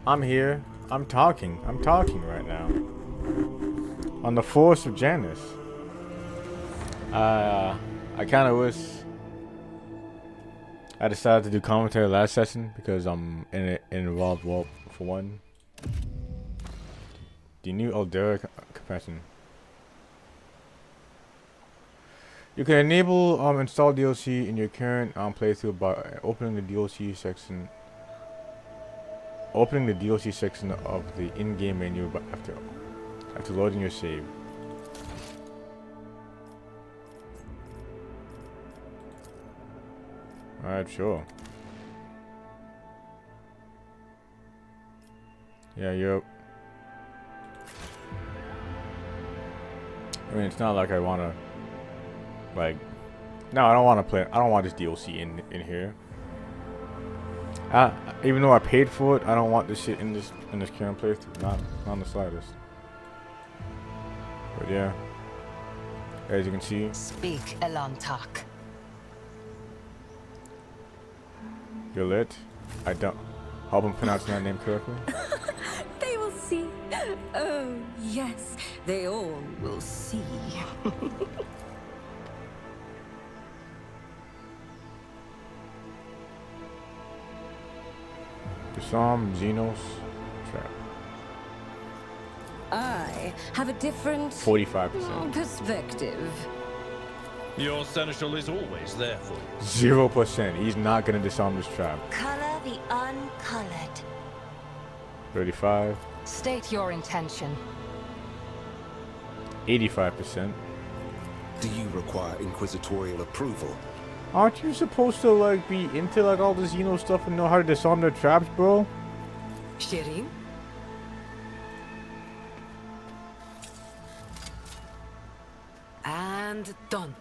I'm here. I'm talking. I'm talking right now. On the force of Janus. I kind of wish I decided to do commentary last session because I'm in it involved. Well, for one, the new Aeldari compression. You can enable install DLC in your current playthrough by opening the DLC section. Opening the DLC section of the in-game menu after loading your save. Alright, sure. Yeah, yep. I mean, it's not like I wanna, like, no, I don't want to play. I don't want this DLC in here. Even though I paid for it, I don't want this shit in this current playthrough. Not on the slightest. But yeah, as you can see. Speak, Elantak. You're lit. I don't. Hope I'm pronouncing that name correctly. They will see. Oh, yes, they all will see. Some Xenos trap. I have a different 45%. perspective. Your seneschal is always there for you. 0%. He's not gonna disarm this trap. Color the uncolored. 35. State your intention. 85%. Do you require inquisitorial approval? Aren't you supposed to like be into like all the Xeno stuff and know how to disarm their traps, bro? Shirin? And done.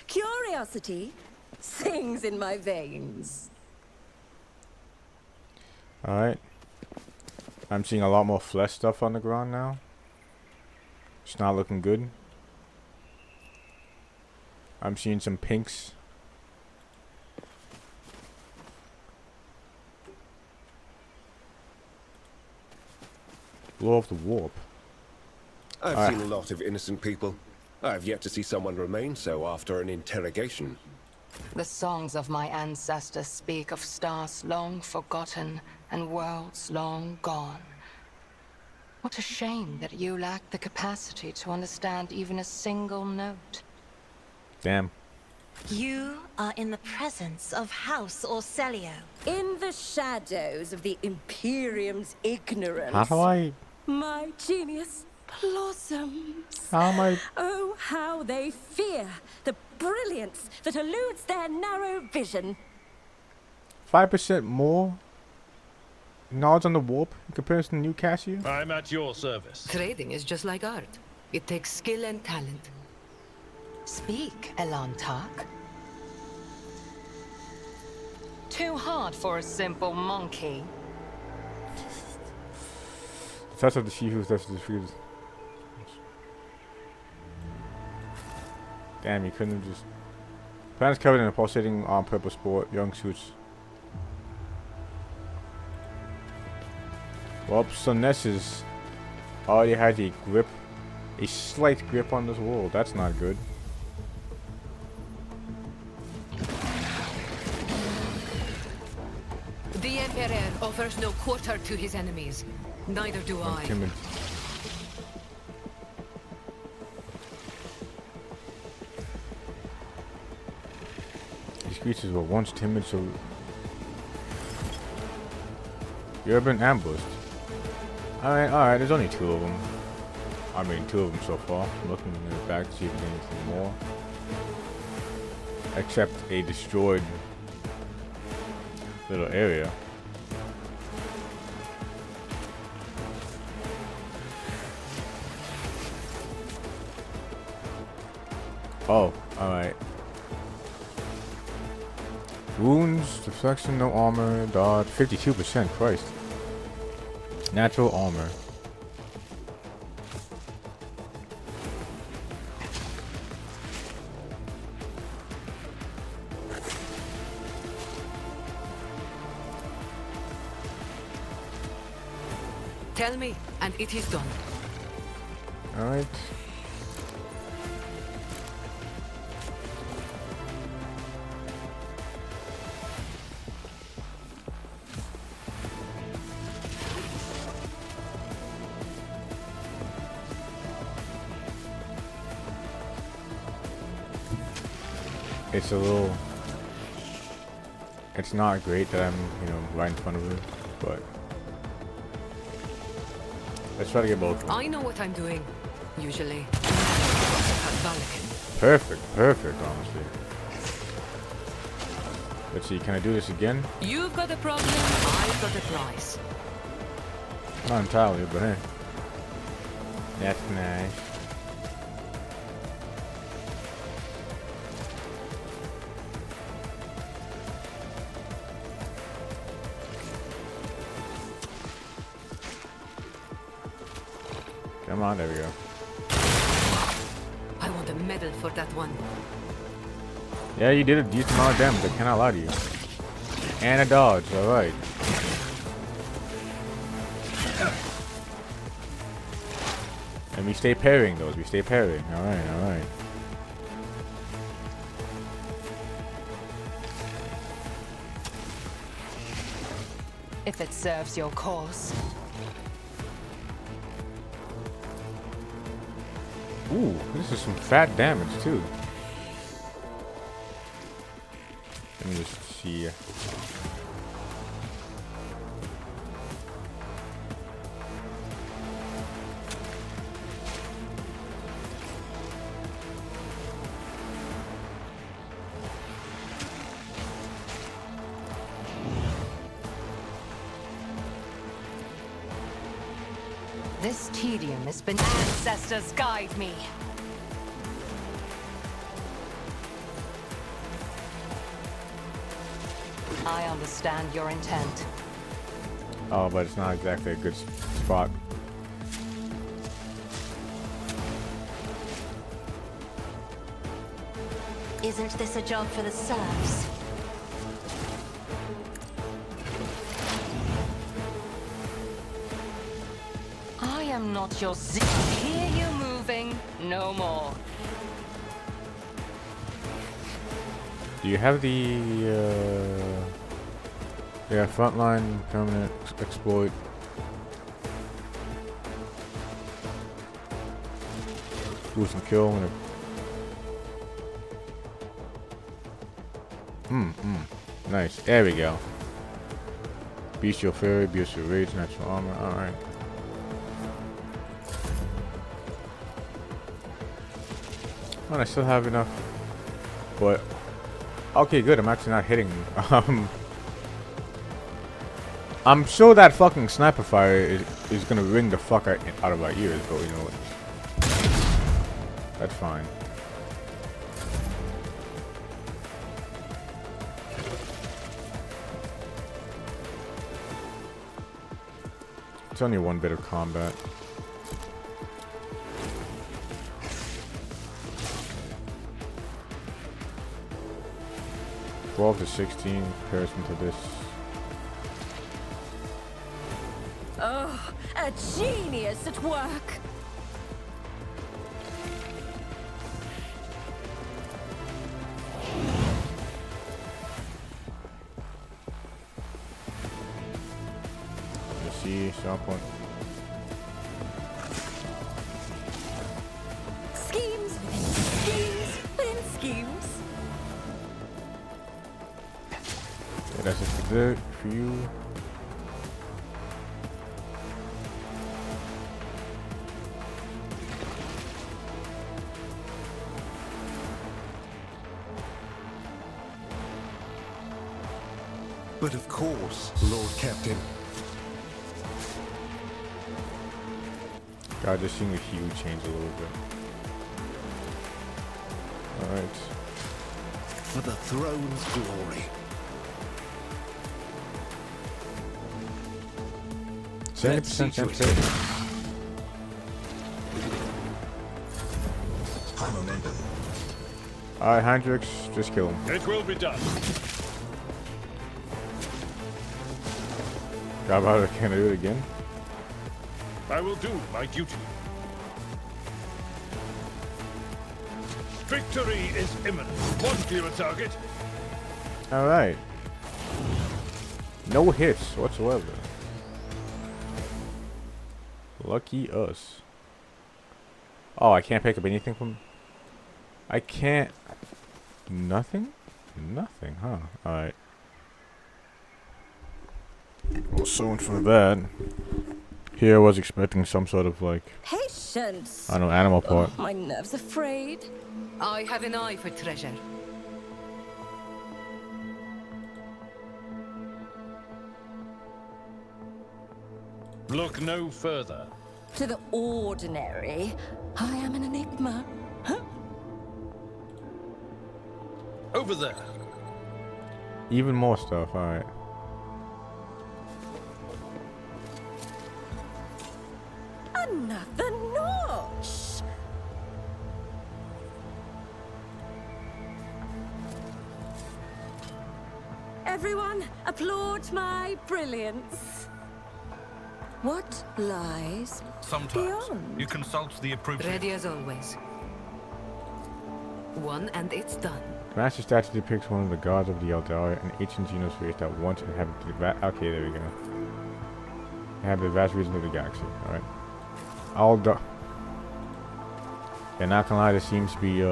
Curiosity sings in my veins. Alright. I'm seeing a lot more flesh stuff on the ground now. It's not looking good. I'm seeing some pinks. Blow off the warp. I've seen a lot of innocent people. I've yet to see someone remain so after an interrogation. The songs of my ancestors speak of stars long forgotten and worlds long gone. What a shame that you lack the capacity to understand even a single note. Damn. You are in the presence of House Orcelio. In the shadows of the Imperium's ignorance, How do I... my genius blossoms. How am I... Oh, how they fear the brilliance that eludes their narrow vision. 5% more nods on the warp in comparison to Newcastle? I'm at your service. Trading is just like art. It takes skill and talent. Speak, Elantak. Too hard for a simple monkey. The touch of the she who's touched the figures. Damn, you couldn't have just... Planets covered in a pulsating purple sport, young suits. Well, Slaanesh already has a grip, a slight grip on this world. That's not good. The Emperor offers no quarter to his enemies. Neither do I. Timid. These creatures were once timid, so... You've been ambushed. Alright, there's only 2 of them. I mean, 2 of them so far. I'm looking in the back to see if there's anything more. Except a destroyed little area. Oh, alright. Wounds, deflection, no armor, dodge, 52%, Christ. Natural armor. Tell me, and it is done. Alright. It's a little... It's not great that I'm, you know, right in front of her, but... Let's try to get both of them. I know what I'm doing, usually. Perfect, perfect, honestly. Let's see, can I do this again? You've got a problem, I've got a price. Not entirely, but hey. That's nice. Come on, there we go. I want a medal for that one. Yeah, you did a decent amount of damage, I cannot lie to you. And a dodge, alright. And we stay parrying those, we stay parrying. Alright, alright. If it serves your cause. Ooh, this is some fat damage too. Let me just see. This tedium has been ancestors guide me. I understand your intent. Oh, but it's not exactly a good spot. Isn't this a job for the serfs? I am not your Hear you moving, no more. Do you have the yeah, frontline permanent exploit? Boost and kill when it nice. There we go. Bestial Fury, Bestial Rage, Natural Armor. Alright. Well, I still have enough. But okay, good. I'm actually not hitting. I'm sure that fucking sniper fire is gonna ring the fuck out of our ears, but you know what? That's fine. It's only one bit of combat. $12 to 16 comparison to this. Oh, a genius at work. Let's see, sharp one. Schemes within schemes within schemes. Yeah, that's just for you. But of course, Lord Captain. God, just seeing the hue change a little bit. Alright. For the throne's glory. 70% chance hit. Alright, Hendrix, just kill him. It will be done. God, can I do it again? I will do my duty. Victory is imminent. One clear target. Alright. No hits whatsoever. Lucky us. Oh, I can't pick up anything from... I can't... Nothing? Nothing, huh? Alright. Well, soon for that. Here I was expecting some sort of, like... Patience! I don't know, animal part. Oh, my nerves are frayed. I have an eye for treasure. Look no further. To the ordinary, I am an enigma. Huh? Over there. Even more stuff, alright. Another notch! Everyone, applaud my brilliance. What lies Sometimes beyond? you consult the appropriate. Ready as always. One and it's done. The master statue depicts one of the gods of the Aeldari, an ancient genosphere that once inhabited okay, there we go. Inhabited vast regions of the galaxy. Alright. Aeldari. Yeah, not gonna lie, this seems to be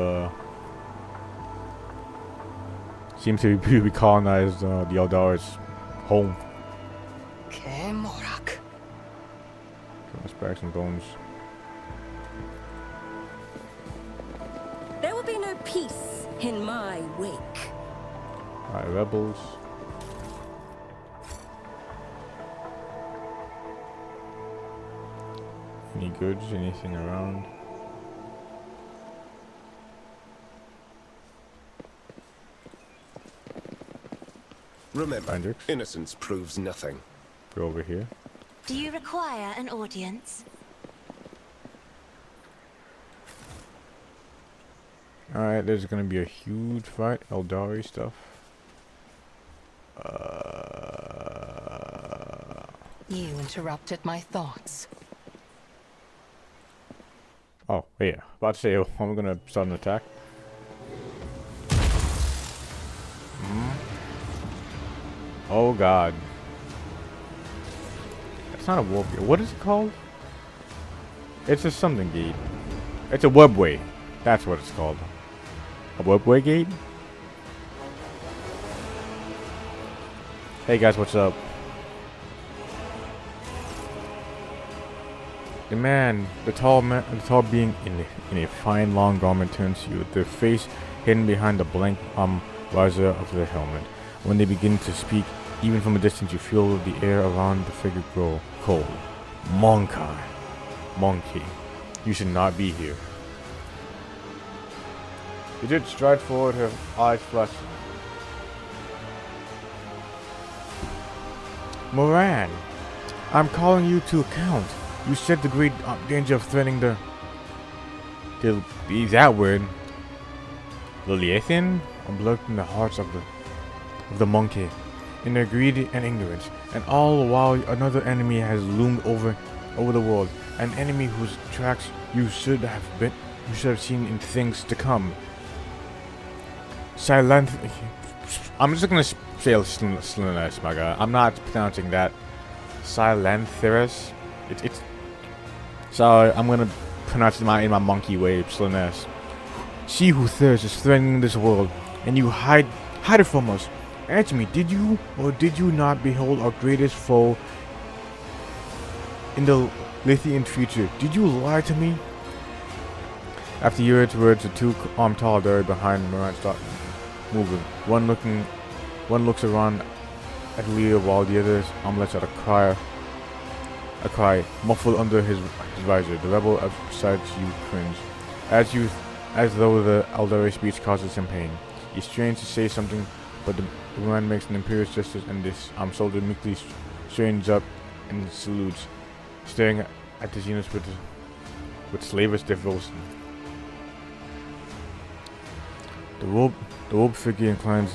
we colonized the Aeldari's home. Okay, Morak. Let's back some bones. There will be no peace in my wake. Alright, rebels. Any goods? Anything around? Remember, Hendrix? innocence proves nothing. Go over here. Do you require an audience? Alright, there's gonna be a huge fight. Aeldari stuff. You interrupted my thoughts. Oh, yeah. About to say, I'm gonna start an attack. Oh god. It's not a warp gate. What is it called? It's a something gate. It's a webway. That's what it's called. A webway gate? Hey guys, what's up? The tall being in a fine long garment turns to you, their face hidden behind the blank visor of their helmet. When they begin to speak, even from a distance, you feel the air around the figure grow cold. Monkey, you should not be here. She did stride forward, her eyes flashing. Moran, I'm calling you to account. You said the great danger of threatening the be that word. The Leithian lurked in the hearts of the monkey, in their greed and ignorance, and all the while another enemy has loomed over the world, an enemy whose tracks you should have seen in things to come. Silent. I'm just gonna say Slaanesh, my god. I'm not pronouncing that. Silentheris. It's. Sorry, I'm gonna pronounce it in my monkey way, Slaanesh. She who thirsts is threatening this world, and you hide it from us. Answer me, did you or did you not behold our greatest foe in the Leithian future? Did you lie to me? After Yurit's words, the two armed Aeldari behind Moran start moving. One looks around at Leo while the others lets out a cry muffled under his visor. The rebel beside you cringe, as though the Aeldari speech causes him pain. He strains to say something, but the man makes an imperious gesture, and this soldier meekly straightens up and salutes, staring at the Xenos with slavish devotion. The robed figure inclines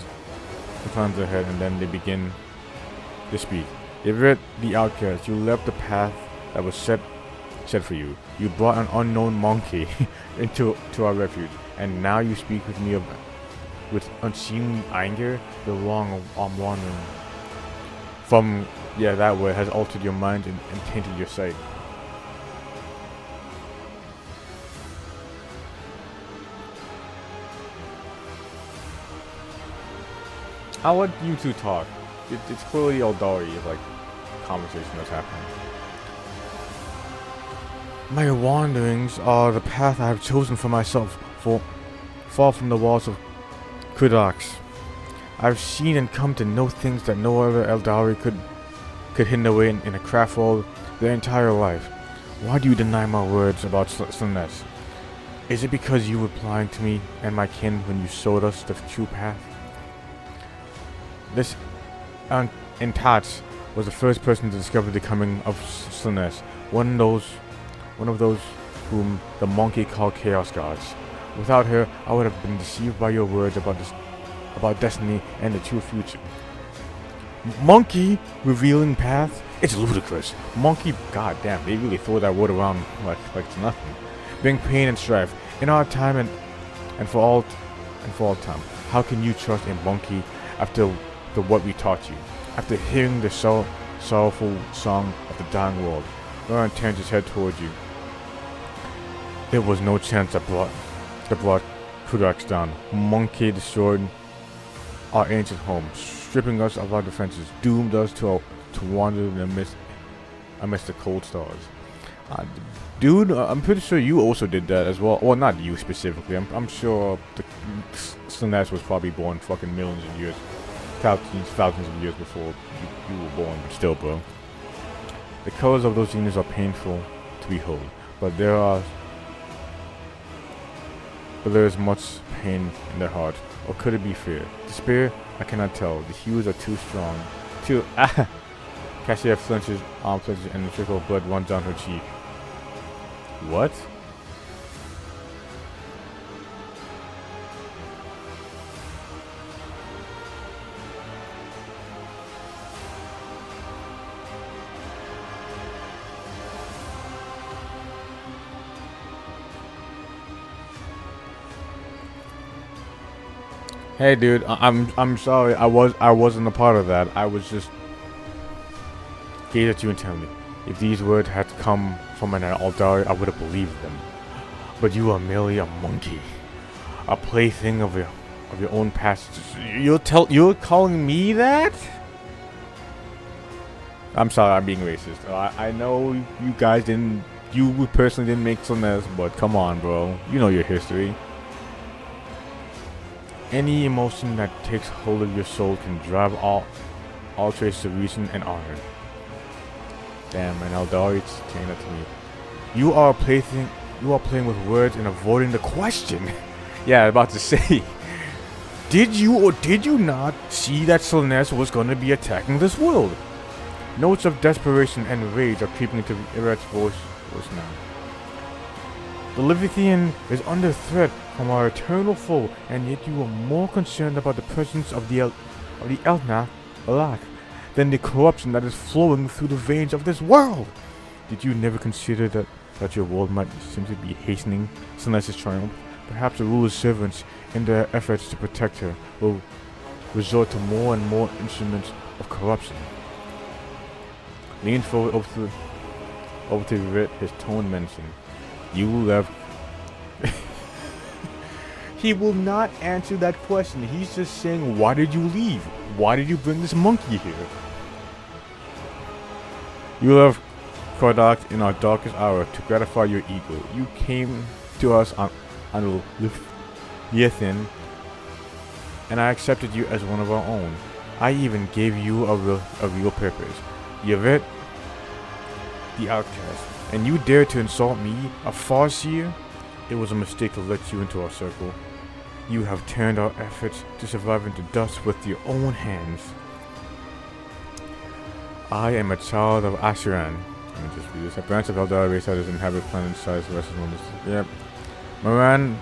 their head, and then they begin to speak. They read the outcast. You left the path that was set said for you. You brought an unknown monkey into our refuge, and now you speak with me with unseen anger. The wrong I'm wandering from, that word has altered your mind and tainted your sight. I'll let you two talk. It's clearly Aeldari, like, conversation that's happening. My wanderings are the path I have chosen for myself, far from the walls of Kudox. I've seen and come to know things that no other Aeldari could hidden away in a craft world their entire life. Why do you deny my words about Slaanesh? Is it because you were lying to me and my kin when you showed us the true path? This Intats was the first person to discover the coming of Slaanesh, one of those whom the monkey called Chaos Gods. Without her, I would have been deceived by your words about destiny and the true future. Monkey revealing path? It's ludicrous. Monkey, goddamn, they really throw that word around like it's nothing. Bring pain and strife in our time and for all time. How can you trust a monkey after what we taught you? After hearing the sorrowful song of the dying world, Laurent turns his head towards you. There was no chance that brought Kudox down. Monkey destroyed our ancient home, stripping us of our defenses, doomed us to wander amidst the cold stars. Dude, I'm pretty sure you also did that as well. Well, not you specifically. I'm sure the Slaanesh was probably born fucking millions of years, thousands of years before you were born. But still, bro. The colors of those demons are painful to behold, but there is much pain in their heart. Or could it be fear? Despair? I cannot tell. The hues are too strong. Cassia flinches, arm flinches, and a trickle of blood runs down her cheek. What? Hey dude, I'm sorry. I wasn't a part of that. I was just gaze at you and tell me. If these words had come from an Aeldari, I would have believed them. But you are merely a monkey, a plaything of your own past. You're calling me that? I'm sorry, I'm being racist. I know you guys didn't. You personally didn't make Slaanesh, but come on, bro. You know your history. Any emotion that takes hold of your soul can drive all trace of reason and honor. Damn, an Aeldari saying that to me. You are playing with words and avoiding the question. Yeah, I'm about to say. Did you or did you not see that Slaanesh was going to be attacking this world? Notes of desperation and rage are creeping into Irat's voice now. The Levithian is under threat from our eternal foe, and yet you are more concerned about the presence of the Alak than the corruption that is flowing through the veins of this world. Did you never consider that your world might simply be hastening Slaanesh's triumph? Perhaps the ruler's servants, in their efforts to protect her, will resort to more and more instruments of corruption. Lean forward over to Rit, his tone mentioned. You left. He will not answer that question. He's just saying, why did you leave? Why did you bring this monkey here? You left Kudox in our darkest hour to gratify your ego. You came to us on Yethin, and I accepted you as one of our own. I even gave you a real purpose. Yvet, the outcast. And you dared to insult me, a farseer? It was a mistake to let you into our circle. You have turned our efforts to survive into dust with your own hands. I am a child of Asheran. Let me just read this. A branch of Aeldari race that is inhabit planet-sized versus one. Yep. Moran,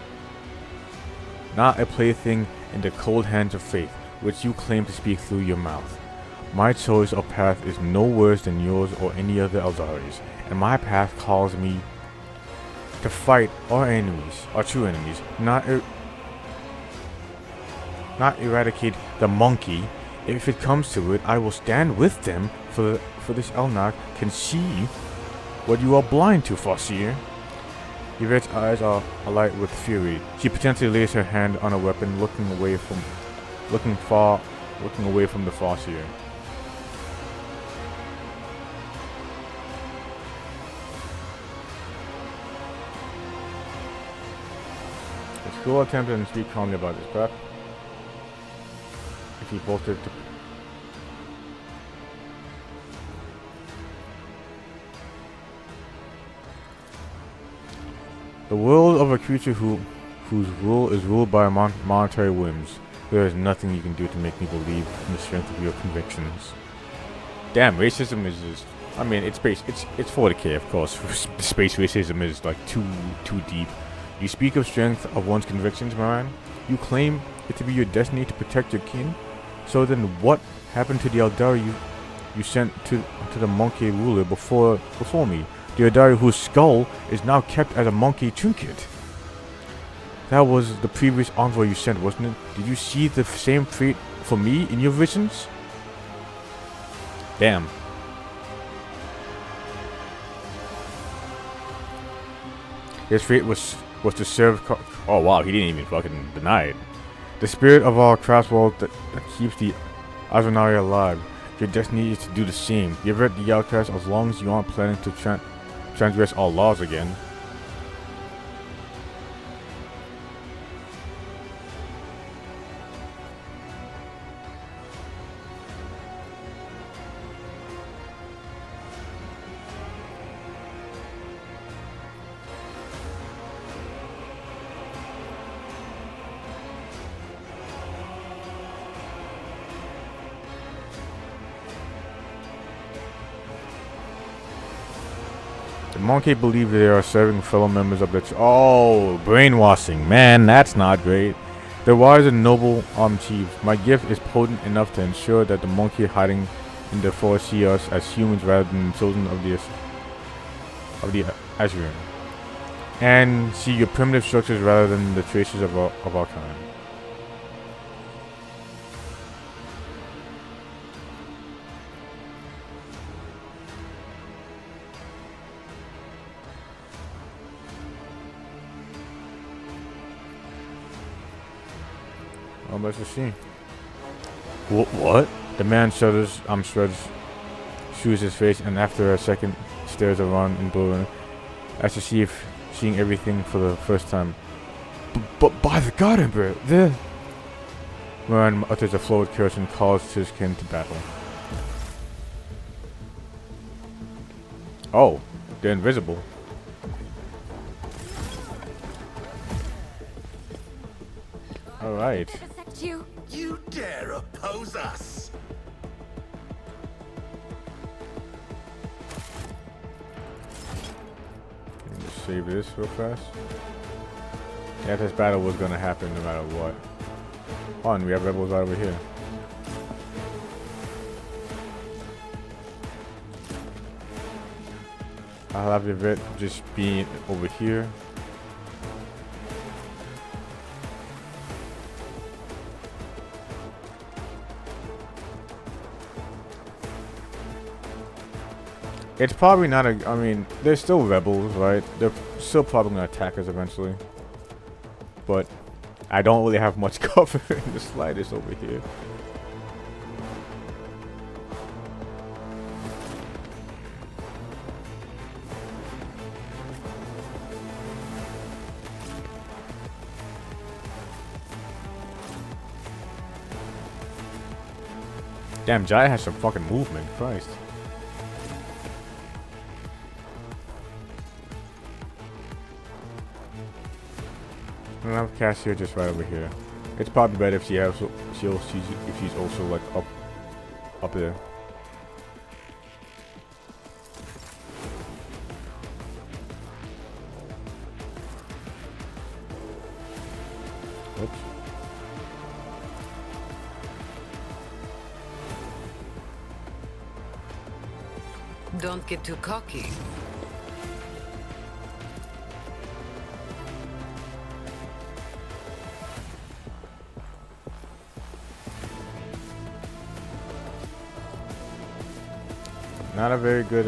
not a plaything in the cold hands of fate, which you claim to speak through your mouth. My choice of path is no worse than yours or any other Aeldari's, and my path calls me to fight our enemies, our true enemies, not eradicate the monkey. If it comes to it, I will stand with them, for this Elnach can see what you are blind to, Farseer. Yvette's eyes are alight with fury. She potentially lays her hand on a weapon, looking away from the Farseer. The school attempted to speak calmly about this crap. If he bolted to the world of a creature whose rule is ruled by monetary whims. There is nothing you can do to make me believe in the strength of your convictions. Damn, racism is just, I mean, it's 40k, of course. Space racism is like too deep. You speak of strength of one's convictions, Moran. You claim it to be your destiny to protect your kin. So then, what happened to the Aeldari you sent to the monkey ruler before me? The Aeldari whose skull is now kept as a monkey trinket. That was the previous envoy you sent, wasn't it? Did you see the same fate for me in your visions? Damn. His fate was to serve. Oh wow, he didn't even fucking deny it. The spirit of our craftsworld that keeps the Azranari alive. Your destiny is to do the same. Give it the outcast as long as you aren't planning to transgress all laws again. The monkey believe they are serving fellow members of the oh, brainwashing. Man, that's not great. The wise and noble chiefs. My gift is potent enough to ensure that the monkey hiding in the forest see us as humans rather than children of the Azure. And see your primitive structures rather than the traces of our kind. Oh, let's just see. What? The man shudders, shoes his face, and after a second stares around in bewilderment, as to see if seeing everything for the first time. But by the God, Emperor, the Moran utters a florid curse and calls his kin to battle. Oh, they're invisible. All right. You dare oppose us? Let me just save this real fast. Yeah, this battle was gonna happen no matter what. Oh, and we have rebels right over here. I'll have Yvette just be over here. It's probably not a, I mean, they're still rebels, right? They're still probably going to attack us eventually. But I don't really have much cover in the slightest over here. Damn, Jaya has some fucking movement, Christ. I have Cassia just right over here. It's probably better if she's also like up there. Oops. Don't get too cocky. Not a very good,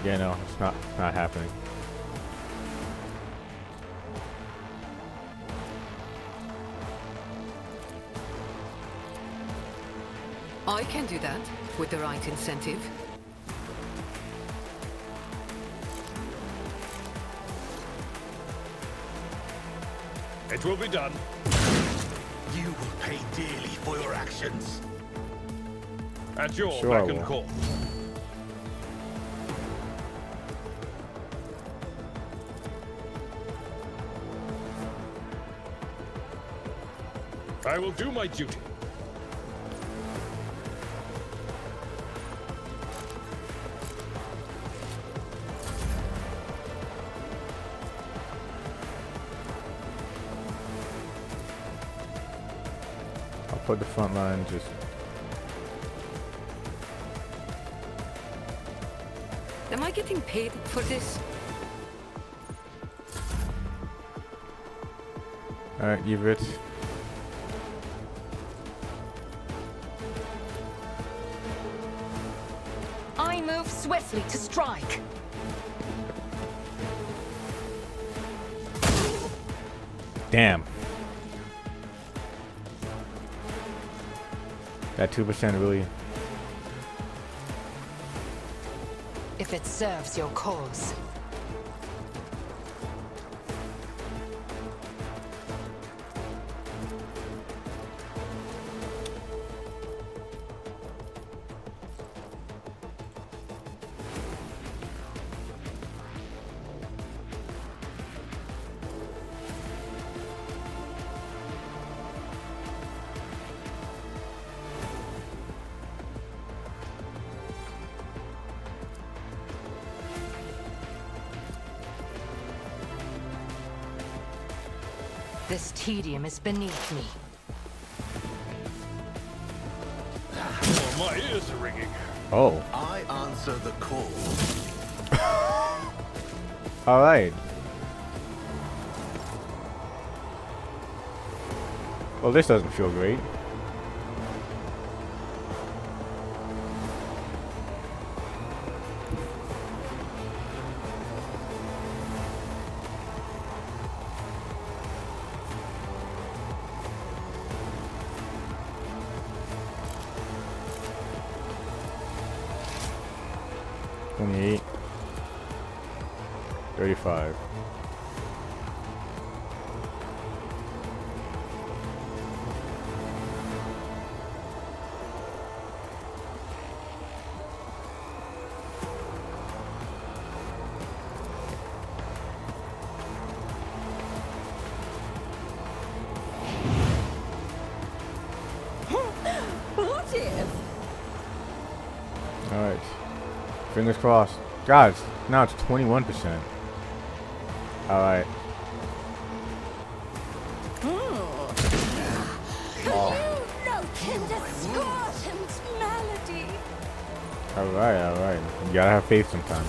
yeah, no, it's not happening. I can do that with the right incentive. It will be done. You will pay dearly for your actions. At your Sure I beck and will. call. I will do my duty. I'll put the front line just. Am I getting paid for this? Alright, give it. I move swiftly to strike. Damn. That 2% really. If it serves your cause. This tedium is beneath me. Oh, my ears are ringing. Oh. I answer the call. Alright. Well, this doesn't feel great. $28. $35. What if? Alright. Fingers crossed. Guys, now it's 21%. Alright. Note in discordant melody. Alright, alright. You gotta have faith sometimes.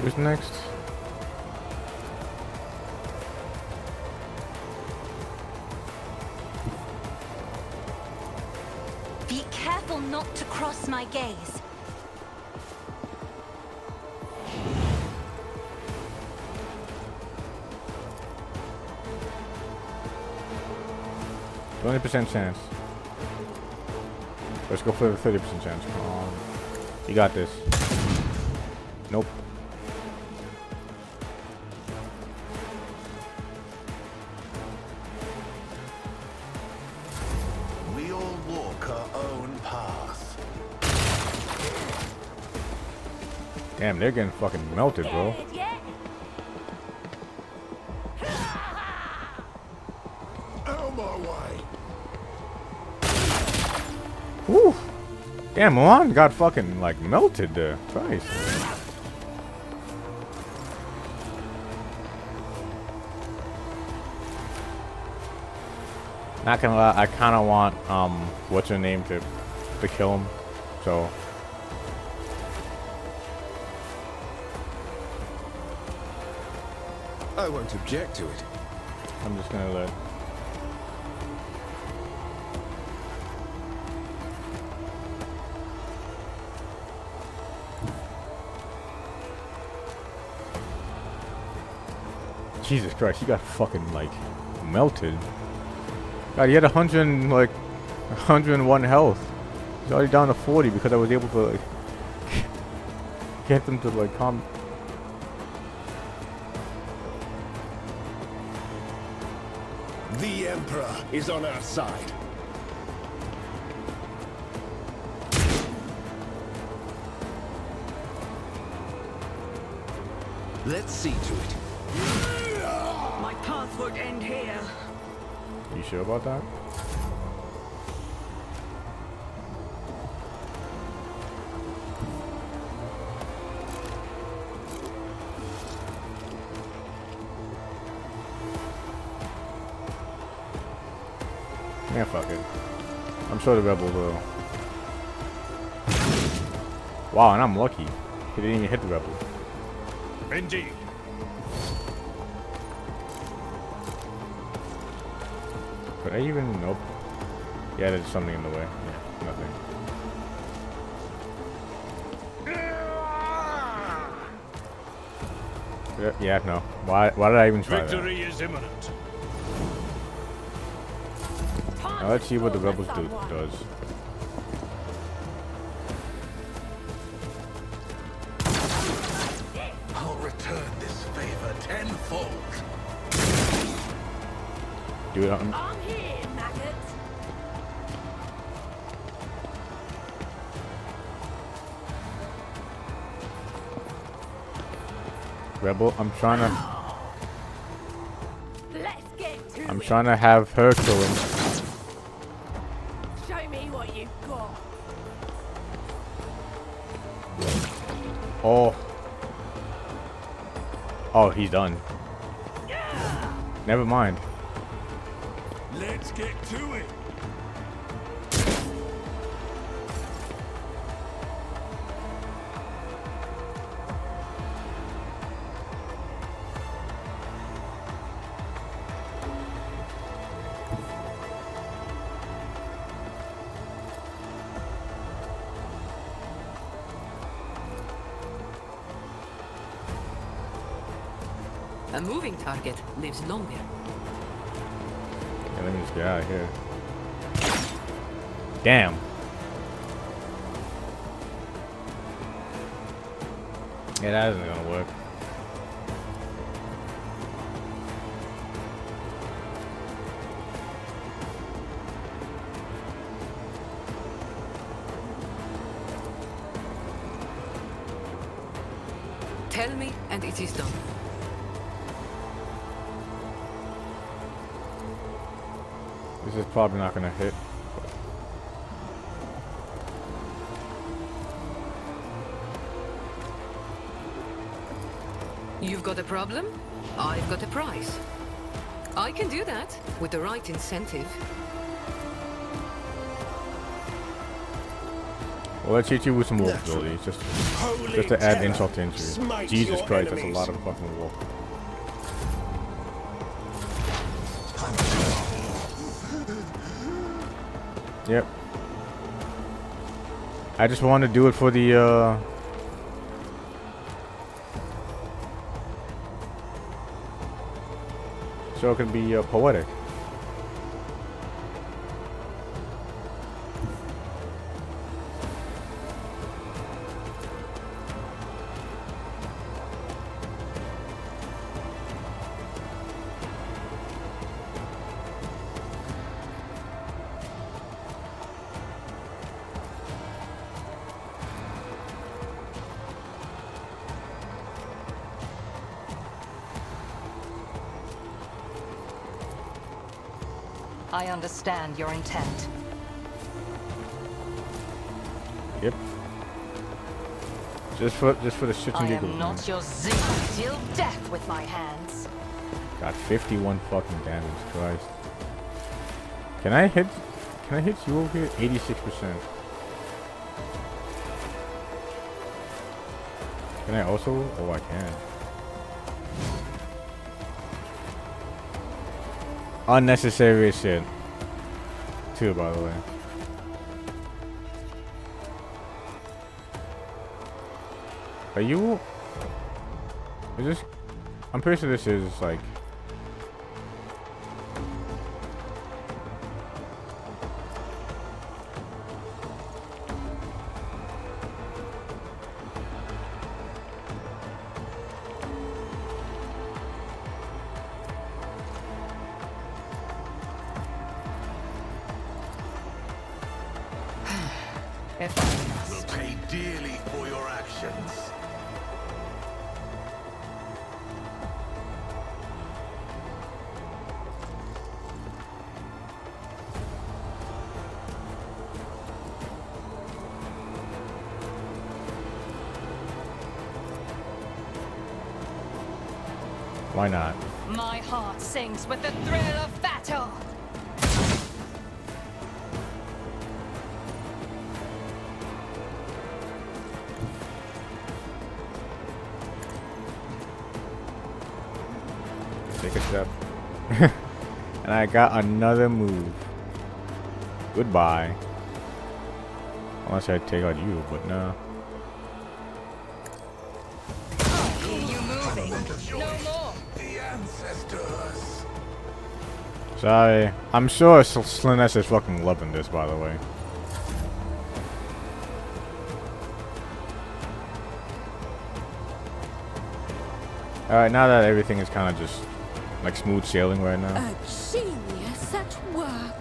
Who's next? Be careful not to cross my gaze. %20 chance. Let's go for the 30% chance. Come on. You got this. Nope. Damn, they're getting fucking melted, bro. Out of my way. Woo! Damn, Milan got fucking like melted there. Christ. Not gonna lie, I kinda want what's her name to kill him. So I won't object to it. I'm just gonna let. Jesus Christ, he got fucking like melted. God, he had 101 health. He's already down to 40 because I was able to like get them to like calm. The Emperor is on our side. Let's see to it. My path would end here. You sure about that? Yeah, fuck it. I'm sure the rebels will. Wow, and I'm lucky. He didn't even hit the rebel. Indeed. Could I even? Nope. Yeah, there's something in the way. Yeah, nothing. Yeah, no. Why did I even try that? Victory is imminent. Now let's see what the rebels does. I'll return this favor tenfold. Dude, I'm here, maggot. Rebel, I'm trying Let's get to it. to have her kill him. Show me what you've got. Oh. Oh, he's done. Never mind. Let's get to it. A moving target lives longer. Yeah, let me just get out of here. Damn. Yeah, that isn't gonna work. Tell me, and it is done. This is probably not gonna hit. You've got a problem? I've got a prize. I can do that with the right incentive. Well, let's hit you with some wolf abilities, just to add terror, insult to injury. smite Jesus your Christ, enemies. that's a lot of fucking wolf. Yep. I just want to do it for the so it can be poetic. I understand your intent. Yep. Just for the shits and I giggles, am man. not your zoo. I deal death with my hands. Got 51 fucking damage, Christ. Can I hit you over here? 86%. Can I also? Oh, I can. Unnecessary shit. Too, by the way. Are you? Is this? I'm pretty sure this is like. If I must. Will pay dearly for your actions. Why not? My heart sings with the thrill of battle. Take a step. And I got another move. Goodbye. Unless I take out you, but no. Hear you moving. No more. The ancestors. Sorry. I'm sure Slaanesh is fucking loving this, by the way. Alright, now that everything is kind of just like smooth sailing right now. A genius at work.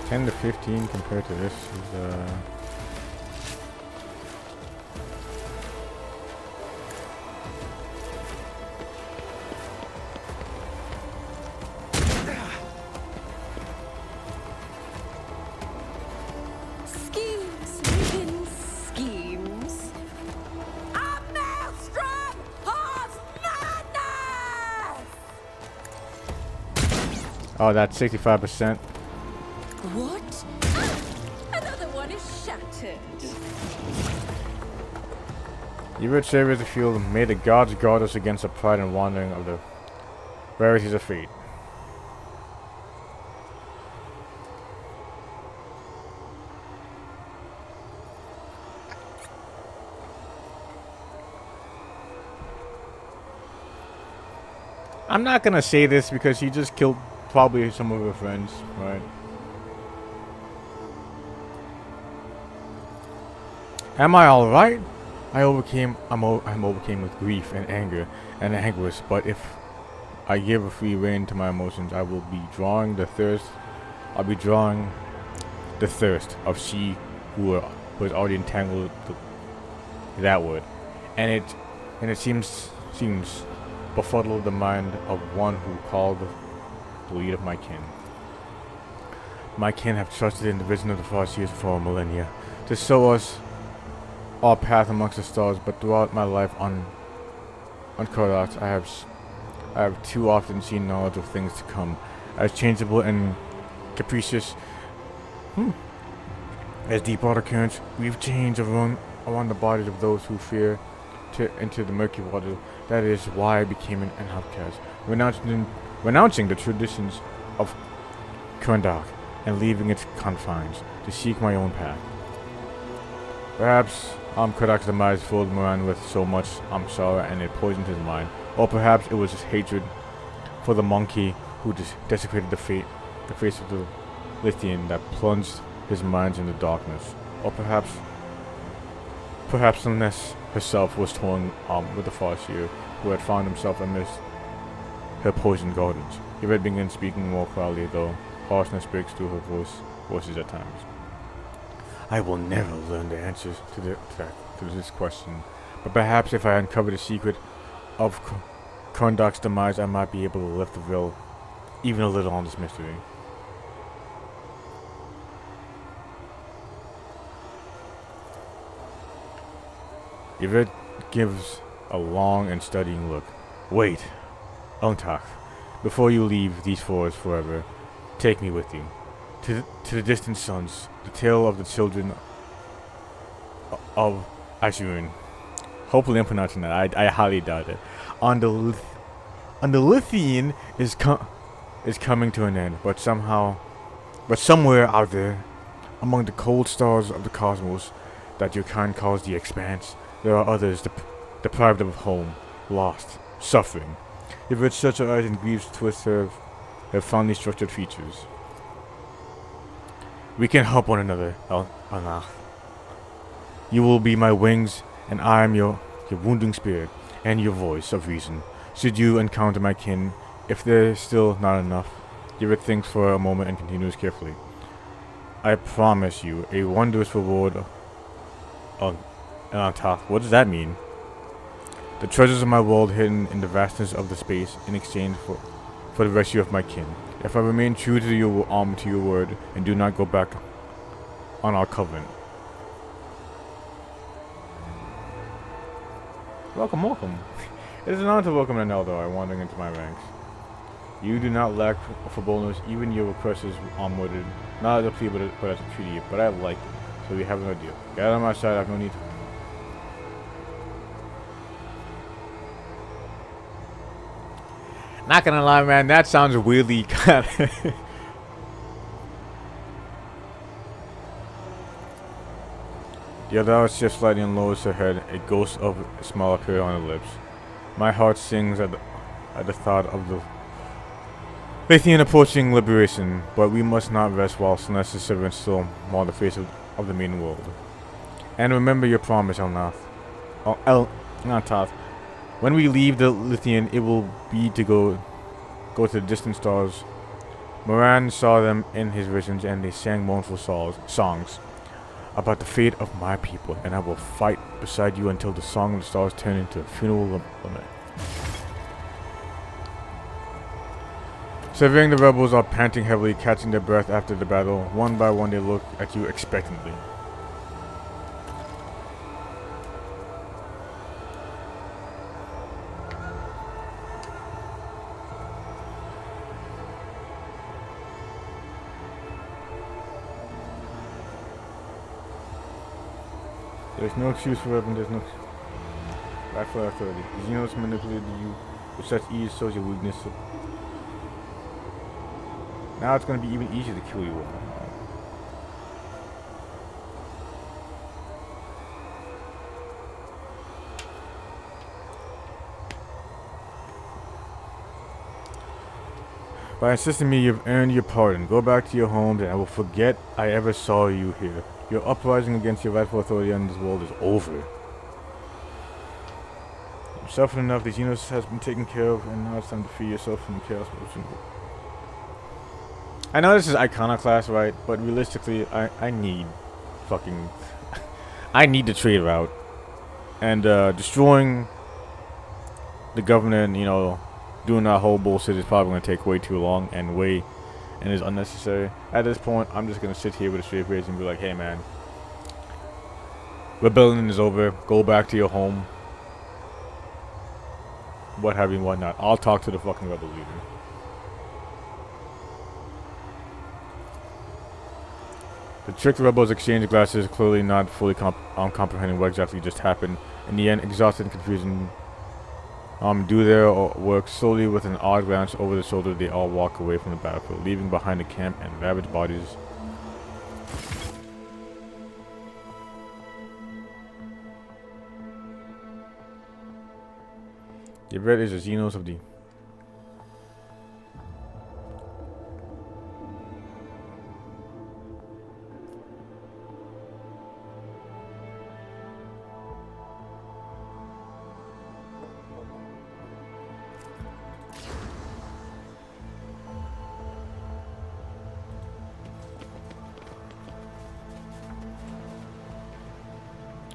Ten to 15 compared to this is Schemes within schemes. A maelstrom of madness! Oh, that's 65%. What? Another one is shattered. You would say with the field, may the gods guard us against the pride and wandering of the rarities of fate. I'm not gonna say this because he just killed probably some of her friends, right? Am I alright? I'm overcame with grief and anger and anguish, but if I give a free rein to my emotions, I will be drawing the thirst. I'll be drawing the thirst of she who was already entangled with that word, and it seems befuddled the mind of one who called the lead of my kin. My kin have trusted in the vision of the Farseers for millennia to show us our path amongst the stars, but throughout my life on Korax, I have too often seen knowledge of things to come as changeable and capricious as deep water currents. We've changed around the bodies of those who fear to enter the murky water. That is why I became an outcast, renouncing the traditions of Korax and leaving its confines to seek my own path. Perhaps Korax's demise filled Moran with so much sorrow and it poisoned his mind. Or perhaps it was his hatred for the monkey who desecrated the face of the Lithian that plunged his mind into darkness. Or perhaps Perhaps Slaanesh herself was toying with the Farseer, who had found himself amidst her poisoned gardens. Yvette began speaking more quietly, though harshness breaks through her voices at times. I will never learn the answers to this question, but perhaps if I uncover the secret of Karndak's demise, I might be able to lift the veil even a little on this mystery. Yvette gives a long and studying look. Wait, Untak, before you leave these forests forever, take me with you. To the distant suns, the tale of the children of Ashurun. Hopefully I'm pronouncing that. I highly doubt it. On the Lithian is coming to an end, but somewhere out there, among the cold stars of the cosmos that your kind calls the Expanse, there are others deprived of home, lost, suffering. If it shuts her eyes and grieves twist her finely structured features. We can help one another, Alnach. You will be my wings, and I am your wounding spirit, and your voice of reason. Should you encounter my kin, if there is still not enough, Yvette thinks for a moment and continues carefully. I promise you a wondrous reward. Alnach, what does that mean? The treasures of my world hidden in the vastness of the space in exchange for the rescue of my kin. If I remain true to your word and do not go back on our covenant. Welcome, welcome. It is an honor to welcome an Aeldari wandering into my ranks. You do not lack for boldness, even your request is unworded, not as a plea but as a treaty, but I like it, so we have no deal. Get out of my sight, I have no need to. Not gonna lie, man, that sounds weirdly kind of... The Aeldari shifts slightly and lowers her head, a ghost of a smile appears on her lips. My heart sings at the thought of the Lithian approaching liberation, but we must not rest while Slaanesh servants still mar the face of the main world. And remember your promise, Alnath. When we leave the Lithian, it will be to go to the distant stars. Moran saw them in his visions, and they sang mournful songs about the fate of my people, and I will fight beside you until the song of the stars turn into a funeral lament. Surveying the rebels are panting heavily, catching their breath after the battle. One by one they look at you expectantly. There's no excuse for weapon, there's no back for authority. Xenos manipulated you with such ease, shows your weakness. Now it's going to be even easier to kill you all. By insisting me, you've earned your pardon. Go back to your homes, and I will forget I ever saw you here. Your uprising against your rightful authority on this world is over. You've suffered enough. The Xenos has been taken care of, and now it's time to free yourself from the chaos. I know this is Iconoclast, right? But realistically, I need fucking... I need the trade route. And destroying the governor and, you know, doing that whole bullshit is probably going to take way too long and is unnecessary. At this point, I'm just going to sit here with a straight face and be like, hey man, rebellion is over. Go back to your home. What have you and whatnot. I'll talk to the fucking rebel leader. The tricked rebels exchange glasses, clearly not fully comprehending what exactly just happened. In the end, exhausted and confusion, do their work slowly with an odd glance over the shoulder. They all walk away from the battlefield, leaving behind the camp and ravaged bodies. Yvette is the Xenos of the...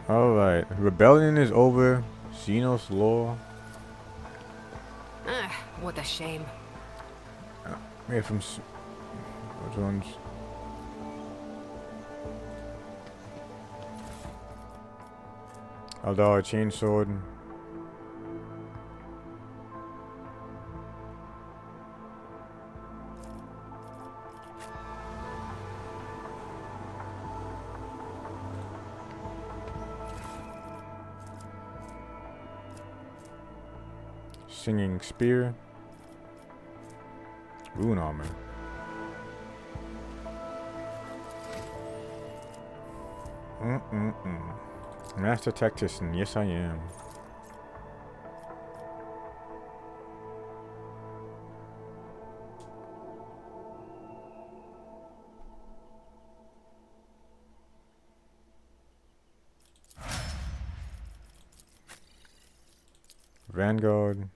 Alright. Rebellion is over. Xenos lore. Ah, what a shame. Made from... Which ones? Aeldari chainsword. Singing spear. Rune armor. Master tactician, yes I am. Vanguard.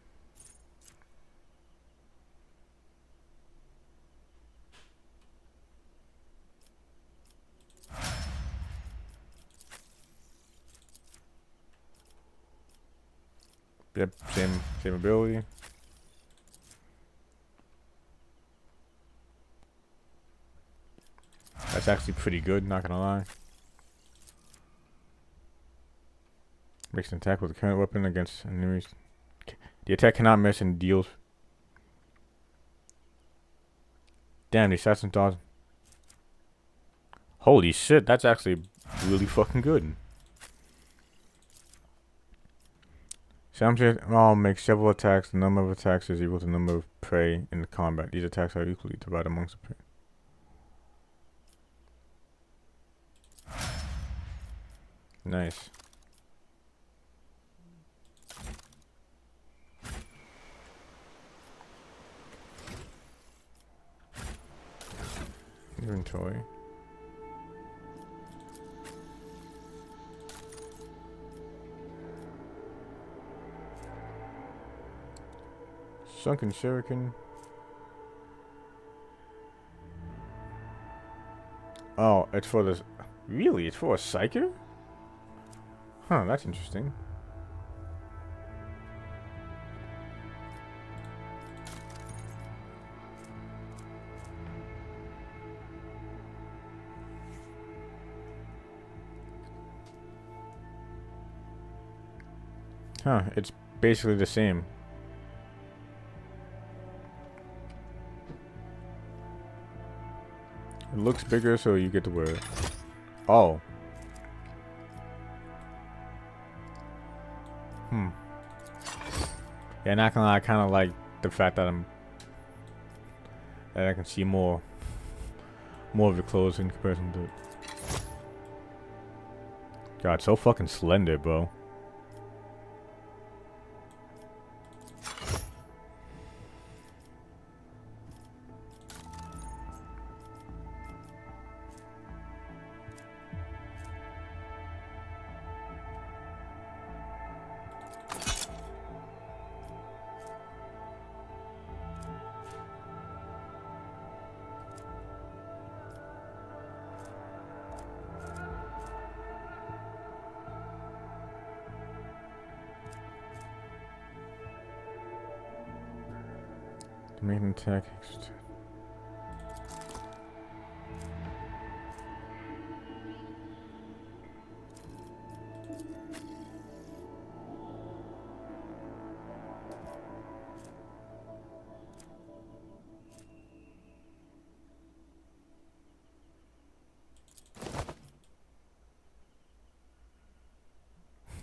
Yep, same ability. That's actually pretty good, not gonna lie. Makes an attack with the current weapon against enemies. The attack cannot miss and deals. Damn, the assassin dodge. Holy shit, that's actually really fucking good. Samson makes several attacks. The number of attacks is equal to the number of prey in the combat. These attacks are equally divided amongst the prey. Nice. Inventory. Sunken shuriken. Oh, it's for this. Really? It's for a psyker? Huh, that's interesting. Huh, it's basically the same. It looks bigger, so you get to wear it. Oh. Yeah, not gonna lie, I kind of like the fact that I can see more of your clothes in comparison to it. God, so fucking slender, bro. To make an attack.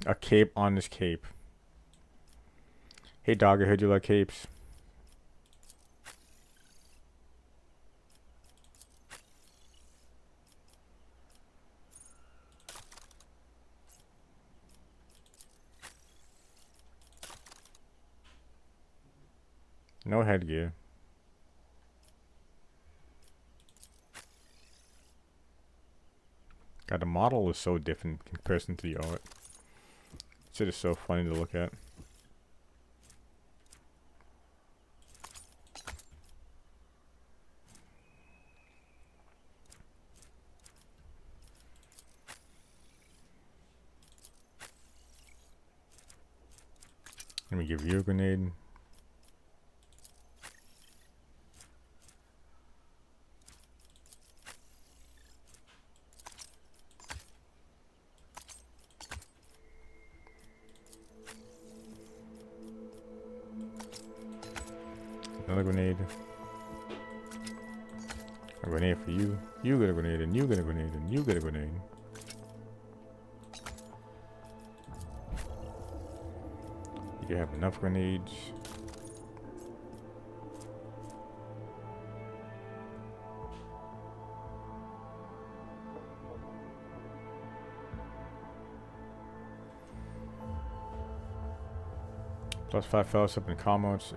A cape on this cape. Hey dog, I heard you like capes. No headgear. God, the model is so different in comparison to the art. Shit is so funny to look at. Let me give you a grenade. Another grenade. A grenade for you. You get a grenade, and you get a grenade, and you get a grenade. You have enough grenades. Plus 5 fellowship and commerce.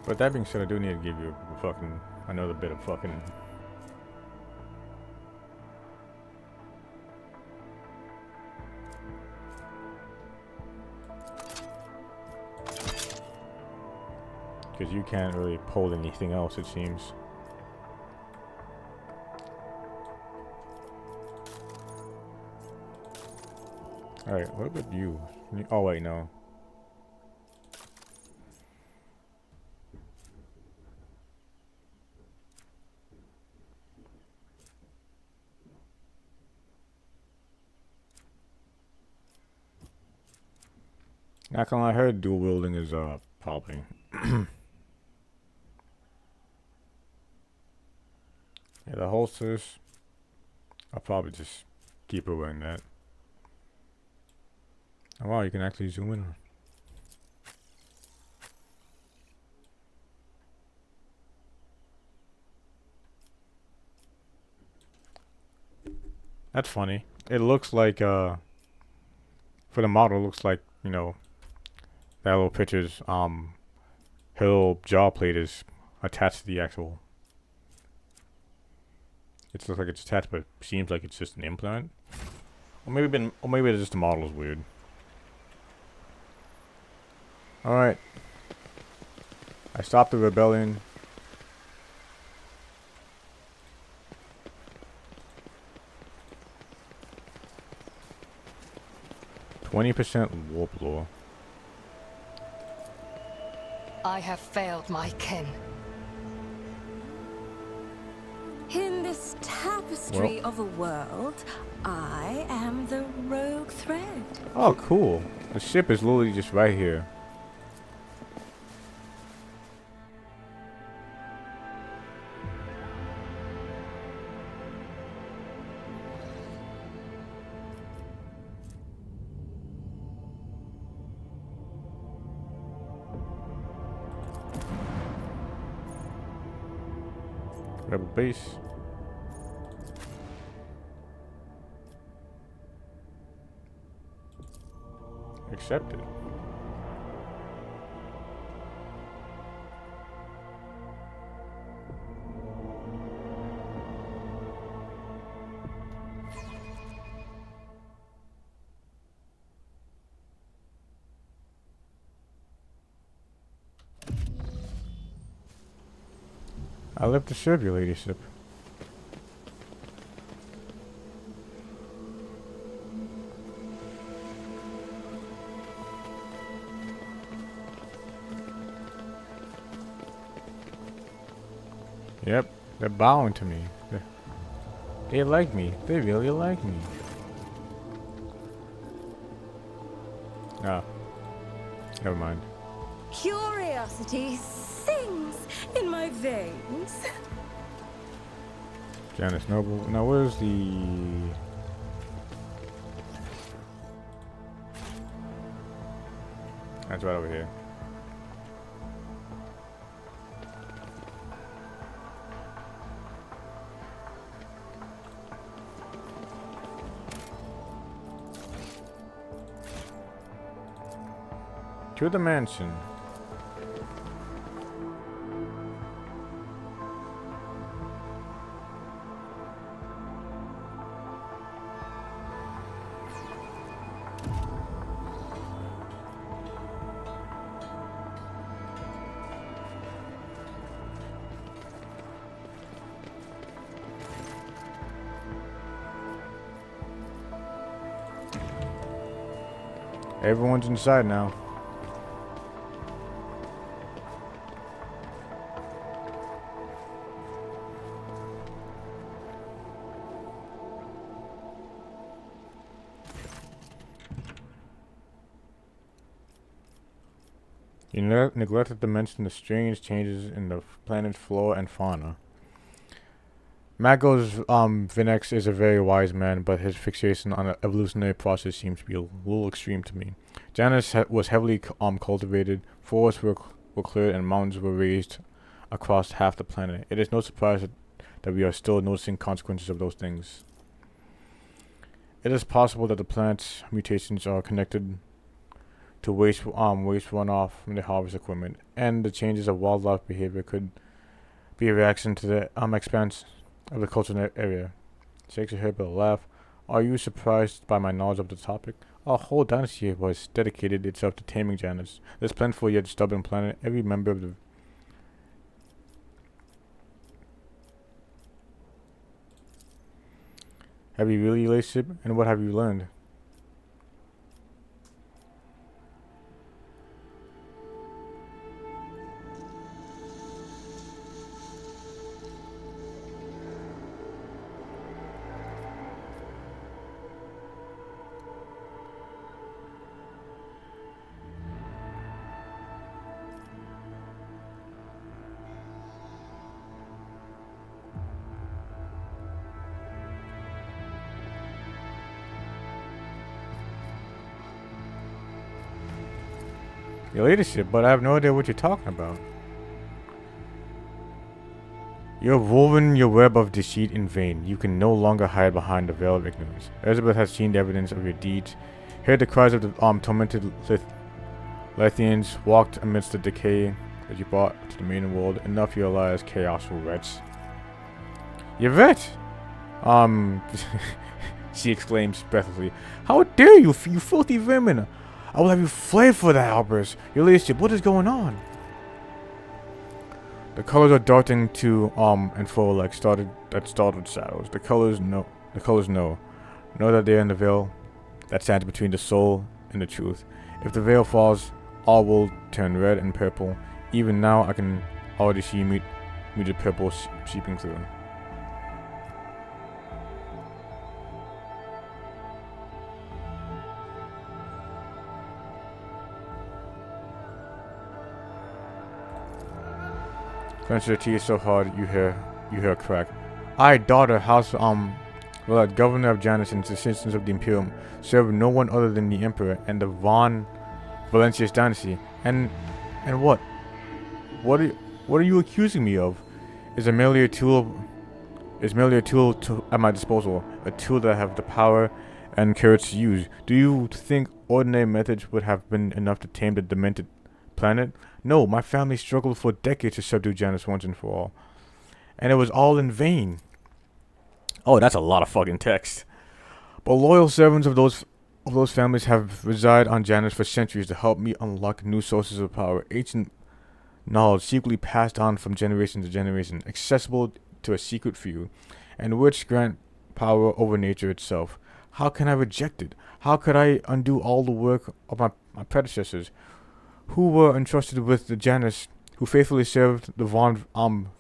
But that being said, I do need to give you a fucking another bit of fucking. Because you can't really pull anything else, it seems. Alright, what about you? Oh wait, no. Not gonna lie, I heard dual wielding is probably yeah, the holsters. I'll probably just keep her wearing that. Oh wow, you can actually zoom in. That's funny. It looks like for the model, it looks like, you know, that little picture's her little jaw plate is attached to the actual. It looks like it's attached, but it seems like it's just an implant. Or maybe it's just the model is weird. All right. I stopped the rebellion. %, warp lore. I have failed my kin. In this tapestry of a world, I am the rogue thread. Oh, cool. The ship is literally just right here. Rebel base. Accepted. I live to serve your ladyship. Yep, they're bowing to me. They like me. They really like me. Ah, never mind. Curiosity sings in my veins. Janice Noble. Now where's the... That's right over here. To the mansion. Everyone's inside now. You neglected to mention the strange changes in the planet's flora and fauna. Magos Vinex is a very wise man, but his fixation on the evolutionary process seems to be a little extreme to me. Janus was heavily cultivated, forests were cleared, and mountains were raised across half the planet. It is no surprise that we are still noticing consequences of those things. It is possible that the planet's mutations are connected to waste runoff from the harvest equipment, and the changes of wildlife behavior could be a reaction to the expanse of the cultural area. Shakes her head with a laugh. Are you surprised by my knowledge of the topic? Our whole dynasty was dedicated itself to taming Janus, this plentiful yet stubborn planet. Every member of the Have you really, relationship? And what have you learned? Your leadership, but I have no idea what you're talking about. You have woven your web of deceit in vain. You can no longer hide behind the veil of ignorance. Elizabeth has seen the evidence of your deeds, heard the cries of the tormented Lithians, walked amidst the decay that you brought to the main world. Enough you realize chaos will wretch. Yvette! She exclaims breathlessly. How dare you, you filthy vermin! I will have you flayed for that outburst. Your leadership, what is going on? The colors are darting to and fro like startled shadows. The colors know that they are in the veil that stands between the soul and the truth. If the veil falls, all will turn red and purple. Even now, I can already see muted purple seeping through. Clench your teeth so hard you hear a crack. I, daughter, house governor of Janus and citizens of the Imperium, serve no one other than the Emperor and the Von Valencius dynasty. And what? What are you accusing me of? Is merely a tool at my disposal, a tool that I have the power and courage to use. Do you think ordinary methods would have been enough to tame the demented planet? No, my family struggled for decades to subdue Janus once and for all. And it was all in vain. Oh, that's a lot of fucking text. But loyal servants of those families have resided on Janus for centuries to help me unlock new sources of power. Ancient knowledge secretly passed on from generation to generation, accessible to a secret few, and which grant power over nature itself. How can I reject it? How could I undo all the work of my predecessors, who were entrusted with the Janus, who faithfully served the Von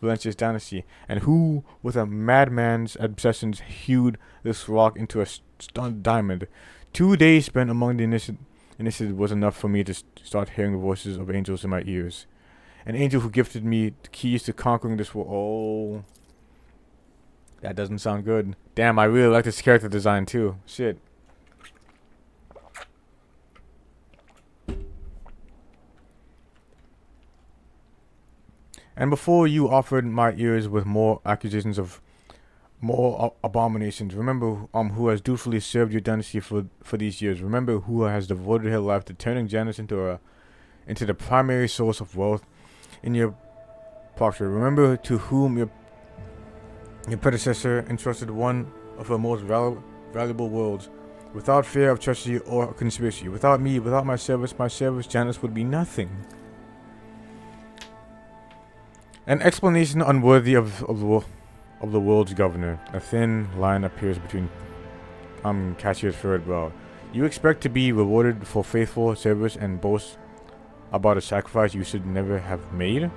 Valencius dynasty, and who, with a madman's obsessions, hewed this rock into a stunned diamond? 2 days spent among the initiated was enough for me to start hearing the voices of angels in my ears. An angel who gifted me the keys to conquering this world. Oh, that doesn't sound good. Damn, I really like this character design too. Shit. And before you offered my ears with more accusations of more abominations, remember who has dutifully served your dynasty for these years. Remember who has devoted her life to turning Janus into a into the primary source of wealth in your property. Remember to whom your predecessor entrusted one of her most valuable worlds, without fear of treachery or conspiracy. Without me, without my service, Janus would be nothing. An explanation unworthy of the world's governor. A thin line appears between Cassia's furrowed brow. You expect to be rewarded for faithful service and boast about a sacrifice you should never have made?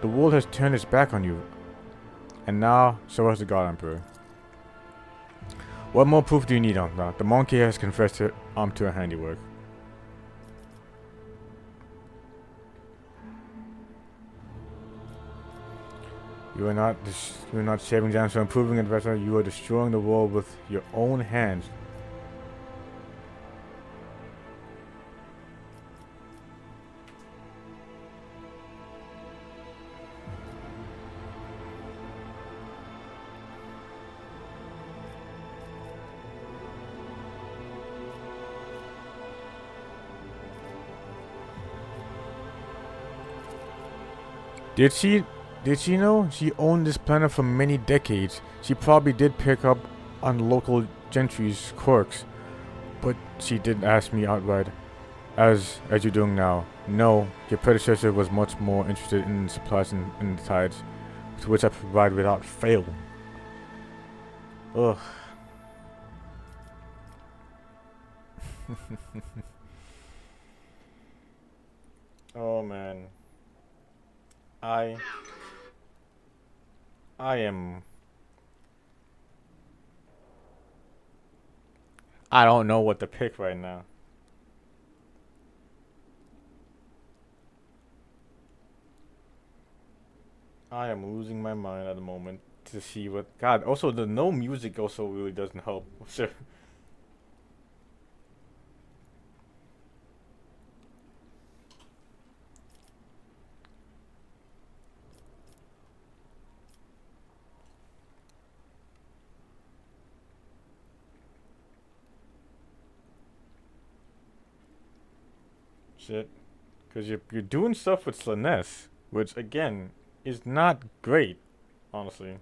The world has turned its back on you, and now so has the God Emperor. What more proof do you need on that? The monkey has confessed to her handiwork. You are not saving Janus from improving adversary. You are destroying the world with your own hands. Did she know? She owned this planet for many decades. She probably did pick up on local gentry's quirks, but she didn't ask me outright, as you're doing now. No, your predecessor was much more interested in supplies and the tides, to which I provide without fail. Ugh. Oh man. I don't know what to pick right now. I am losing my mind at the moment to see what. God, also the no music also really doesn't help. Sure. Shit, because you're doing stuff with Slaanesh, which again is not great, honestly.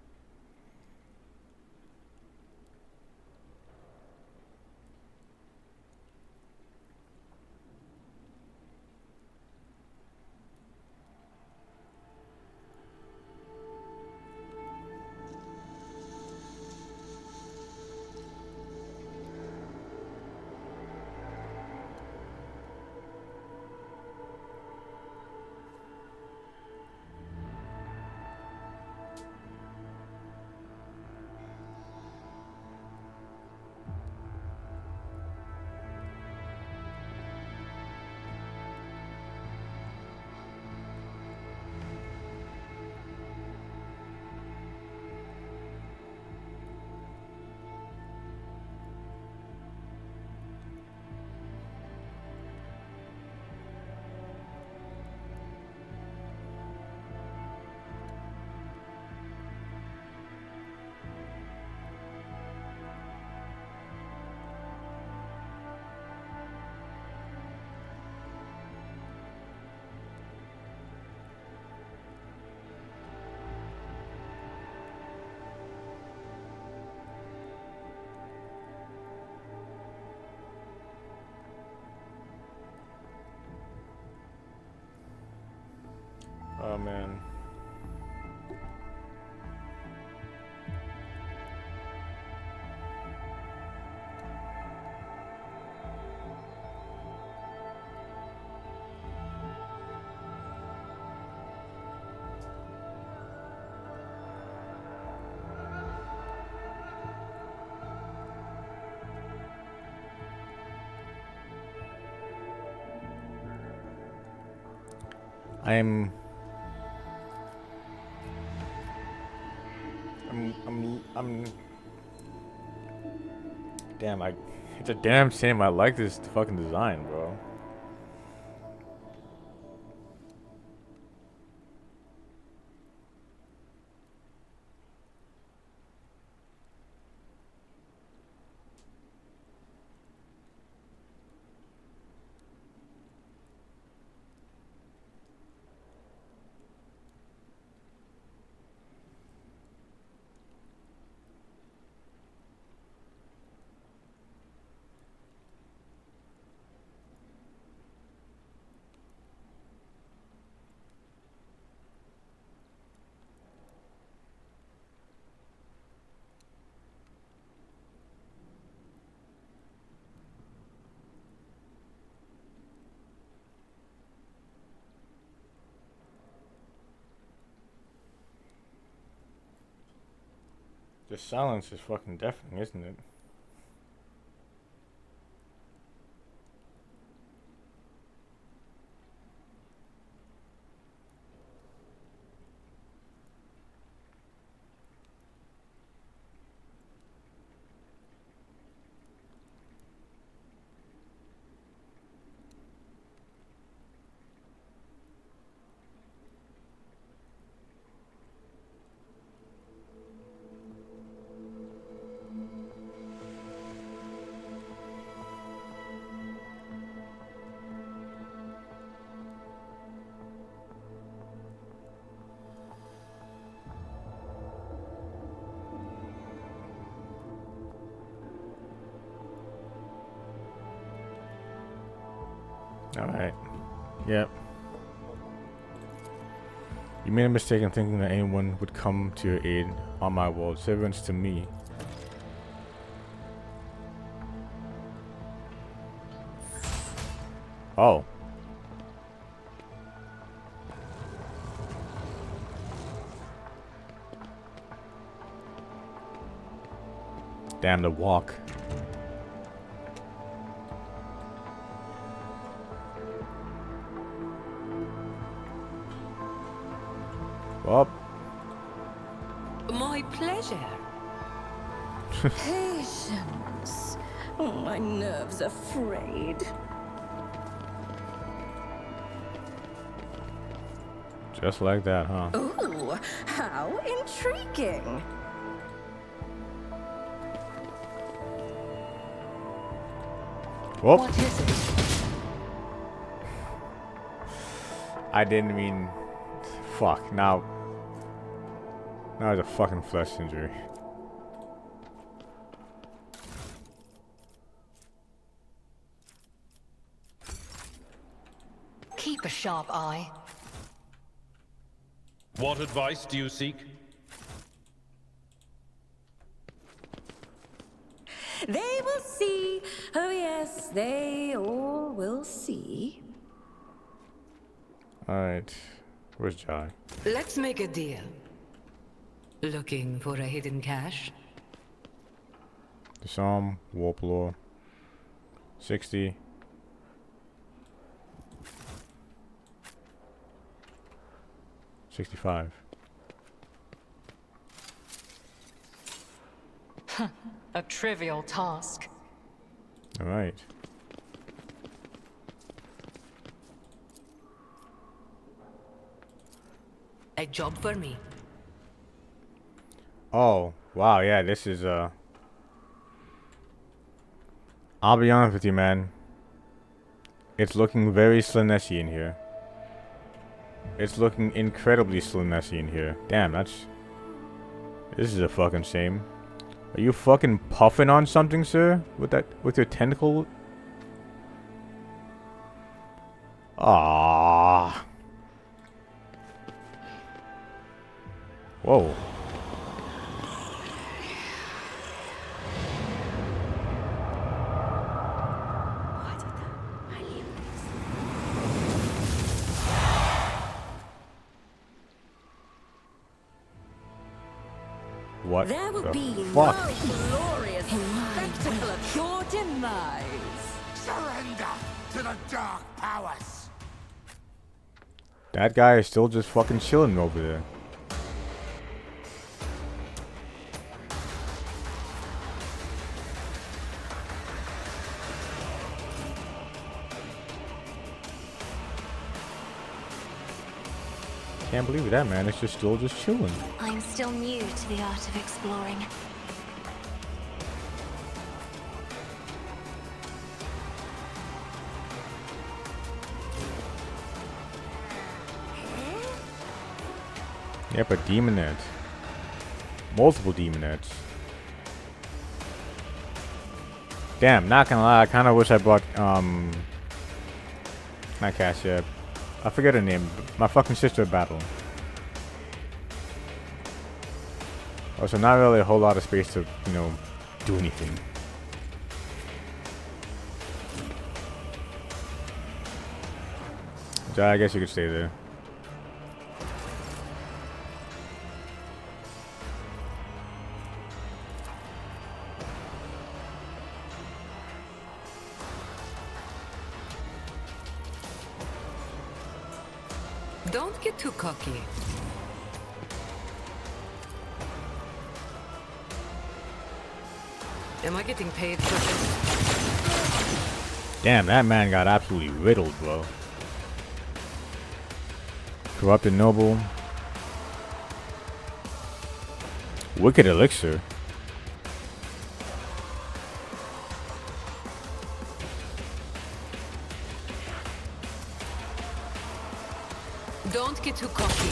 Oh man. I'm damn, it's a damn shame I like this fucking design, bro. The silence is fucking deafening, isn't it? Alright. Yep. You made a mistake in thinking that anyone would come to your aid on my world. Servants to me. Oh. Damn, the walk. Well. My pleasure. Patience. Oh, my nerves are frayed. Just like that, huh? Ooh, how intriguing. Whoop. What is it? I didn't mean... Fuck, now... Now it's a fucking flesh injury. Keep a sharp eye. What advice do you seek? They will see. Oh yes, they all will see. Alright. Where's Jai? Let's make a deal. Looking for a hidden cache? Disarm, warp lore. 60. $65. A trivial task. Alright. A job for me. Oh, wow, yeah, this is, I'll be honest with you, man. It's looking very Slaanesh in here. It's looking incredibly Slaanesh in here. Damn, that's... This is a fucking shame. Are you fucking puffing on something, sir? With your tentacle? Ah. Whoa. What There will be fuck? no glorious spectacle of your demise. Surrender to the dark powers. That guy is still just fucking chilling over there. Can't believe that, man. It's just still just chilling. I'm still new to the art of exploring. Yep, a demonette. Multiple demonettes. Damn, not gonna lie, I kinda wish I brought, not Cassia. I forget her name. My fucking sister battle. Oh, so not really a whole lot of space to, you know, do anything. So I guess you could stay there. Don't get too cocky. Am I getting paid for this? Damn, that man got absolutely riddled, bro. Corrupted noble. Wicked elixir. Don't get too cocky.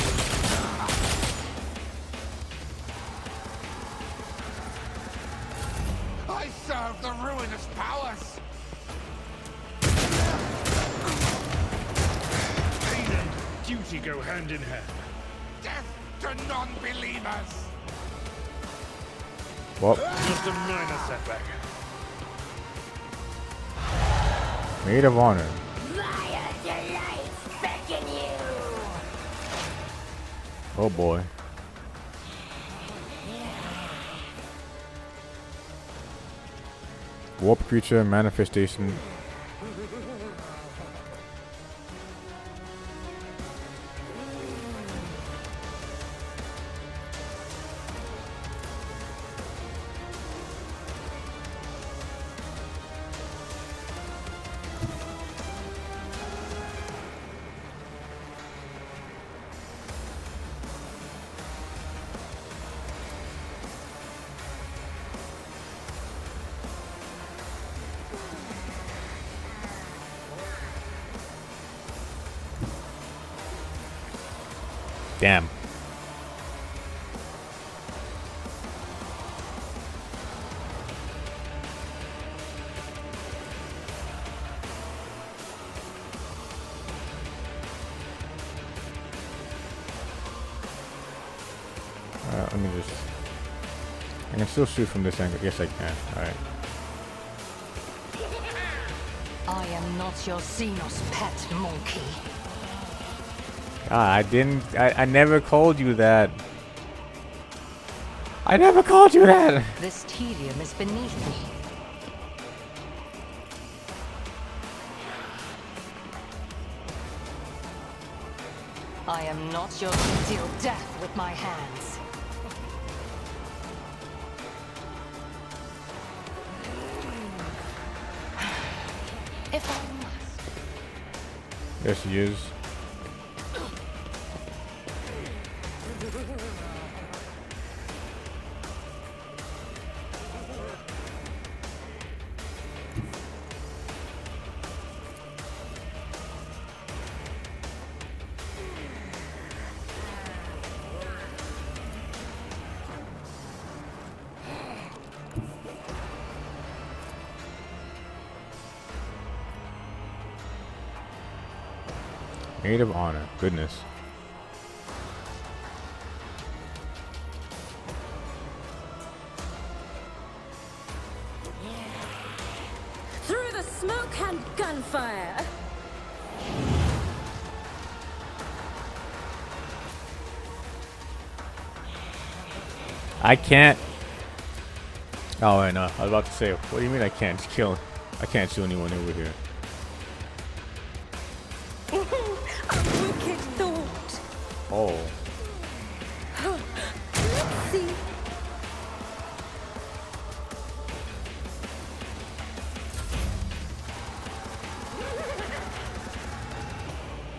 I serve the ruinous powers. Pain and duty go hand in hand. Death to non-believers. Well, Just a minor setback. maid of honor. Oh boy. Warp creature manifestation. Damn. Let me just... I can still shoot from this angle. Yes, I can. Alright. I am not your Xenos pet monkey. Ah, I never called you that. I never called you that! This tedium is beneath me. I am not your to deal death with my hands. If I must. Yes, he is. Maid of honor. Goodness. Through the smoke and gunfire. I can't. Oh, I know. I was about to say, what do you mean I can't kill? I can't shoot anyone over here. A wicked thought. Oh. Let's see.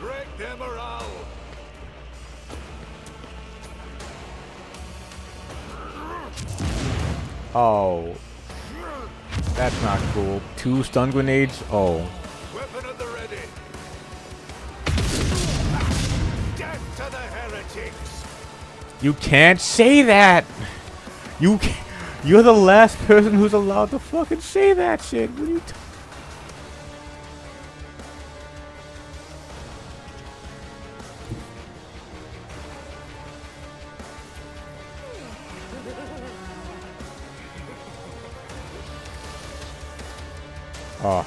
Break their morale. Oh. That's not cool. 2 stun grenades? Oh. Weapon at the ready. Death to the heretics. You can't say that! You're the last person who's allowed to fucking say that shit. What are you Oh.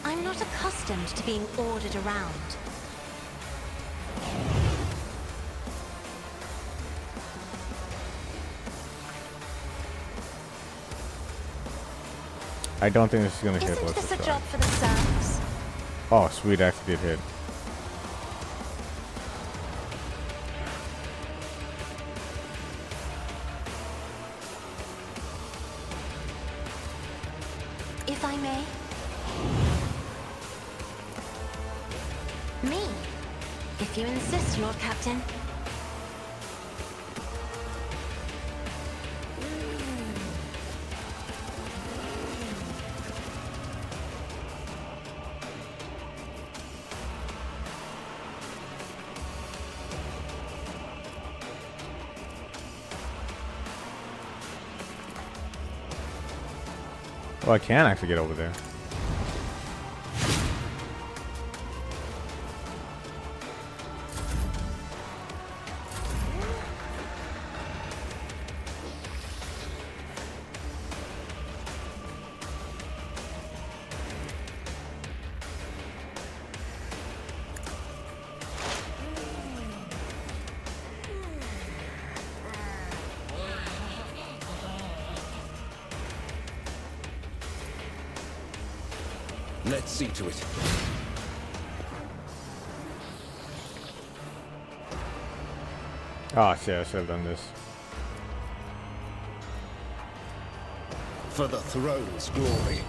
I'm not accustomed to being ordered around. I don't think this is gonna hit. Isn't Let's this a just try. job for the Sands? Oh, sweet, actually did hit. If I may? Me? If you insist, Lord Captain. Oh, I can actually get over there. Let's see to it. Oh shit, I should have done this. For the throne's glory.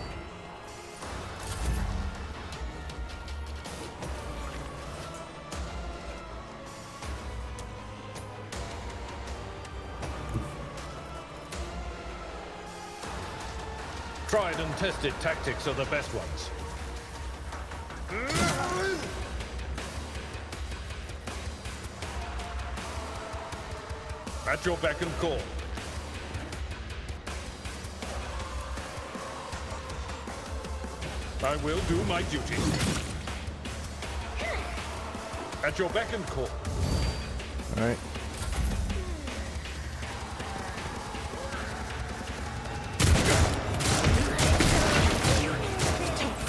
Tried and tested tactics are the best ones. At your beck and call. I will do my duty. At your beck and call. Alright.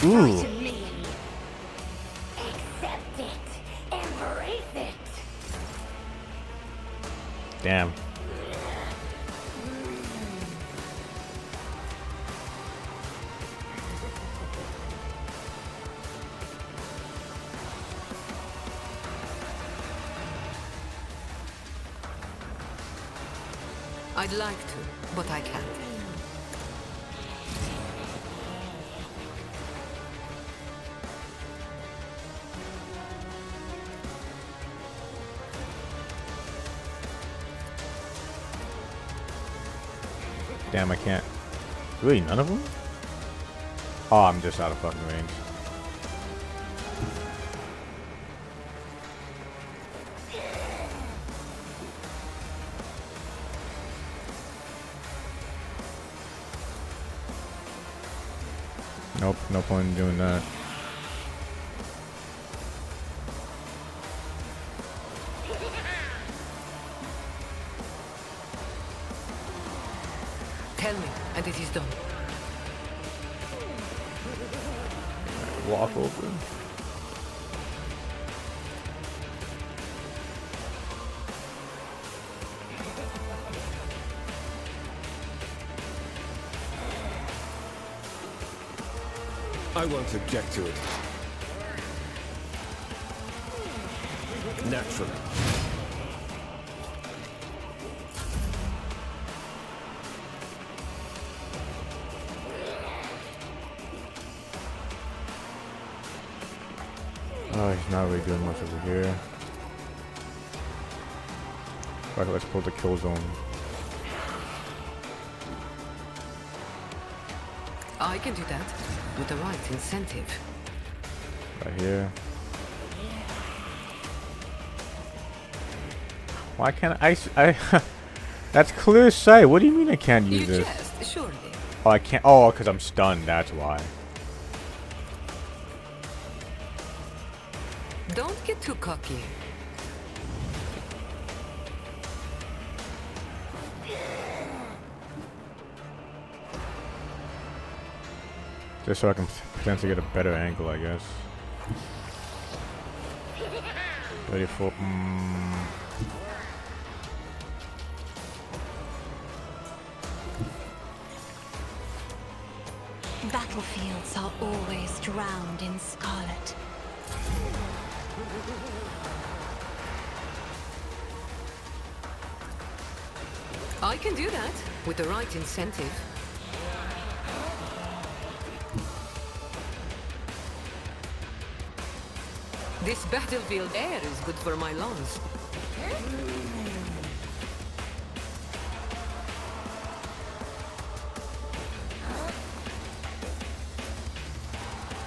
Ooh. Accept it. Embrace it. Damn. I'd like to, but I can't. Damn, I can't. Really, none of them? Oh, I'm just out of fucking range. Nope, no point in doing that. Tell me, and it is done. Walk over. I won't object to it. Naturally. Oh, he's not really doing much over here. Right, let's pull the kill zone. I can do that with the right incentive. Right here. Why can't I that's clear sight. What do you mean I can't use You this? jest, surely. Oh, I can't. Oh, because I'm stunned. That's why. Don't get too cocky. Just so I can potentially get a better angle, I guess. 34. battlefields are always drowned in scarlet. I can do that with the right incentive. This battlefield air is good for my lungs.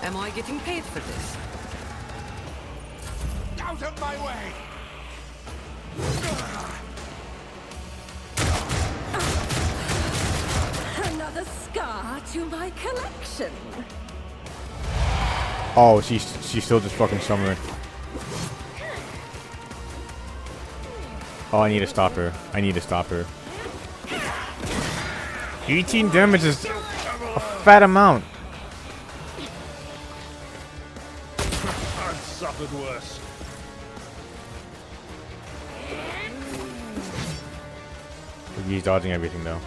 Am I getting paid for this? Out of my way! Another scar to my collection. Oh, she's still just fucking summoning. Oh, I need to stop her. I need to stop her. 18 damage is a fat amount. I've suffered worse. He's dodging everything though.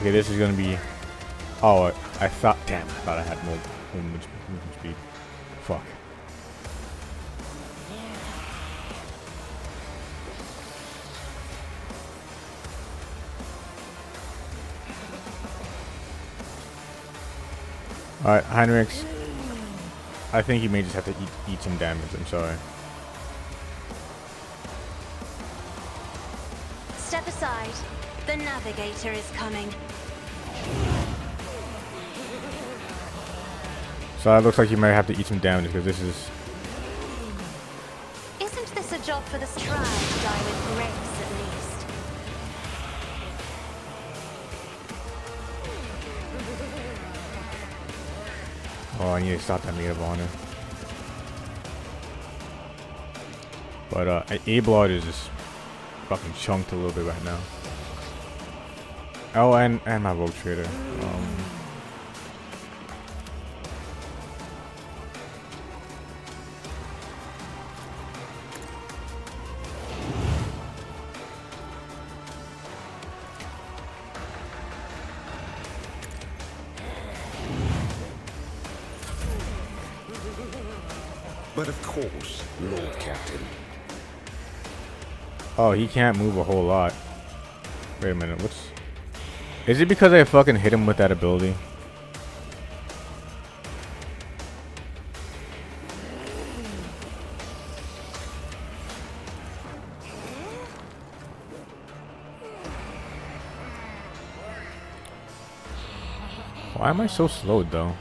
Okay, this is gonna be. Oh, I thought. Damn, I thought I had more movement speed. Fuck. Alright, Heinrichs. I think you may just have to eat some damage. I'm sorry. Step aside. The navigator is coming. So it looks like you might have to eat some damage because this is. Isn't this a job for the Stride to die with grace at least? Oh, I need to stop that Maid of Honor. But Aeldari is just fucking chunked a little bit right now. Oh, and my Rogue Trader. But of course, Lord Captain. Oh, he can't move a whole lot. Wait a minute, what's... Is it because I fucking hit him with that ability? Why am I so slowed though?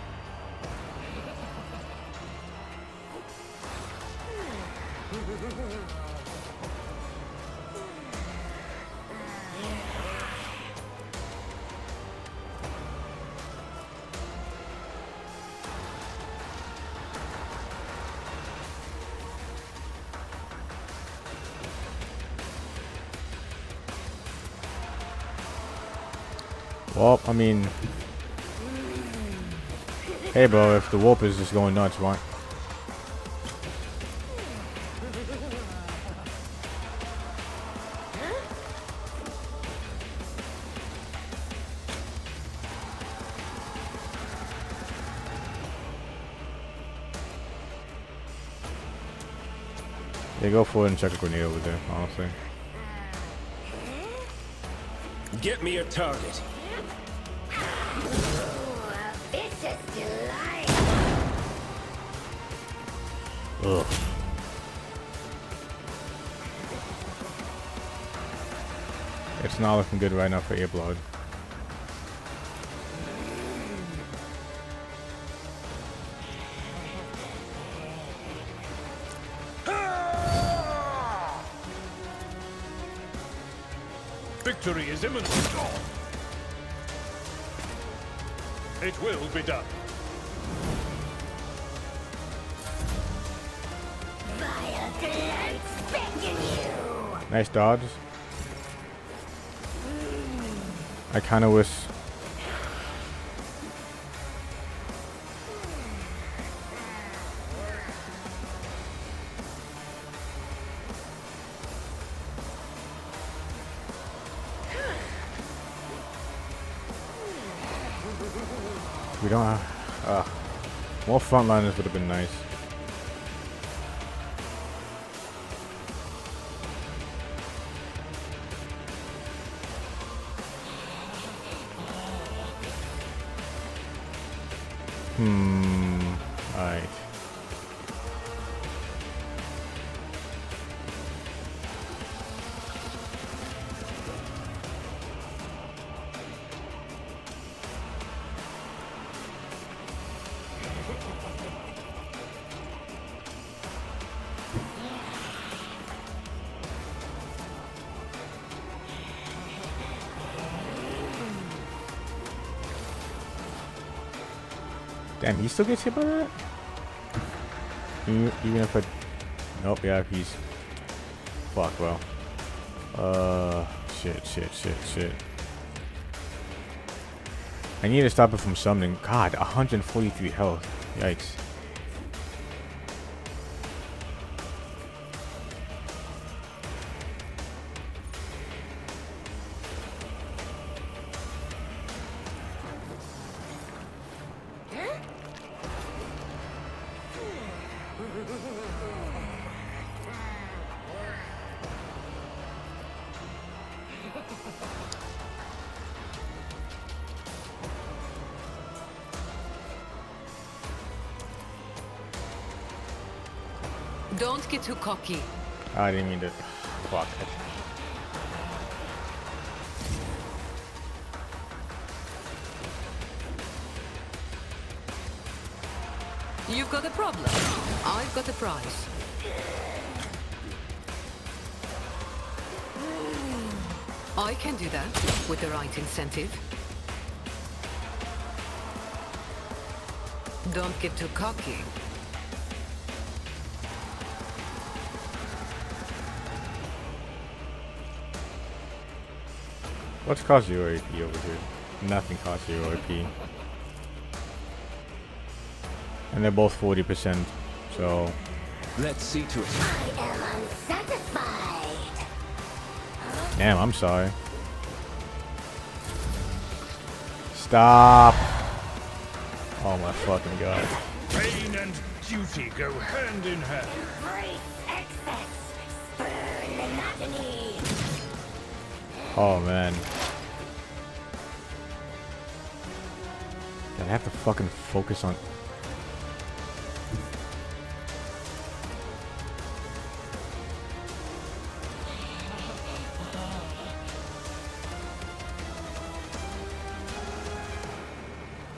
Well, I mean... Hey bro, if the warp is just going nuts, why? Yeah, go for it and check a grenade over there, honestly. Get me a target. Ugh. It's not looking good right now for Aeldari. Victory is imminent. It will be done. Nice dodge. I kind of wish. We don't have... more frontliners would have been nice. Alright. Damn, he still gets hit by that? Even if I... Nope, yeah, he's... Fuck, well. Shit. I need to stop it from summoning. God, 143 health. Yikes. Don't get too cocky. I didn't mean to. Fuck it. You've got a problem. I've got a prize. I can do that with the right incentive. Don't get too cocky. What's cost 0 AP over here? Nothing costs 0 AP. And they're both 40%, so... Let's see to it. I am unsatisfied. Damn, I'm sorry. Stop! Oh my fucking god. Pain and duty go hand in hand. Embrace excess. Spurn monotony. Oh man. I have to fucking focus on...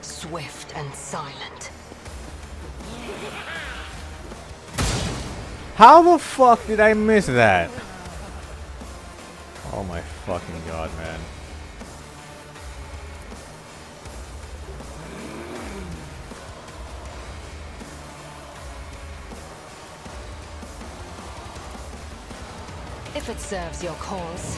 Swift and silent. How the fuck did I miss that? Oh my fucking god, man. If it serves your cause.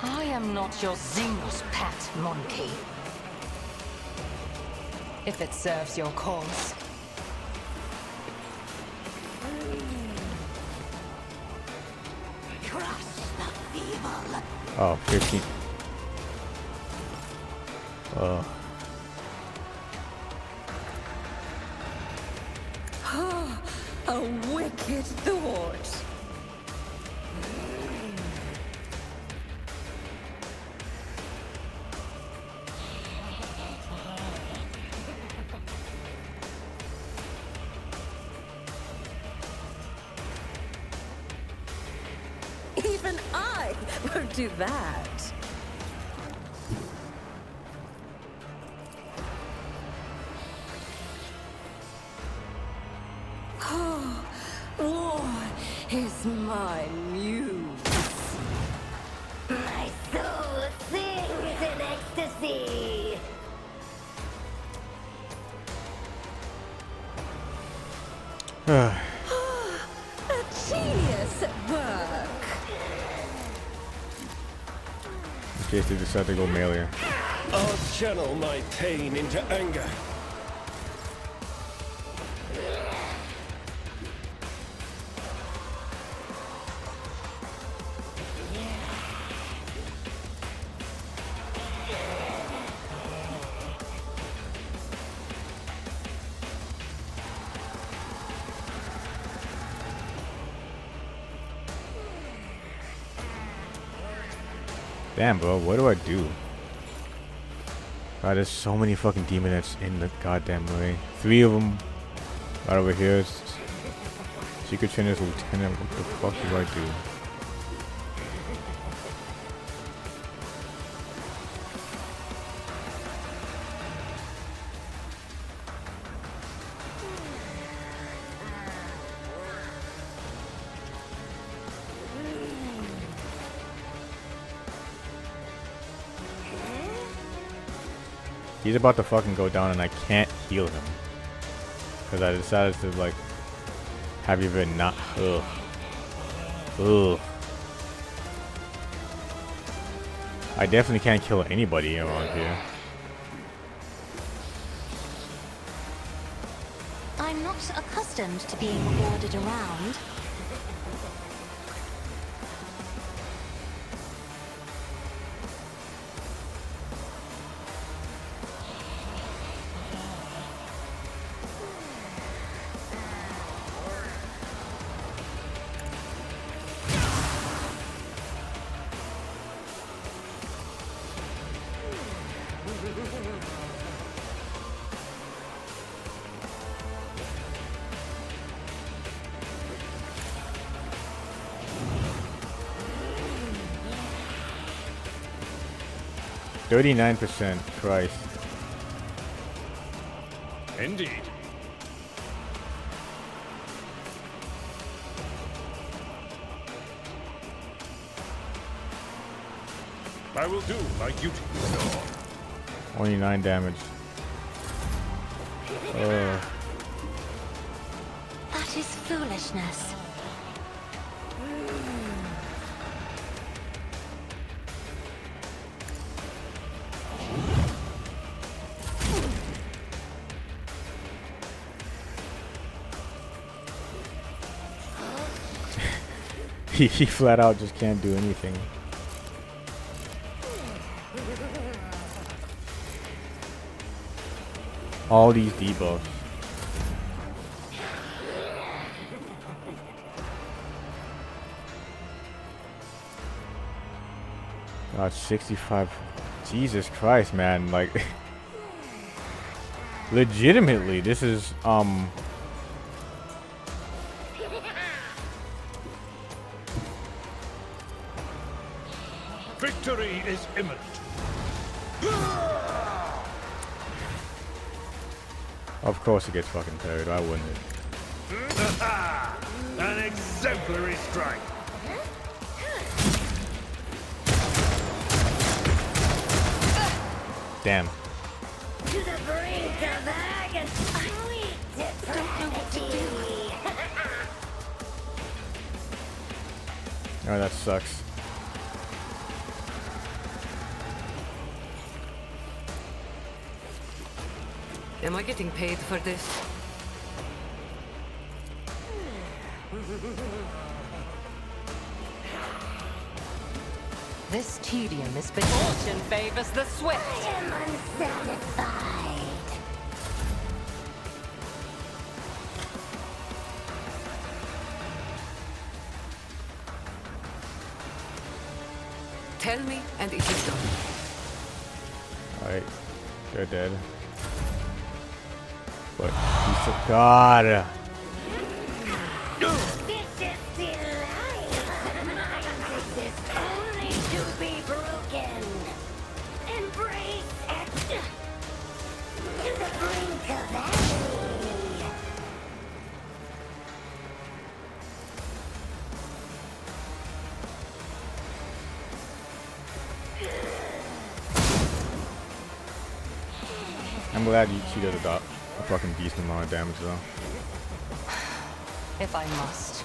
I am not your Xenos pet, monkey. If it serves your cause. Crush the evil. Oh, 15. A wicked thought. Even I won't do that. War is my muse. My soul sings in ecstasy. A genius at work. case they decide to go melee. I'll channel my pain into anger. Damn, bro, what do I do? God, there's so many fucking demonettes in the goddamn way. 3 of them right over here. Secret Trainer's Lieutenant. What the fuck do I do? He's about to fucking go down and I can't heal him. Because I decided to, like, have you been not. Ugh. Ugh. I definitely can't kill anybody around here. I'm not accustomed to being ordered around. %39%, Christ. Indeed. I will do my duty. Only 9 damage. That is foolishness. He flat out just can't do anything. All these debuffs. God, 65. Jesus Christ, man. Like, legitimately, this is, Victory is imminent. Of course it gets fucking parried. Why wouldn't it? An exemplary strike. Damn. To the brink of agony. I don't know what to do. Oh, that sucks. Am I getting paid for this? This tedium is fortune favors the swift. I am unsatisfied. Tell me, and it is done. Alright. They're dead. But he's so God. This is delight. Mine exist only to be broken. Embrace it. To the brink of agony. I'm glad she does a fucking decent amount of damage though. If I must.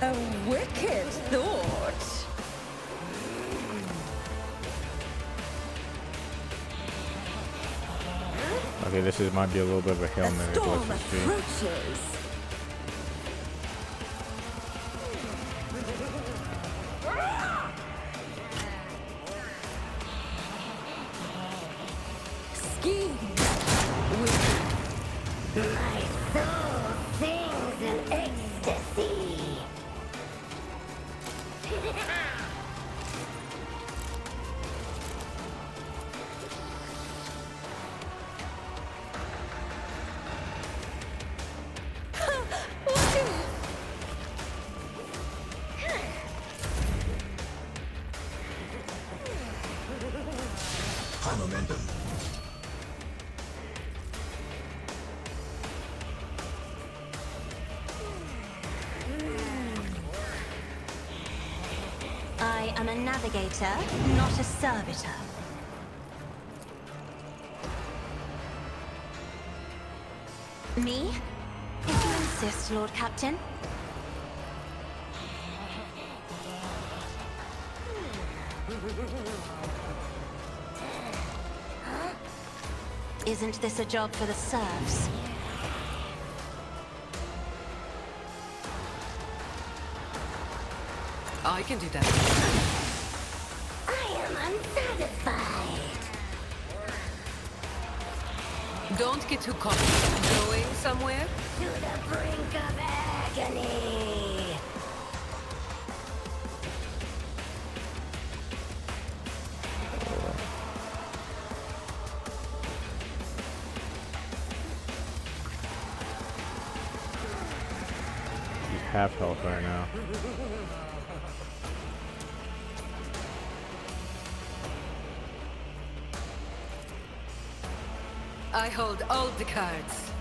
A wicked thought. Okay, this might be a little bit of a Hail Mary, but Storm let's just see. approaches. Schemes. My soul sings in ecstasy. High momentum. I am a navigator, not a servitor. Me? If you insist, Lord Captain. Isn't this a job for the serfs? I can do that. I am unsatisfied. Don't get too cocky. Going somewhere? To the brink of agony. He's half health right now. I hold all the cards.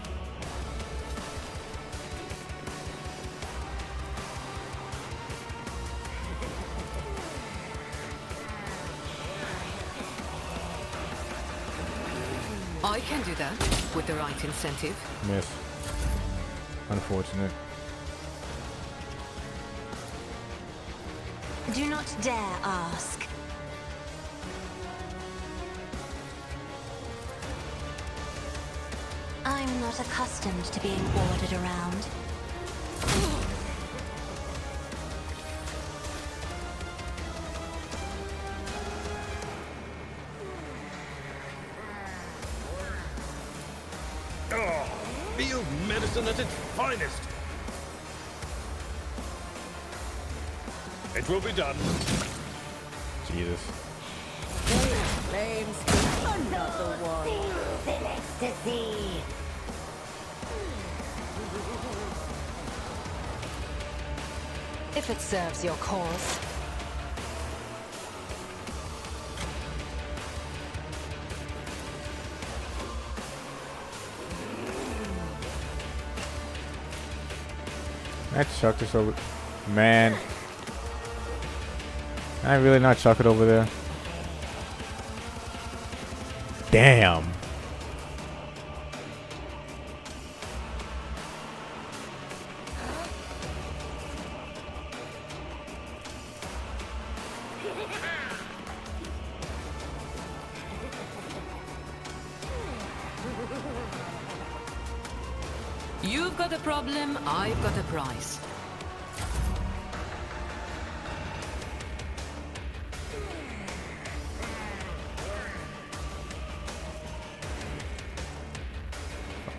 I can do that with the right incentive. Miss. Unfortunate. Do not dare ask. I'm not accustomed to being ordered around. Oh, field medicine at its finest. It will be done. Jesus. Flames another one. Sings in ecstasy. If it serves your cause. I chuck this over. Man. Can I really not chuck it over there? Damn. You've got a problem, I've got a prize.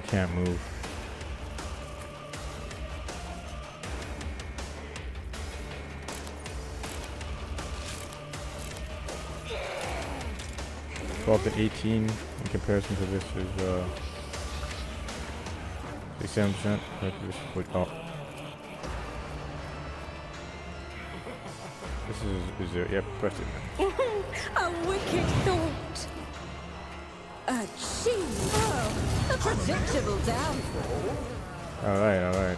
Can't move. Twelve to 18 in comparison to this is 67%. Oh. This is zero. Yep, press it. A wicked thought. Achieve. A predictable downfall. Alright, alright.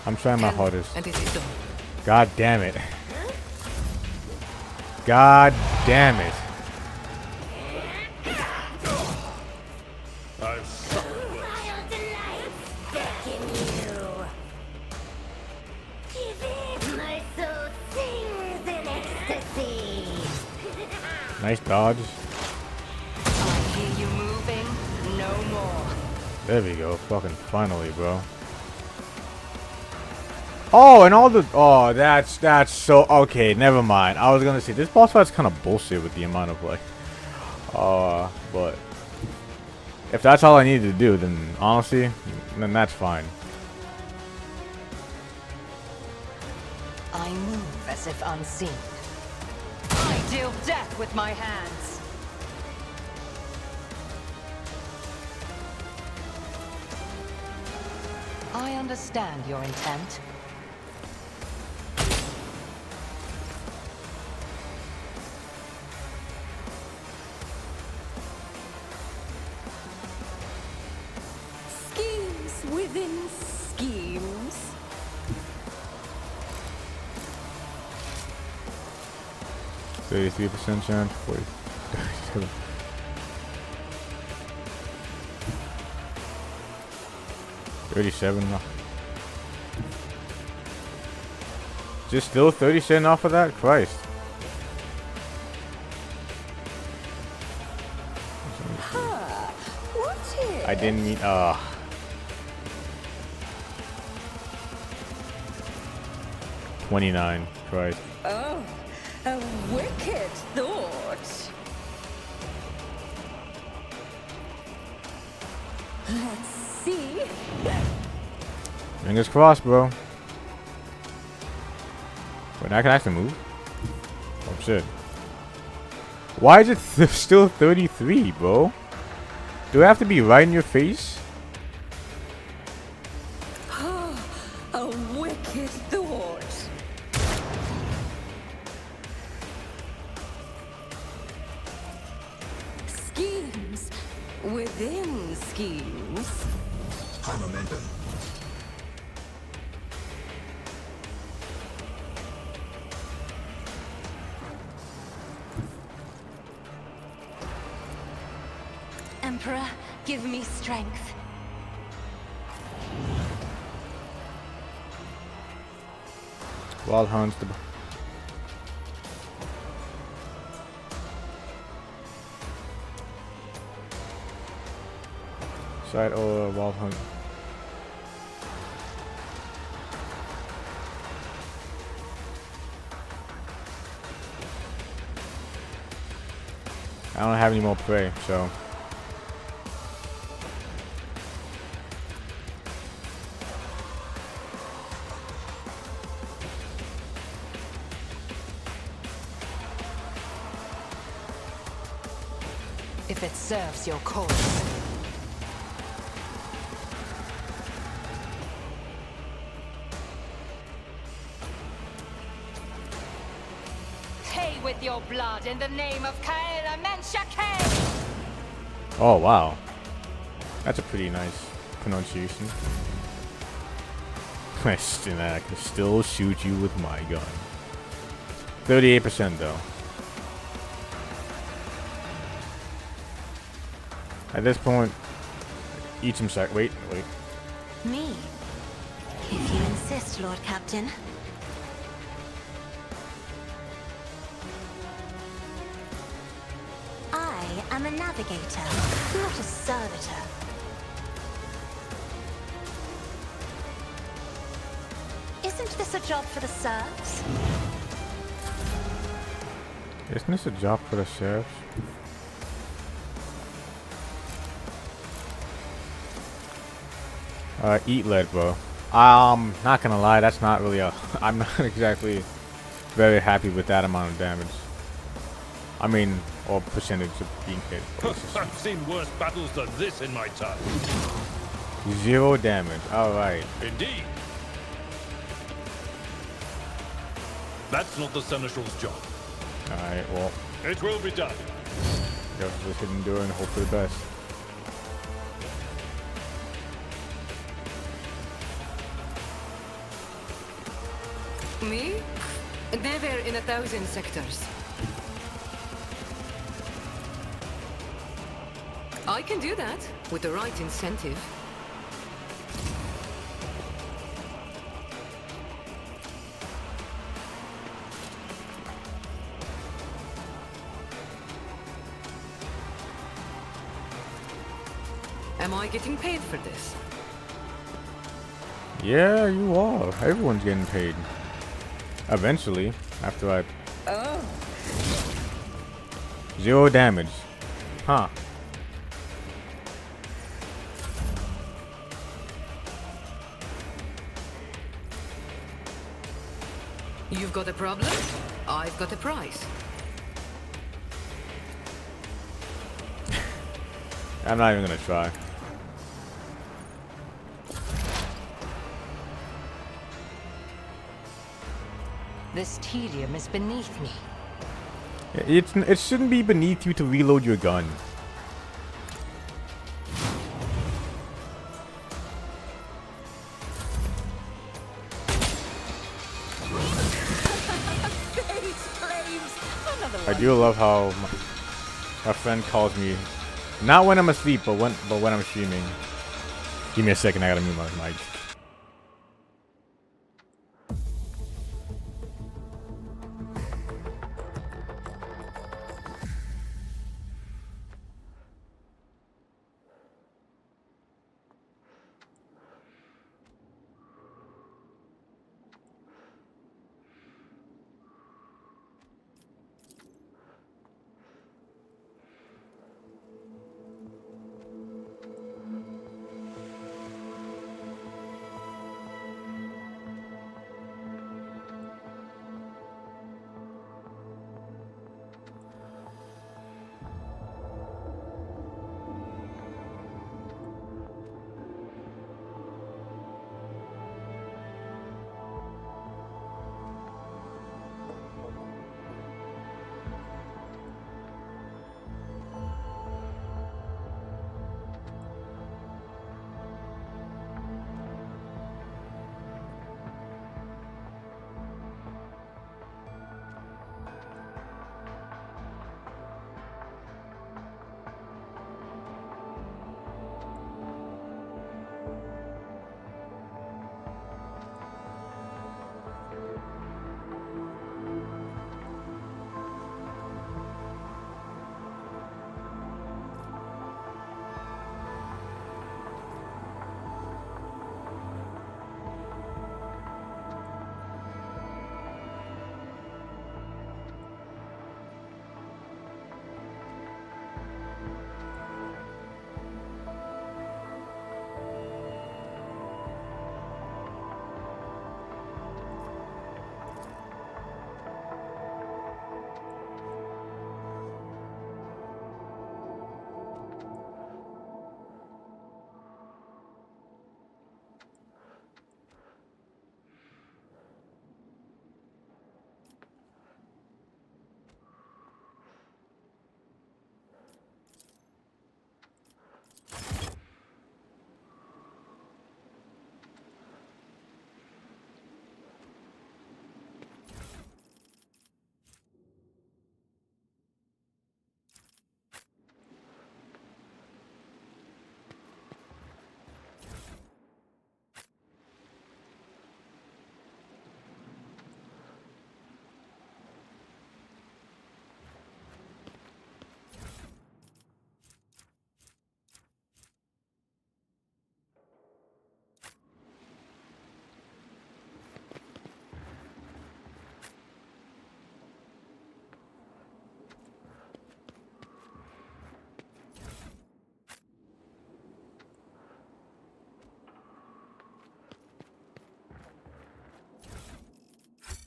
I'm trying my hardest. And it is done. God damn it. God damn it. I've suffered worse. I'll delight beckon you. Give it. My soul sings in ecstasy. Nice dodge. I hear you moving. No more. There we go. Fucking finally, bro. Oh, and all the... Oh, that's so... Okay, never mind. I was gonna say, this boss fight's kind of bullshit with the amount of, like... But... If that's all I needed to do, then honestly, then that's fine. I move as if unseen. I deal death with my hands. I understand your intent. Schemes within schemes. %33% chance. 37. $37. Just still 30% off of that? Christ. What is? I didn't mean. 29. Christ. Oh, a wicked thought. Let's see. Fingers crossed, bro. Wait, now I can actually move? Oh, shit. Why is it still 33, bro? Do I have to be right in your face? A wicked thought. Schemes within schemes. High momentum. Emperor, give me strength. Wild Hunt's the... Side or Wild Hunt. I don't have any more prey, so... If it serves your cause. Pay with your blood in the name of Kaela Menshake! Oh, wow. That's a pretty nice pronunciation. I can still shoot you with my gun. 38% though. At this point, eat some sack. Wait. Me? If you insist, Lord Captain. I am a navigator, not a servitor. Isn't this a job for the serfs? Isn't this a job for the serfs? Eat lead, bro. Not gonna lie, that's not really a... I'm not exactly very happy with that amount of damage. I mean, or percentage of being hit. I've seen worse battles than this in my time. 0 damage. Alright. Indeed. That's not the Seneschal's job. Alright, well. It will be done. Guess we'll just hit endure and hope for the best. Me? Never in 1,000 sectors. I can do that with the right incentive. Am I getting paid for this? Yeah, you are. Everyone's getting paid. Eventually, after I... Oh. 0 damage. Huh. You've got a problem? I've got a price. I'm not even gonna try. This tedium is beneath me. It shouldn't be beneath you to reload your gun. I do love how my friend calls me, not when I'm asleep, but when I'm streaming. Give me a second, I gotta mute my mic.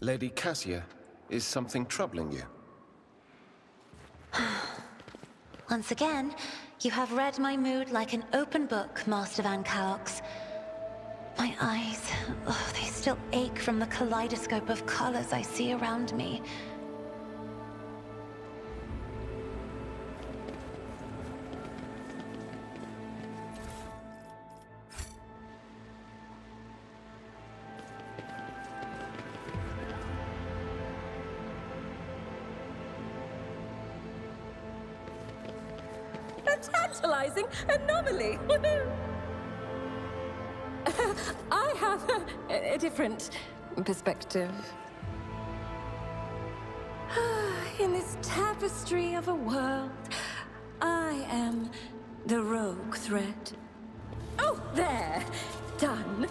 Lady Cassia, is something troubling you? Once again, you have read my mood like an open book, Master Van Cox. My eyes, oh, they still ache from the kaleidoscope of colors I see around me. tantalizing anomaly. I have a different perspective. In this tapestry of a world, I am the rogue thread. Oh, there! Done.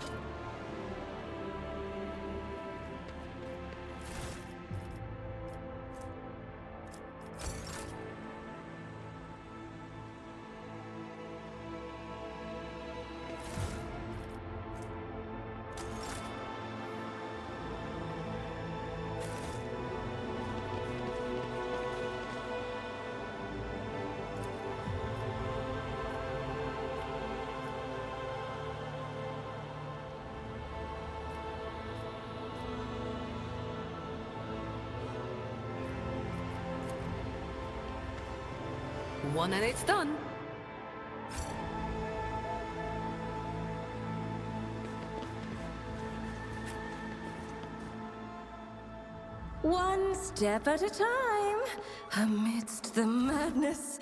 One and it's done. One step at a time, amidst the madness.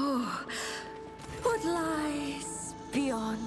Oh, what lies beyond?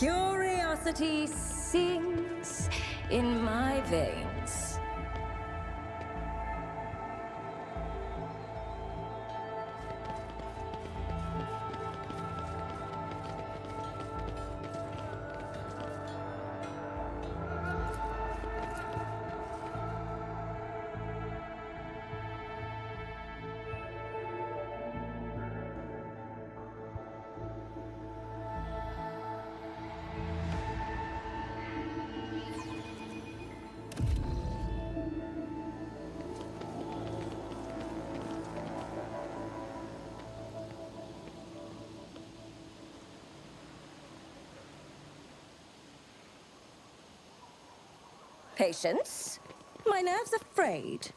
Curiosity sings in my veins. Patience? My nerves are frayed.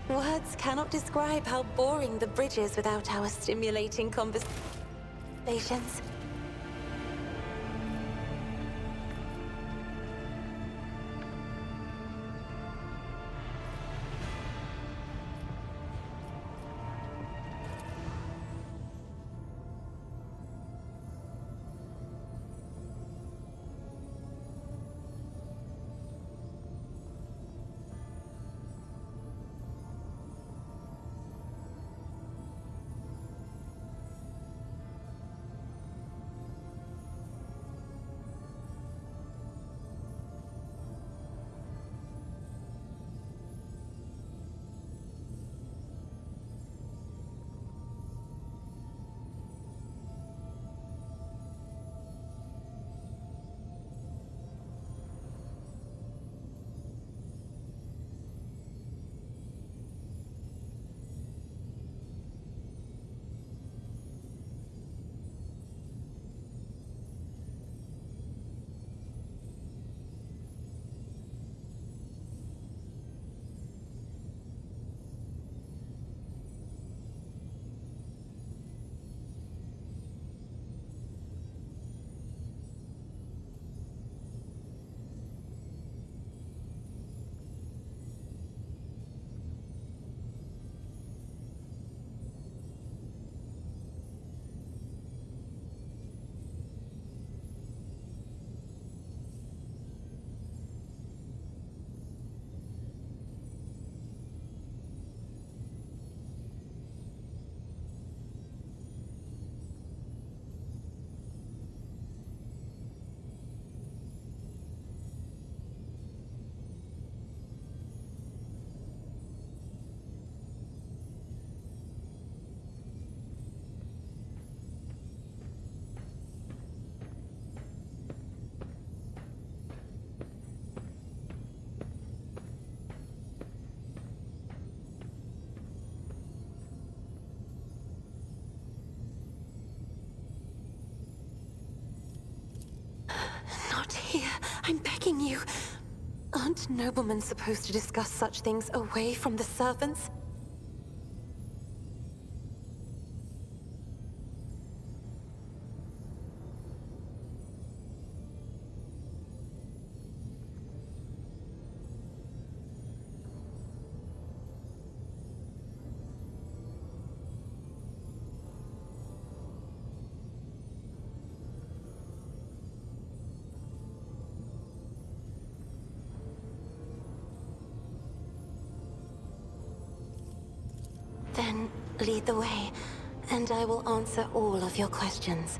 Words cannot describe how boring the bridge is without our stimulating conversations. Not here. I'm begging you. Aren't noblemen supposed to discuss such things away from the servants? Then lead the way, and I will answer all of your questions.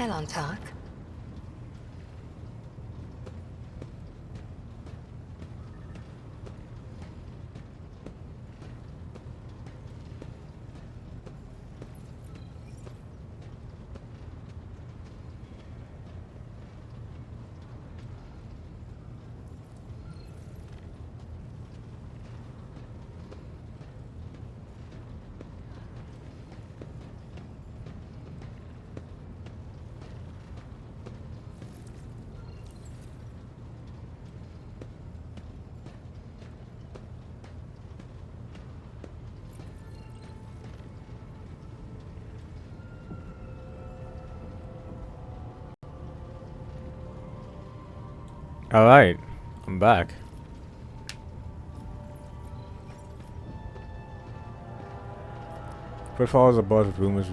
Elantak. Alright, I'm back. First follows a buzz of rumors.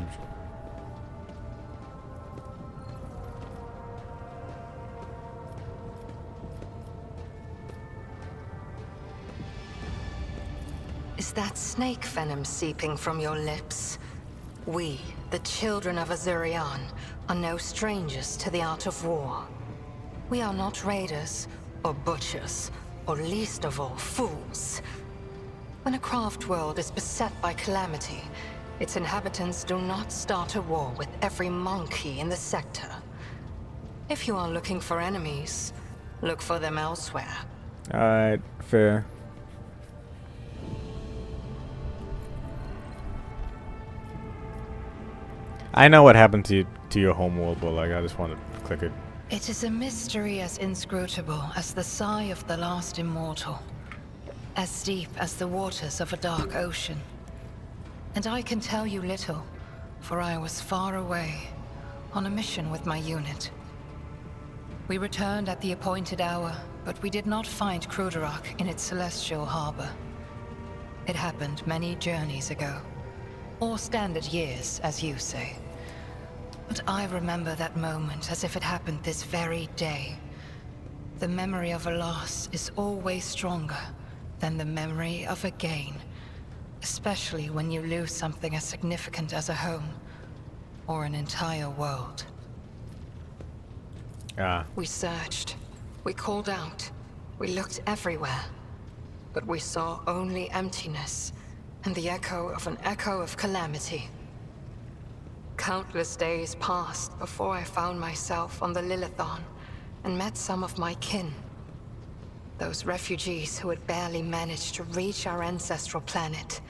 Is that snake venom seeping from your lips? We, the children of Azurian, are no strangers to the art of war. We are not raiders, or butchers, or least of all, fools. When a craft world is beset by calamity, its inhabitants do not start a war with every monkey in the sector. If you are looking for enemies, look for them elsewhere. Alright, fair. I know what happened to your homeworld, but like I just want to click it. It is a mystery as inscrutable as the sigh of the last immortal, as deep as the waters of a dark ocean. And I can tell you little, for I was far away, on a mission with my unit. We returned at the appointed hour, but we did not find Kruderak in its celestial harbor. It happened many journeys ago, or standard years, as you say. But I remember that moment as if it happened this very day. The memory of a loss is always stronger than the memory of a gain, especially when you lose something as significant as a home, or an entire world. We searched, we called out, we looked everywhere, but we saw only emptiness and the echo of calamity. Countless days passed before I found myself on the Lilithon and met some of my kin. Those refugees who had barely managed to reach our ancestral planet.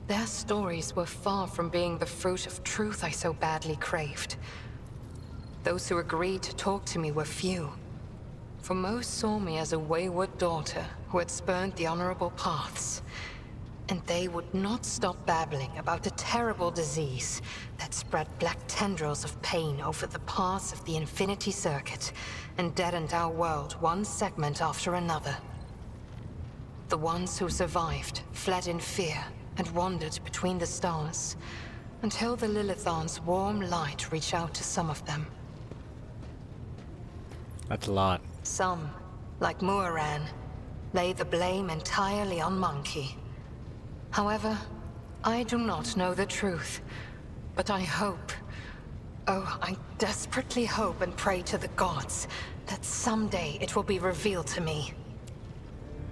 Their stories were far from being the fruit of truth I so badly craved. Those who agreed to talk to me were few, for most saw me as a wayward daughter who had spurned the honorable paths. And they would not stop babbling about the terrible disease that spread black tendrils of pain over the paths of the Infinity Circuit and deadened our world one segment after another. The ones who survived fled in fear and wandered between the stars, until the Lilithon's warm light reached out to some of them. That's a lot. Some, like Muaran, lay the blame entirely on Monkey. However, I do not know the truth, but I hope, oh, I desperately hope and pray to the gods that someday it will be revealed to me.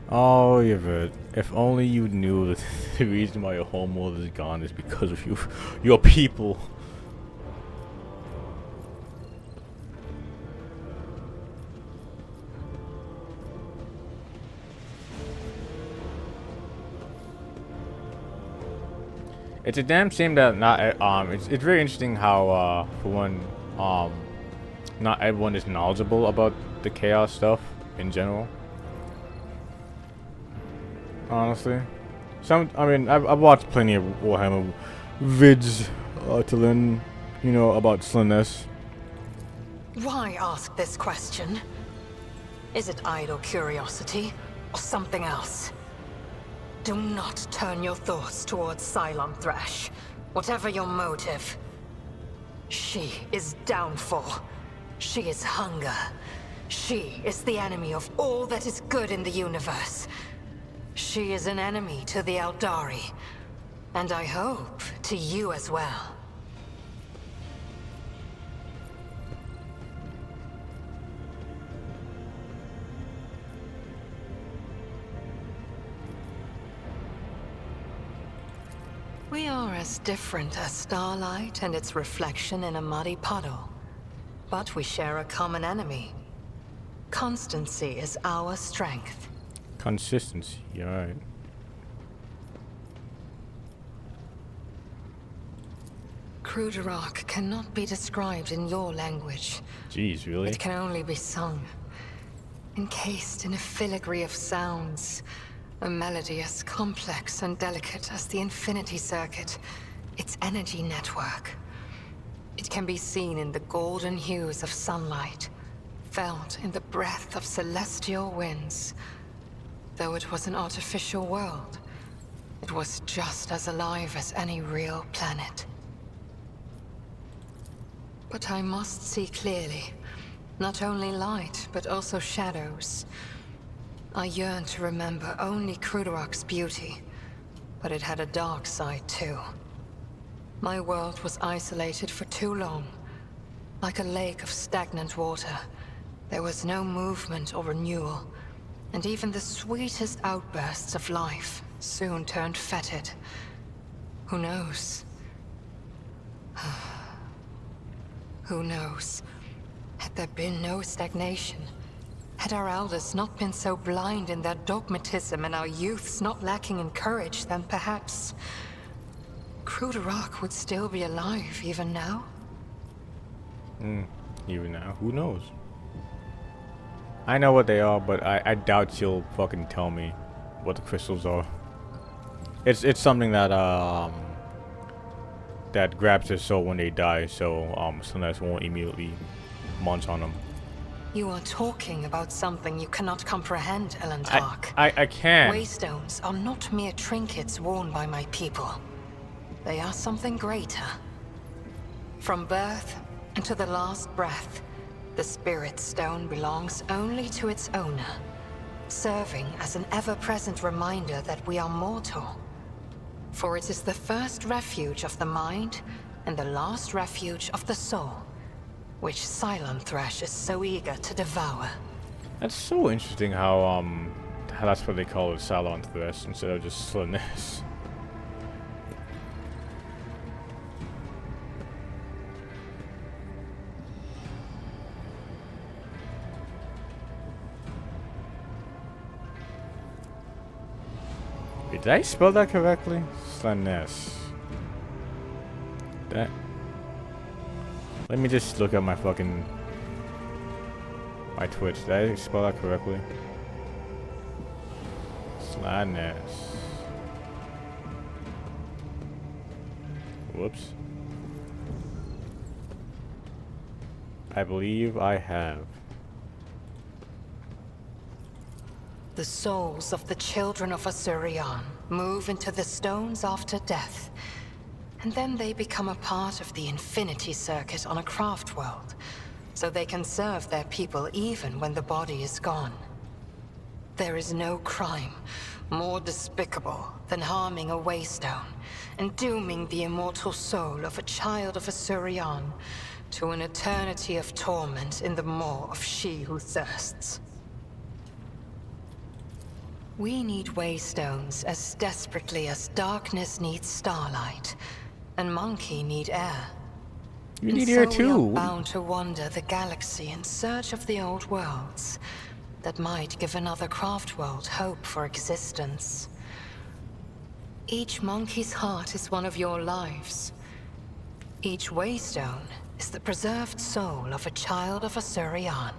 Oh, Yvette, if only you knew that the reason why your homeworld is gone is because of your people. It's a damn shame that not it's very interesting how for one not everyone is knowledgeable about the chaos stuff in general. Honestly, I've watched plenty of Warhammer vids to learn, about Slaanesh. Why ask this question? Is it idle curiosity or something else? Do not turn your thoughts towards Cylon Thresh, whatever your motive. She is downfall. She is hunger. She is the enemy of all that is good in the universe. She is an enemy to the Aeldari, and I hope to you as well. We are as different as starlight and its reflection in a muddy puddle. But we share a common enemy. Constancy is our strength. Consistency, alright. Kruderok cannot be described in your language. Jeez, really? It can only be sung. Encased in a filigree of sounds. A melody as complex and delicate as the Infinity Circuit. Its energy network. It can be seen in the golden hues of sunlight. Felt in the breath of celestial winds. Though it was an artificial world, it was just as alive as any real planet. But I must see clearly. Not only light, but also shadows. I yearn to remember only Kruderok's beauty, but it had a dark side too. My world was isolated for too long. Like a lake of stagnant water. There was no movement or renewal, and even the sweetest outbursts of life soon turned fetid. Who knows? Who knows? Had there been no stagnation, had our elders not been so blind in their dogmatism and our youths not lacking in courage, then perhaps Kruderok would still be alive even now? Even now, who knows? I know what they are, but I doubt she'll fucking tell me what the crystals are. It's something that that grabs their soul when they die, so Slaanesh won't immediately munch on them. You are talking about something you cannot comprehend, Aeldari. I can. Waystones are not mere trinkets worn by my people. They are something greater. From birth into the last breath, the Spirit Stone belongs only to its owner, serving as an ever-present reminder that we are mortal. For it is the first refuge of the mind and the last refuge of the soul, which Thresh is so eager to devour. That's so interesting how that's what they call it, Thresh, instead of just Slaanesh. Did I spell that correctly? Slaanesh. That. Let me just look at my fucking Twitch. Did I spell that correctly? Slaanesh. Whoops. I believe I have. The souls of the children of Asurion move into the stones after death, and then they become a part of the Infinity Circuit on a craft world, so they can serve their people even when the body is gone. There is no crime more despicable than harming a Waystone and dooming the immortal soul of a child of Asurion to an eternity of torment in the maw of she who thirsts. We need Waystones as desperately as darkness needs starlight, and Monkey need air. You need air too. We are bound to wander the galaxy in search of the old worlds that might give another craft world hope for existence. Each monkey's heart is one of your lives. Each Waystone is the preserved soul of a child of Asurion.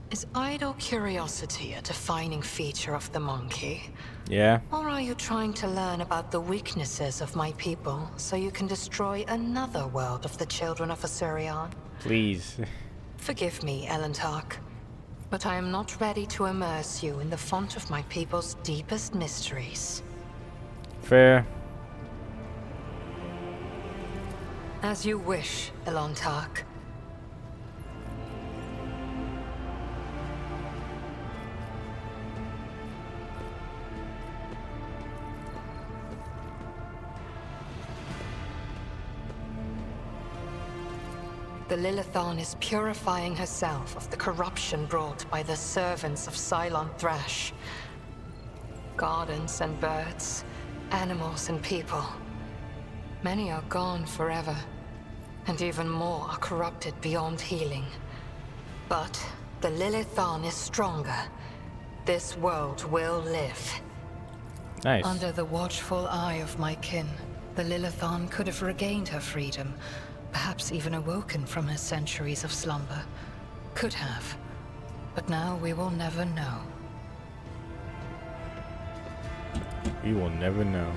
Is idle curiosity a defining feature of the monkey? Yeah. Or are you trying to learn about the weaknesses of my people so you can destroy another world of the children of Asurion? Please. Forgive me, Aeldari, but I am not ready to immerse you in the font of my people's deepest mysteries. Fair. As you wish, Aeldari. The Lilithon is purifying herself of the corruption brought by the servants of Cylon Thrash. Gardens and birds, animals and people. Many are gone forever, and even more are corrupted beyond healing. But the Lilithon is stronger. This world will live. Nice. Under the watchful eye of my kin, the Lilithon could have regained her freedom, perhaps even awoken from her centuries of slumber. Could have. But now we will never know. We will never know.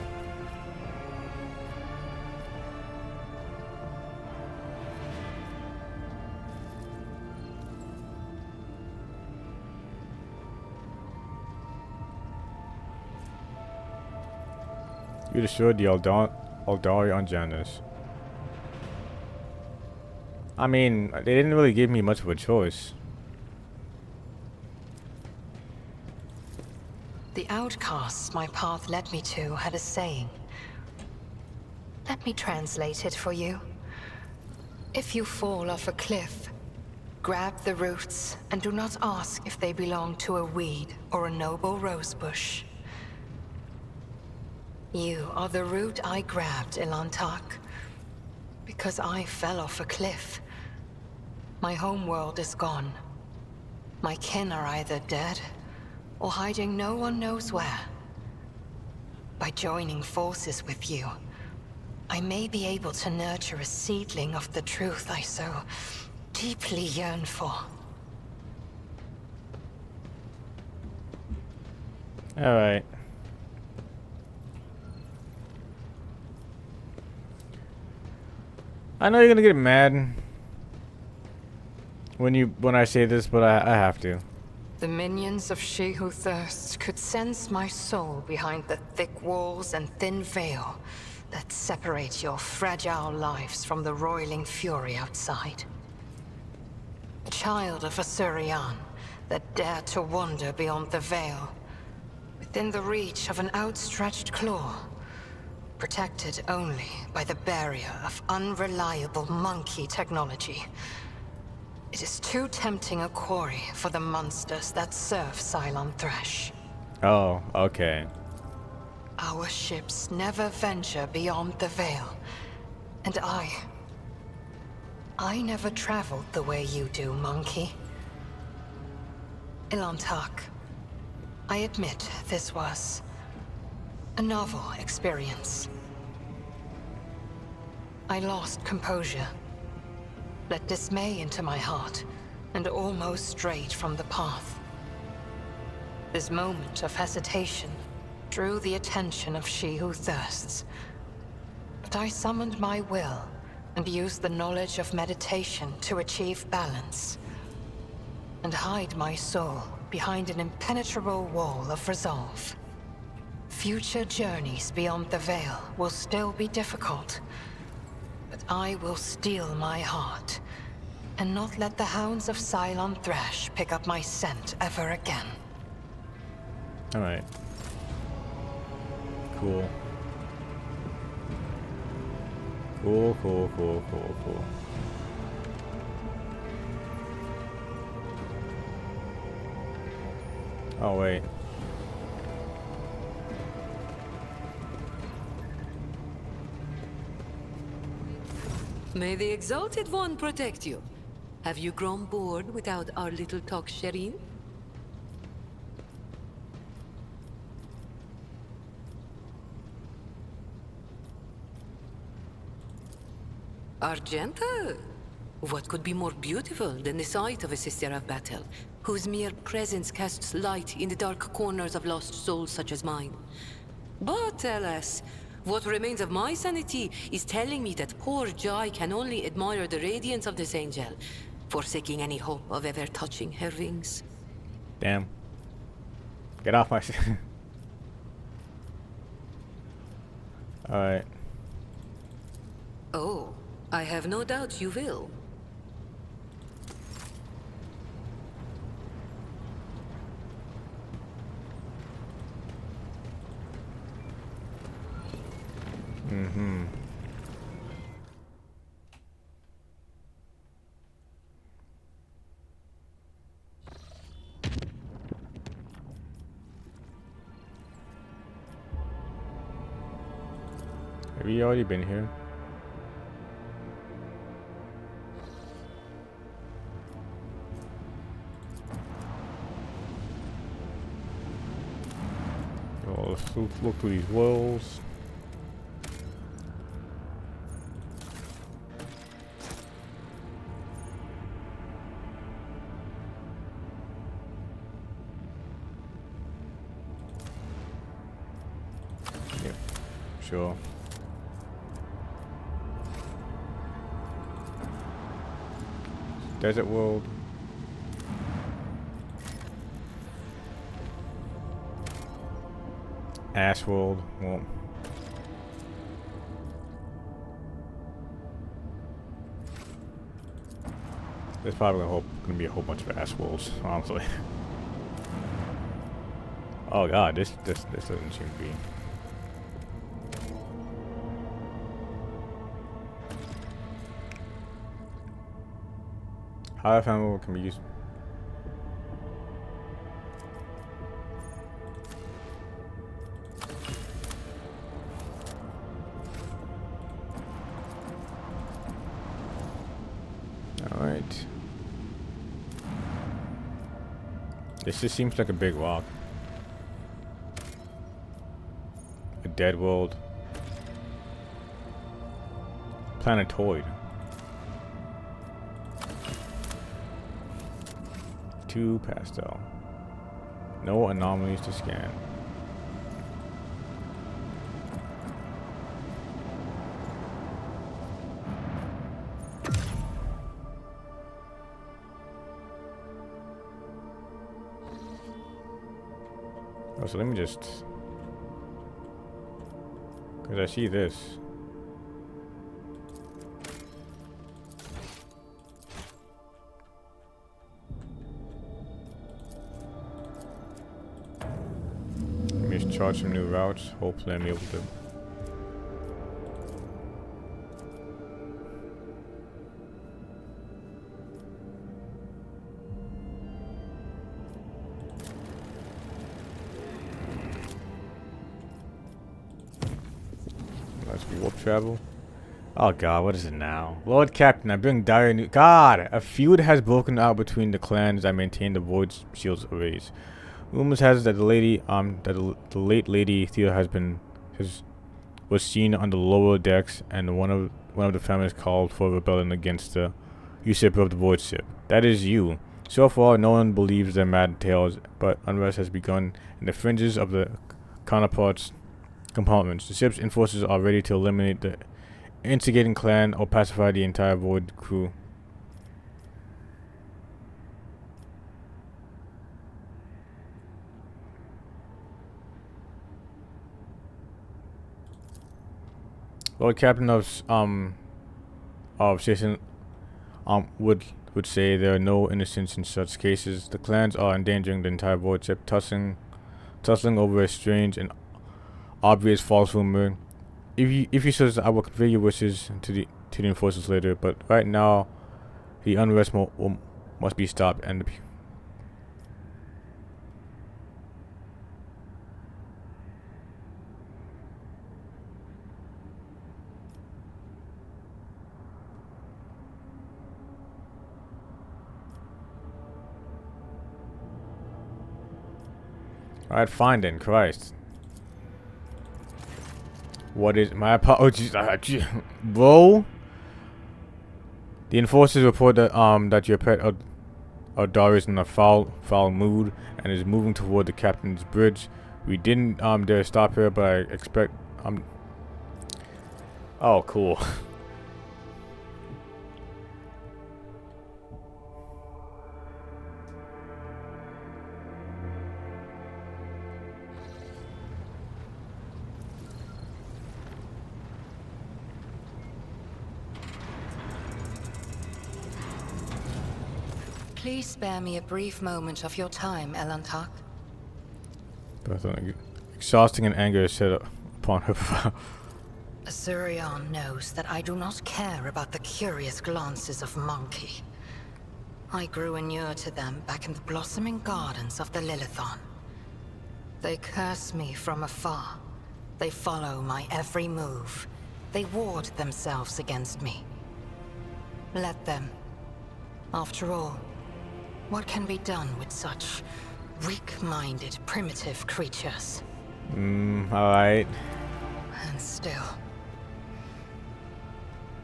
You destroyed the Aeldari on Janus. I mean, they didn't really give me much of a choice. The outcasts my path led me to had a saying. Let me translate it for you. If you fall off a cliff, grab the roots and do not ask if they belong to a weed or a noble rosebush. You are the root I grabbed, Ilantak, because I fell off a cliff. My homeworld is gone. My kin are either dead or hiding no one knows where. By joining forces with you, I may be able to nurture a seedling of the truth I so deeply yearn for. Alright. I know you're gonna get mad when I say this, but I have to. The minions of She Who Thirsts could sense my soul behind the thick walls and thin veil that separate your fragile lives from the roiling fury outside. A child of Asurian that dared to wander beyond the veil, within the reach of an outstretched claw, protected only by the barrier of unreliable monkey technology. It is too tempting a quarry for the monsters that serve Cylon Thrash. Oh, okay. Our ships never venture beyond the veil, and I never traveled the way you do, monkey. Ilantak, I admit this was a novel experience. I lost composure, let dismay into my heart, and almost strayed from the path. This moment of hesitation drew the attention of She Who Thirsts. But I summoned my will and used the knowledge of meditation to achieve balance, and hide my soul behind an impenetrable wall of resolve. Future journeys beyond the veil will still be difficult, but I will steel my heart and not let the hounds of Cylon Thrash pick up my scent ever again. Alright. Cool. Cool. Oh, wait. May the Exalted One protect you. Have you grown bored without our little talk, Shireen? Argenta? What could be more beautiful than the sight of a sister of battle, whose mere presence casts light in the dark corners of lost souls such as mine? But alas, what remains of my sanity is telling me that poor Jai can only admire the radiance of this angel, forsaking any hope of ever touching her rings. Damn. Get off my Alright. Oh, I have no doubt you will. we already been here? Oh, let's look through these walls. Yep, sure. Desert world. Ash world. Well, there's probably gonna be a whole bunch of ash worlds, honestly. Oh god, this doesn't seem to be. How I found what can be used. Alright. This just seems like a big rock. A dead world. Planetoid. 2 pastel. No anomalies to scan. Oh, so let me just, because I see this. Let me just chart some new routes. Hopefully I'm able to. Warp travel. Oh god, what is it now? Lord Captain, I bring dire news. God, a feud has broken out between the clans that maintain the Void Shield's arrays. Rumors has it that the late Lady Thea was seen on the lower decks, and one of the families called for rebellion against the usurper of the Void Ship. That is you. So far, no one believes their mad tales, but unrest has begun in the fringes of the counterparts. Compartments. The ship's enforcers are ready to eliminate the instigating clan or pacify the entire Void crew. Lord Captain of Station would say there are no innocents in such cases. The clans are endangering the entire Void ship, tussling over a strange and obvious false rumor. If he says, I will convey your wishes to the enforcers later, but right now the unrest must be stopped, and alright, fine then, Christ. What is my apologies, bro? The enforcers report that that your pet Aeldari is in a foul mood and is moving toward the captain's bridge. We didn't dare stop her, but I expect oh, cool. Please spare me a brief moment of your time, Elantak. Exhausting and anger is set upon her. Asurion knows that I do not care about the curious glances of Monkey. I grew inured to them back in the blossoming gardens of the Lilithon. They curse me from afar. They follow my every move. They ward themselves against me. Let them. After all, what can be done with such weak-minded, primitive creatures? Alright. And still,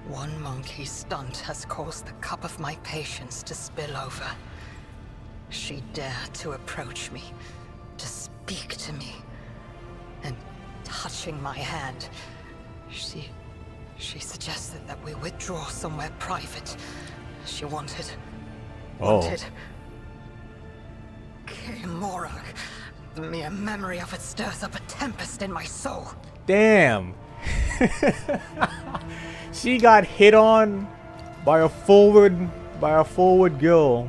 one monkey stunt has caused the cup of my patience to spill over. She dared to approach me, to speak to me, and touching my hand, she suggested that we withdraw somewhere private. She wanted Morag. The mere memory of it stirs up a tempest in my soul. Damn. She got hit on by a forward girl.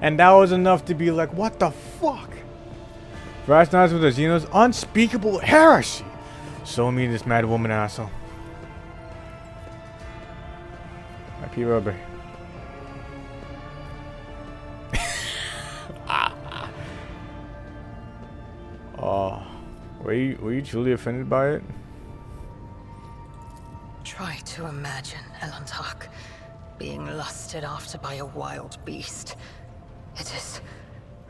And that was enough to be like, what the fuck? Fraternize with the Xenos, unspeakable heresy. Show me this mad woman asshole. IP rubber. Oh, were you truly offended by it? Try to imagine, Elantark, being lusted after by a wild beast. It is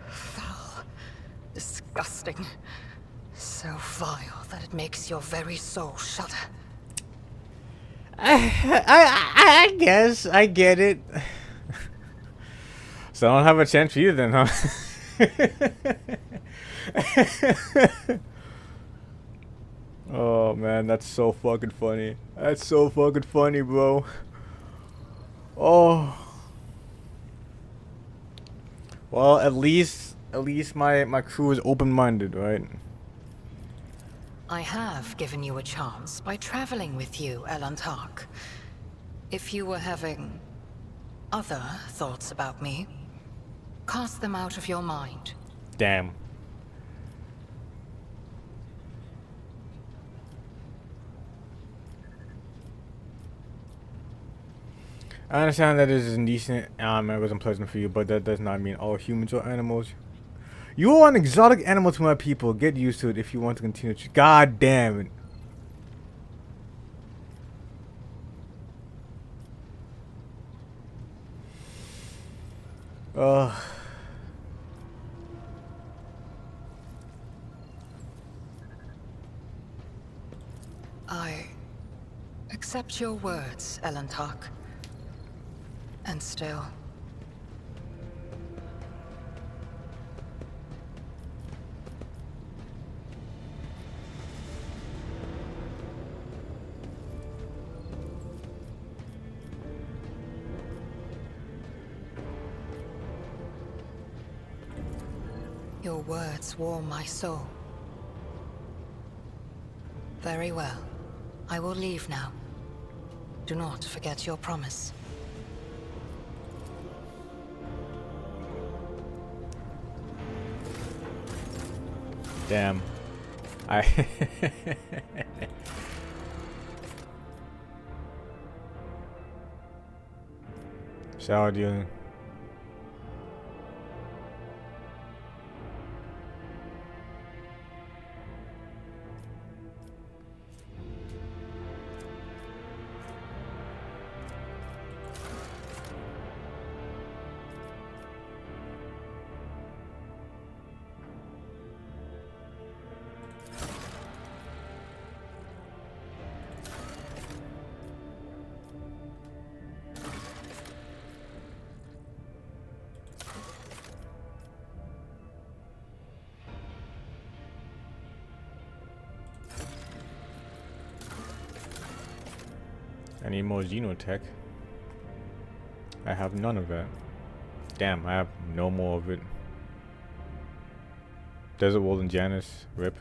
foul, disgusting, so vile that it makes your very soul shudder. I guess I get it. So I don't have a chance for you then, huh? Oh man, that's so fucking funny. That's so fucking funny, bro. Oh. Well, at least my crew is open-minded, right? I have given you a chance by traveling with you, Elantark. If you were having other thoughts about me, cast them out of your mind. Damn. I understand that it is indecent and it was unpleasant for you, but that does not mean all humans are animals. You are an exotic animal to my people. Get used to it if you want to continue. God damn it. I accept your words, Elantark. And still, your words warm my soul. Very well. I will leave now. Do not forget your promise. Damn. Shower dealing. I need more Xenotech. I have none of that. Damn, I have no more of it. Desert World and Janus, rip.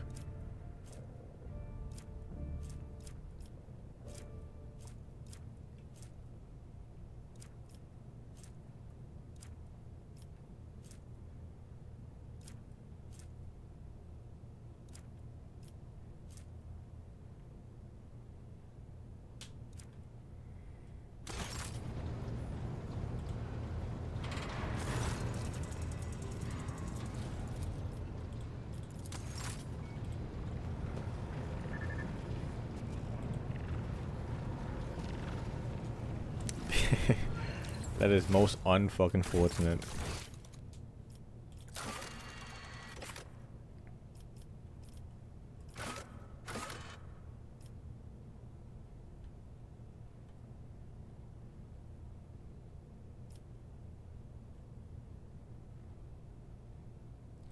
That is most unfucking fortunate.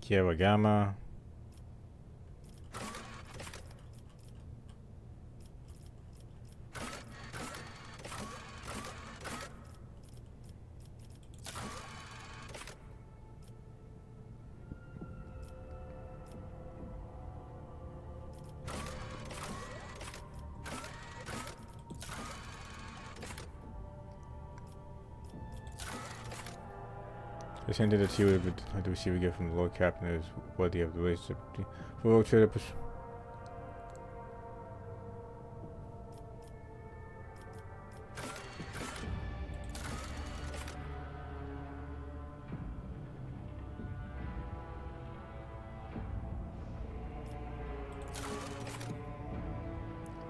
Kiera Gamma. This hinted that she would receive a gift from the Lord Captain is worthy of the relationship. For trader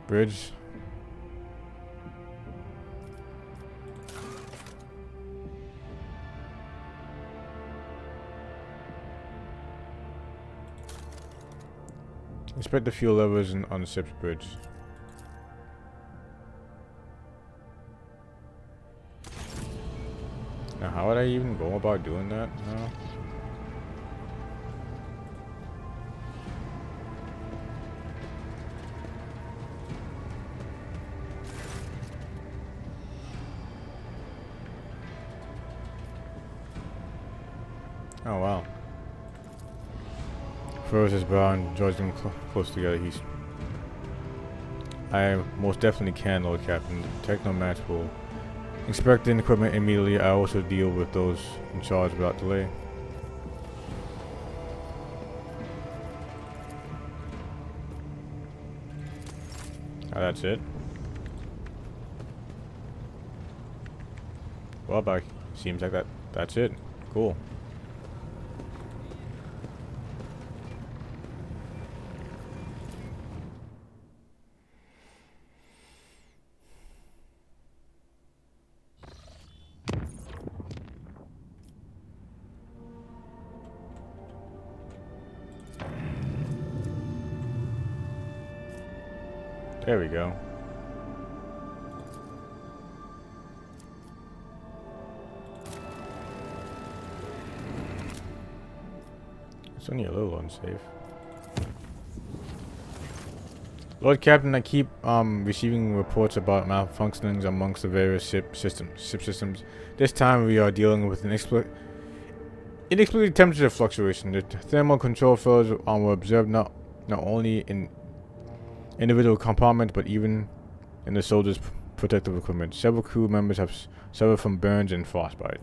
bridge. Inspect the fuel levels on the ship's bridge. Now, how would I even go about doing that? No. Oh wow. Furrows his brow and joins them close together. I most definitely can, Lord Captain. Take no match will inspect the equipment immediately. I also deal with those in charge without delay. Oh, that's it. Well, seems like that's it. Cool. There we go. It's only a little unsafe. Lord Captain, I keep receiving reports about malfunctionings amongst the various ship systems. This time we are dealing with an inexplicable temperature fluctuation. The thermal control failures were observed not only in individual compartments, but even in the soldiers' protective equipment. Several crew members have suffered from burns and frostbite.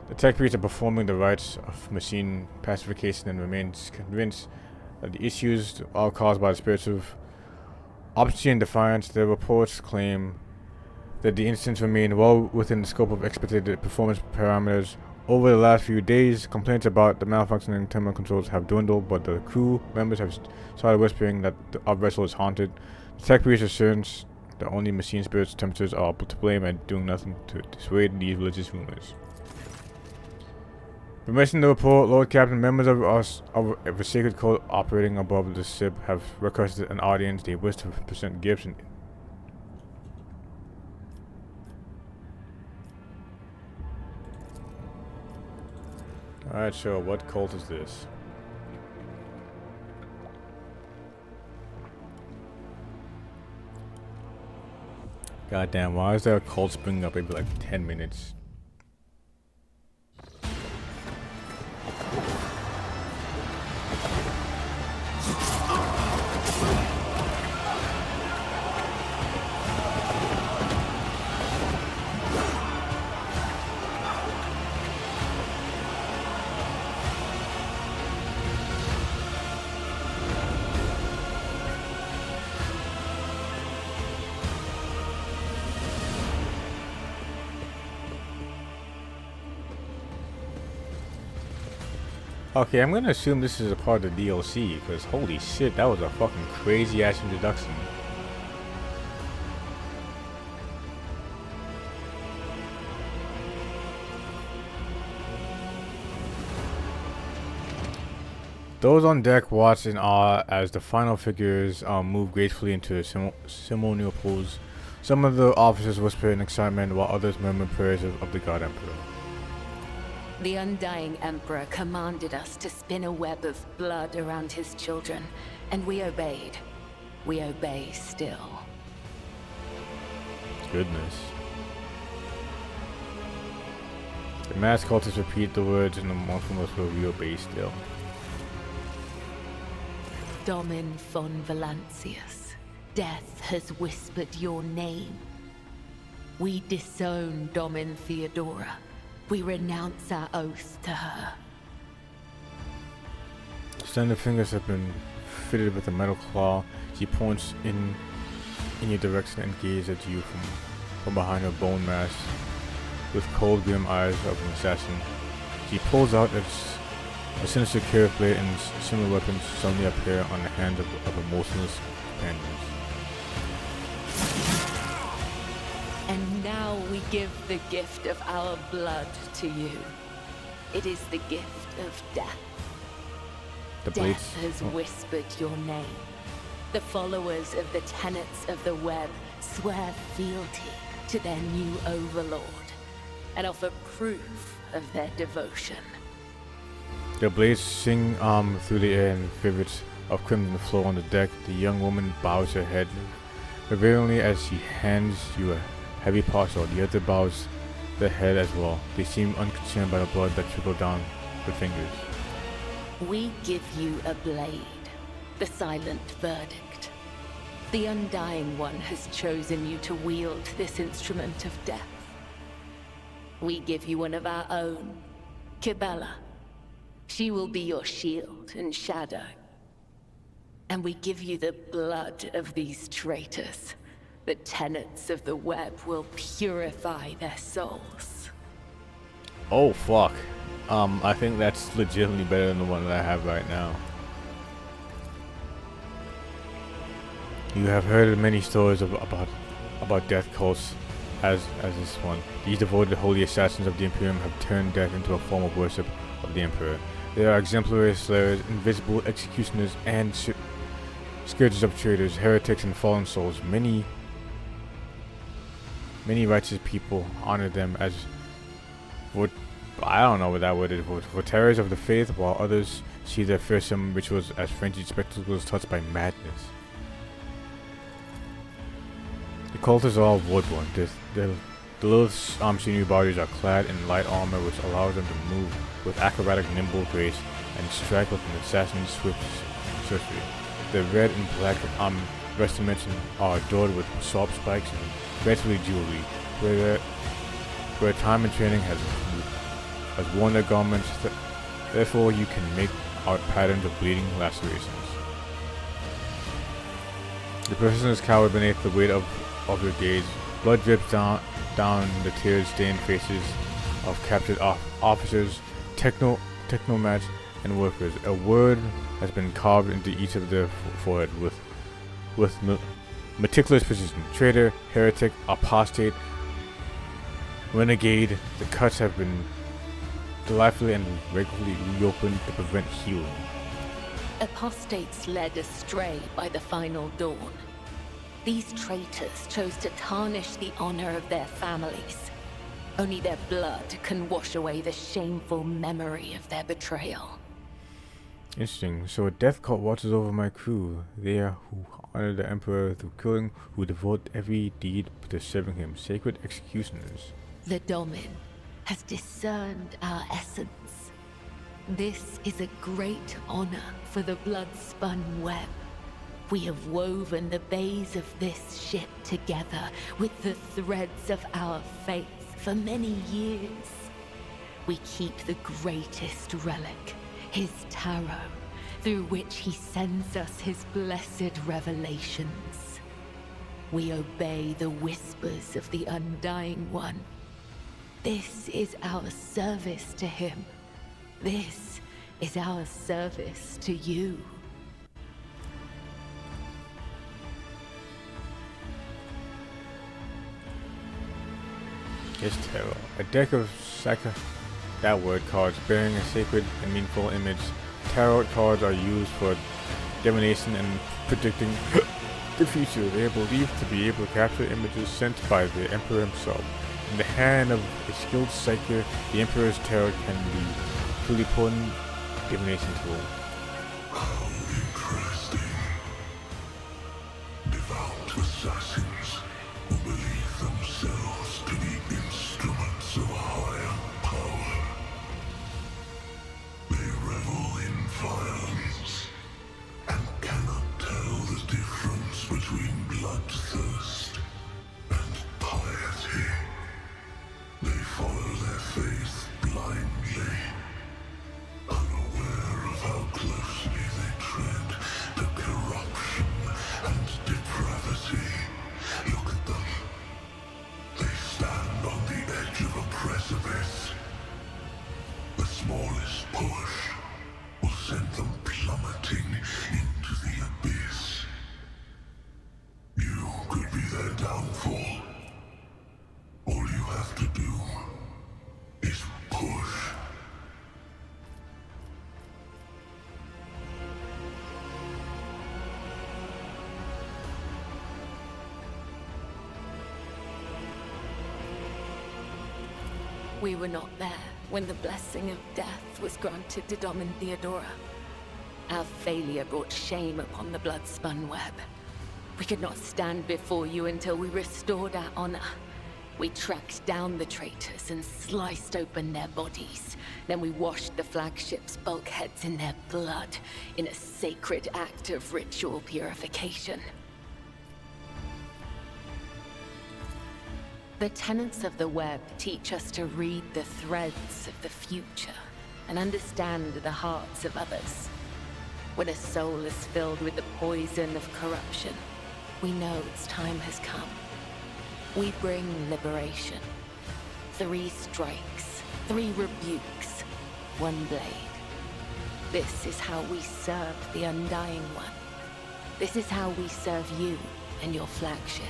The tech priests are performing the rites of machine pacification and remains convinced that the issues are caused by the spirits of obstinacy and defiance. The reports claim that the incidents remain well within the scope of expected performance parameters. Over the last few days, complaints about the malfunctioning thermal controls have dwindled, but the crew members have started whispering that our vessel is haunted. The tech priest asserts that only machine spirits' temperatures are to blame and doing nothing to dissuade these religious rumors. Permission to report, Lord Captain, members of a sacred cult operating above the ship have requested an audience. They wish to present gifts and alright, so what cult is this? Goddamn, why is there a cult springing up every like 10 minutes? Okay, I'm gonna assume this is a part of the DLC, because holy shit, that was a fucking crazy ass introduction. Those on deck watch in awe as the final figures move gracefully into a ceremonial pose. Some of the officers whisper in excitement while others murmur prayers of the God Emperor. The Undying Emperor commanded us to spin a web of blood around his children, and we obeyed. We obey still. Goodness. The masked cultists repeat the words in the mournfulness where we obey still. Domin von Valancius, death has whispered your name. We disown Domin Theodora. We renounce our oath to her. Slender fingers have been fitted with a metal claw. She points in your direction and gazes at you from behind her bone mask with cold, grim eyes of an assassin. She pulls out a sinister curved blade, and similar weapons suddenly appear on the hands of her motionless companions. And now we give the gift of our blood to you. It is the gift of death. The blades Death has whispered your name. The followers of the tenets of the web swear fealty to their new overlord and offer proof of their devotion. The blades sing through the air and rivets of crimson flow on the deck. The young woman bows her head reverently as she hands you a heavy parcel. The other bows their head as well. They seem unconcerned by the blood that trickled down her fingers. We give you a blade, the silent verdict. The Undying One has chosen you to wield this instrument of death. We give you one of our own, Kibella. She will be your shield and shadow. And we give you the blood of these traitors. The tenets of the web will purify their souls. Oh fuck. I think that's legitimately better than the one that I have right now. You have heard many stories about death cults as this one. These devoted holy assassins of the Imperium have turned death into a form of worship of the Emperor. They are exemplary slayers, invisible executioners, and scourges of traitors, heretics, and fallen souls. Many righteous people honor them as what I don't know what that word is, for terrors of the faith, while others see their fearsome rituals as frenzied spectacles touched by madness. The cultists are all bloodborne. The little sinewy bodies are clad in light armor, which allows them to move with acrobatic, nimble grace and strike with an assassin's swift sorcery. The red and black vestments are adorned with sharp spikes and gracefully jewelry, where time and training has worn their garments. Therefore, you can make out patterns of bleeding lacerations. The prisoners cower beneath the weight of your gaze. Blood drips down the tear-stained faces of captured officers, technomats, and workers. A word has been carved into each of their forehead with meticulous precision. Traitor, heretic, apostate, renegade. The cuts have been delightfully and regularly reopened to prevent healing. Apostates led astray by the final dawn. These traitors chose to tarnish the honor of their families. Only their blood can wash away the shameful memory of their betrayal. Interesting. So a death cult watches over my crew. They are who honor the Emperor through killing, who devote every deed to serving him. Sacred executioners. The Domin has discerned our essence. This is a great honor for the blood-spun web. We have woven the bays of this ship together with the threads of our faith for many years. We keep the greatest relic, his tarot, through which he sends us his blessed revelations. We obey the whispers of the Undying One. This is our service to him. This is our service to you. His tarot. A deck of that word cards bearing a sacred and meaningful image tarot cards are used for divination and predicting the future. They are believed to be able to capture images sent by the Emperor himself. In the hand of a skilled psyker, the Emperor's tarot can be a truly potent divination tool. How interesting. Devout assassins who believe themselves to be instruments of a higher power. They revel in violence and cannot tell the difference between bloodthirst and piety. They follow their faith blindly, unaware of how closely they tread the corruption and depravity. Look at them. They stand on the edge of a precipice. The smallest push will send them plummeting into the abyss. You could be their downfall. All you have to do is push. We were not there when the blessing of death was granted to Dom and Theodora. Our failure brought shame upon the blood-spun web. We could not stand before you until we restored our honor. We tracked down the traitors and sliced open their bodies. Then we washed the flagship's bulkheads in their blood in a sacred act of ritual purification. The tenets of the web teach us to read the threads of the future and understand the hearts of others. When a soul is filled with the poison of corruption, we know its time has come. We bring liberation. 3 strikes, 3 rebukes, 1 blade. This is how we serve the Undying One. This is how we serve you and your flagship.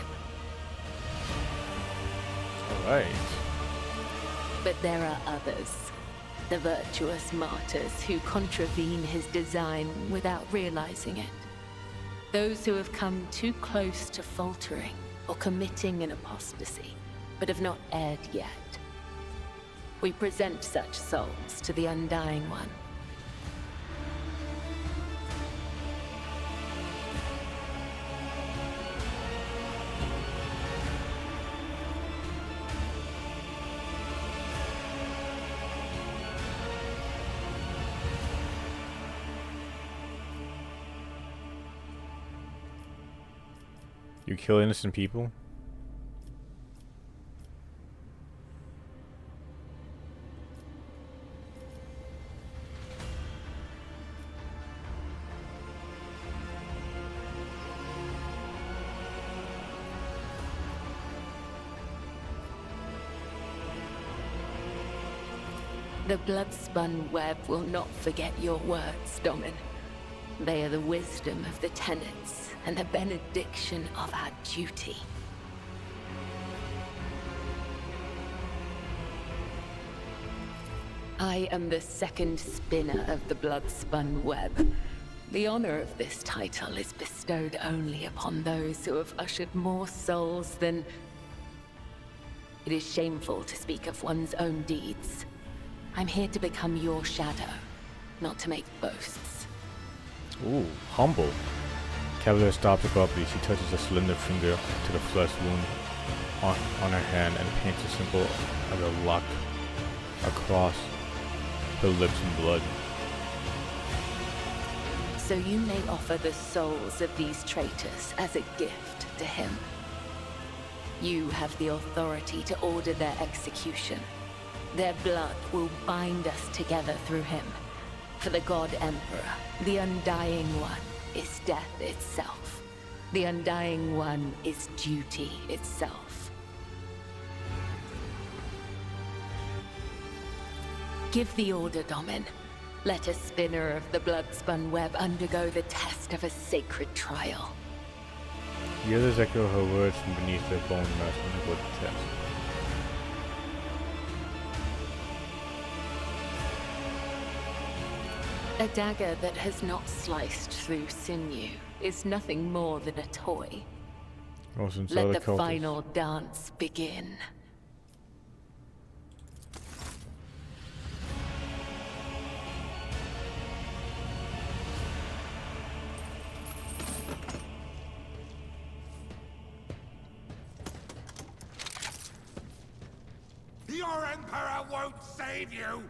Alright. But there are others. The virtuous martyrs who contravene his design without realizing it. Those who have come too close to faltering or committing an apostasy, but have not erred yet. We present such souls to the Undying One. You kill innocent people? The blood-spun web will not forget your words, Domin. They are the wisdom of the tenets and the benediction of our duty. I am the second spinner of the blood-spun web. The honor of this title is bestowed only upon those who have ushered more souls than... It is shameful to speak of one's own deeds. I'm here to become your shadow, not to make boasts. Ooh, humble. Cavalier stops abruptly. She touches a slender finger to the flesh wound on her hand and paints a symbol of a lock across her lips in blood. So you may offer the souls of these traitors as a gift to him. You have the authority to order their execution. Their blood will bind us together through him. For the God Emperor, the Undying One is death itself. The Undying One is duty itself. Give the order, Domin. Let a spinner of the blood-spun web undergo the test of a sacred trial. The others echo her words from beneath their bone mask and undergo the test. A dagger that has not sliced through sinew is nothing more than a toy. Let the final dance begin. Your Emperor won't save you!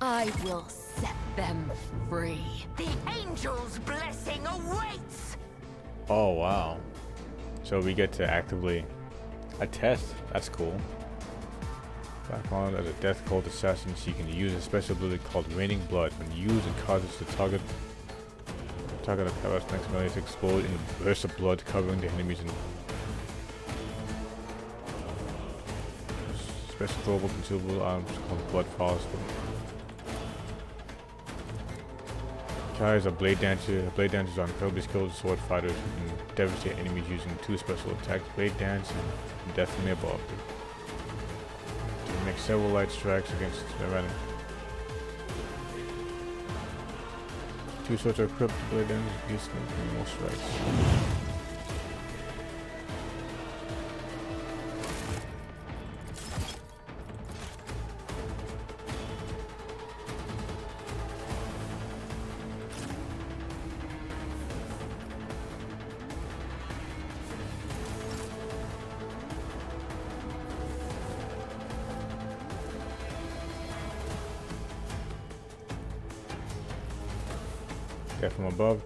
I will set them free. The angel's blessing awaits! Oh, wow. So we get to actively attest. That's cool. Background as a death cult assassin, she can use a special ability called Raining Blood. When used, it causes the target of Kara's next melee to explode in a burst of blood, covering the enemies in special throwable consumable arms called Blood Falls. Kara is a blade dancer. Blade dancers are incredibly skilled sword fighters who can devastate enemies using 2 special attacks: Blade Dance and Death from the Above. To make several light strikes against their enemies. 2 swords are equipped. Blade Dance is used in more strikes. Death from above.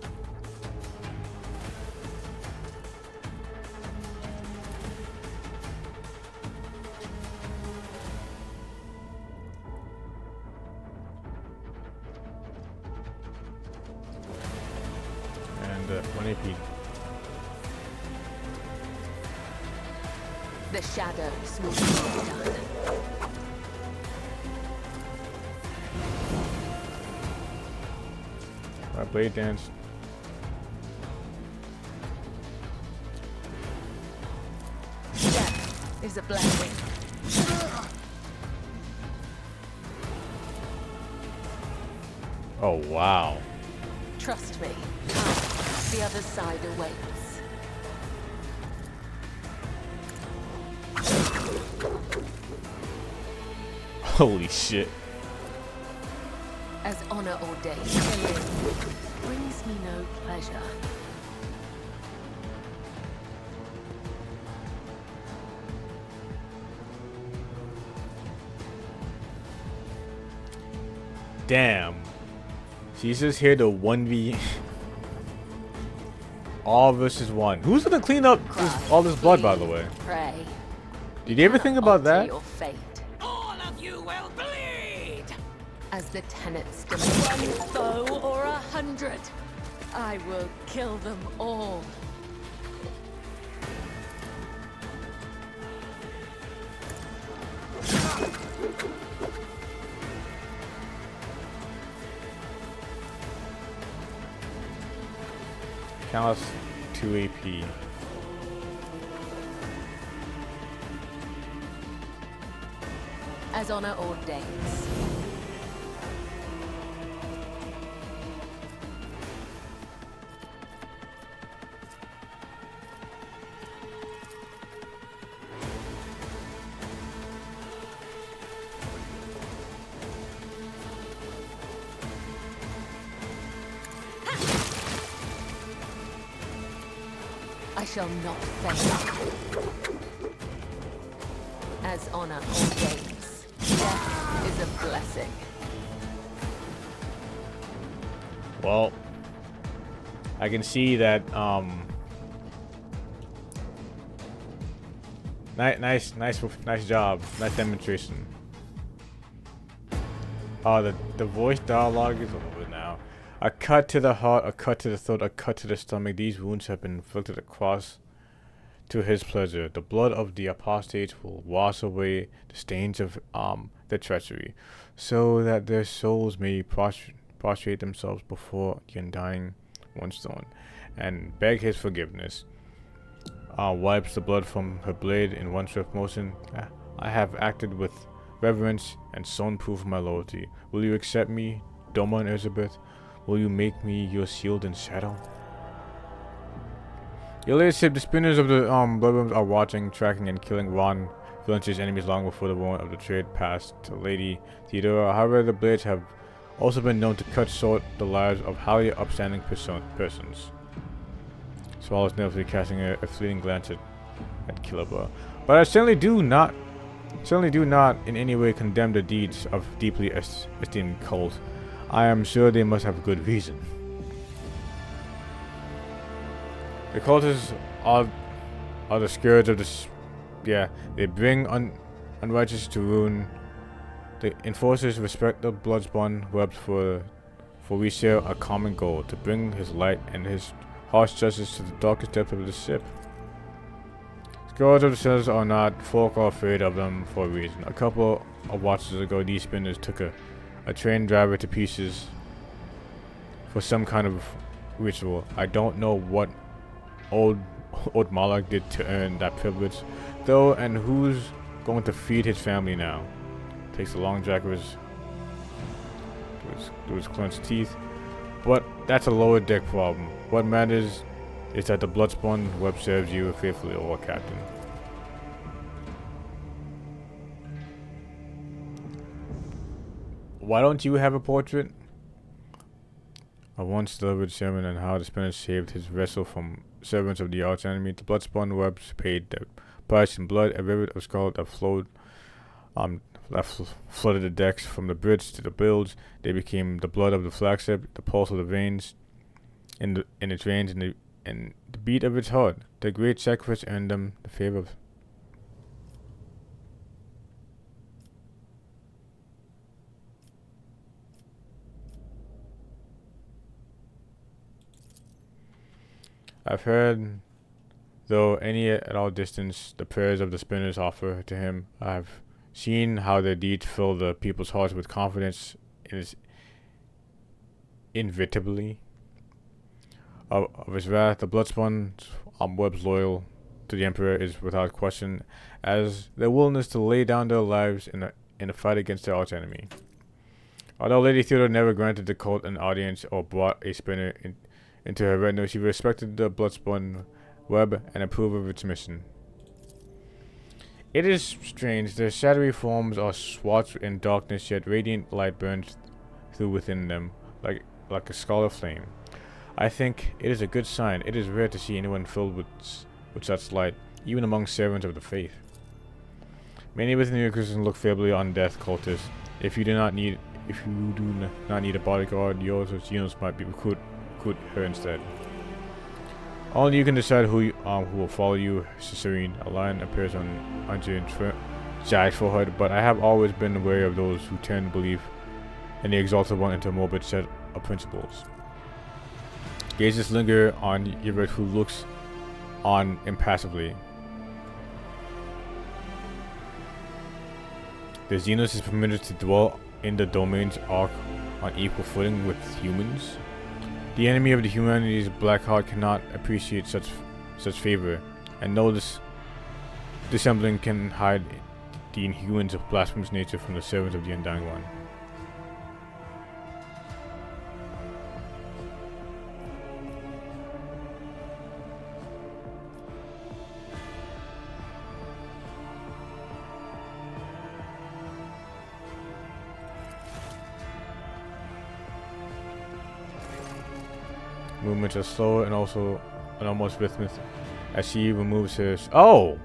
And 1 AP. The shadows will be done. Blade Dance. Death is a blessing. Oh, wow. Trust me. The other side awaits. Holy shit. As honor ordained, killing brings me no pleasure. Damn. She's just here to 1v all versus 1. Who's gonna clean up all this blood, by the way? Pray. Did you ever think about that? Your fate. All of you will bleed! As the tenets demand 1 foe or 100, I will kill them all. Callus 2 AP. As honor ordains. I shall not fail. As honor ordains, death is a blessing. Well, I can see that nice job, nice demonstration. Oh, the voice dialogue is over now. A cut to the heart, a cut to the throat, a cut to the stomach. These wounds have been inflicted across to his pleasure. The blood of the apostates will wash away the stains of their treachery, so that their souls may prostrate themselves before the undying one's throne and beg his forgiveness. Wipes the blood from her blade in one swift motion. I have acted with reverence and sown proof of my loyalty. Will you accept me, Doma and Elizabeth? Will you make me your shield and shadow? Your latest ship, the spinners of the bloodworms are watching, tracking, and killing Ron Valence's enemies long before the war of the trade passed to Lady Theodora. However, the blades have also been known to cut short the lives of highly upstanding persons. Swallows nervously casting a fleeting glance at Killabah. But I certainly do not in any way condemn the deeds of deeply esteemed cult. I am sure they must have good reason. The cultists are the scourge of this. Yeah, they bring unrighteous to ruin. The enforcers respect the blood-spawn webs for we share a common goal, to bring his light and his harsh justice to the darkest depths of the ship. Scourge of the Shadows are not folk are afraid of them for a reason. A couple of watches ago, these spinners took a train driver to pieces for some kind of ritual. I don't know what old Malak did to earn that privilege, though, and who's going to feed his family now? Takes a long drag through his clenched teeth. But that's a lower deck problem. What matters is that the Bloodspawn web serves you faithfully, or Captain. Why don't you have a portrait? A once delivered sermon on how the spinner saved his vessel from servants of the arch enemy. The Bloodspawn webs paid the price in blood, a river of scarlet that flowed flooded the decks from the bridge to the bilge. They became the blood of the flagship, the pulse of the veins, in its veins, and the beat of its heart. The great sacrifice earned them the favor of. I've heard, though any at all distance, the prayers of the spinners offer to him. I've seen how their deeds fill the people's hearts with confidence in his inevitably of his wrath. The Bloodspawn webs loyal to the Emperor is without question, as their willingness to lay down their lives in a fight against their arch enemy. Although Lady Theodore never granted the cult an audience or brought a spinner into her retinue, she respected the Bloodspawn web and approved of its mission. It is strange. Their shadowy forms are swathed in darkness, yet radiant light burns through within them, like a scarlet flame. I think it is a good sign. It is rare to see anyone filled with such light, even among servants of the faith. Many within the Christians look favorably on death cultists. If you do not need a bodyguard, yours or Geno's might be recruit her instead. Only you can decide who will follow you, Cicerine. A lion appears on Giant's forehead, but I have always been wary of those who turn belief in the Exalted One into a morbid set of principles. Gazes linger on Yvette, who looks on impassively. The Xenos is permitted to dwell in the domain's arc on equal footing with humans. The enemy of the humanity's black heart cannot appreciate such favor, and no dissembling can hide the inhumans of blasphemous nature from the servants of the Undying One. Movements are slower and also an almost rhythmic as she removes her. Oh!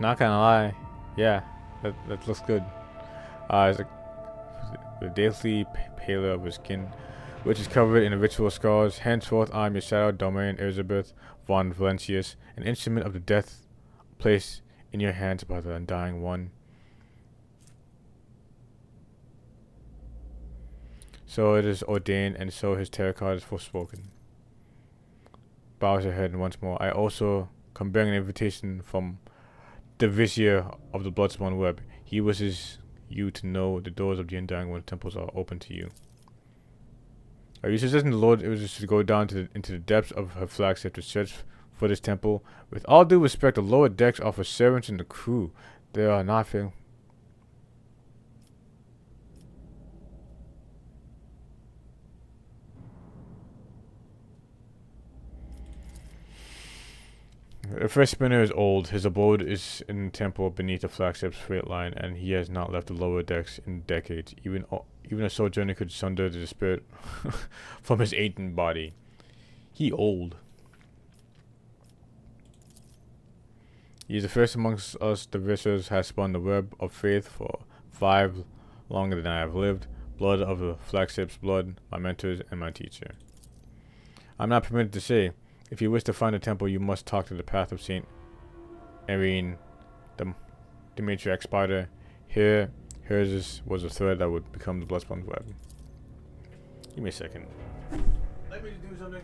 Not gonna lie, yeah, that looks good. The daily paler of her skin, which is covered in ritual scars. Henceforth, I am your shadow domain, Elizabeth von Valencius, an instrument of the death placed in your hands by the Undying One. So it is ordained, and so his tarot card is forspoken. Bows her head once more. I also come bearing an invitation from the Vizier of the Bloodspawn Web. He wishes you to know the doors of the Undying One temples are open to you. Are you suggesting the Lord wishes to go down into the depths of her flagship to search for this temple? With all due respect, the lower decks are for servants and the crew. They are not fair. The first spinner is old. His abode is in the temple beneath the flagship's freight line, and he has not left the lower decks in decades. Even a sojourner could sunder the spirit from his ancient body. He old. He is the first amongst us. The Vissers has spun the web of faith for 5 longer than I have lived. Blood of the flagship's blood, my mentors and my teacher. I'm not permitted to say. If you wish to find the temple, you must talk to the path of Saint Irene, the matriarch spider. Here, hers was a thread that would become the bloodspun web. Give me a second. Let me do something.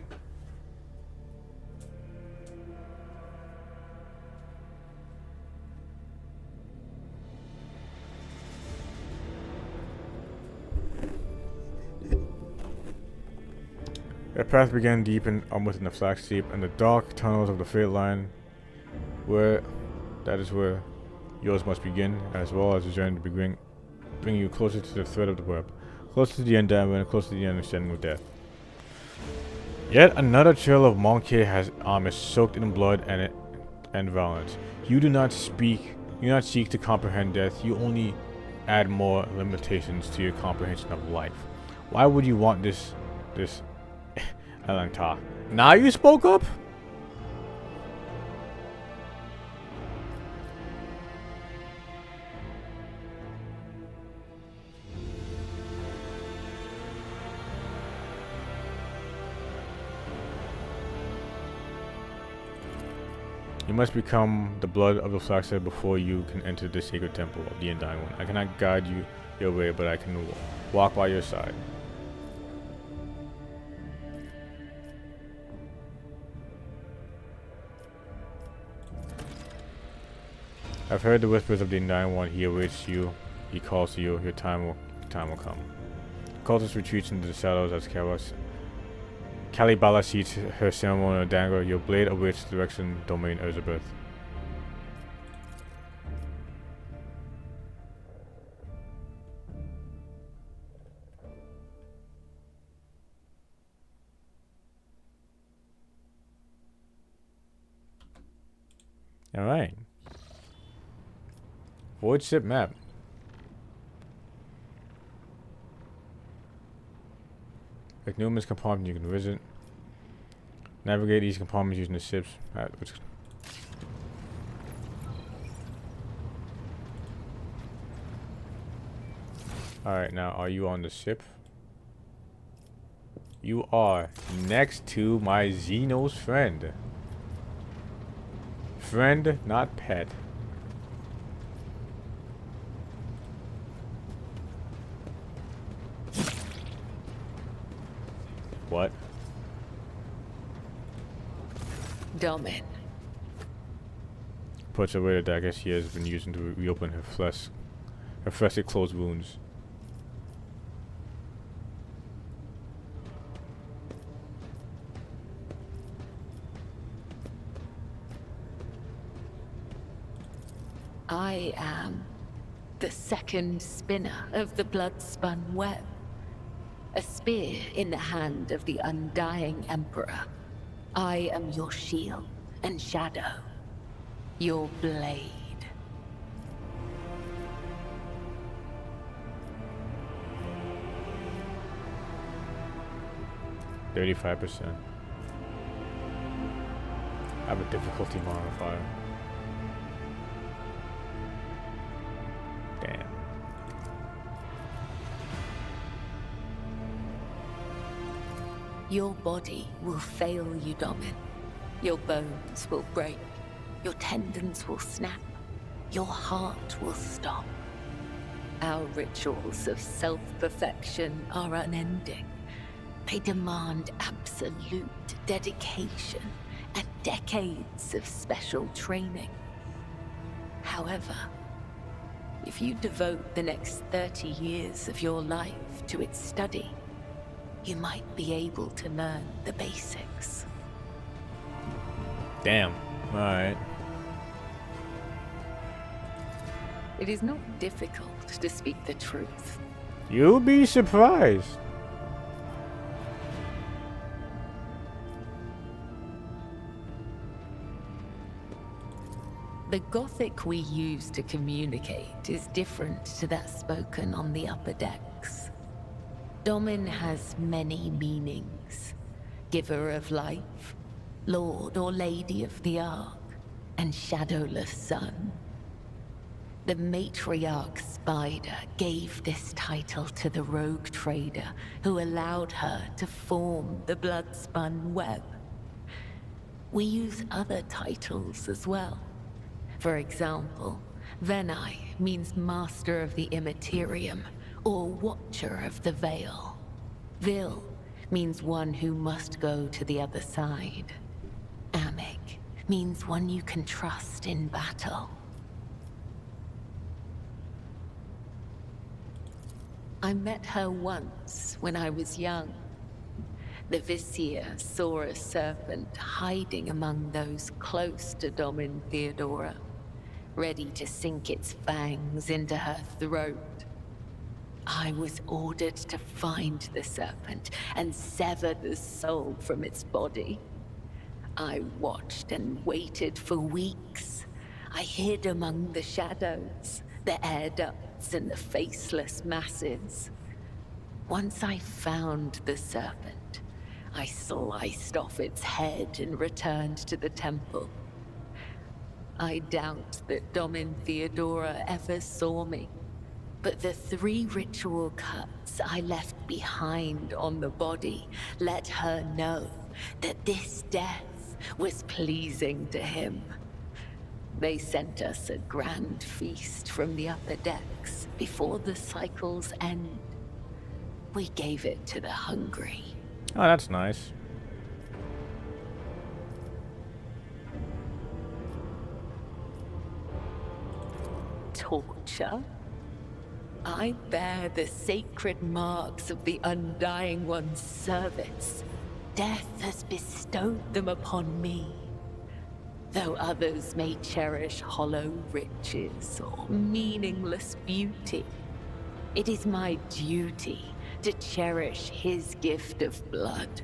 The path began deep within the flagship, and the dark tunnels of the freight line that is where yours must begin, as well as the journey to bring you closer to the thread of the web, closer to the undying and closer to the understanding of death. Yet another trail of Monkey is soaked in blood and violence. You do not seek to comprehend death. You only add more limitations to your comprehension of life. Why would you want this Elantah? Now you spoke up? You must become the blood of the flagship before you can enter the sacred temple of the Undying One. I cannot guide you your way, but I can walk by your side. I've heard the whispers of the Undying One. He awaits you. He calls to you. Your time will come. Cultist retreats into the shadows as Kalibala seats her ceremonial dagger. Your blade awaits the direction domain Elizabeth. Alright. Void ship map. Like numerous compartments you can visit. Navigate these compartments using the ships. Alright, now are you on the ship? You are next to my Xenos friend. Friend, not pet. What? Domin. Puts away the dagger she has been using to reopen her freshly closed wounds. I am the second spinner of the blood-spun web. A spear in the hand of the undying Emperor. I am your shield and shadow. Your blade. %35%. I have a difficulty modifier. Damn. Your body will fail you, Domin. Your bones will break. Your tendons will snap. Your heart will stop. Our rituals of self-perfection are unending. They demand absolute dedication and decades of special training. However, if you devote the next 30 years of your life to its study, you might be able to learn the basics. Damn. Alright. It is not difficult to speak the truth. You'll be surprised. The Gothic we use to communicate is different to that spoken on the upper decks. Domin has many meanings. Giver of life, Lord or Lady of the Ark, and Shadowless Sun. The matriarch Spider gave this title to the rogue trader who allowed her to form the blood-spun web. We use other titles as well. For example, Venai means Master of the Immaterium, or Watcher of the Veil. Vil means one who must go to the other side. Amic means one you can trust in battle. I met her once when I was young. The Vizier saw a serpent hiding among those close to Domin Theodora, ready to sink its fangs into her throat. I was ordered to find the serpent and sever the soul from its body. I watched and waited for weeks. I hid among the shadows, the air ducts and the faceless masses. Once I found the serpent, I sliced off its head and returned to the temple. I doubt that Domin Theodora ever saw me, but the 3 ritual cuts I left behind on the body let her know that this death was pleasing to him. They sent us a grand feast from the upper decks before the cycle's end. We gave it to the hungry. Oh, that's nice. Torture? I bear the sacred marks of the Undying One's service. Death has bestowed them upon me. Though others may cherish hollow riches or meaningless beauty, it is my duty to cherish his gift of blood.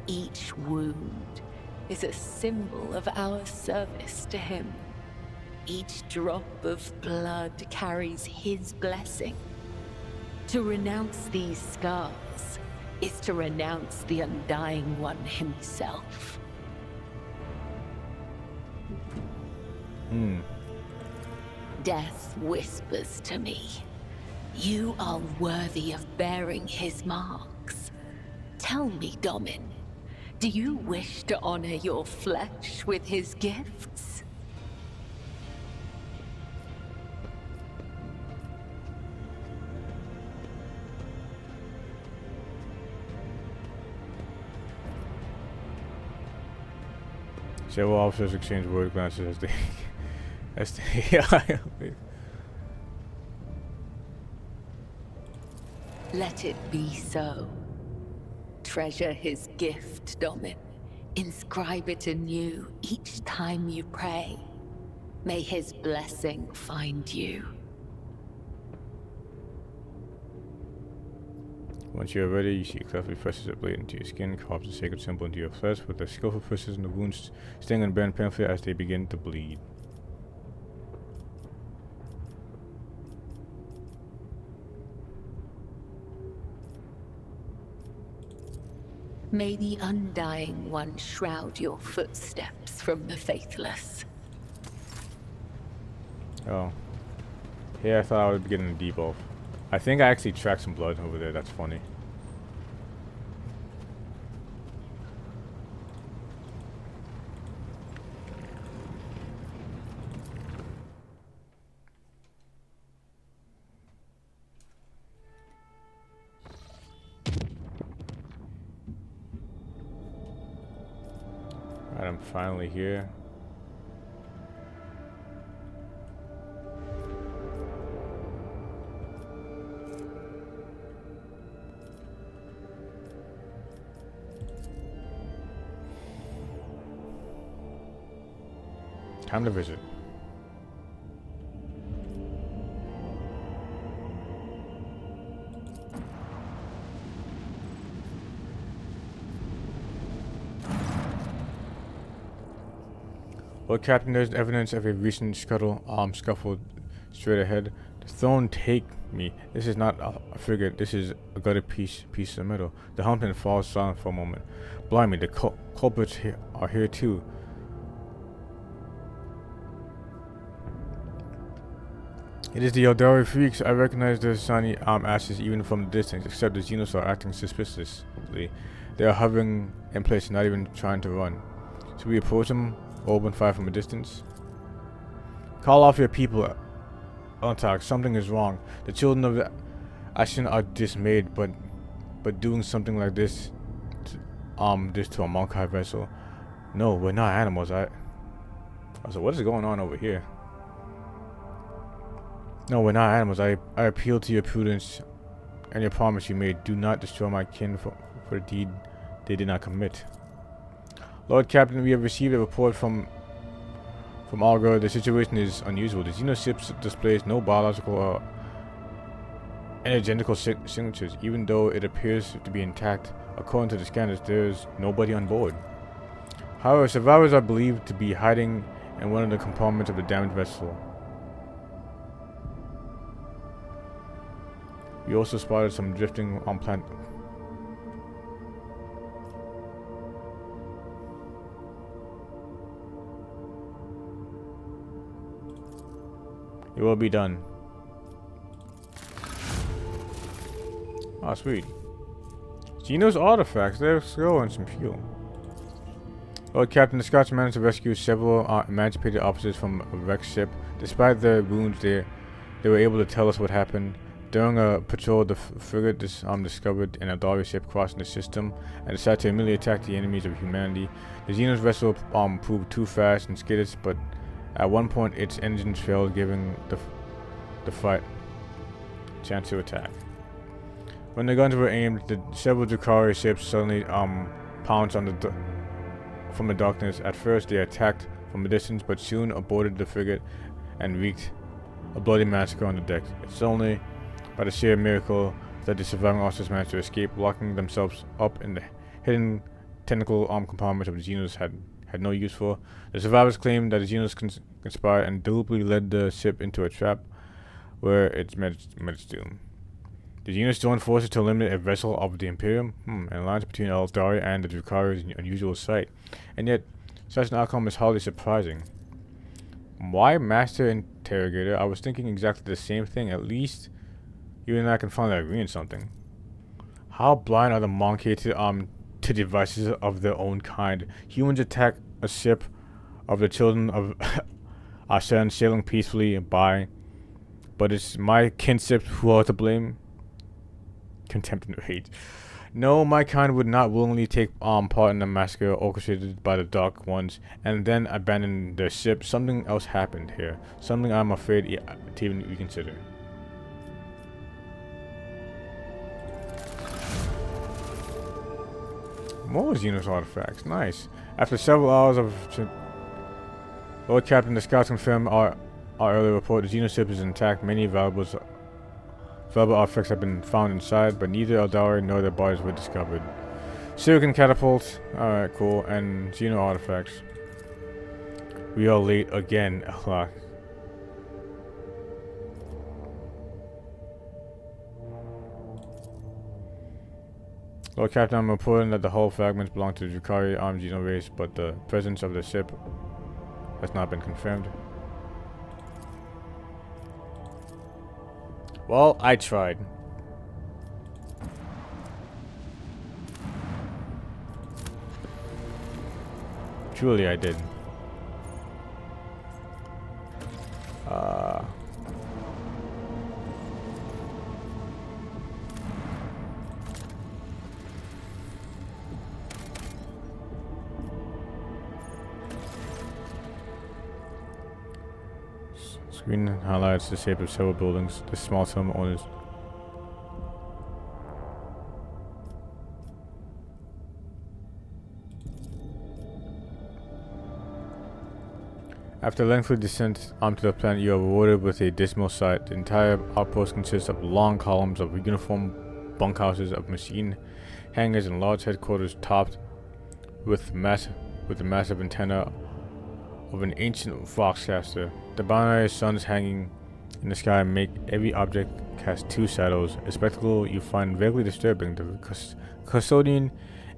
Each wound is a symbol of our service to him. Each drop of blood carries his blessing. To renounce these scars is to renounce the Undying One himself. Death whispers to me, "You are worthy of bearing his marks." Tell me, Domin, do you wish to honor your flesh with his gifts? Several officers exchange word glances as they Let it be so. Treasure his gift, Domin. Inscribe it anew each time you pray. May his blessing find you. Once you are ready, you see it carefully presses a blade into your skin, carves a sacred symbol into your flesh with a skillful precision. The wounds sting and burn painfully as they begin to bleed. May the Undying One shroud your footsteps from the faithless. Oh. Yeah, I thought I would be getting a debuff. I think I actually tracked some blood over there, that's funny. Alright, I'm finally here. Time to visit. Lord Captain, there's evidence of a recent scuffle straight ahead. The throne take me. This is not a frigate. This is a gutted piece of metal. The helmsman falls silent for a moment. Blimey, the culprits are here too. It is the Aeldari freaks. I recognize their shiny ashes even from the distance, except the Xenos are acting suspiciously. They are hovering in place, not even trying to run. Should we approach them or open fire from a distance? Call off your people, Antak. Something is wrong. The children of the Ashen are dismayed, but doing something like this to a Monkai vessel. No, we're not animals. I was like, what is going on over here? No, we're not animals. I appeal to your prudence and your promise you made. Do not destroy my kin for a deed they did not commit. Lord Captain, we have received a report from Algar. The situation is unusual. The Xenoship displays no biological or energetical signatures, even though it appears to be intact. According to the scanners, there is nobody on board. However, survivors are believed to be hiding in one of the compartments of the damaged vessel. We also spotted some drifting on planet. It will be done. Ah, sweet. Geno's artifacts. Let's go and some fuel. Lord Captain, the Scots managed to rescue several emancipated officers from a wrecked ship. Despite their wounds, they were able to tell us what happened. During a patrol, the frigate discovered an Aeldari ship crossing the system and decided to immediately attack the enemies of humanity. The Xenos vessel proved too fast and skittish, but at one point its engines failed, giving the fight a chance to attack. When the guns were aimed, several Drukhari ships suddenly pounced on from the darkness. At first, they attacked from a distance, but soon aborted the frigate and wreaked a bloody massacre on the deck. It's only by the sheer miracle that the surviving officers managed to escape, locking themselves up in the hidden tentacle compartments of the Xenos had no use for. The survivors claimed that the Xenos conspired and deliberately led the ship into a trap where it met its doom. The Xenos joined forces to eliminate a vessel of the Imperium. An alliance between Aeldari and the Drukhari is an unusual sight, and yet such an outcome is hardly surprising. Why Master Interrogator? I was thinking exactly the same thing. At least you and I can finally agree on something. How blind are the Monkey to devices of their own kind? Humans attack a ship of the children of Ashen sailing peacefully by, but it's my kinship who are to blame. Contempt and hate. No, my kind would not willingly take part in the massacre orchestrated by the Dark Ones and then abandon their ship. Something else happened here. Something I'm afraid to even reconsider. More Xenos artifacts. Nice. After several hours of... Lord Captain, the Scouts confirmed our earlier report. The Xenoship is intact. Many valuable artifacts have been found inside, but neither Aeldari nor their bodies were discovered. Silicon catapults. Alright, cool. And Xeno artifacts. We are late again. Lord Captain, I'm reporting that the hull fragments belong to the Drukhari armed Xeno race, but the presence of the ship has not been confirmed. Well, I tried. Truly, I did. Screen highlights the shape of several buildings. The small settlement owners. After a lengthy descent onto the planet, you are rewarded with a dismal sight. The entire outpost consists of long columns of uniform bunkhouses, of machine hangars, and large headquarters topped with the massive antenna of an ancient foxcaster. The binary suns hanging in the sky make every object cast two shadows, a spectacle you find vaguely disturbing. The custodian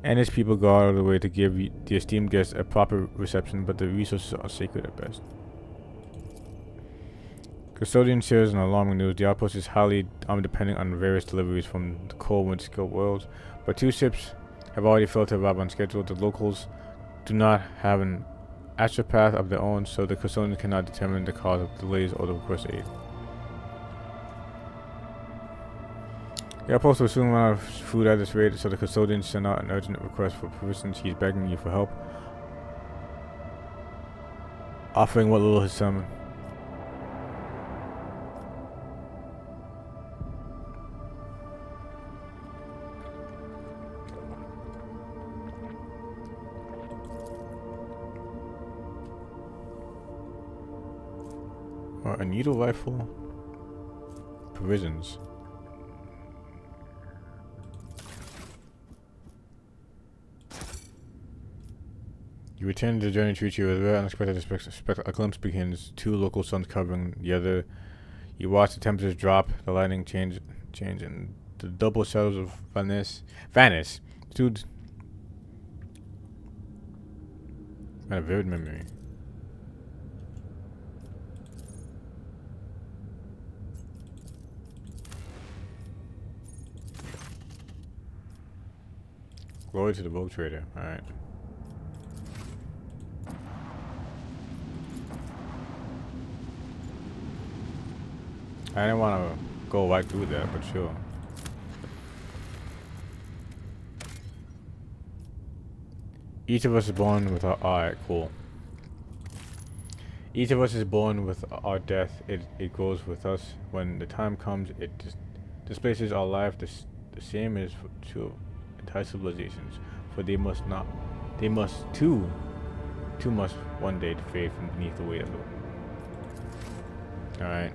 and his people go out of the way to give the esteemed guests a proper reception, but the resources are sacred at best. Custodian shares an alarming news. The outpost is highly dependent on various deliveries from the cold windscale worlds, but two ships have already failed to arrive on schedule. The locals do not have an astropath of their own, so the custodian cannot determine the cause of delays or the request aid. The outpost will soon run out of food at this rate, so the custodian sent out an urgent request for provisions. He's begging you for help, offering what little his summoned. A needle rifle, provisions. You return to the journey treat you with a very unexpected a glimpse begins. Two local suns covering the other. You watch the temperatures drop, the lightning change, and the double shadows of vanish. Dude, I had a vivid memory. Glory to the boat trader. Alright. I didn't want to go right through that, but sure. Each of us is born with our... Alright, cool. Each of us is born with our death. It grows with us. When the time comes, it displaces our life. The same is to entire civilizations, for they must too must one day fade from beneath the weight of it. Alright.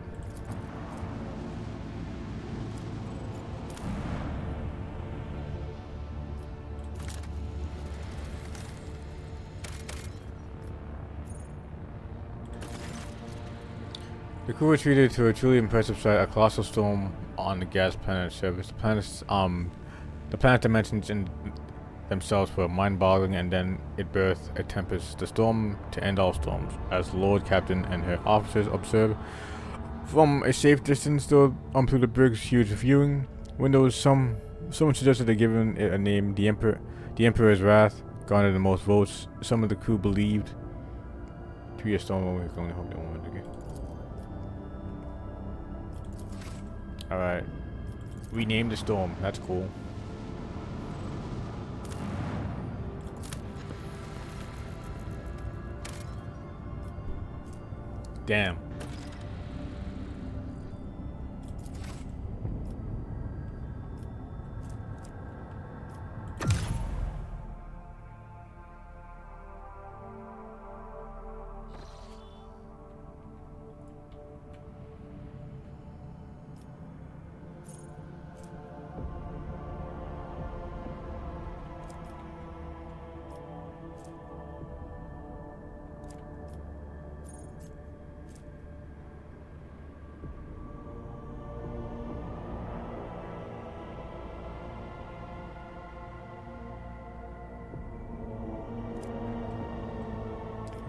The crew retreated to a truly impressive sight, a colossal storm on the gas planet surface. The planet dimensions in themselves were mind-boggling, and then it birthed a tempest, the storm to end all storms, as the Lord Captain and her officers observed from a safe distance through the brig's huge viewing windows. Someone suggested they given it a name. The Emperor's Wrath garnered the most votes. Some of the crew believed to be a storm. We can only hope they won't win again. Alright. We named the storm. That's cool. Damn.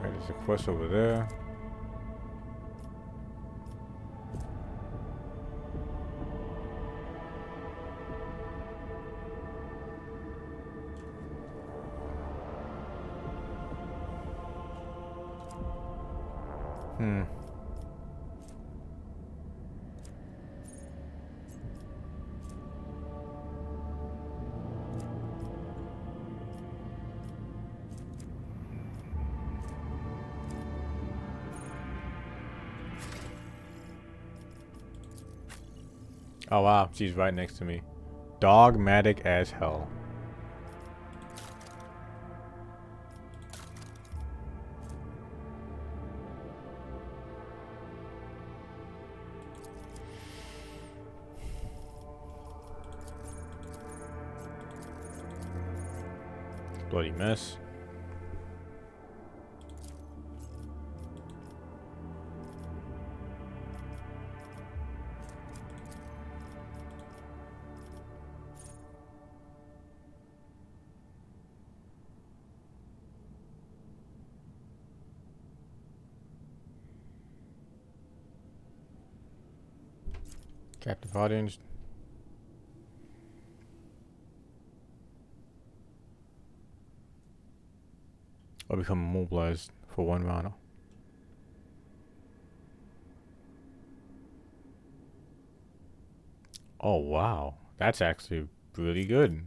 There's a quest over there. Oh wow, she's right next to me. Dogmatic as hell. Bloody mess. Captive audience. Or become immobilized for 1 round. Oh wow, that's actually really good.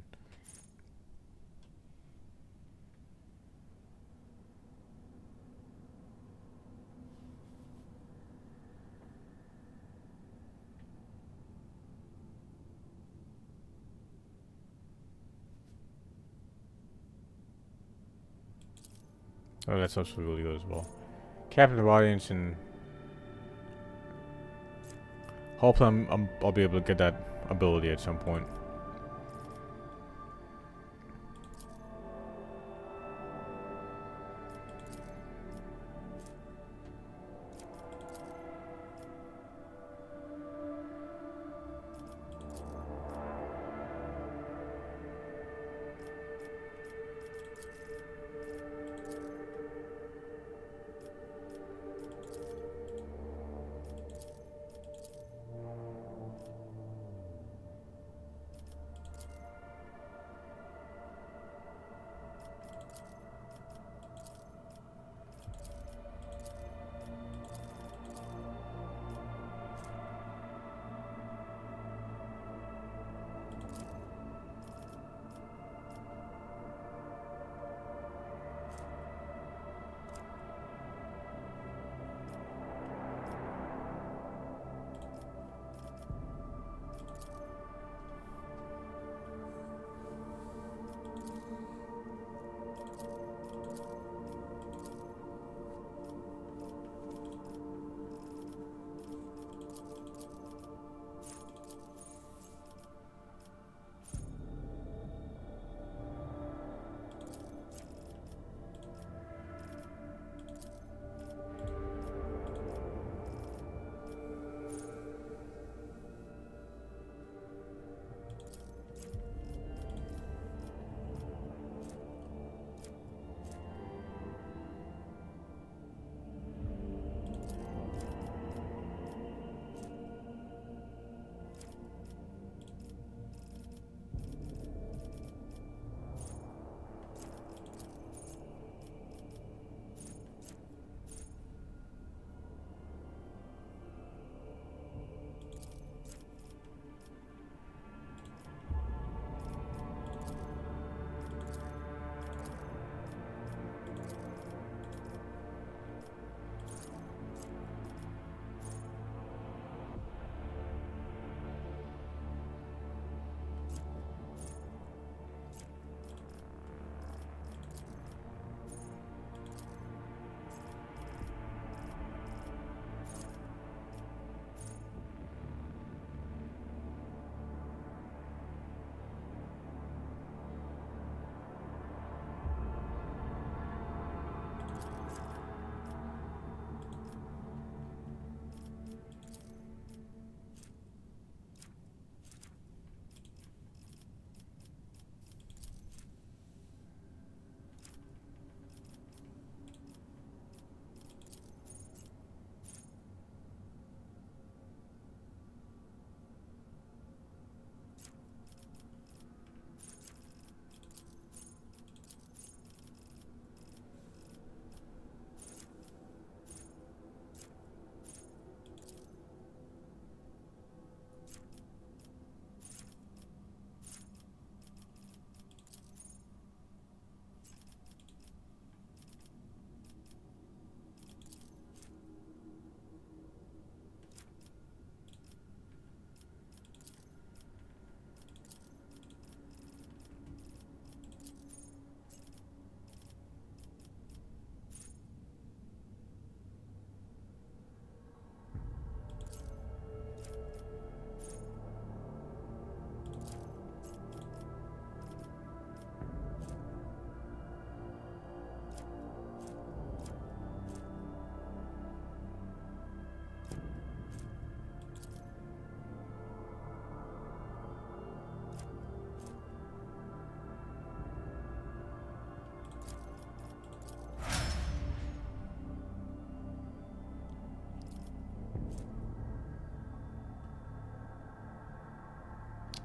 Oh, that's also really good as well. Captive audience, and hopefully I'll be able to get that ability at some point.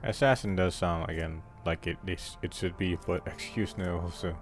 Assassin does sound again like it should be, but excuse me also.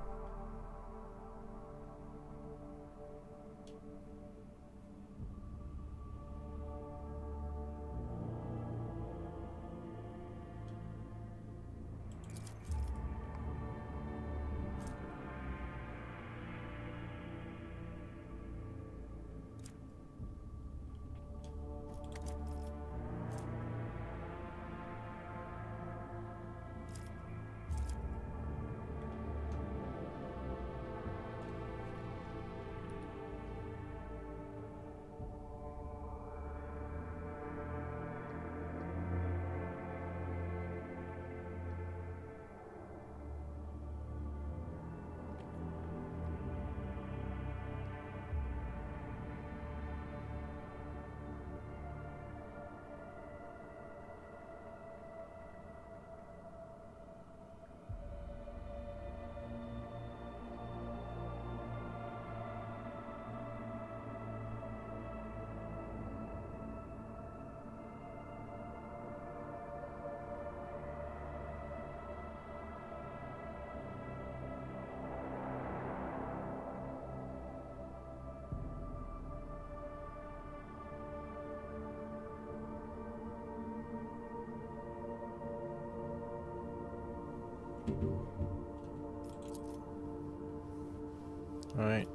Alright.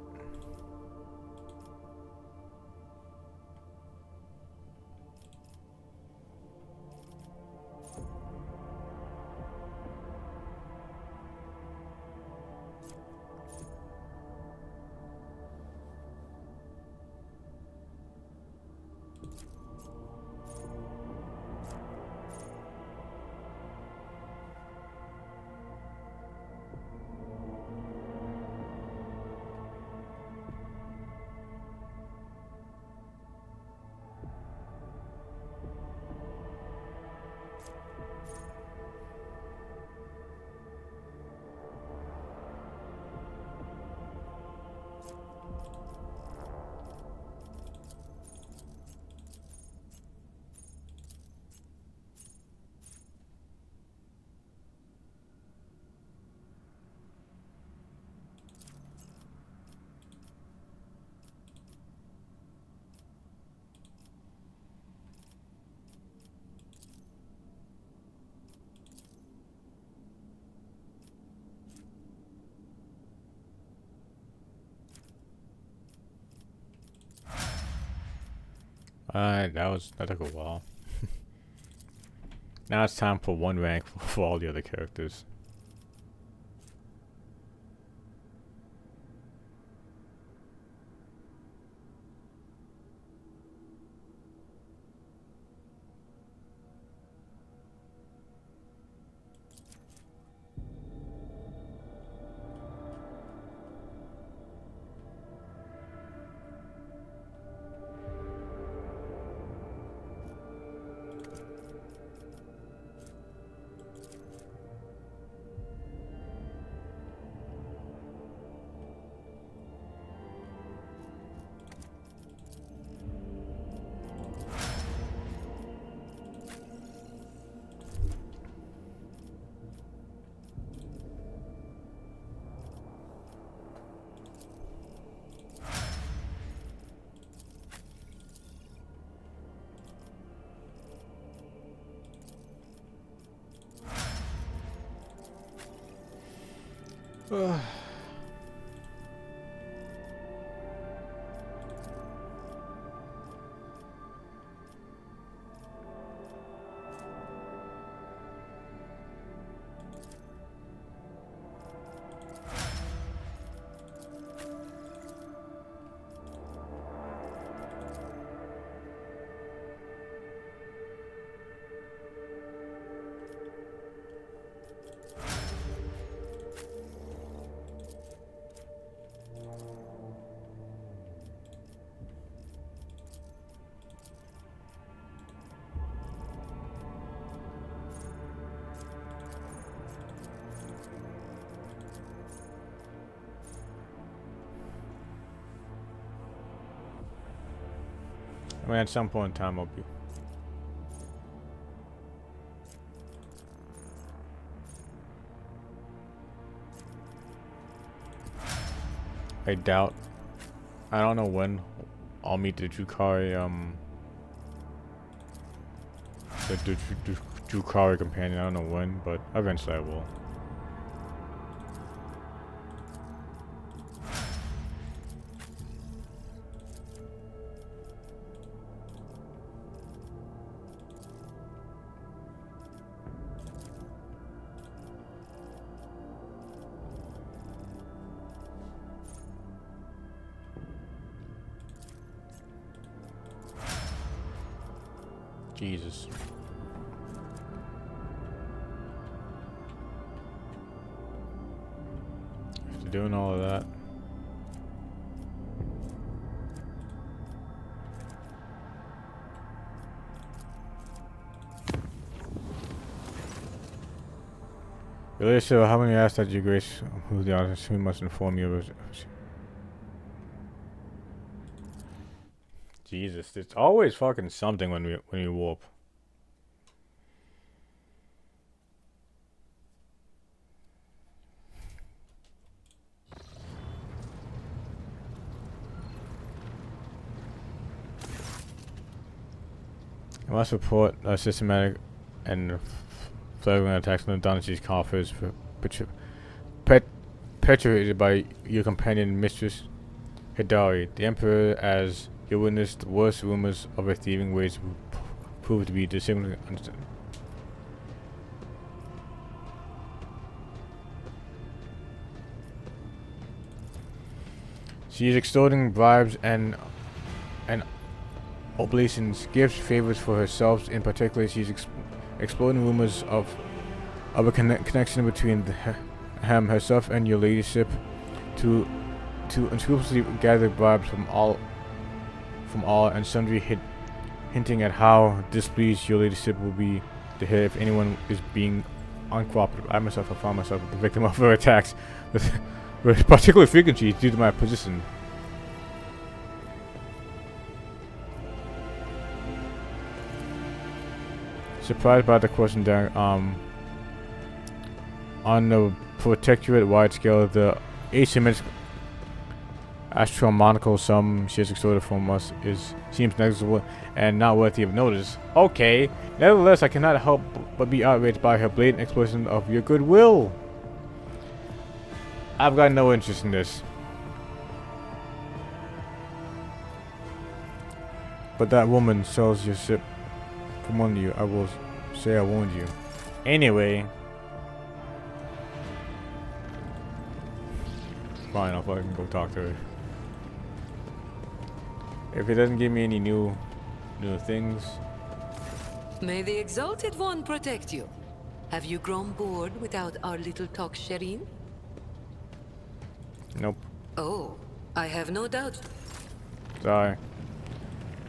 Alright, that took a while. Now it's time for one rank for all the other characters. I mean, at some point in time, I'll be. I doubt. I don't know when I'll meet the Drukari, the Drukari companion. I don't know when, but eventually I will. Jesus. After doing all of that. Really, so how many asked that your grace, who the honest, who must inform you of? Jesus, it's always fucking something when we warp. I must report systematic and flagrant attacks on the Dynasty's coffers perpetrated by your companion Mistress Aeldari. The Emperor, as you witnessed, worst rumors of her thieving ways proved to be disseminated. She is extorting bribes and oblations, gifts, favors for herself. In particular, she's exploiting rumors of a connection between herself and your ladyship to unscrupulously gather bribes from all and sundry, hinting at how displeased your ladyship will be to hear if anyone is being uncooperative. I myself have found myself the victim of her attacks with particular frequency due to my position. Surprised by the question down on the protectorate wide scale, the asymmetric astronomical sum she has extorted from us seems negligible and not worthy of notice. Okay, nevertheless, I cannot help but be outraged by her blatant exploitation of your goodwill. I've got no interest in this. But that woman sells your ship from under you. I will say I warned you. Anyway. Fine, I'll fucking go talk to her. If it doesn't give me any new things. May the Exalted One protect you. Have you grown bored without our little talk, Shireen? Nope. Oh, I have no doubt. Sorry.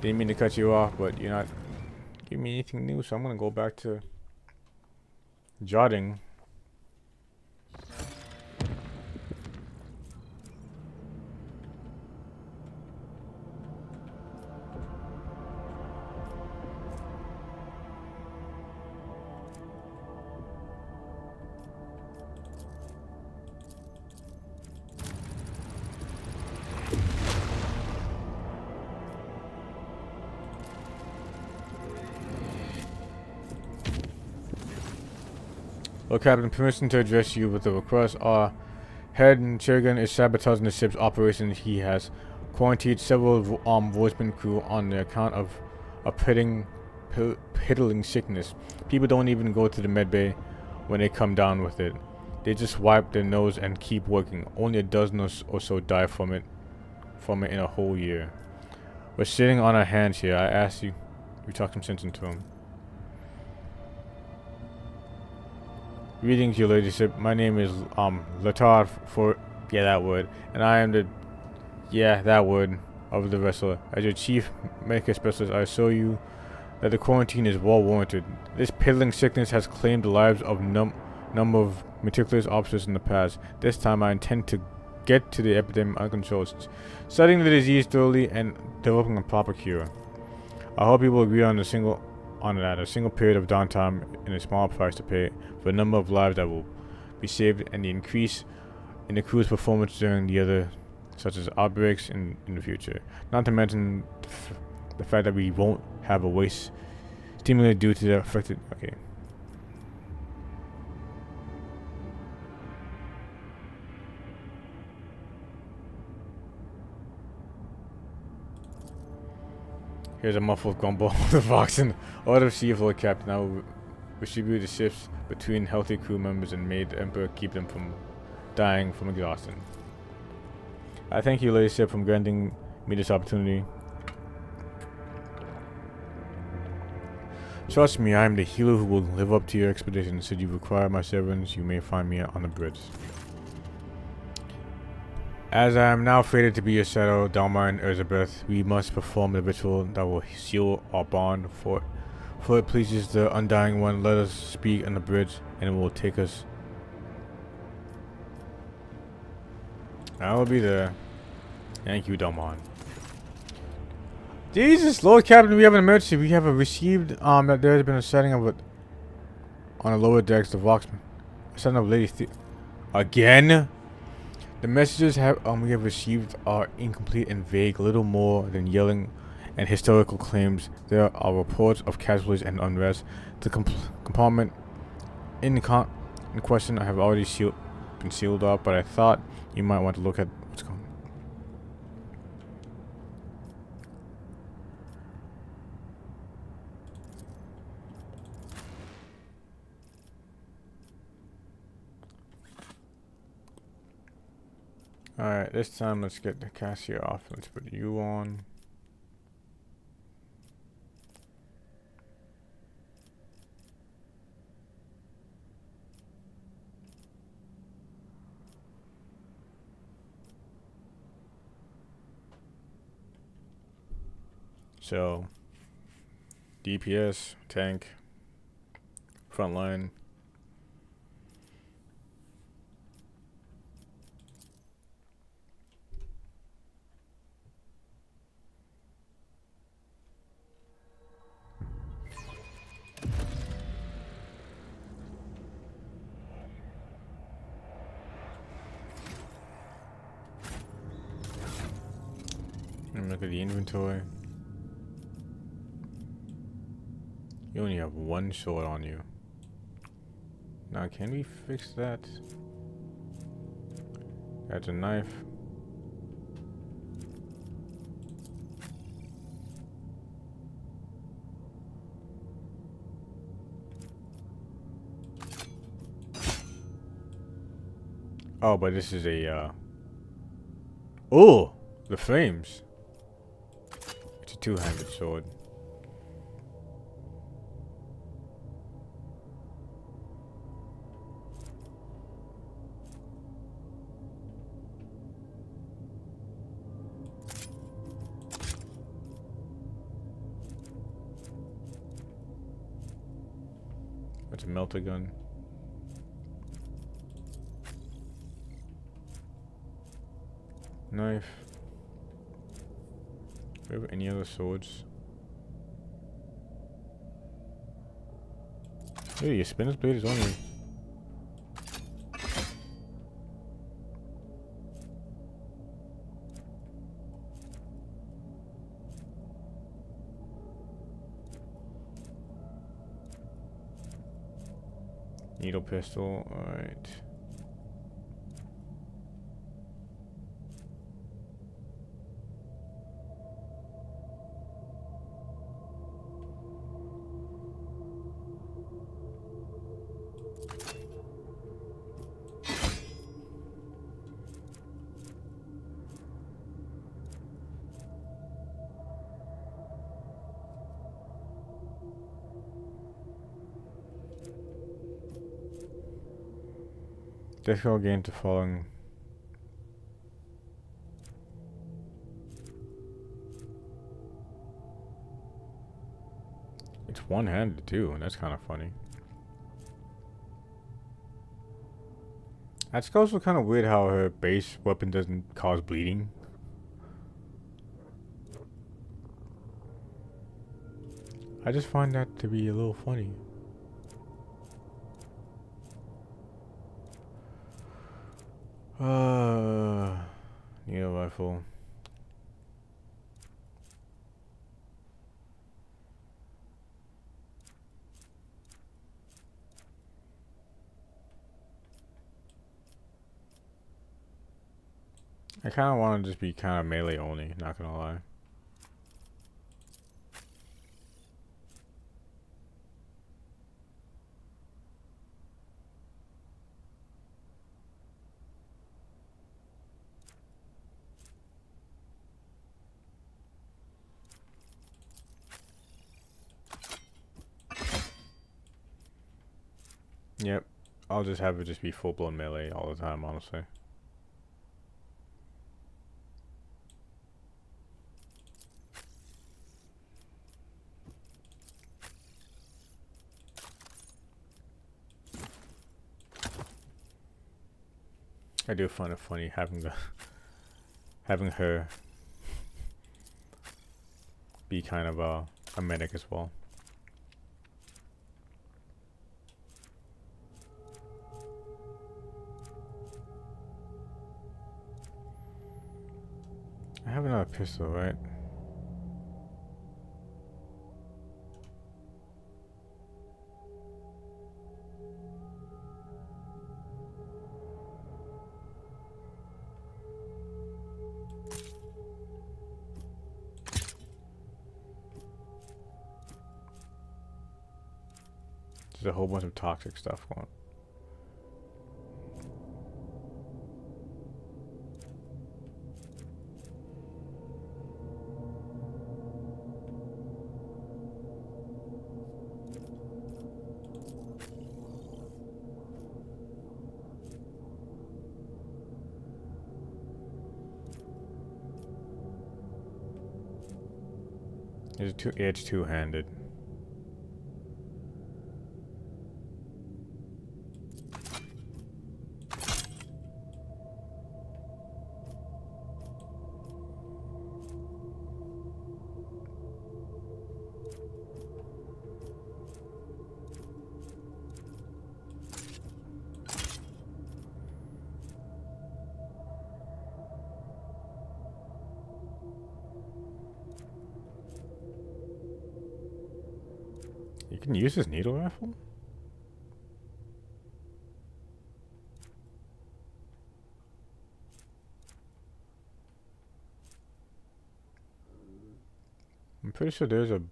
Didn't mean to cut you off, but you're not giving me anything new, so I'm gonna go back to jotting. Well, Captain, permission to address you with a request. Our head Sherigan is sabotaging the ship's operations. He has quarantined several voiceman crew on the account of a piddling sickness. People don't even go to the medbay when they come down with it. They just wipe their nose and keep working. Only a dozen or so die from it in a whole year. We're sitting on our hands here. I asked you. We talked some sense into him. Greetings, your ladyship. My name is Latard that word, and I am that word of the vessel. As your chief medical specialist, I assure you that the quarantine is well warranted. This piddling sickness has claimed the lives of number of meticulous officers in the past. This time, I intend to get to the epidemic under control, studying the disease thoroughly and developing a proper cure. I hope you will agree on a single period of downtime and a small price to pay for the number of lives that will be saved and the increase in the crew's performance during the other such as outbreaks in the future. Not to mention the fact that we won't have a waste stimulated due to the affected. Okay. Here's a muffled grumble of the fox and order of Sea-Floor Captain. I will distribute the ships between healthy crew members and made the Emperor keep them from dying from exhaustion. I thank you, Ladyship, for granting me this opportunity. Trust me, I am the healer who will live up to your expedition. Should you require my servants, you may find me on the bridge. As I am now fated to be your shadow, Dalmar and Elizabeth, we must perform the ritual that will seal our bond. For it pleases the Undying One, let us speak on the bridge, and it will take us. I will be there. Thank you, Dalmar. Jesus, Lord Captain, we have an emergency. We have received that there has been a setting of it on the lower decks. The Voxman, a setting of Lady again. The messages we have received are incomplete and vague, little more than yelling and historical claims. There are reports of casualties and unrest. The compartment in question I have already been sealed up, but I thought you might want to look at what's going on. Alright, this time let's get the cashier off. Let's put you on. So, DPS, tank, front line. And look at the inventory. You only have one sword on you. Now, can we fix that? That's a knife. Oh, but this is a, oh! The flames. It's a two-handed sword. That's a melter gun. Knife. Do we have any other swords? Hey, your spinner's blade is only. Needle pistol, alright. Difficult game to following. It's one-handed too, and that's kind of funny. That's also kind of weird how her base weapon doesn't cause bleeding. I just find that to be a little funny. Needle rifle. I kind of want to just be kind of melee only, not gonna lie. Yep, I'll just have it just be full-blown melee all the time, honestly. I do find it funny having her be kind of a medic as well. I have another pistol, right? There's a whole bunch of toxic stuff going on. It's two-handed. You can use this needle rifle? I'm pretty sure there's a...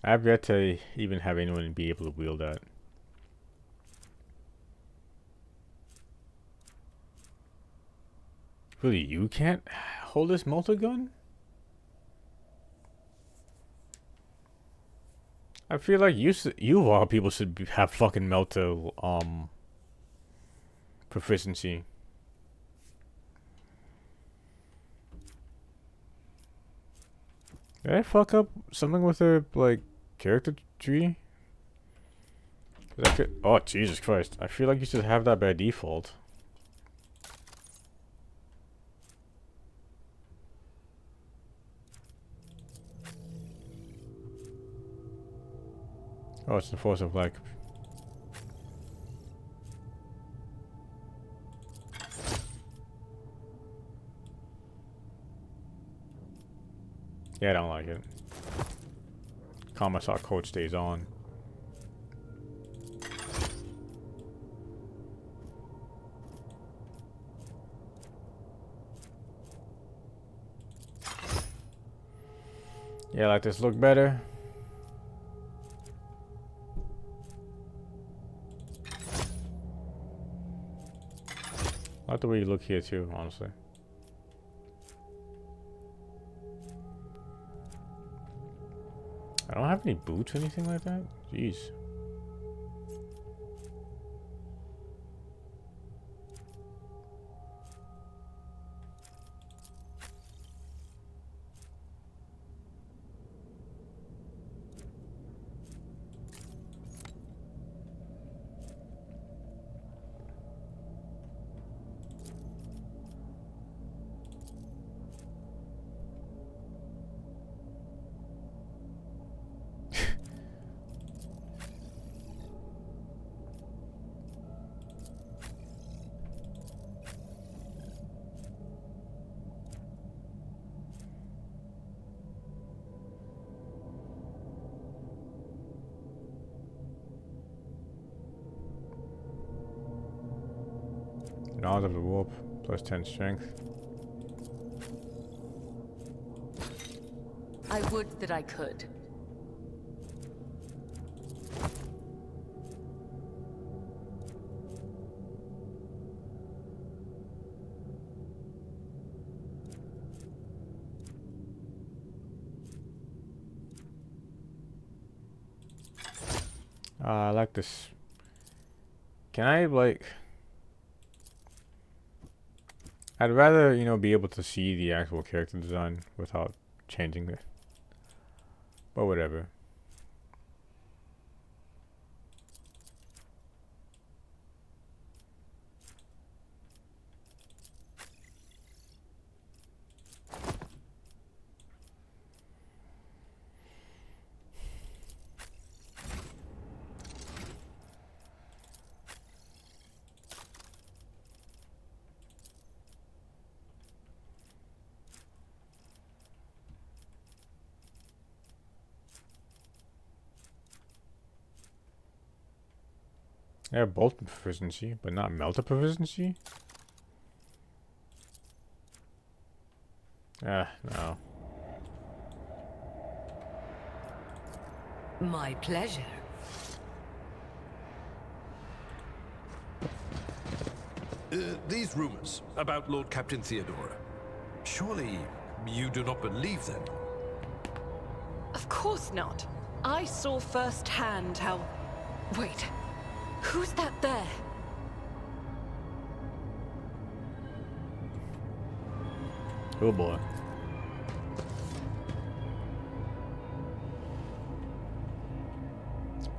I've yet to even have anyone be able to wield that. Really, you can't hold this multi-gun? I feel like you of all people should have fucking melta proficiency. Did I fuck up something with her like character tree? 'Cause I feel, oh Jesus Christ! I feel like you should have that by default. Oh, it's the force of like. Yeah, I don't like it. Commissar code stays on. Yeah, like this look better. I like the way you look here too, honestly. I don't have any boots or anything like that. Jeez. Knowledge of the warp, plus 10 strength. I would that I could. I like this. Can I, like... I'd rather, you know, be able to see the actual character design without changing it. But whatever. They have bolt proficiency, but not melter proficiency? No. My pleasure. These rumors about Lord Captain Theodora. Surely you do not believe them? Of course not. I saw firsthand how... Wait. Who's that there? Oh boy.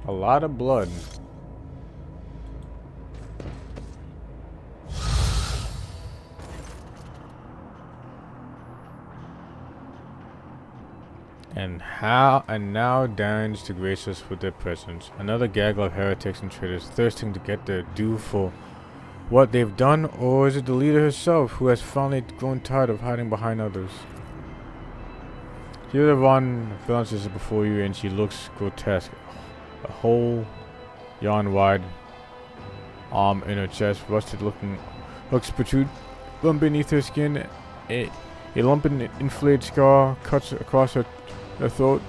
A lot of blood. And now deigns to grace us with their presence. Another gaggle of heretics and traitors thirsting to get their due for what they've done, or is it the leader herself who has finally grown tired of hiding behind others? Here the Von balances before you, and she looks grotesque. A whole yawn wide arm in her chest, rusted looking hooks protrude from beneath her skin. A lumping inflated scar cuts across her throat.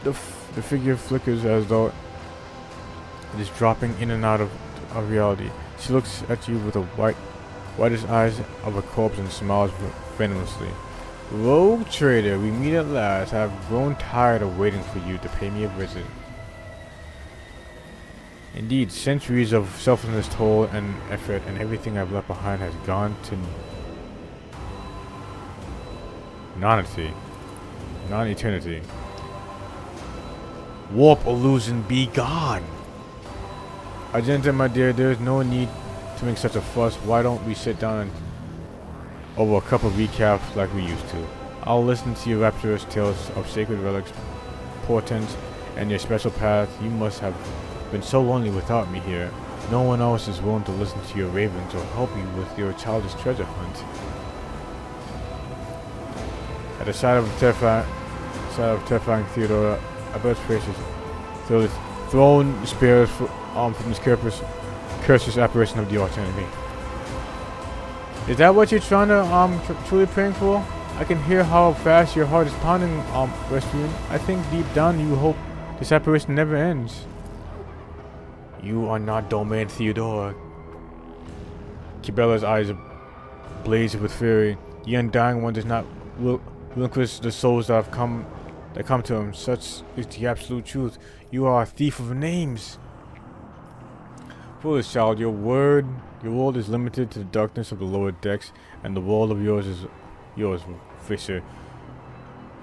The figure flickers as though it is dropping in and out of reality. She looks at you with the whitest eyes of a corpse and smiles venomously. Rogue traitor, we meet at last. I have grown tired of waiting for you to pay me a visit. Indeed, centuries of selflessness, toil, and effort, and everything I've left behind has gone to non-eternity. Warp illusion, be gone! Argenta, my dear, there is no need to make such a fuss. Why don't we sit down over a cup of recaps like we used to? I'll listen to your rapturous tales of sacred relics, portents, and your special path. You must have been so lonely without me here. No one else is willing to listen to your ravings or help you with your childish treasure hunt. At the sight of terrifying Theodora, a bird's face is thrown spears from this cursed apparition of the arch enemy. Is that what you're trying to truly praying for? I can hear how fast your heart is pounding, Restroom. I think deep down you hope this apparition never ends. You are not Domain Theodora. Kibella's eyes blaze with fury. The Undying One does not relinquish the souls that come to him. Such is the absolute truth. You are a thief of names. Foolish child, your world is limited to the darkness of the lower decks, and the world of yours is yours, Fisher.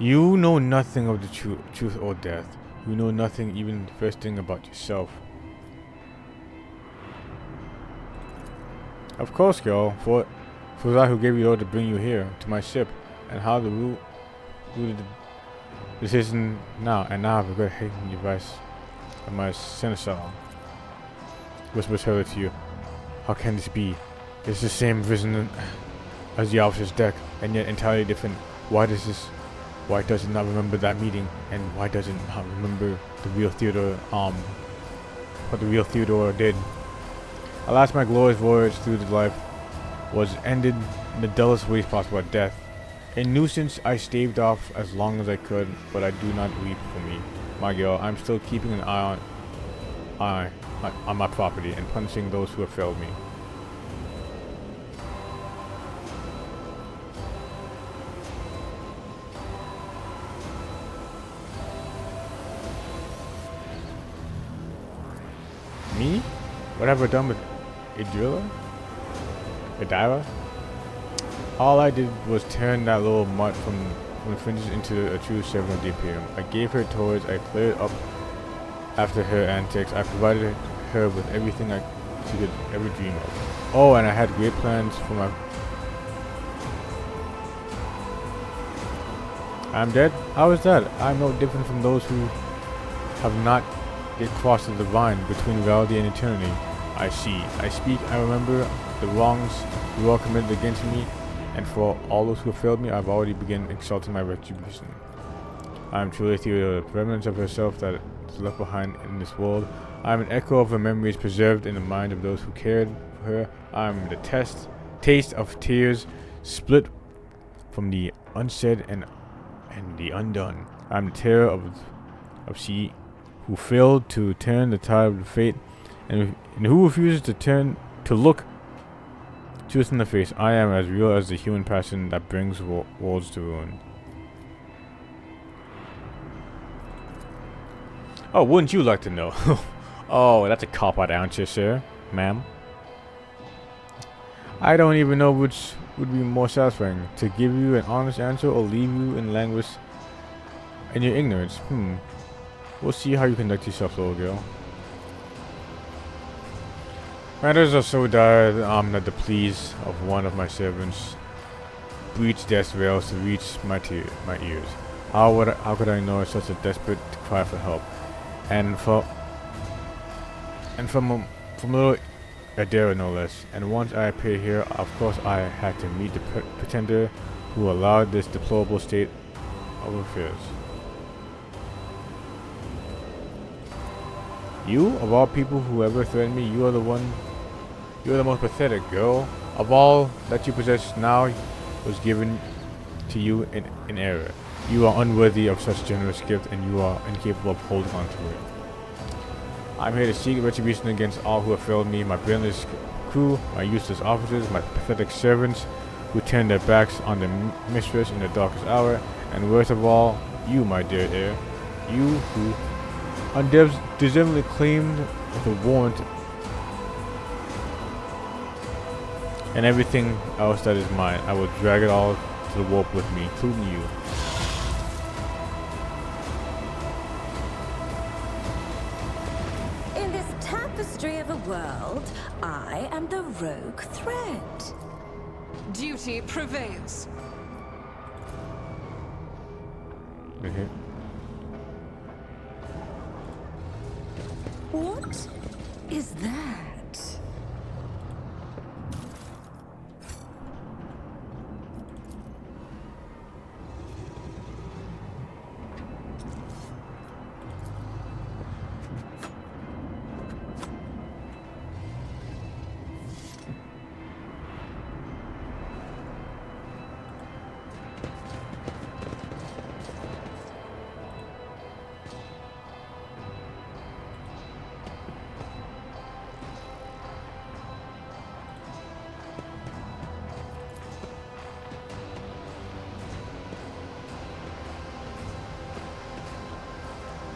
You know nothing of the truth or death. You know nothing, even the first thing about yourself. Of course, girl, for it was I who gave you the order to bring you here, to my ship, and how the rooted decision now, and now I've regret hating the advice of my seneschal. Whispers her to you. How can this be? It's the same vision as the officer's deck, and yet entirely different. Why does it not remember that meeting, and why does it not remember the real Theodore, what the real Theodore did? Alas, my glorious voyage through the life was ended in the dullest ways possible at death. A nuisance I staved off as long as I could, but I do not weep for me. My girl, I'm still keeping an eye on my property and punishing those who have failed me. Me? What have I done with Aeldari? All I did was turn that little mutt from the fringes into a true servant of the Imperium. I gave her toys, I cleared up after her antics, I provided her with everything she could ever dream of. Oh, and I had great plans for my... I'm dead? How is that? I'm no different from those who have not yet crossed the line between reality and eternity. I see, I speak, I remember the wrongs you all committed against me, and for all those who have failed me, I've already begun exalting my retribution. I am truly the remnants of herself that is left behind in this world. I am an echo of her memories preserved in the mind of those who cared for her. I am the taste of tears split from the unsaid and the undone. I am the terror of she who failed to turn the tide of fate, and who refuses to look truth in the face. I am as real as the human passion that brings worlds to ruin. Oh, wouldn't you like to know? Oh, that's a cop-out answer, sir, ma'am. I don't even know which would be more satisfying, to give you an honest answer or leave you in languish in your ignorance. We'll see how you conduct yourself, little girl. Matters are so dire that the pleas of one of my servants breach death's veils to reach my ears. How could I ignore such a desperate cry for help? And from little Aeldari, no less. And once I appeared here, of course I had to meet the pretender who allowed this deplorable state of affairs. You, of all people who ever threatened me, you are the most pathetic, girl. Of all that you possess now was given to you in error. You are unworthy of such generous gift, and you are incapable of holding on to it. I'm here to seek retribution against all who have failed me, my brainless crew, my useless officers, my pathetic servants who turned their backs on their mistress in the darkest hour, and worst of all, you, my dear heir, you who undeservedly claimed the warrant and everything else that is mine. I will drag it all to the warp with me, including you. In this tapestry of a world, I am the rogue thread. Duty prevails. What is that?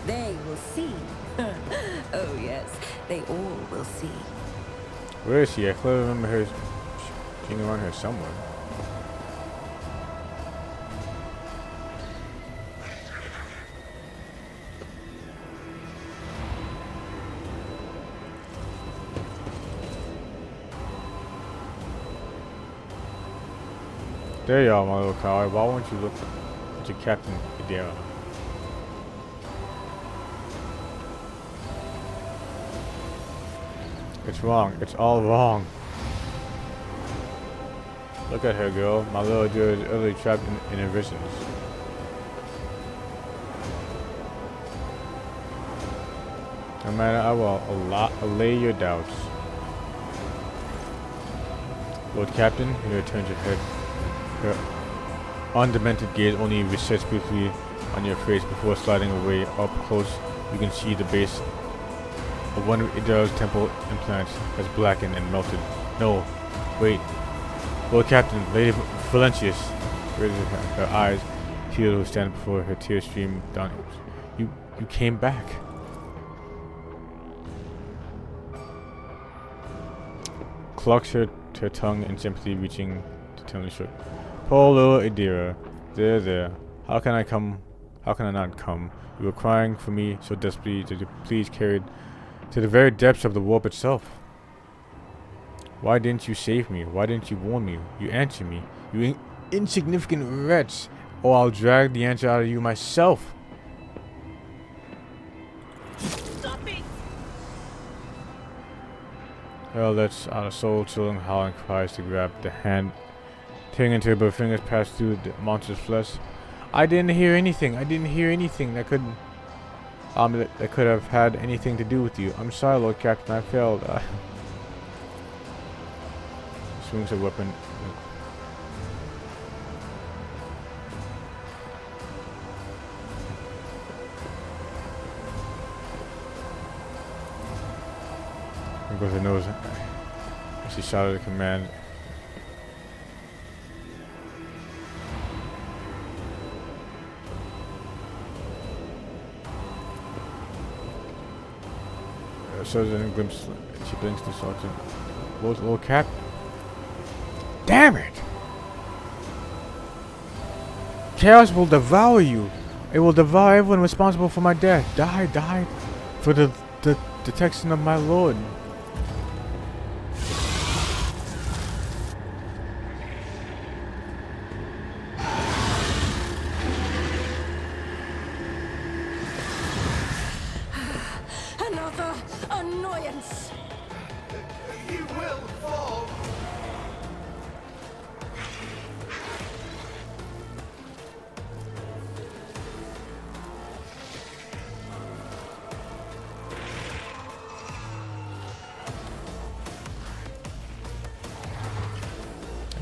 They will see. Oh yes, they all will see. Where is she? I clearly remember her being around here somewhere. There you are, my little cowboy. Why won't you look at your Captain Aeldari? It's wrong. It's all wrong. Look at her, girl. My little dear is utterly trapped in her visions. No matter, I will allay your doubts. Lord Captain, Mira turns her head. Her undemented gaze only resets briefly on your face before sliding away. Up close, you can see the base of one of Aeldari's temple implants has blackened and melted. No, wait. Lord Captain, Lady Valentius raises her eyes. Tears will stand before her, tears stream down. You came back. Clucks her tongue in sympathy, reaching to tenderly stroke. Poor little Aeldari. There. How can I not come? You were crying for me so desperately that you please carried to the very depths of the warp itself. Why didn't you save me? Why didn't you warn me? You answer me. You insignificant wretch. Or I'll drag the answer out of you myself. Stop it! Hell lets out a soul-chilling howling cries to grab the hand, tearing into her, but her fingers pass through the monster's flesh. I didn't hear anything that could have had anything to do with you. I'm sorry, Lord Captain, I failed. Swings her weapon. There goes her nose. She shouted a command. Shows in a glimpse. She blinks to Sergeant. Lord Cap. Damn it! Chaos will devour you. It will devour everyone responsible for my death. Die for the detection of my lord. Another annoyance. You will fall.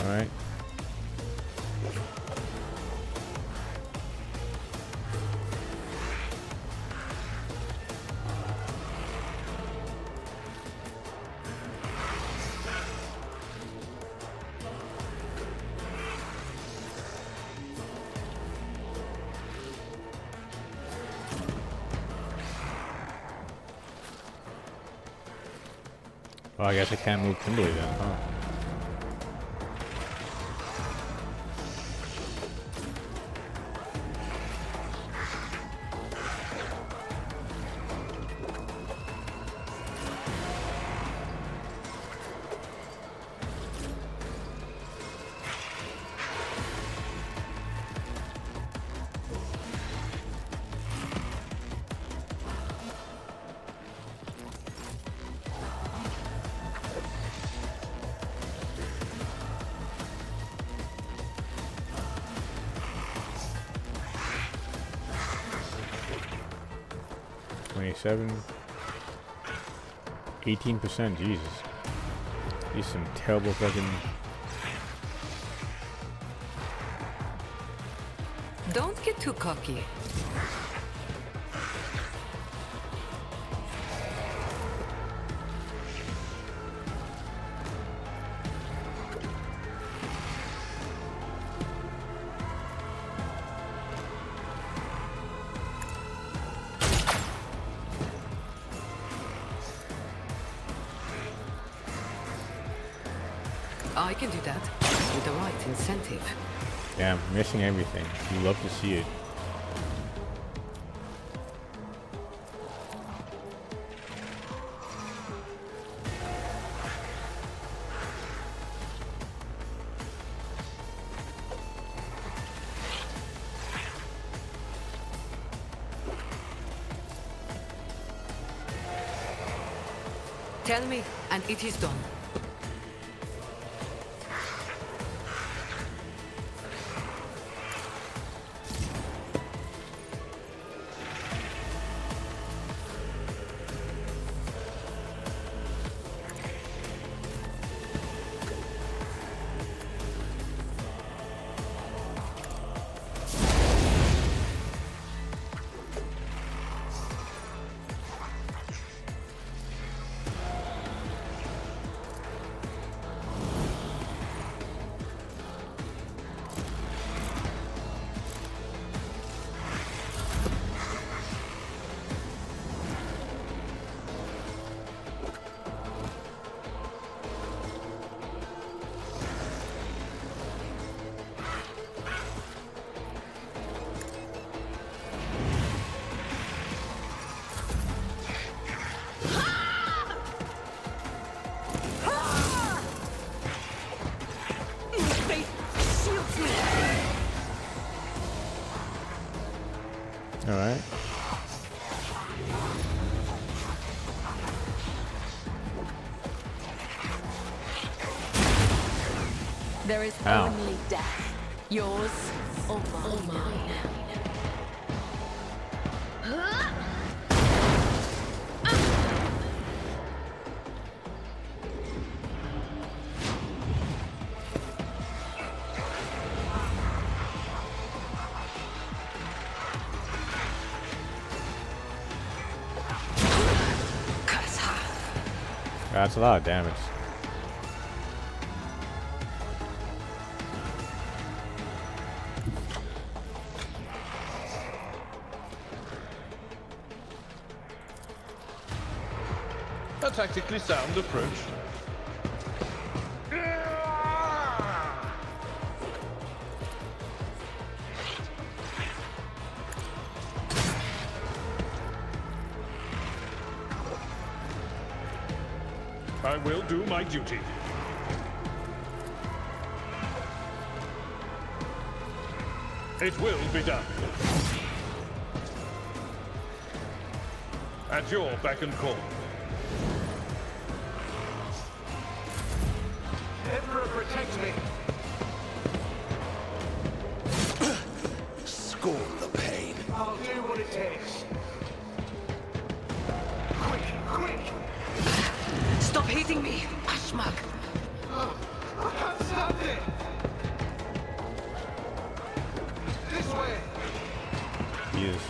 All right. Well, I guess I can't move Kimberly then, huh? $27, 18%. Jesus, these some terrible fucking. Don't get too cocky. I can do that with the right incentive. Damn, missing everything. You love to see it. Tell me, and it is done. There is Ow. only death. Yours or mine. That's a lot of damage. A tactically sound approach. I will do my duty. It will be done. At your beck and call. Emperor, protect me! Scorn the pain. I'll do what it takes. Quick, quick! Stop hitting me, Ashmak. I can't stop it! This way! Yes.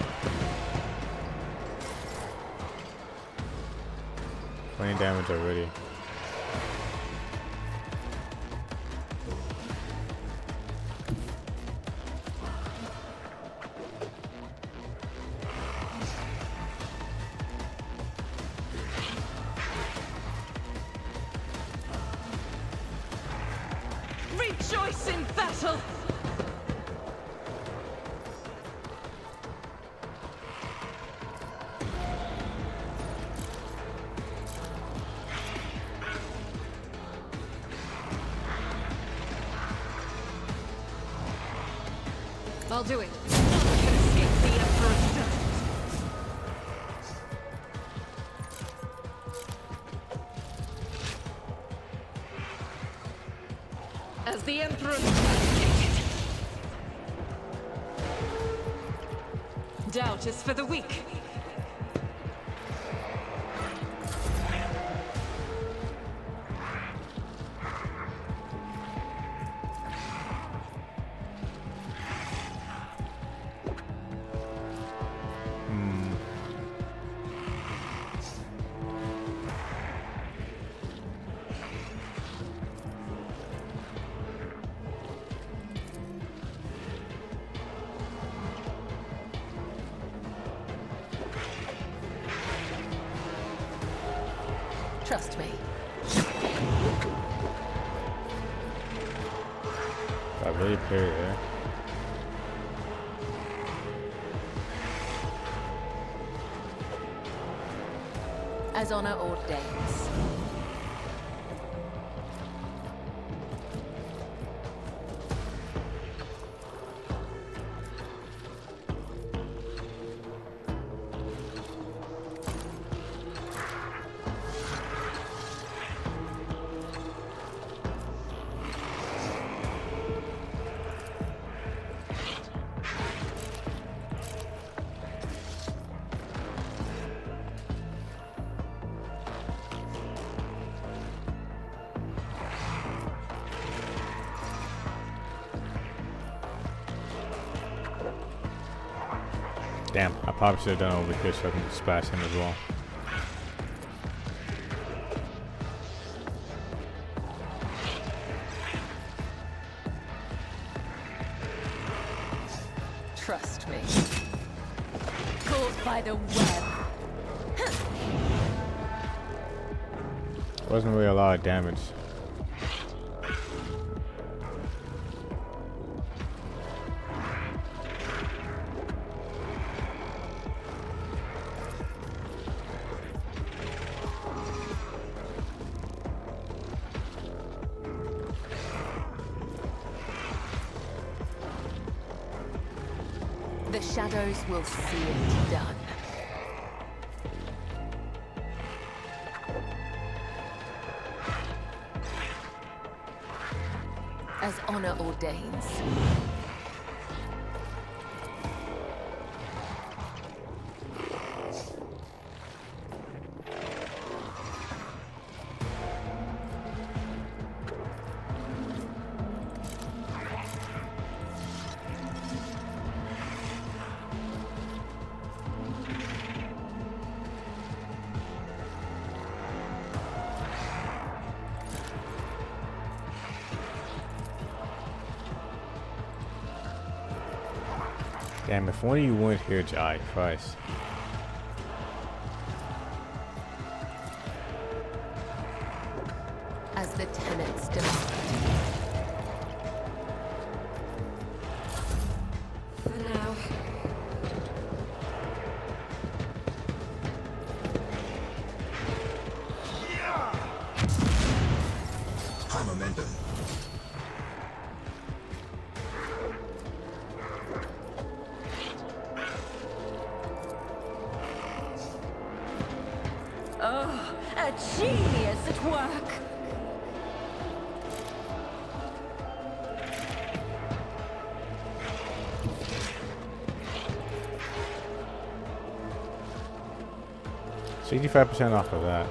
20 damage already. Rejoice in battle! I'll do it. I can escape the Emperor's death. As the Emperor dictated. Doubt is for the weak. Trust me. I really parry there. As honor ordains. Damn, I probably should have done over here so I can splash him as well. Trust me. Caught by the web. Wasn't really a lot of damage. The shadows will see it done. As honor ordains. Damn, if one of you weren't here, Jai, Christ. As the tenants demand. For now. High momentum. Oh, a genius at work! So 85% off of that.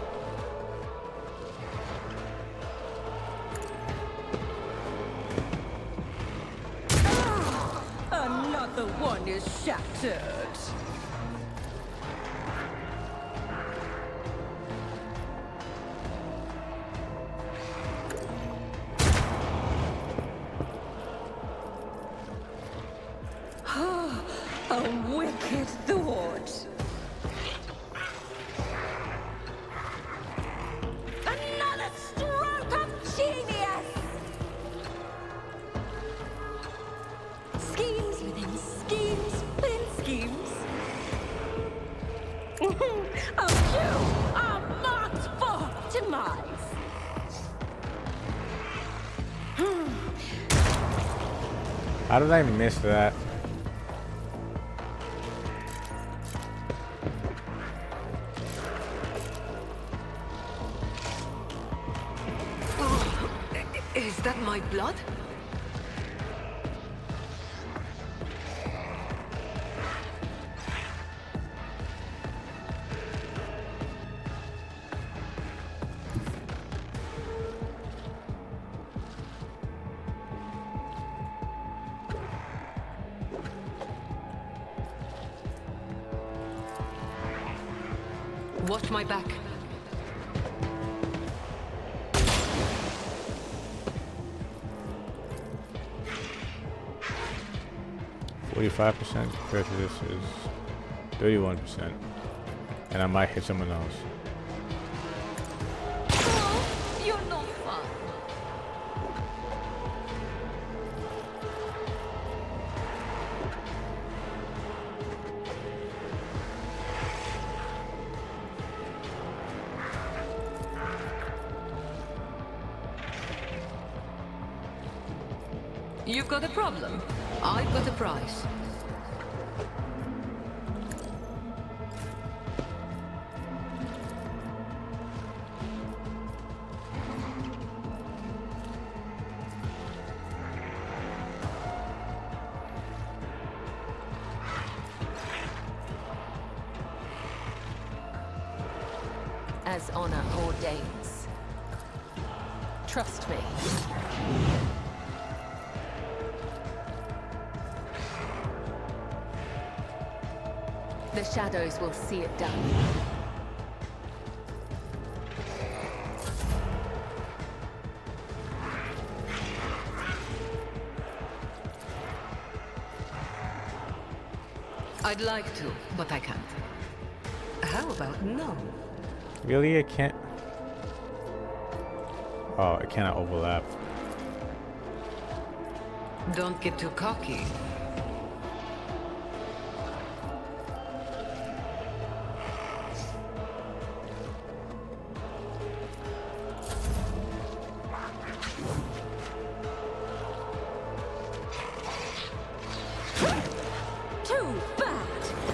Another one is shattered. A wicked thought. Another stroke of genius! Schemes within schemes within schemes. Oh, you are marked for demise. How did I miss that? Is that my blood? Watch my back. 45% compared to this is 31%. And I might hit someone else. Oh, you're not fun. You've got a problem. I've got a prize. As honor ordains. Trust me. The shadows will see it done. I'd like to, but I can't. How about no? Really? I can't. Oh, I cannot overlap. Don't get too cocky. Too bad.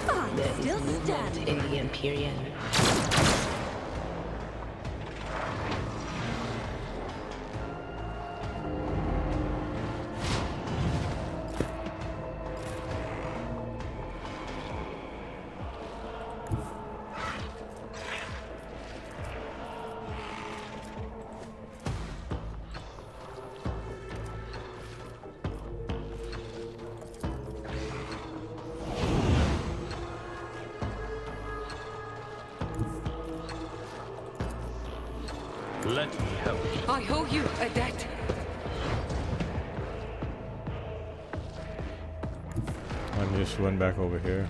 I'm still standing. In the Empyrean. Let me help you. I owe you a debt. Let me just run back over here.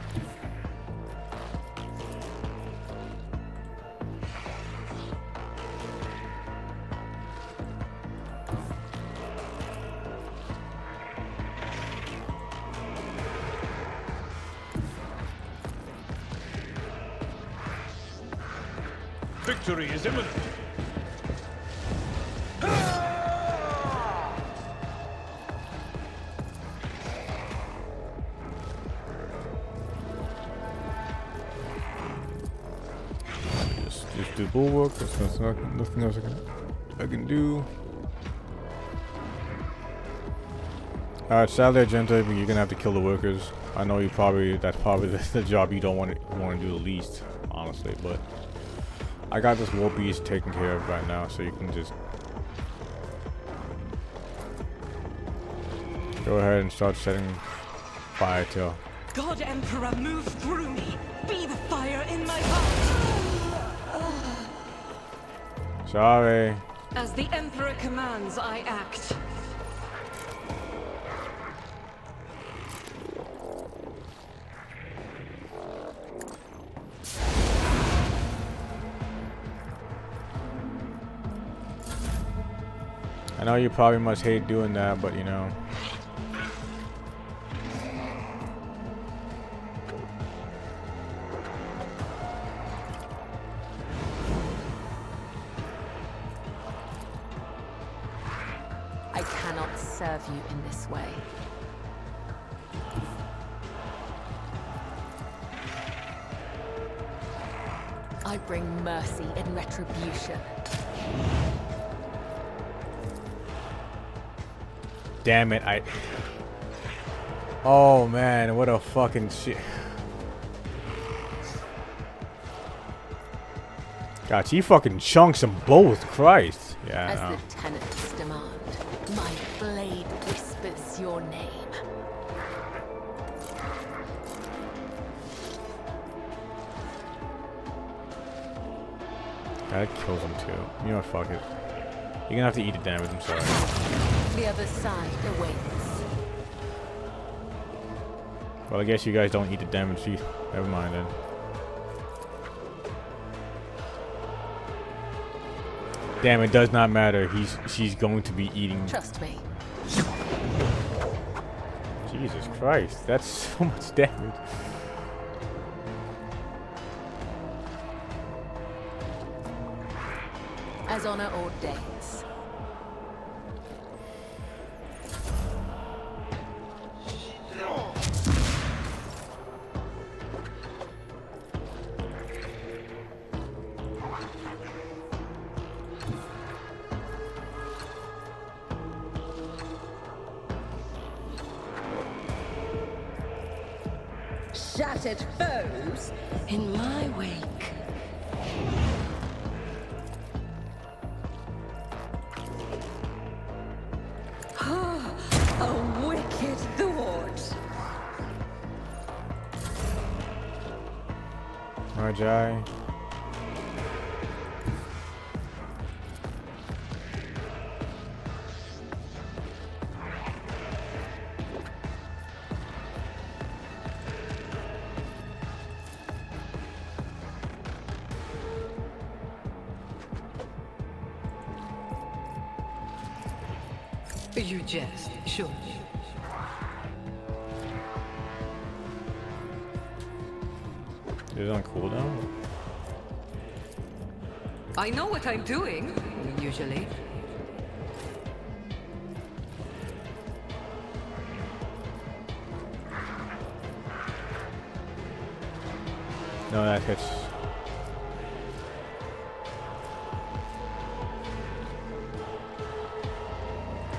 Victory is imminent. Just do bulwark. That's nothing else I can do. Alright, sadly, Agente, but you're gonna have to kill the workers. I know that's probably the job you want to do the least, honestly, but I got this war beast taken care of right now, so you can just go ahead and start setting fire to. God Emperor, move through me. Be the fire in my heart. Sorry. As the Emperor commands, I act. I know you probably must hate doing that, but you know. I cannot serve you in this way. I bring mercy and retribution. Damn it, oh man, what a fucking shit. God, she fucking chunks them both, Christ. Yeah, As the tenants demand, my blade whispers your name. That kills him too. You know what, fuck it. You're gonna have to eat the damage, I'm sorry. The other side awaits. Well, I guess you guys don't eat the damage. Never mind then. Damn, it does not matter. She's going to be eating. Trust me. Jesus Christ, that's so much damage. As honor ordains. Shattered foes in my wake. A wicked thought. Rajai. You jest, sure. Is it on cooldown? I know what I'm doing, usually. No, that hits.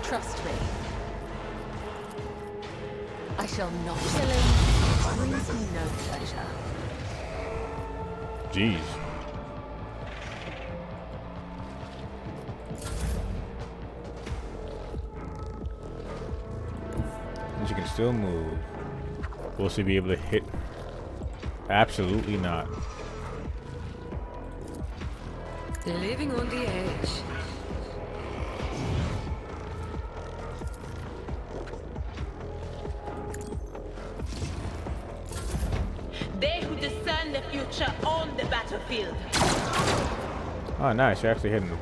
Trust me. I shall not. Killing brings me no pleasure. Jeez. And she can still move. Will she be able to hit? Absolutely not. Living on the edge. They who discern the future on the battlefield. Oh, nice. You're actually hitting them.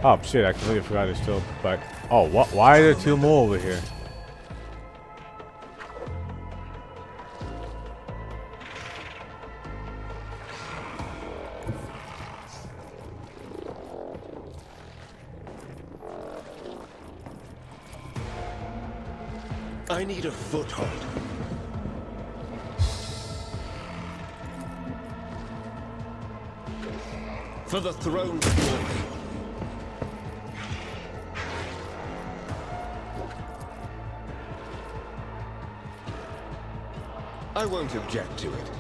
Oh, shit. I completely forgot it's still back. Oh, what? Why are there two more over here? I need a foothold. For the throne's glory. I won't object to it.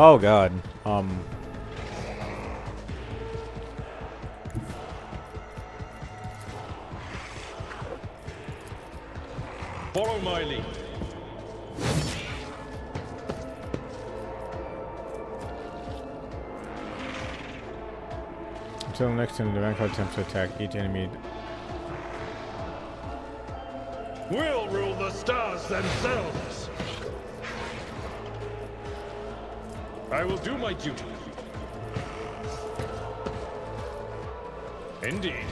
Oh god. Follow my lead. Until next time, the Rancor attempts to attack each enemy. We'll rule the stars themselves. I will do my duty. Indeed.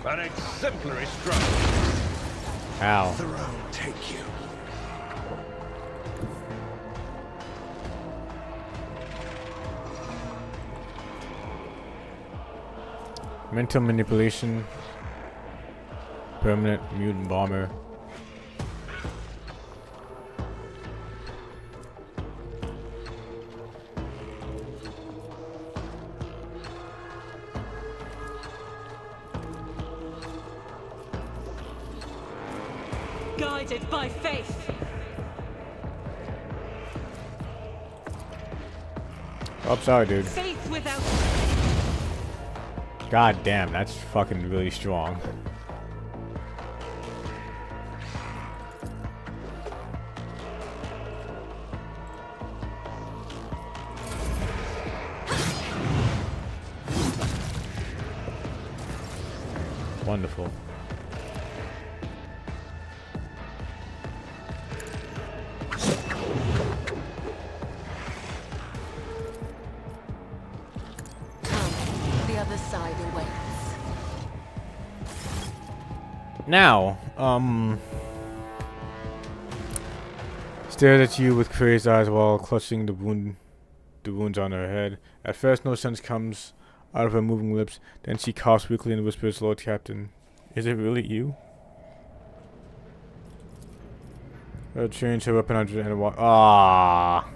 An exemplary strike. Ow. Throne take you. Mental manipulation. Permanent mutant bomber. Guided by faith. Oh, sorry, dude. Faith without. God damn, that's fucking really strong. Wonderful. Now, stared at you with crazed eyes while clutching the wounds on her head. At first, no sense comes out of her moving lips. Then she coughs weakly and whispers, "Lord Captain, is it really you?" Her change her weapon and walk. Ah.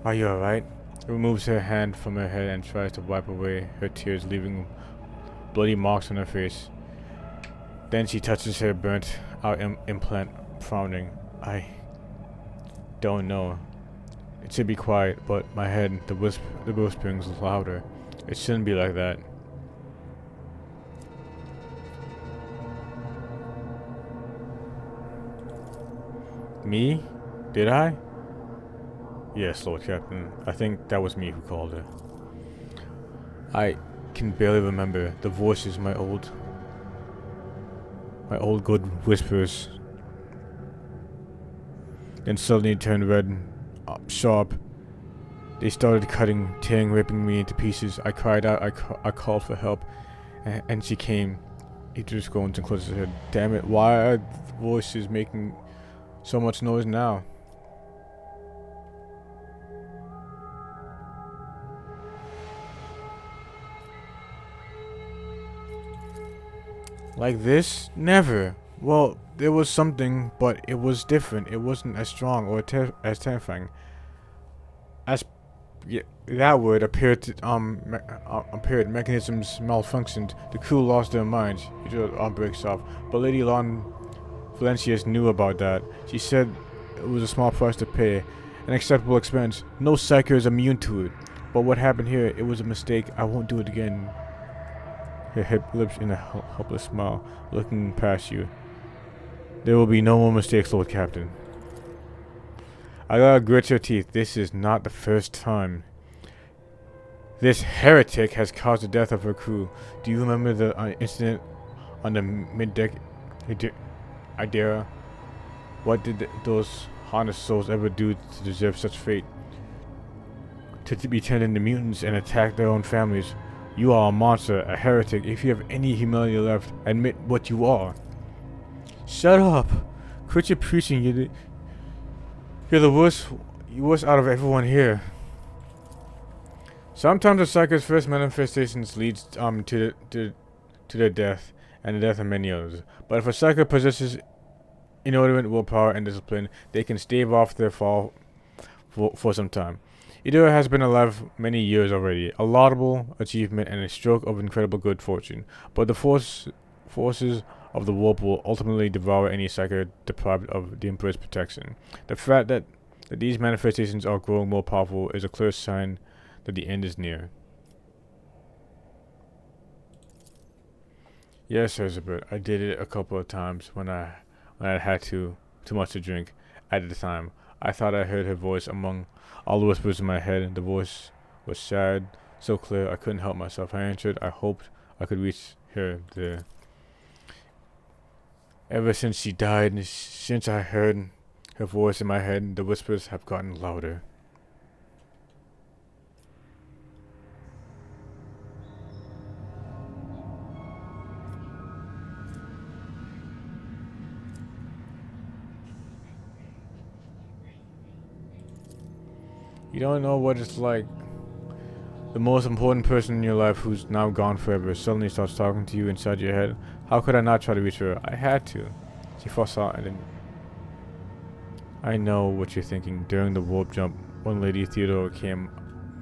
Are you alright? Removes her hand from her head and tries to wipe away her tears, leaving bloody marks on her face. Then she touches her burnt out implant, frowning. I don't know. It should be quiet, but my head, the whispering's louder. It shouldn't be like that. Me? Did I? Yes, Lord Captain. I think that was me who called her. I can barely remember. The voices, my old good whispers. Then suddenly turned red, sharp. They started cutting, tearing, ripping me into pieces. I cried out. I called for help, and she came. He just groans and closes his head. Damn it! Why are the voices making so much noise now? Like this? Never. Well, There was something, but it was different. It wasn't as strong or as terrifying. As that word appeared. Appeared. Mechanisms malfunctioned. The crew lost their minds. It breaks off. But Lady Valencius knew about that. She said it was a small price to pay, an acceptable expense. No psyker is immune to it. But what happened here? It was a mistake. I won't do it again. Her lips in a helpless smile, looking past you. There will be no more mistakes, Lord Captain. Aeldari grits her teeth. This is not the first time. This heretic has caused the death of her crew. Do you remember the incident on the mid-deck Aeldari? What did those honest souls ever do to deserve such fate? To be turned into mutants and attack their own families. You are a monster, a heretic. If you have any humility left, admit what you are. Shut up! Quit your preaching. You're the worst out of everyone here. Sometimes a psycho's first manifestations leads to their death and the death of many others. But if a psycho possesses inordinate willpower and discipline, they can stave off their fall for some time. Aeldari has been alive many years already, a laudable achievement and a stroke of incredible good fortune. But the forces of the warp will ultimately devour any psycho deprived of the Emperor's protection. The fact that these manifestations are growing more powerful is a clear sign that the end is near. Yes, Elizabeth, I did it a couple of times when I had too much to drink. At the time, I thought I heard her voice among all the whispers in my head. The voice was sad, so clear I couldn't help myself. I answered. I hoped I could reach her there. Ever since she died, since I heard her voice in my head, the whispers have gotten louder. You don't know what it's like. The most important person in your life who's now gone forever suddenly starts talking to you inside your head. How could I not try to reach her? I had to. She fussed out and then... I know what you're thinking. During the warp jump, when Lady Theodora came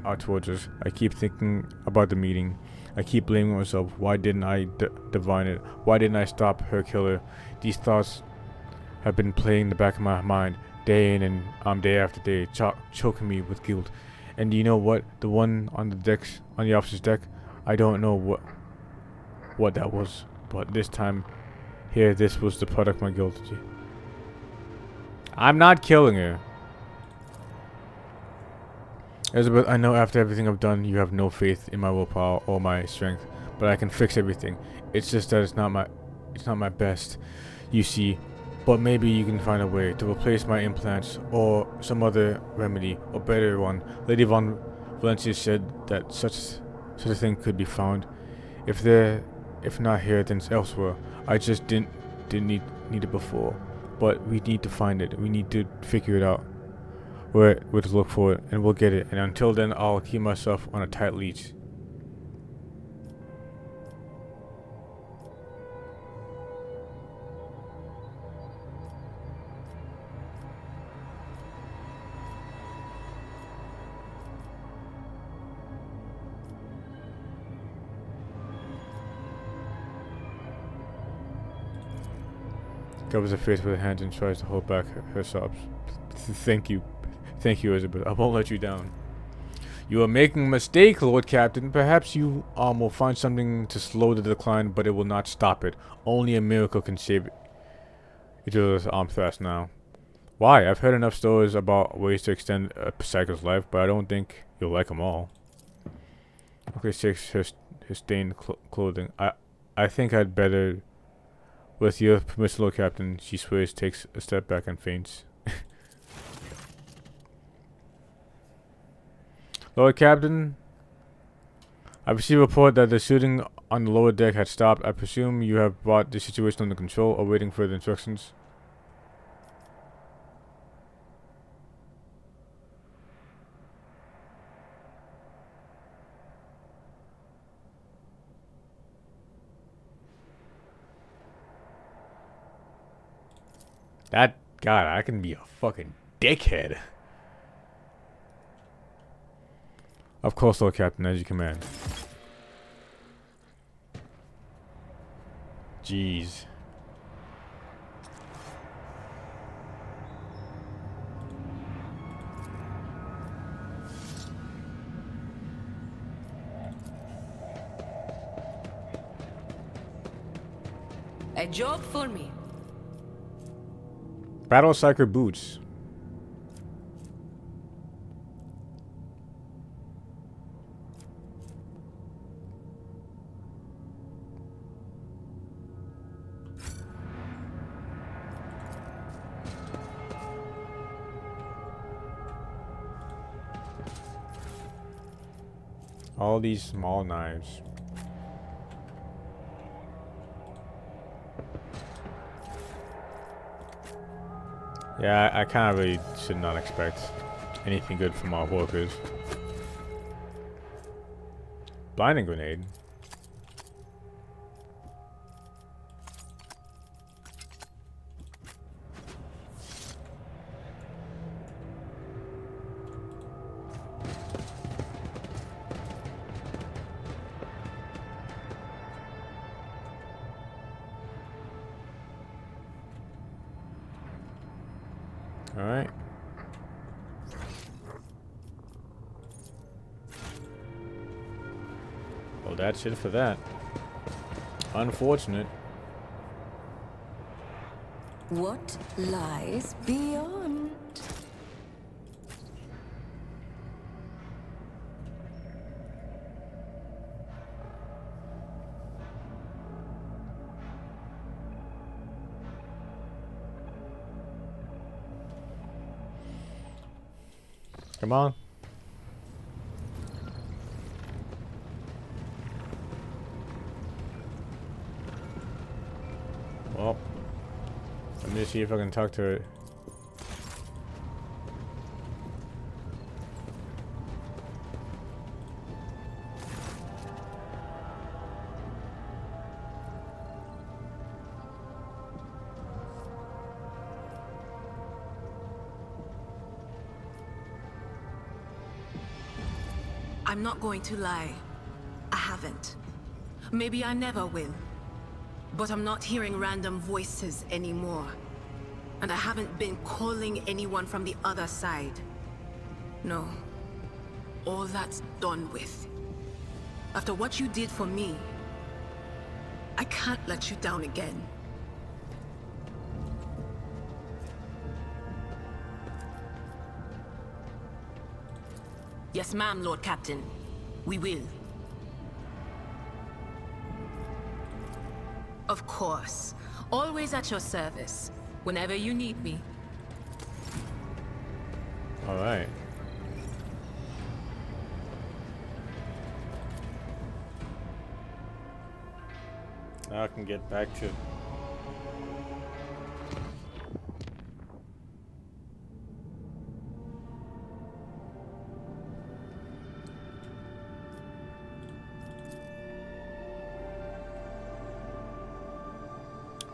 out towards us, I keep thinking about the meeting. I keep blaming myself. Why didn't I divine it? Why didn't I stop her killer? These thoughts have been playing in the back of my mind, day in and day after day, choking me with guilt. And do you know what? The one on the officer's deck, I don't know what that was, but this time, here, this was the product of my guilt. I'm not killing her. Elizabeth, I know after everything I've done, you have no faith in my willpower or my strength, but I can fix everything. It's just that it's not my best, you see. But maybe you can find a way to replace my implants or some other remedy, or better one. Lady von Valencia said that such a thing could be found. If not here, then elsewhere. I just didn't need it before. But we need to find it. We need to figure it out. Where to look for it, and we'll get it. And until then, I'll keep myself on a tight leash. Covers her face with her hands and tries to hold back her sobs. Thank you, Elizabeth. I won't let you down. You are making a mistake, Lord Captain. Perhaps you will find something to slow the decline, but it will not stop it. Only a miracle can save each other's arm fast now. Why? I've heard enough stories about ways to extend a psycho's life, but I don't think you'll like them all. Okay, shakes her stained clothing. I think I'd better... With your permission, Lord Captain, she swears, takes a step back and faints. Lord Captain, I received a report that the shooting on the lower deck had stopped. I presume you have brought the situation under control, awaiting further instructions. That God, I can be a fucking dickhead. Of course, Lord Captain, as you command. Jeez. A job for me. Battle Psyker boots. All these small knives. Yeah, I kind of really should not expect anything good from our workers. Blinding grenade. Alright. Well, that's it for that. Unfortunate. What lies beyond? Come on. Well, let me see if I can talk to it. I'm not going to lie. I haven't. Maybe I never will. But I'm not hearing random voices anymore. And I haven't been calling anyone from the other side. No. All that's done with. After what you did for me, I can't let you down again. Yes, ma'am, Lord Captain. We will. Of course. Always at your service. Whenever you need me. Alright. Now I can get back to...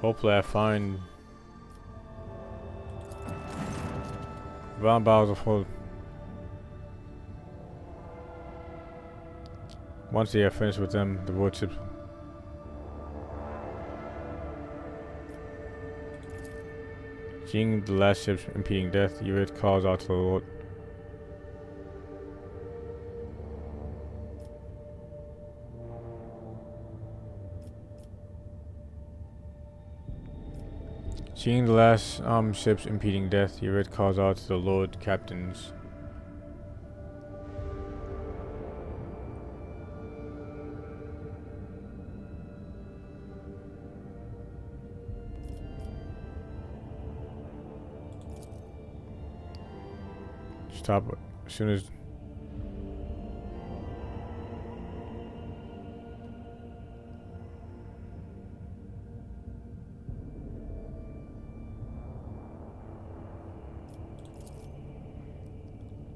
Hopefully I find round barrels of hold. Once they are finished with them, the warships. Seeing the last ships impeding death, Yvette calls out to the Lord. Seeing the last ships impeding death, Yvette calls out to the Lord Captains. Stop as soon as...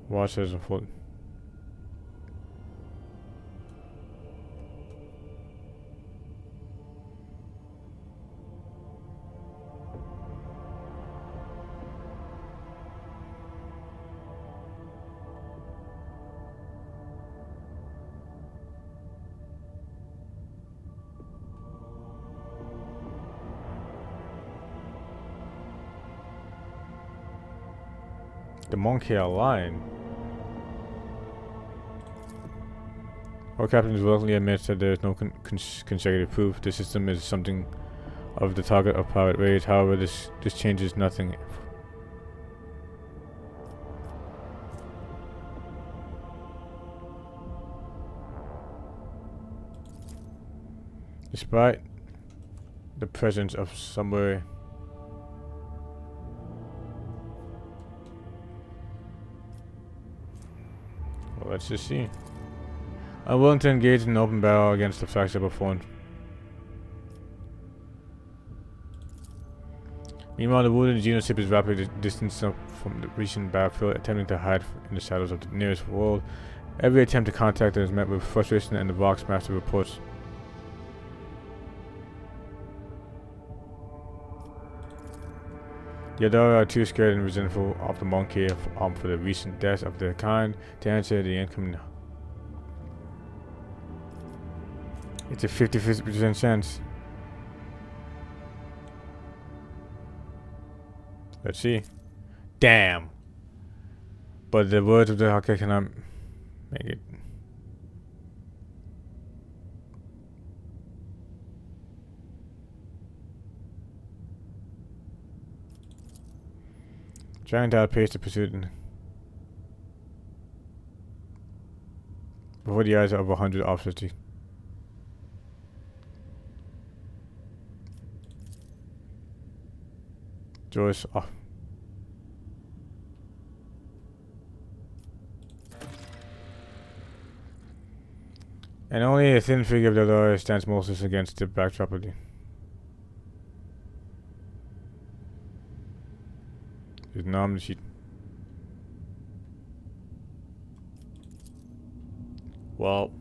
Watch as a foot. The monkey are lying. Our captains willingly admits that there is no consecutive proof. The system is something of the target of pirate raids. However, this changes nothing. Despite the presence of somewhere. Well, let's just see. I'm willing to engage in an open battle against the facts that performed. Meanwhile, the wounded genoship is rapidly distanced from the recent battlefield, attempting to hide in the shadows of the nearest world. Every attempt to contact them is met with frustration, and the Vox Master reports. The Aeldari are too scared and resentful of the monkey for the recent deaths of their kind to answer the incoming. It's a 50% chance. Let's see. Damn. But the words of the Haka cannot make it. Trying to outpace the pursuit before the eyes of 100 officers. Joyce off. And only a thin figure of the Aeldari stands motionless against the backdrop of the. His Namen sheet. Well,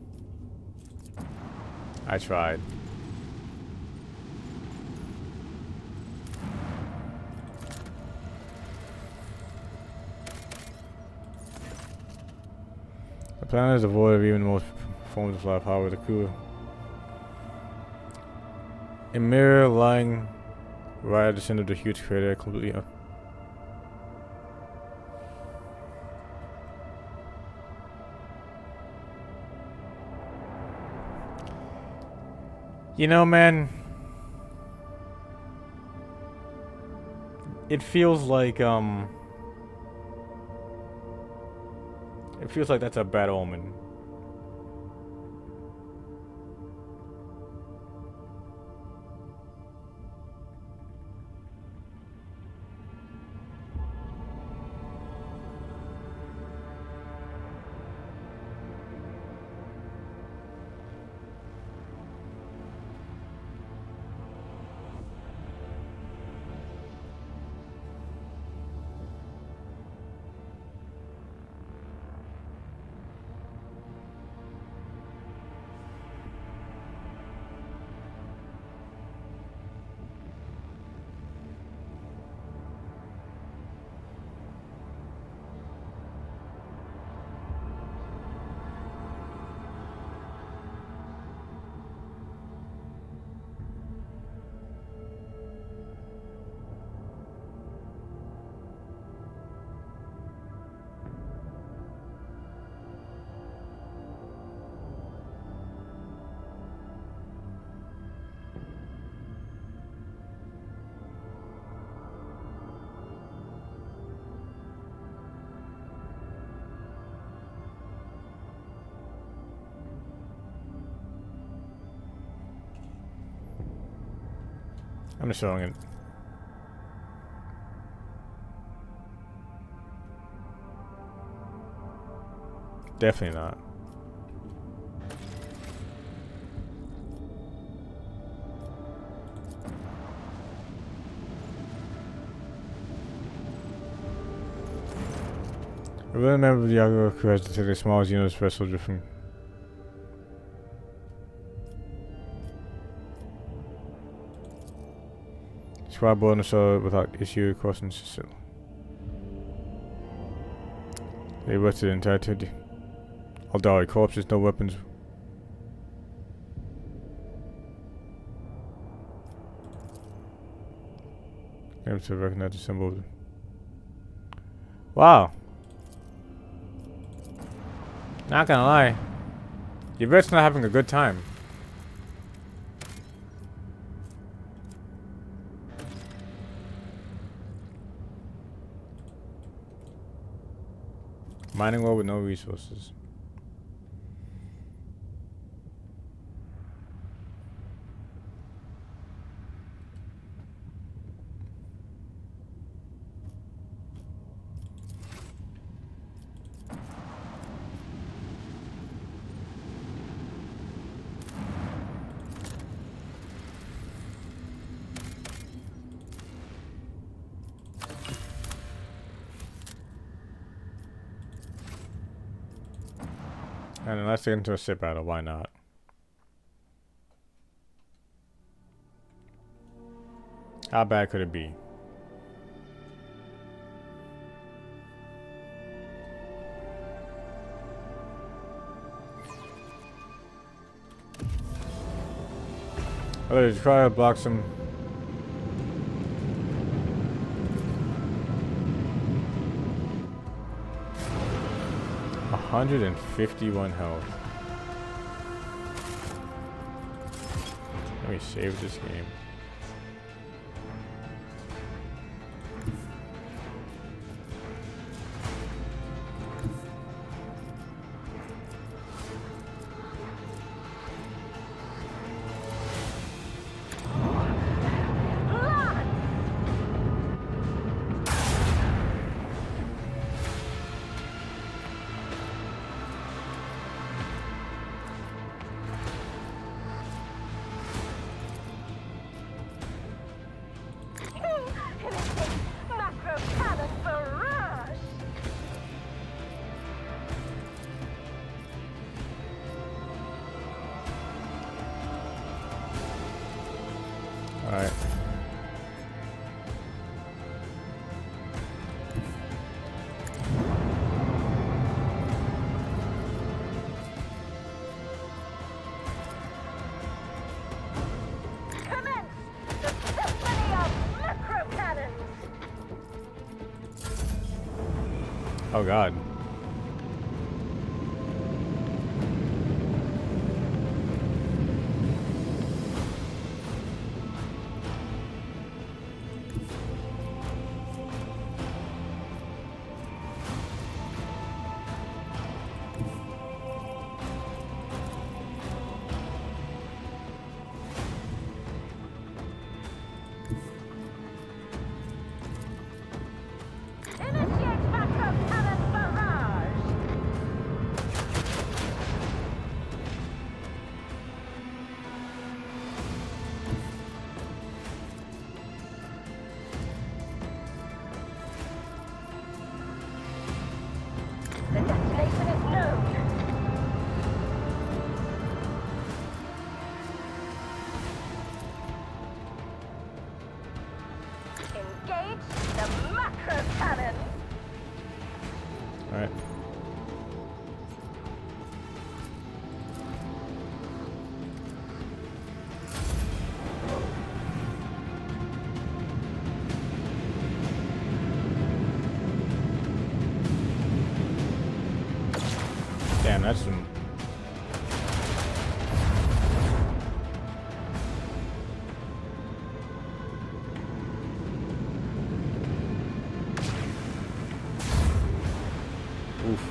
I tried. The planet is devoid of even most forms of life. However, the crew. A mirror lying right at the center of the huge crater, completely. You know, man, it feels like that's a bad omen. I'm just showing it. Definitely not. A real member of the Yago crew has detected a small Xenos vessel drifting. Squad board on the shore without issue crossing the. They arrested the entire Aeldari corpses, no weapons. Able to recognize the symbol. Wow, Not gonna lie. Your vet's not having a good time. Mining well with no resources. And then let's get into a sit battle, why not? How bad could it be? Let's try to block some. $151 health. Let me save this game. Alright. Commence the symphony of macro cannons. Oh god. Initiate macro cannon barrage. The destination is known. Engage the macro cannon. Alright. Damn, that's some. Oof.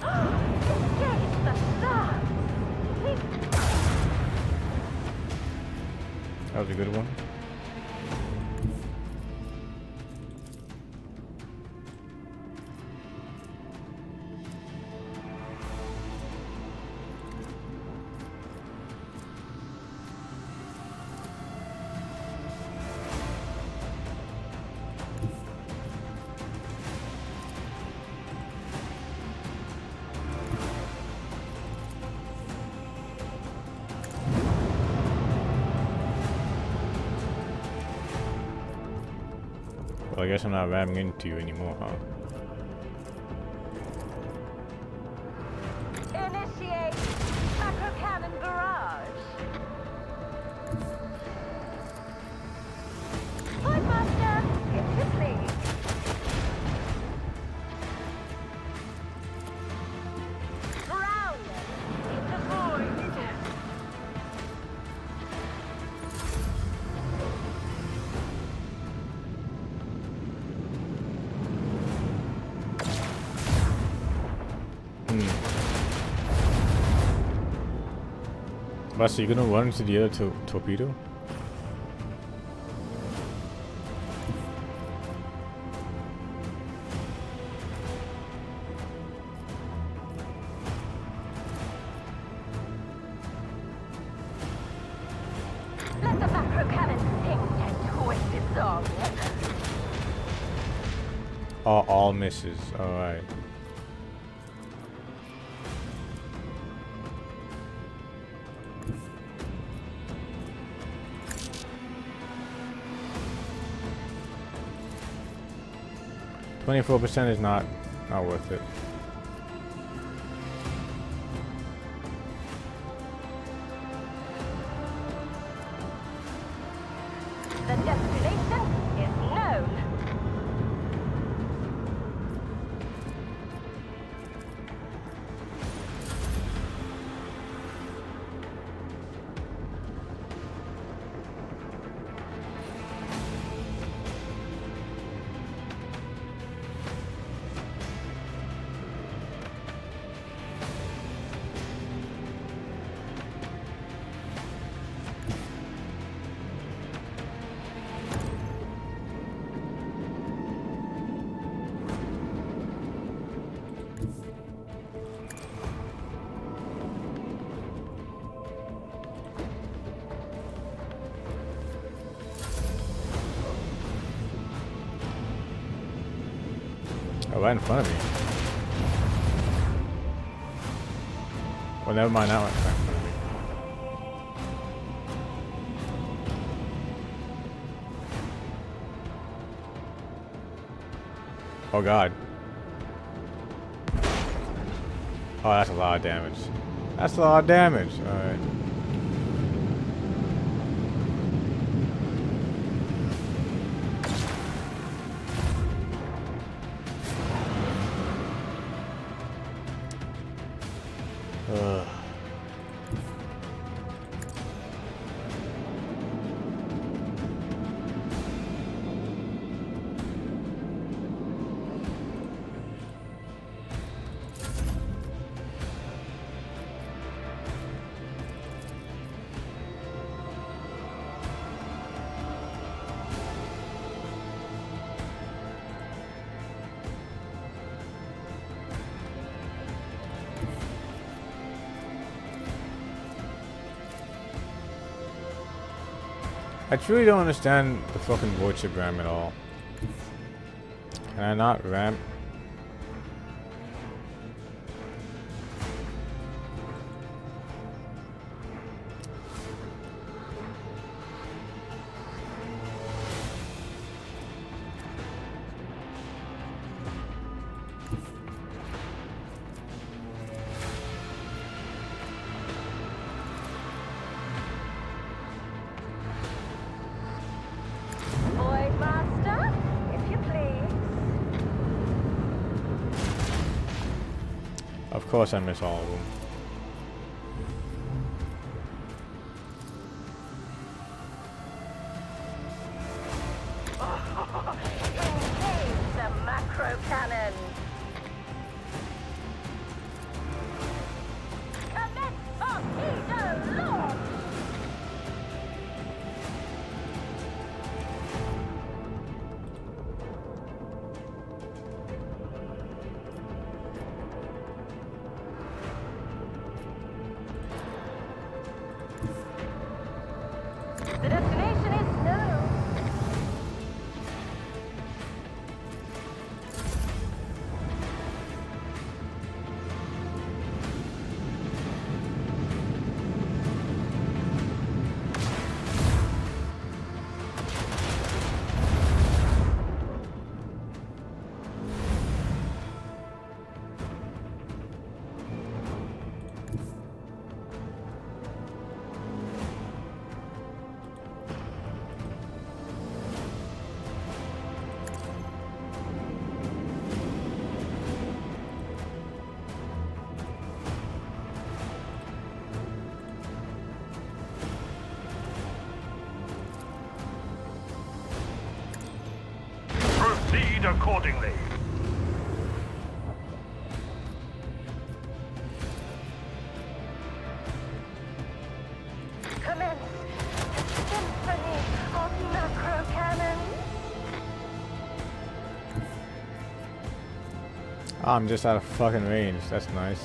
Engage the stars. That was a good one. Well, I guess I'm not ramming into you anymore, huh? Initiate macro cannon barrage. Buster, you gonna run into the other torpedo? Let the macro cannon sing and twist its song. All misses. Alright. %is not worth it. The destination is known. Oh, right in front of me. Well, never mind, that one's right in front of me. Oh god. Oh, that's a lot of damage. That's a lot of damage. Alright. Ugh. I truly don't understand the fucking void ship ram at all. Can I not ram? Void Master, if you please. Of course I miss all of them. Engage the macro cannon. Commence torpedo launch. The destination is known. Proceed accordingly. Commence the symphony of macro cannons. Oh, I'm just out of fucking range. That's nice.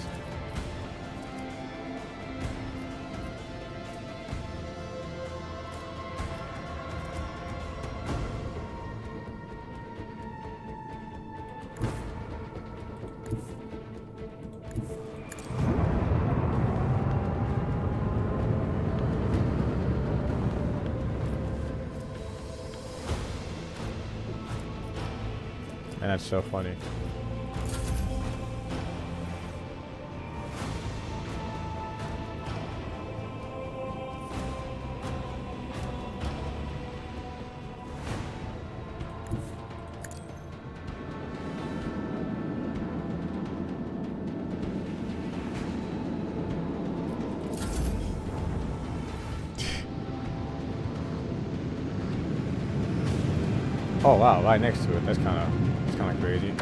And that's so funny. Oh wow, right next to it. That's kind of crazy.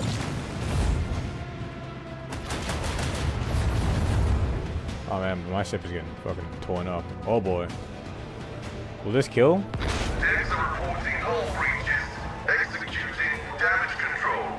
Oh man, my ship is getting fucking torn up. Oh boy. Will this kill? Decks are reporting hull breaches. Executing damage control.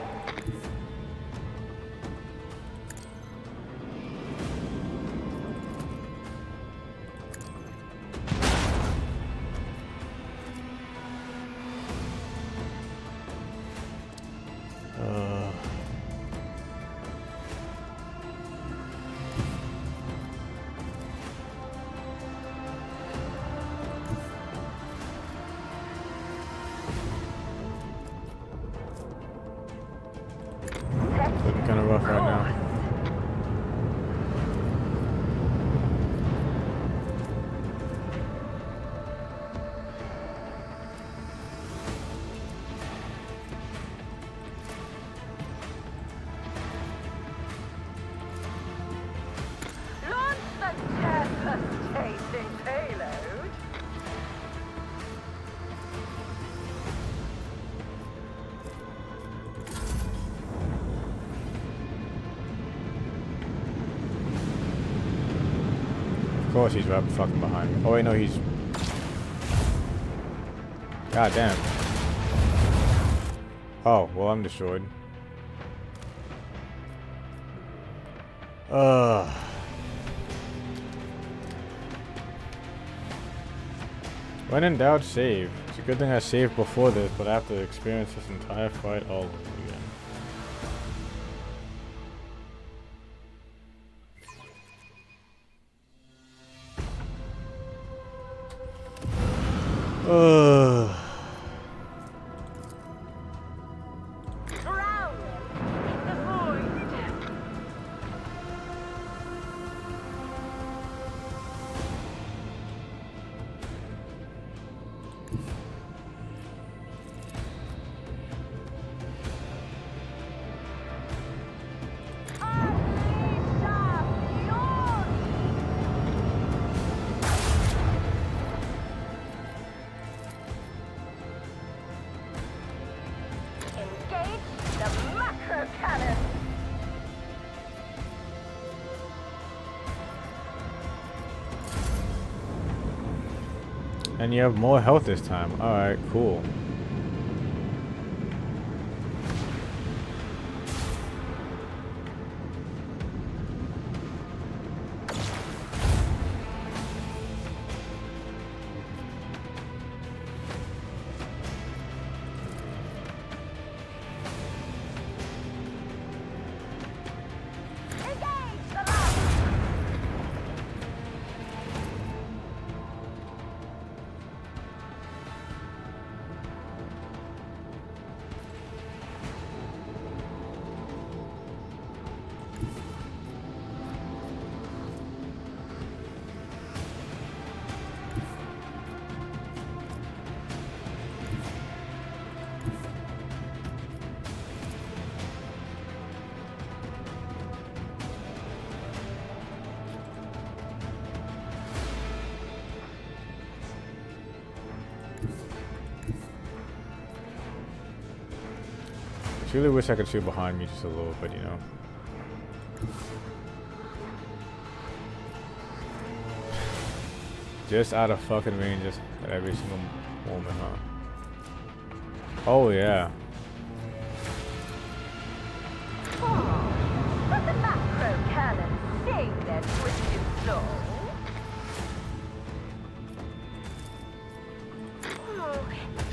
Looking kind of rough right now. Launch the devastating payload. Of course he's right fucking behind me. Oh wait, no, he's... God damn. Oh, well I'm destroyed. When in doubt, save. It's a good thing I saved before this, but I have to experience this entire fight all over again. Drown in the void. Engage the macro cannon. And you have more health this time. Alright, cool. Engage the launch. I really wish I could shoot behind me just a little bit, you know. just out of fucking range just at every single moment, huh? Oh yeah. Let the macro cannon sing their twisted song.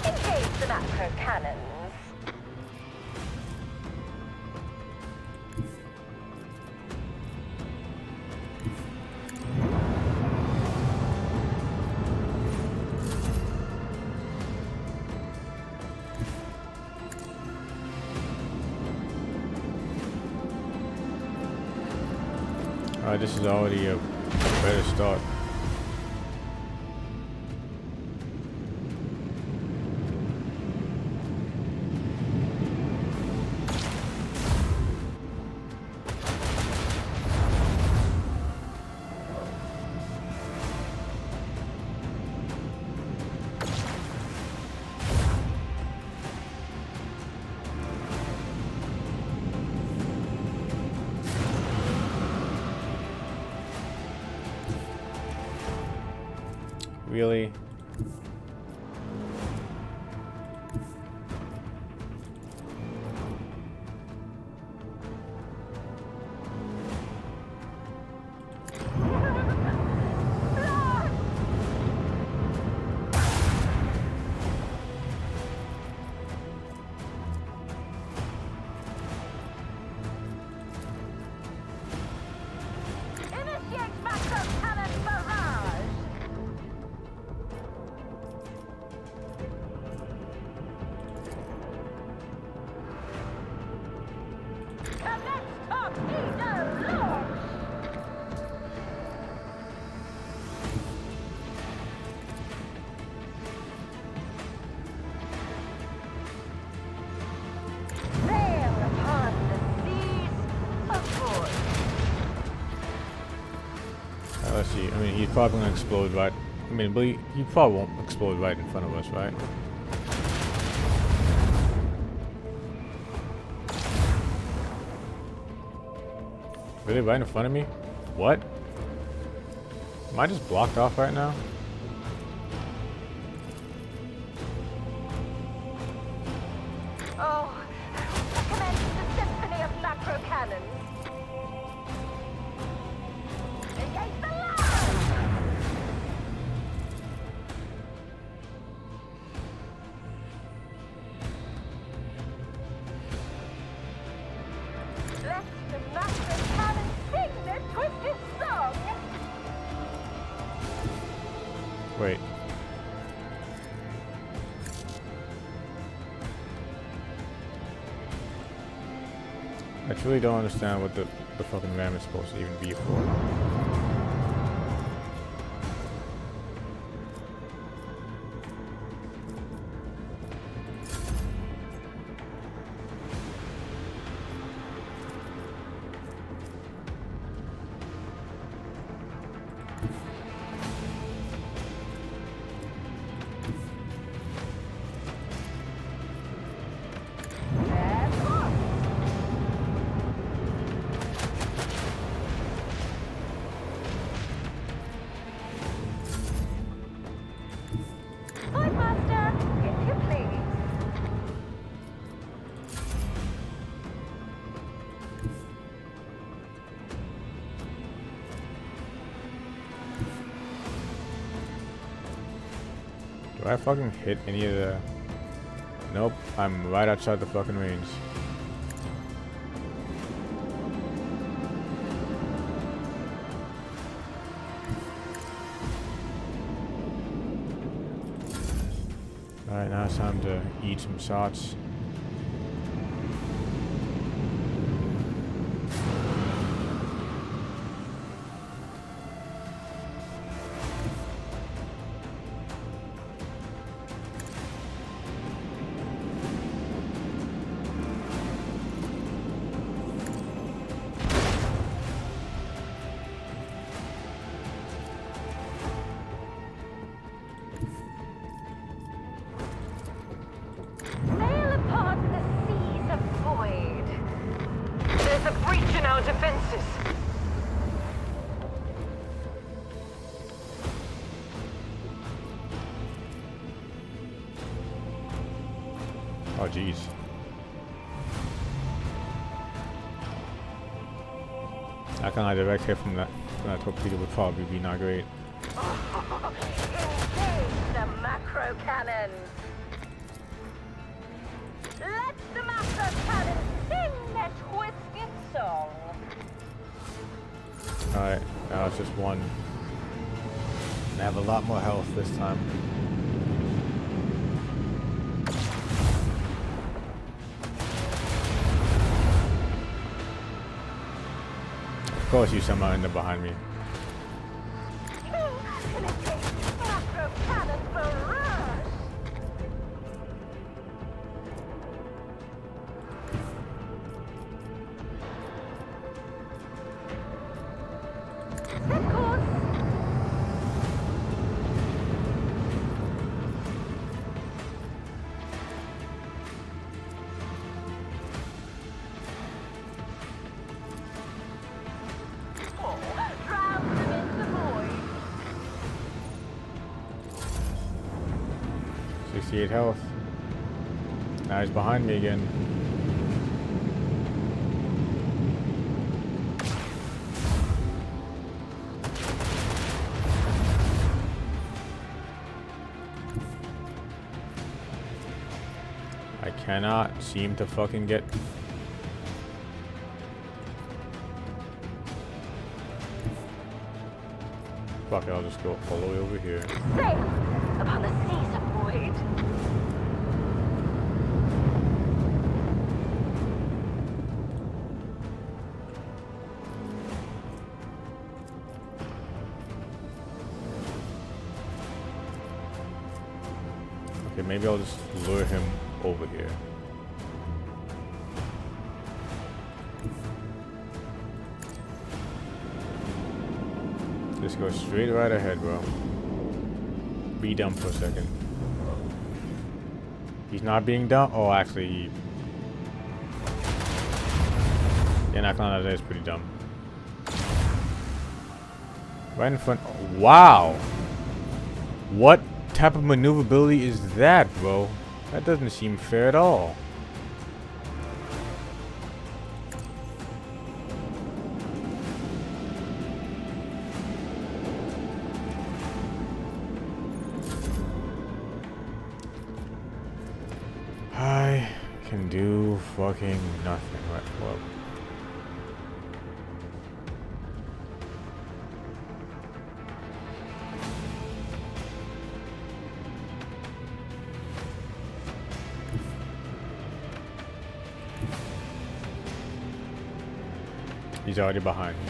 Engage the macro cannons. This is already a better start. Really? Initiate macro cannon barrage. Commence torpedo launch! Sail upon the seas of force. Let's see. I mean, he's probably gonna explode right. I mean, but he probably won't explode right in front of us, right? Really, right in front of me? What? Am I just blocked off right now? Oh, commence the symphony of macro cannons. Engage the line! Let the macro cannon sing their twisted song! Wait. I truly don't understand what the fucking ram is supposed to even be for. Do I fucking hit any of the... Nope, I'm right outside the fucking range. Alright, now it's time to eat some shots. Sail Oh, jeez. I kind of direct hit from that torpedo would probably be not great. Engage the macro cannons. Let the macro cannons sing their twisted song. Alright, now it's just one. And I have a lot more health this time. Of course you somehow end up behind me. Macro cannons barrage. Set course. Drown them in the void. 68 health. Now he's behind me again. I cannot seem to fucking get... Fuck it, I'll just go all the way over here. Safe upon the seas of void. Okay, maybe I'll just lure him over here. Just go straight right ahead, bro. Be dumb for a second. He's not being dumb. Oh, actually, he... Yeah, not gonna lie, that is pretty dumb. Right in front. Wow! What type of maneuverability is that, bro? That doesn't seem fair at all. I can do fucking nothing. Right, well. He's already behind me.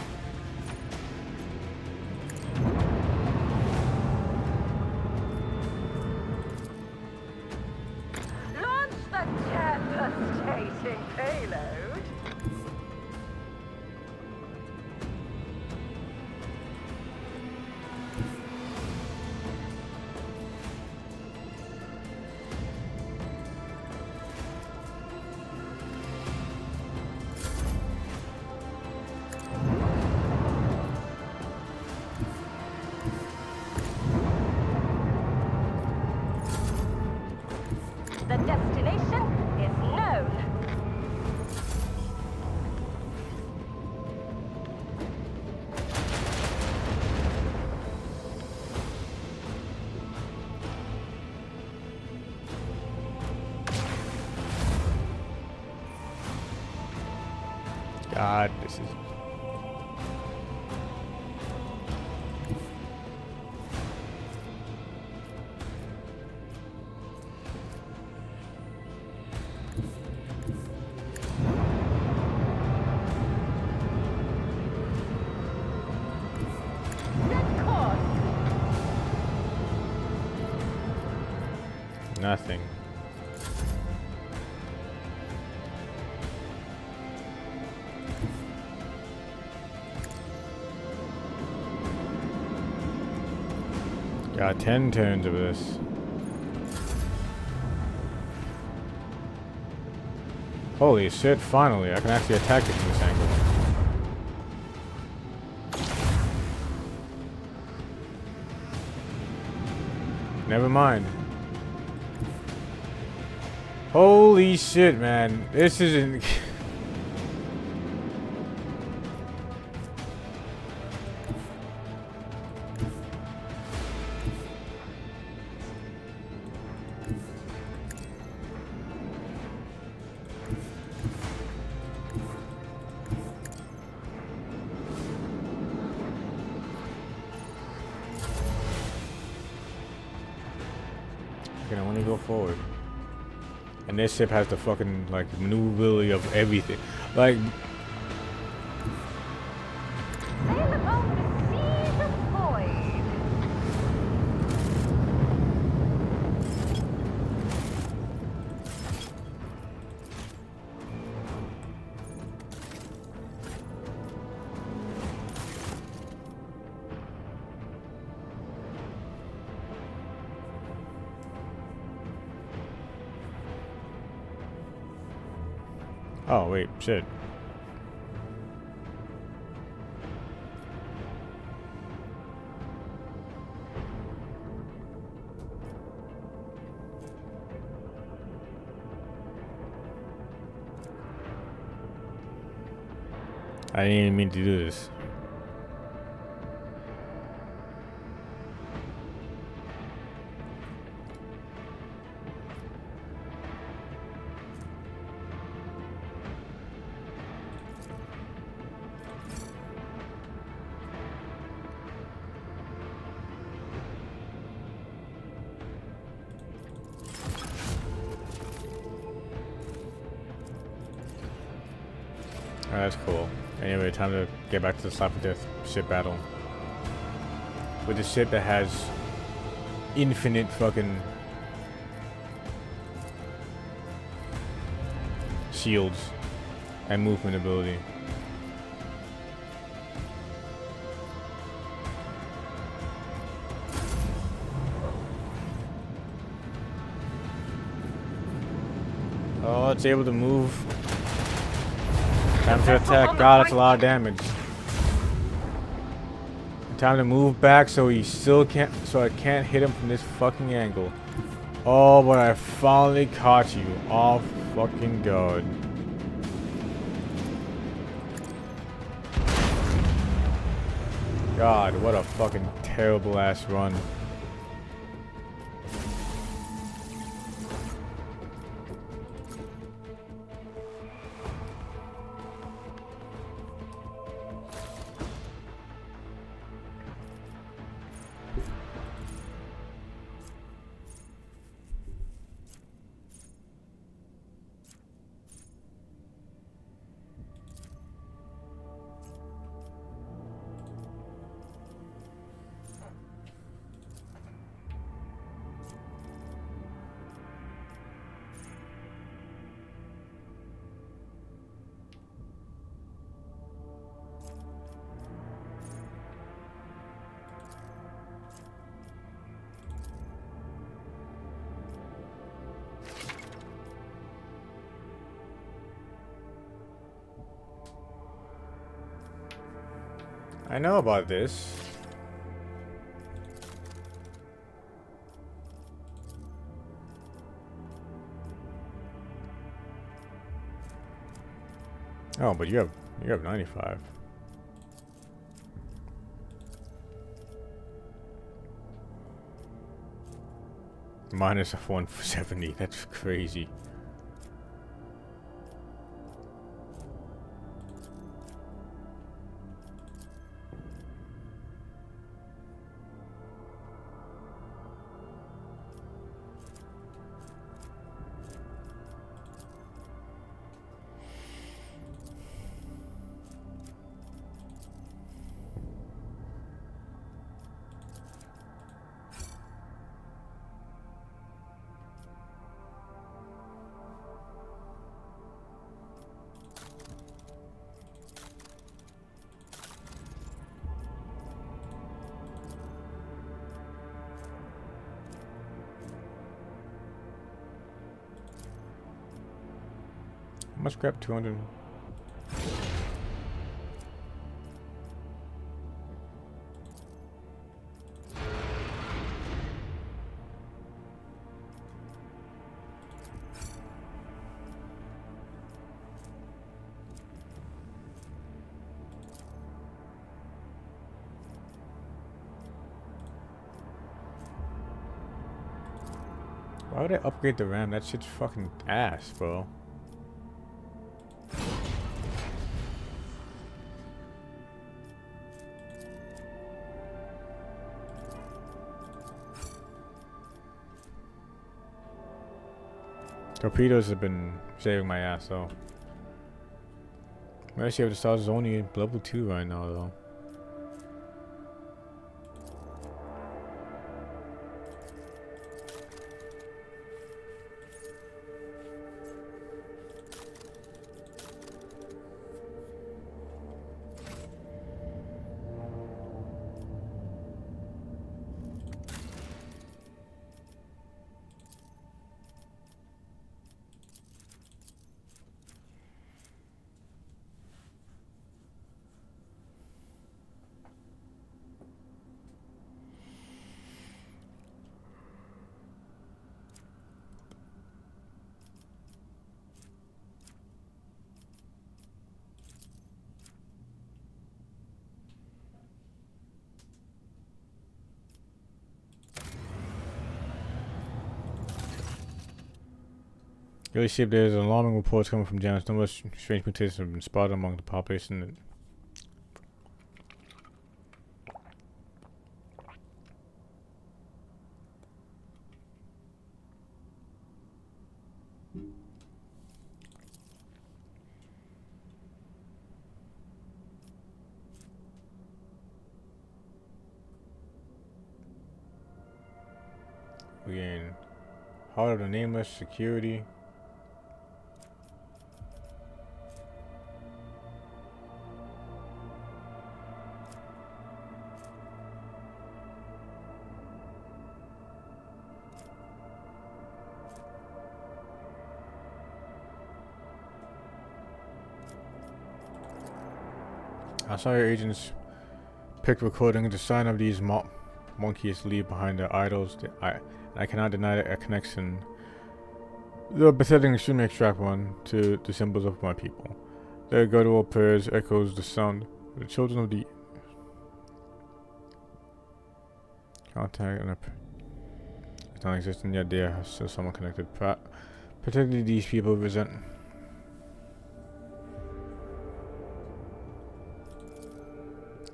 Launch the devastating payload. The destination is known. God, this is... Set course. Nothing. Got 10 turns of this. Holy shit, finally, I can actually attack it from this angle. Never mind. Holy shit, man. This isn't... I can only go forward. And this ship has the fucking, like, maneuverability of everything. Like... Sail upon the seas of void. Oh, wait, shit. I didn't even mean to do this. Oh, that's cool. Anyway, time to get back to the Slap of Death ship battle. With a ship that has infinite fucking shields and movement ability. Oh, it's able to move. Time to attack. God, that's a lot of damage. Time to move back so he still can't, so I can't hit him from this fucking angle. Oh, but I finally caught you. Oh, fucking God. God, what a fucking terrible ass run. I know about this. Oh, but you have 95. Minus 170. That's crazy. Must grab 200. Why would I upgrade the RAM? That shit's fucking ass, bro. Torpedoes have been saving my ass, though. Mercy of the Stars is only level 2 right now, though. Really ship, there's alarming reports coming from Janus. Numerous strange mutations have been spotted among the population. We in Heart of the Nameless, security. I saw your agents pick recording the sign of these monkeys leave behind their idols. I cannot deny a connection. The pathetic and extremely extract one to the symbols of my people. Their guttural prayers echoes the sound of the children of the contact and it's non-existent, yet they are still somewhat connected. Particularly these people resent.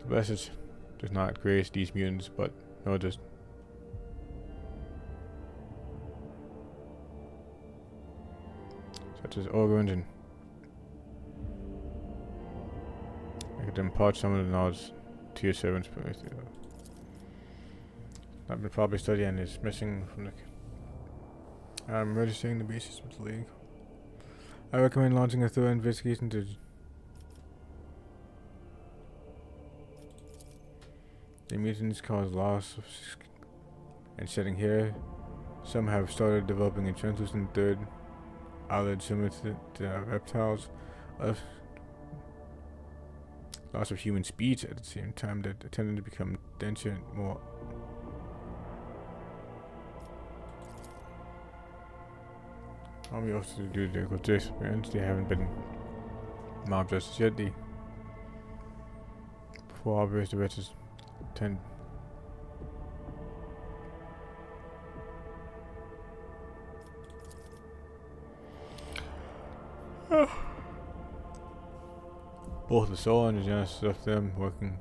The message does not grace these mutants, but no, just such as organs and I could impart some of the knowledge to your servants. Not been properly studied and is missing from the. I'm registering the basis with the League. I recommend launching a thorough investigation to. The mutants cause loss of and shedding hair. Some have started developing a translucent third eyelid similar to reptiles. Loss of human speech at the same time that tended to become denser and more. Army officers due to their grotesque experience, they haven't been mob justice yet. The before obvious the wretches tend. Both the soul and the genesis of them working.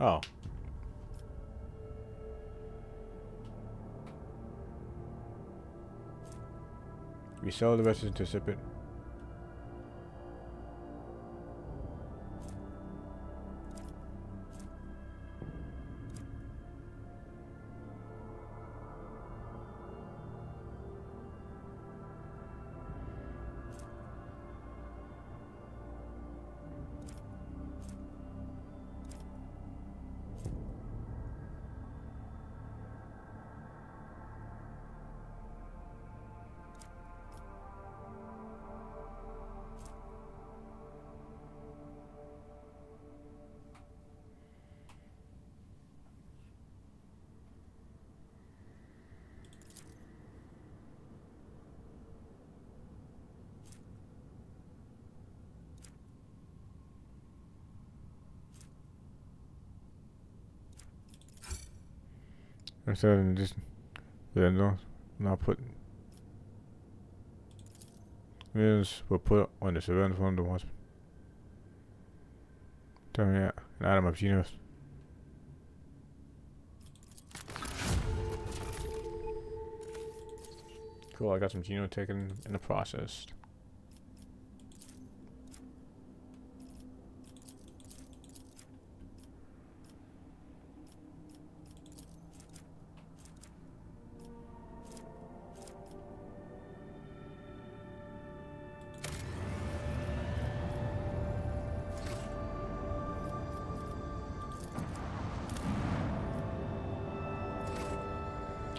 Oh. We sell the rest into separate. Instead of just not put meals were put on the surveillance phone to once. Tell me an item of genius. Cool, I got some genome taken in the process.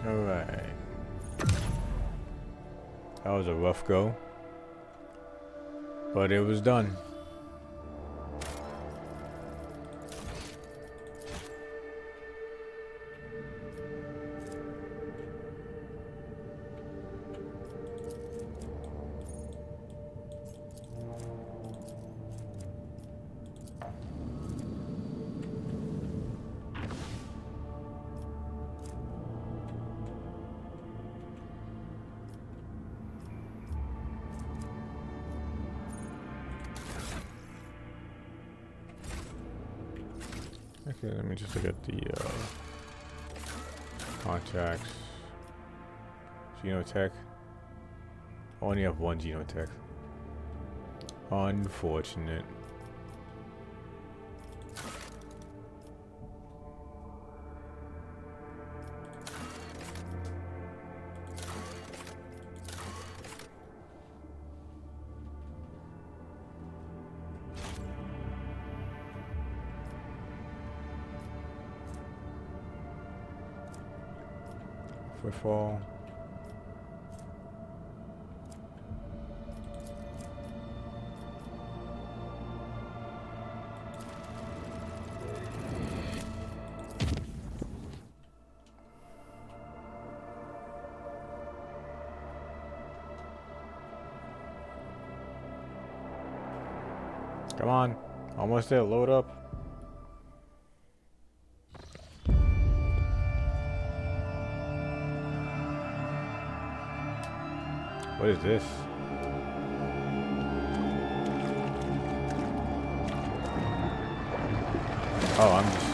Alright. That was a rough go, but it was done. Okay, let me just look at the contacts. Genotech. Only have one Genotech. Unfortunate. Footfall. Come on, almost there, load up. What is this? Oh, I'm just...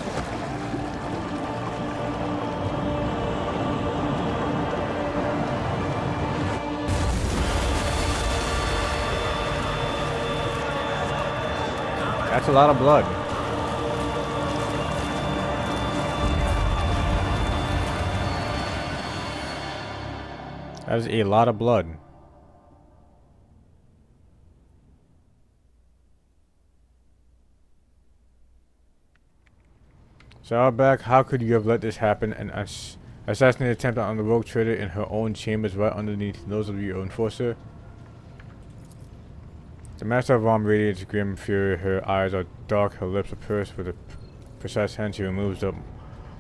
That's a lot of blood. That is a lot of blood. So Outback, how could you have let this happen? An assassinate attempt on the rogue trader in her own chambers right underneath those of your enforcer? The Master of Rom radiates grim fury. Her eyes are dark, her lips are pursed. With a precise hand, she removes the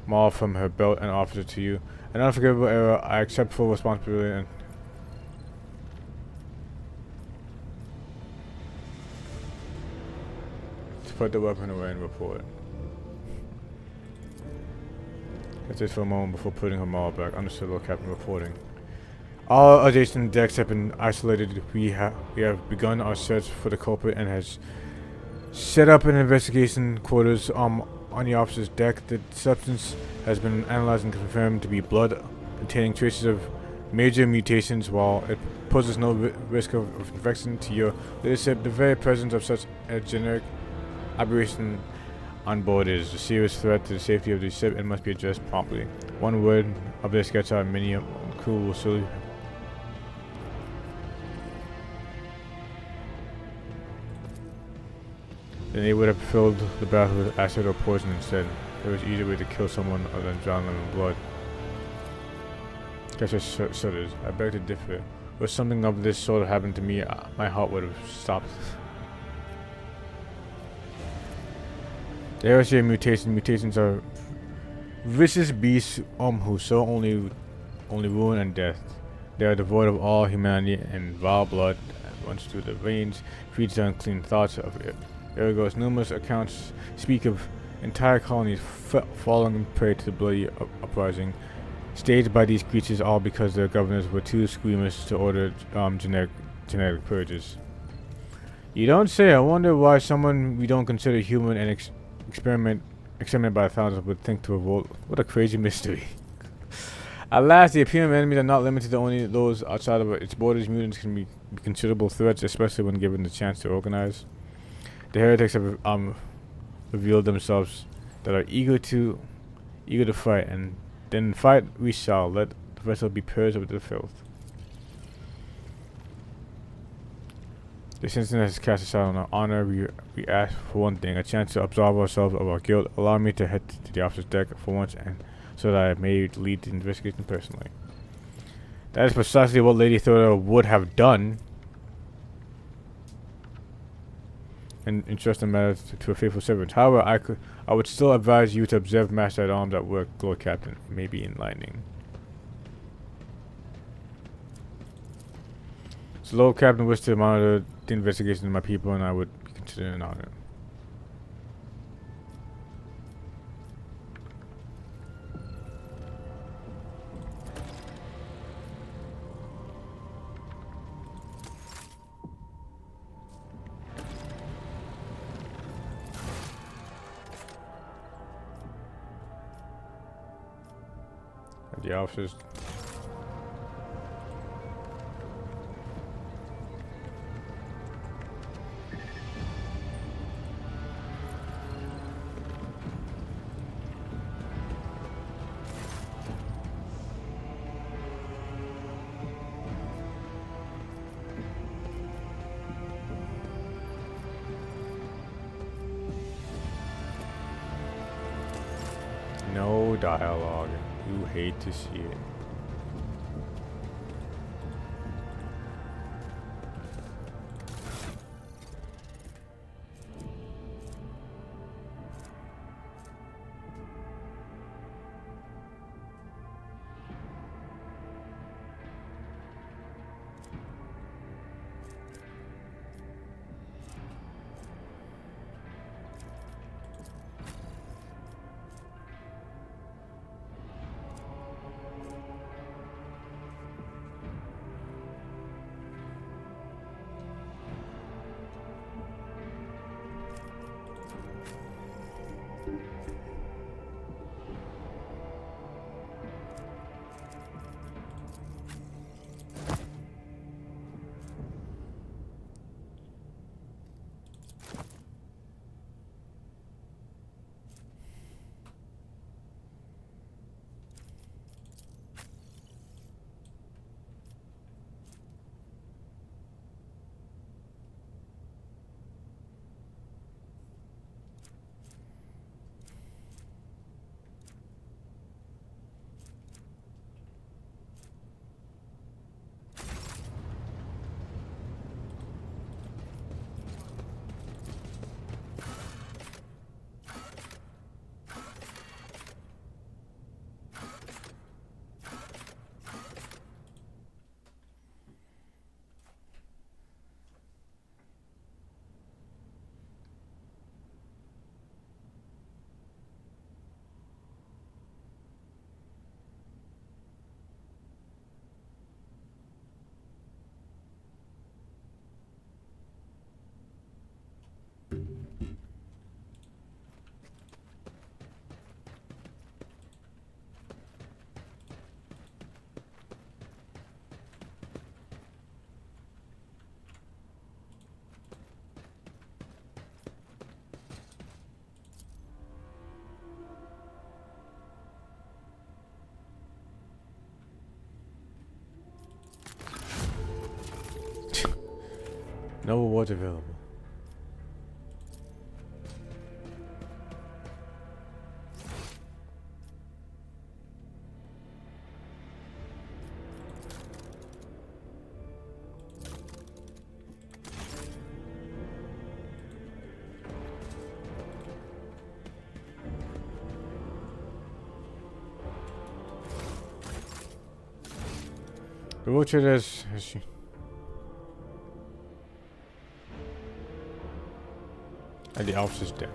maul from her belt and offers it to you. An unforgivable error. I accept full responsibility and... Put the weapon away and report. Hesitates for a moment before putting her maul back. Understood, Lord Captain, reporting. All adjacent decks have been isolated. We have begun our search for the culprit and has set up an investigation quarters on the officer's deck. The substance has been analyzed and confirmed to be blood containing traces of major mutations. While it poses no risk of infection to your leadership, the very presence of such a generic aberration on board is a serious threat to the safety of the ship and must be addressed promptly. One word of this gets out, many crew will slowly... Then they would have filled the bath with acid or poison instead. There was an easier way to kill someone other than drown them in blood. Catcher shudders. I beg to differ. If something of this sort happened to me, my heart would have stopped. There is a mutation. Mutations are vicious beasts who sow only ruin and death. They are devoid of all humanity, and vile blood runs through the veins, feeds the unclean thoughts of it. Ergo's numerous accounts speak of entire colonies falling prey to the bloody uprising. staged by these creatures, all because their governors were too squeamish to order genetic purges. You don't say. I wonder why someone we don't consider human and experiment by thousands would think to revolt. What a crazy mystery. At last, the Imperium enemies are not limited to only those outside of its borders. Mutants can be considerable threats, especially when given the chance to organize. The heretics have revealed themselves that are eager to fight, and then fight we shall. Let the vessel be purged of the filth. This incident has cast a shadow on our honor. We ask for one thing, a chance to absolve ourselves of our guilt. Allow me to head to the officer's deck for once, and so that I may lead the investigation personally. That is precisely what Lady Theodora would have done, and entrust the matter to a faithful servant. However, I would still advise you to observe Master at Arms at work, Lord Captain. It may be enlightening. So, Lord Captain wished to monitor the investigation of my people, and I would be considered an honor. The officers. No dialogue. You hate to see it. No rewards available. Richard has at the officer's deck.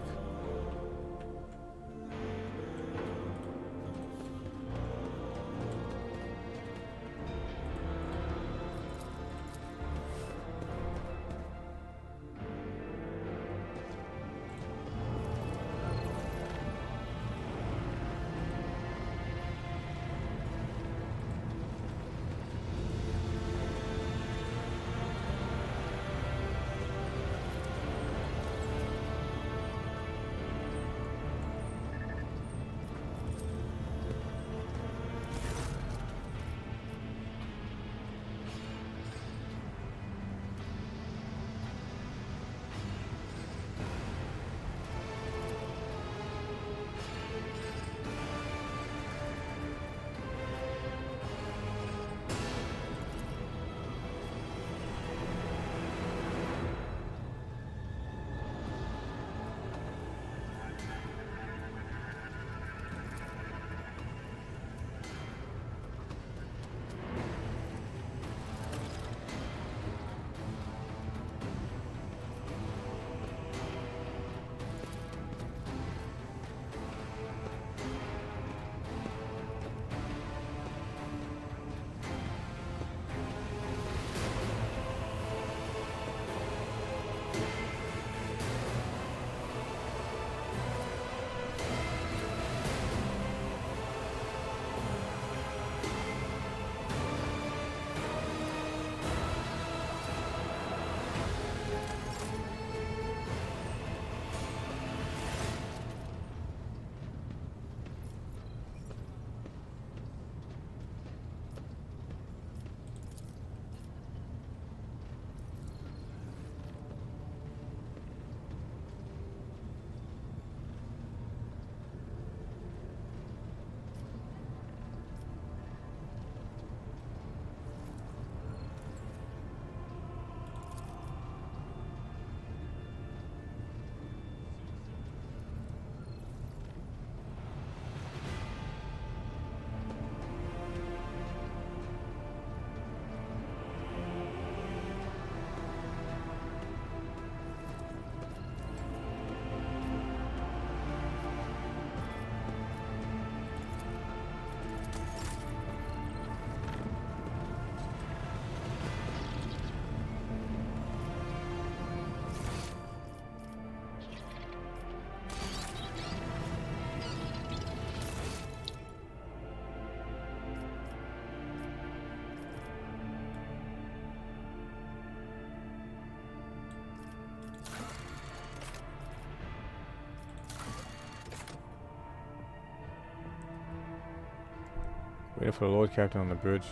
Waiting for the Lord Captain on the bridge.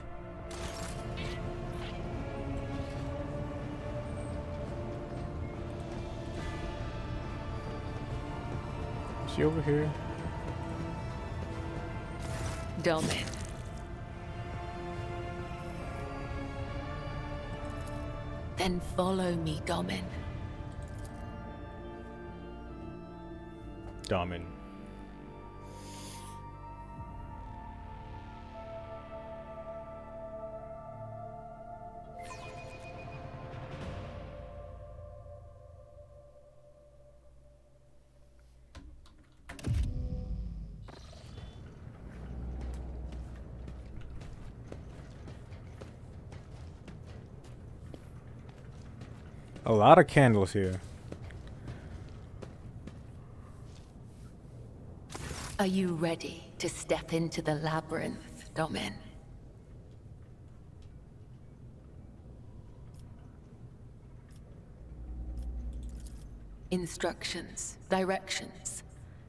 Is she over here? Domin. Then follow me, Domin. Domin. A lot of candles here. Are you ready to step into the labyrinth, Domin? Instructions, directions,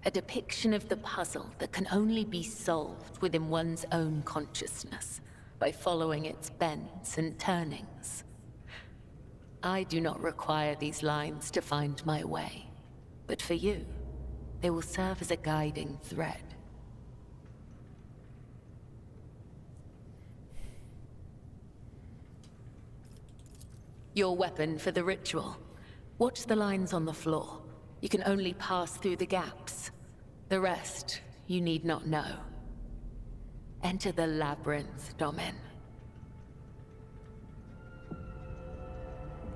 a depiction of the puzzle that can only be solved within one's own consciousness by following its bends and turnings. I do not require these lines to find my way, but for you, they will serve as a guiding thread. Your weapon for the ritual. Watch the lines on the floor. You can only pass through the gaps. The rest, you need not know. Enter the labyrinth, Domin.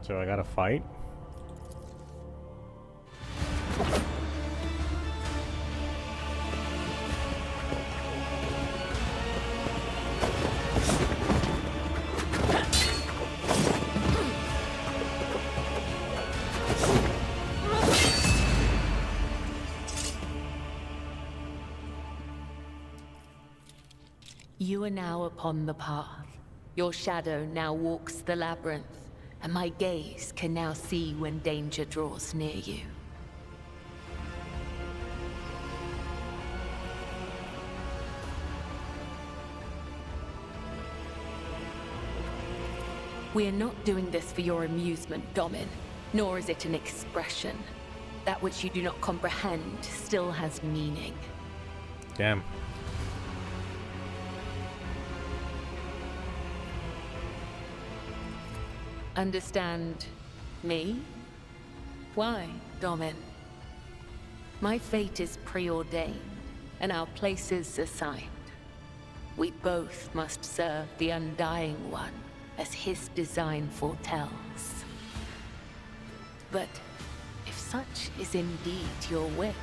So I gotta fight? You are now upon the path. Your shadow now walks the labyrinth, and my gaze can now see when danger draws near you. We are not doing this for your amusement, Domin, nor is it an expression. That which you do not comprehend still has meaning. Damn. Understand me? Why, Domin? My fate is preordained, and our places assigned. We both must serve the Undying One, as his design foretells. But if such is indeed your wish,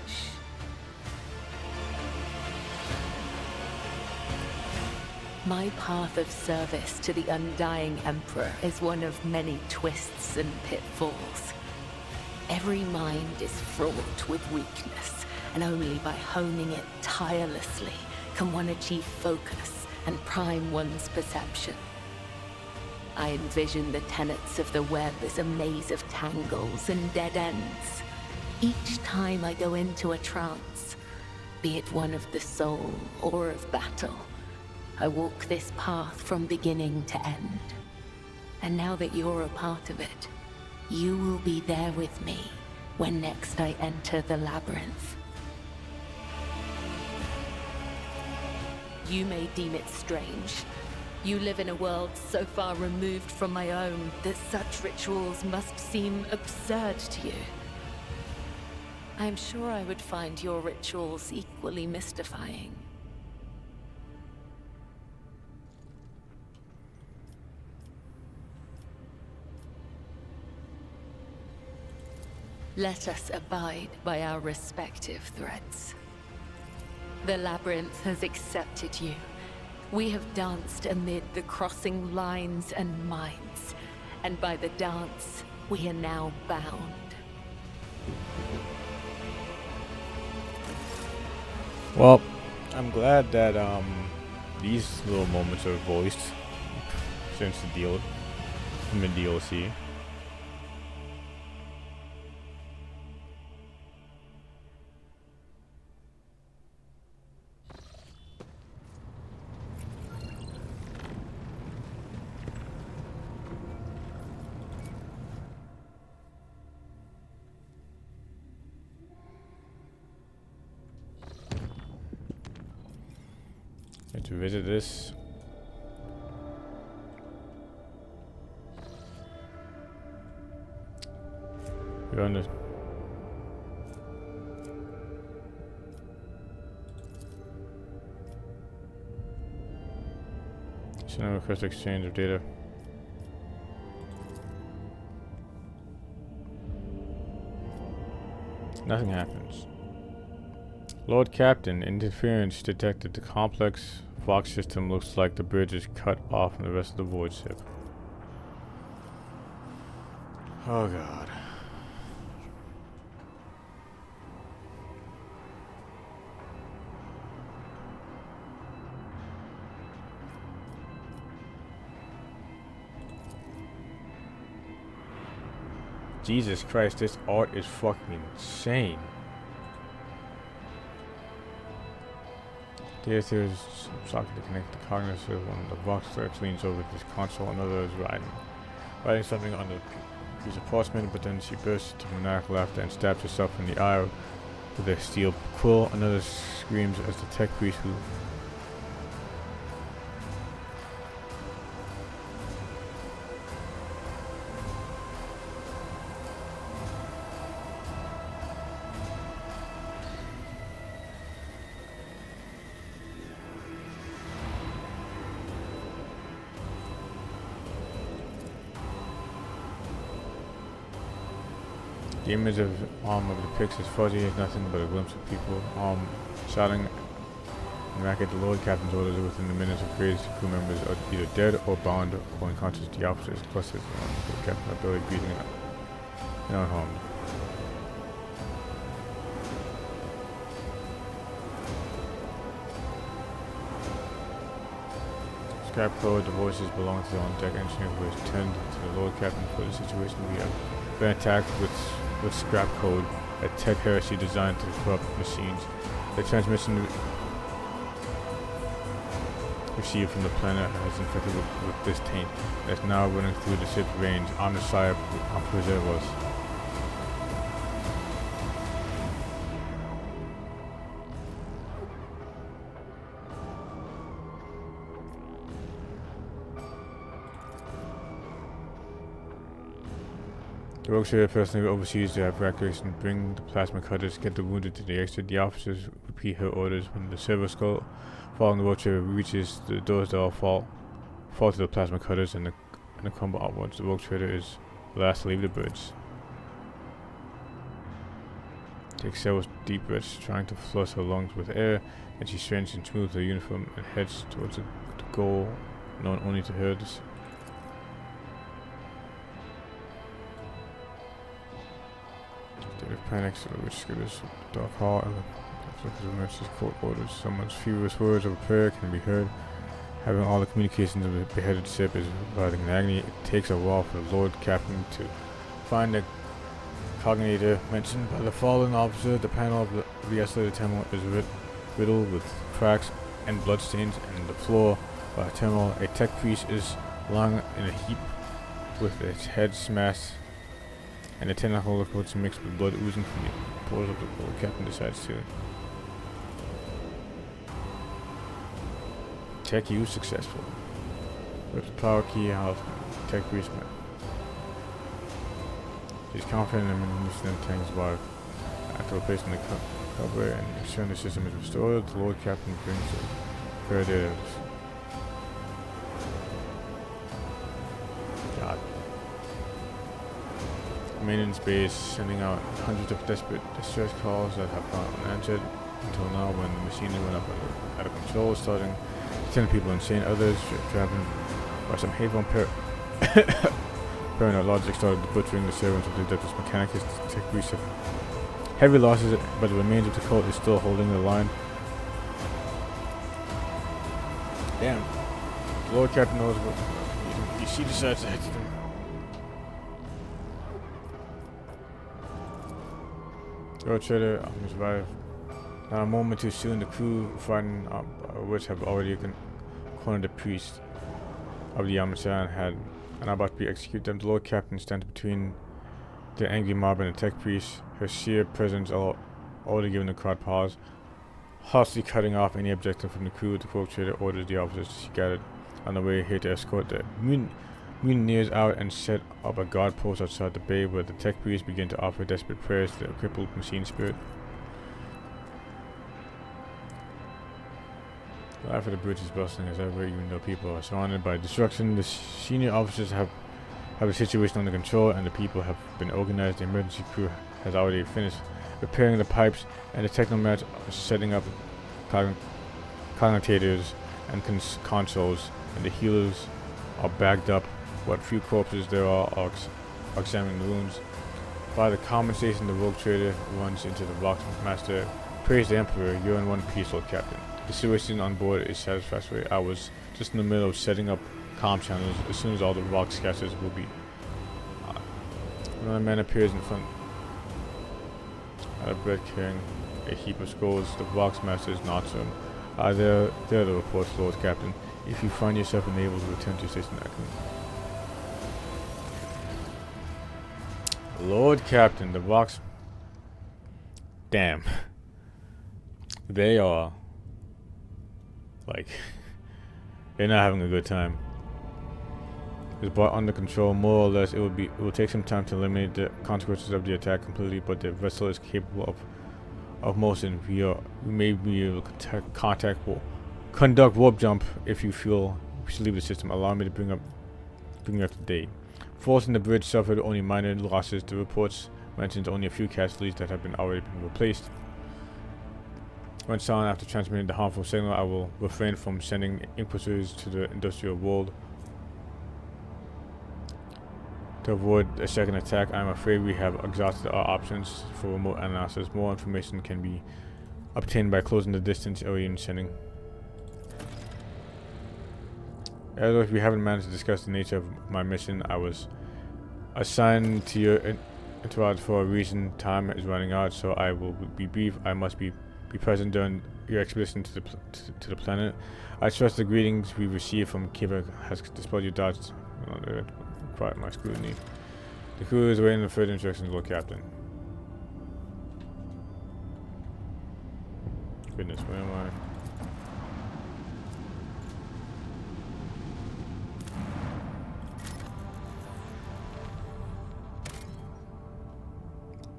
my path of service to the Undying Emperor is one of many twists and pitfalls. Every mind is fraught with weakness, and only by honing it tirelessly can one achieve focus and prime one's perception. I envision the tenets of the web as a maze of tangles and dead ends. Each time I go into a trance, be it one of the soul or of battle, I walk this path from beginning to end. And now that you're a part of it, you will be there with me when next I enter the labyrinth. You may deem it strange. You live in a world so far removed from my own that such rituals must seem absurd to you. I am sure I would find your rituals equally mystifying. Let us abide by our respective threads. The labyrinth has accepted you. We have danced amid the crossing lines and minds, and by the dance, we are now bound. Well, I'm glad that these little moments are voiced since the deal from the DLC. Let's visit this. We're on the send a request exchange of data. Nothing happens. Lord Captain, interference detected. The complex Vox system looks like the bridge is cut off from the rest of the void ship. Oh god. Jesus Christ, this art is fucking insane. Data is socket to connect the cognitive one. The Vox Search leans over this console, another is writing something on the piece of parchment, but then she bursts into maniacal laughter and stabs herself in the eye with a steel quill. Another screams as the tech priest who the image of depicts as fuzzy as nothing but a glimpse of people shouting and back at the Lord Captain's orders. Within the minutes of crazy crew members are either dead or bound or unconscious. The officers clustered around the Lord Captain, ability breathing and unharmed. Scrap code, the voices belong to the on-deck engineer who has turned to the Lord Captain for the situation. We have been attacked with scrap code, a tech heresy designed to corrupt machines. The transmission received from the planet has infected with this taint that's now running through the ship's range. On the side of preserve us. The rogue trader personally oversees the evacuation, bring the plasma cutters, get the wounded to the exit. The officers repeat her orders. When the servo skull following the rogue trader reaches the doors, they all fall to the plasma cutters and the crumble outwards. The rogue trader is the last to leave the bridge. Takes several deep breaths, trying to flush her lungs with air, and she straightens and smooths her uniform and heads towards the goal known only to her. State of panic, which skitters the dark hall and the emergency court orders. Someone's furious words of prayer can be heard. Having all the communications of the beheaded ship is writhing in agony. It takes a while for the Lord Captain to find the cognator mentioned by the fallen officer. The panel of the isolated terminal is riddled with cracks and bloodstains, and the floor by the terminal, a tech priest is lying in a heap with its head smashed and the tentacle liquids mixed with blood oozing from the pores of the Lord Captain decides to tech use successful. With the power key out, tech priest. He's confident in loosening things by after replacing the cover and ensuring the system is restored. The Lord Captain brings the further God. Maintenance base sending out hundreds of desperate distress calls that have gone unanswered until now, when the machinery went up out of control, starting to send people insane. Others traveling by some hateful paranoid logic started butchering the servants of the Adeptus Mechanicus to take reset. Heavy losses, but the remains of the cult is still holding the line. Damn. The Lord Captain knows what she decides to head to them. Road trader survived. Not a moment too soon, the crew fighting which have already cornered the priest of the Yamasa and are about to be executed them. The Lord Captain stands between the angry mob and the tech priest. Her sheer presence already given the crowd pause. Harshly cutting off any objective from the crew, the cloak trader orders the officers to scattered on the way here to escort the mutineers out and set up a guard post outside the bay where the tech priests begin to offer desperate prayers to the crippled machine spirit. Life of the bridge is bustling as ever, even though people are surrounded by destruction. The senior officers have the situation under control and the people have been organized. The emergency crew has already finished repairing the pipes and the technomats are setting up cognitators and consoles, and the healers are bagged up. What few corpses there are examining the wounds. By the conversation, the rogue trader runs into the Rock Master. Praise the Emperor, you're in one piece, Lord Captain. The situation on board is satisfactory. I was just in the middle of setting up comm channels. As soon as all the rock scatters will be... Another man appears in front out of bed carrying a heap of scrolls. The Vox Master nods to him. There are the reports, Lord Captain. If you find yourself unable to return to your station, I can... Lord Captain, the Vox... Damn. They are... like... they're not having a good time. Is brought under control, more or less. It will take some time to eliminate the consequences of the attack completely, but the vessel is capable of motion. We may be able to conduct warp jump if you feel we should leave the system. Allow me to bring you up to date. Forcing the bridge suffered only minor losses. The reports mentions only a few casualties that have already been replaced. When silent after transmitting the harmful signal, I will refrain from sending inquisitors to the industrial world. To avoid a second attack, I am afraid we have exhausted our options for remote analysis. More information can be obtained by closing the distance or even sending. Although if we haven't managed to discuss the nature of my mission, I was assigned to your entourage for a reason. Time is running out, so I will be brief. I must be present during your expedition to the planet. I trust the greetings we received from Kiva has dispelled your doubts. Quiet my scrutiny. The crew is waiting for further instructions, Lord Captain. Goodness, where am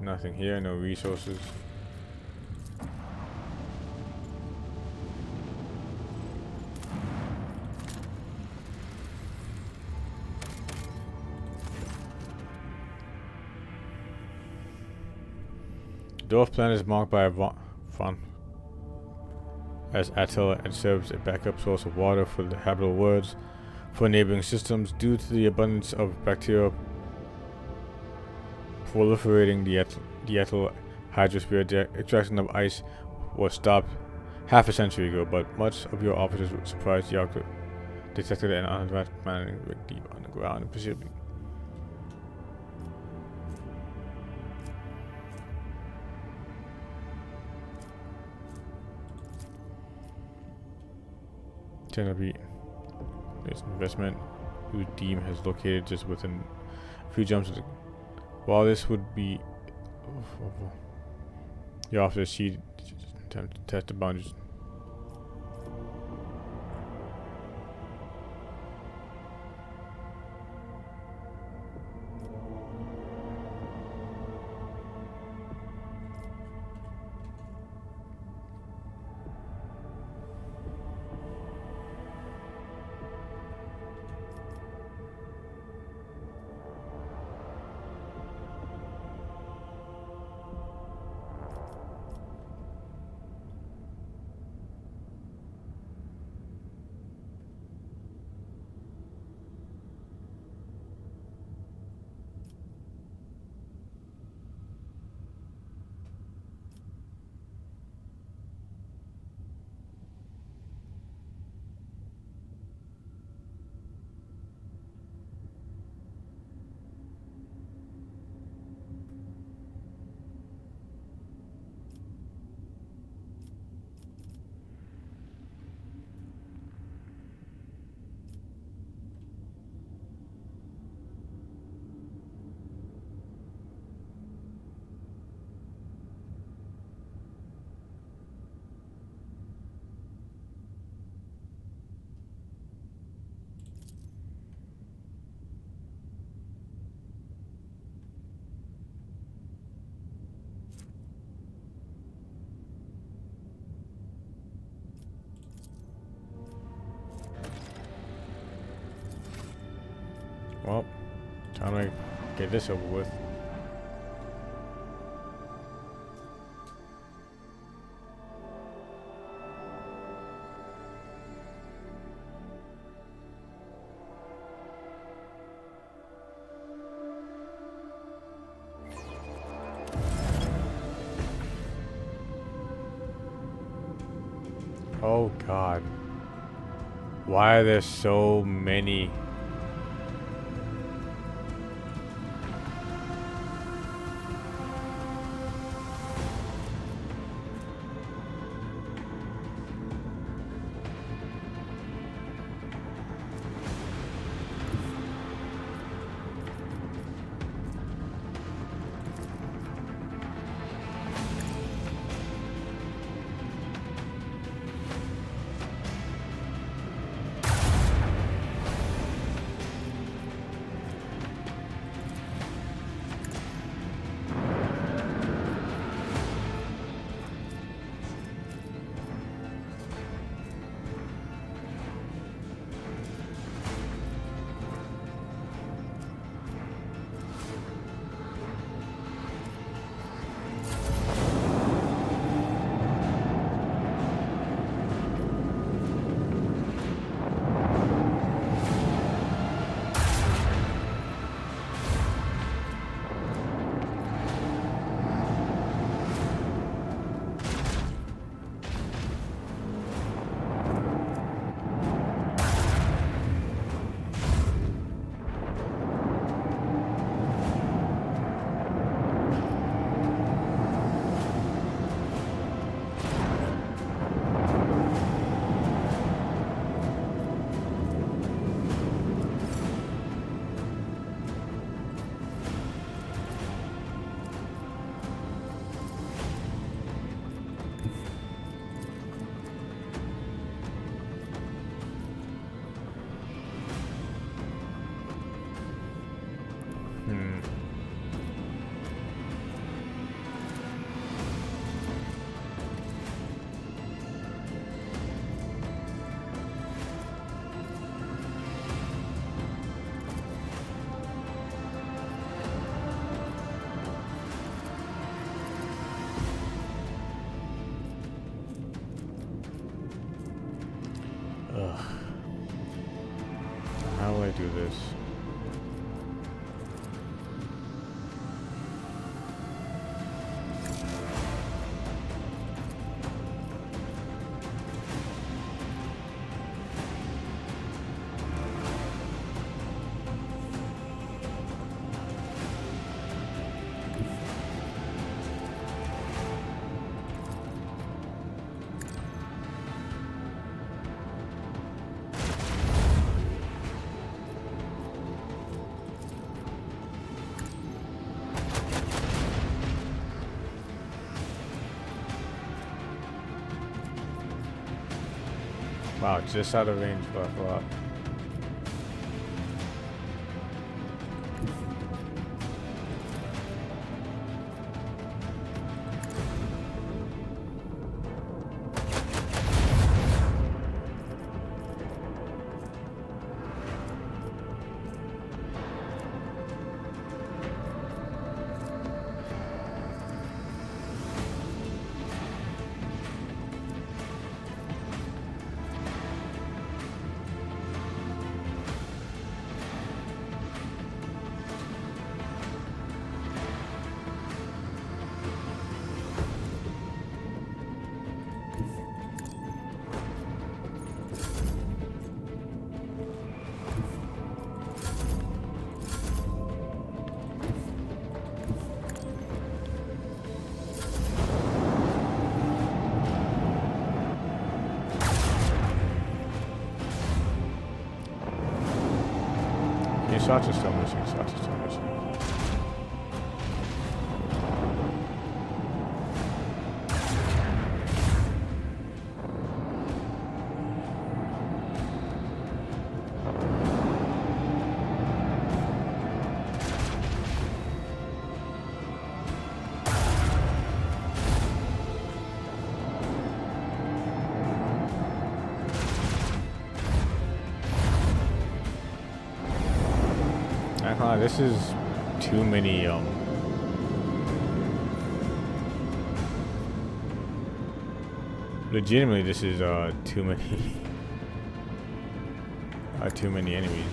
I? Nothing here, no resources. The dwarf planet is marked by a font as Attila and serves a backup source of water for the habitable worlds for neighboring systems. Due to the abundance of bacteria proliferating the Attila hydrosphere, the extraction of ice was stopped half a century ago, but much of your officers were surprised the Arctic detected an unattached planet deep underground in the Pacific. Tentabe. This investment whose team has located just within a few jumps of the... While this would be... the officer she attempt to test the boundaries. Well, time to get this over with. Oh God. Why are there so many? Ugh. How do I do this? Wow, just out of range for a lot. Shots are still missing, shots are still missing. This is too many, legitimately, this is, too many enemies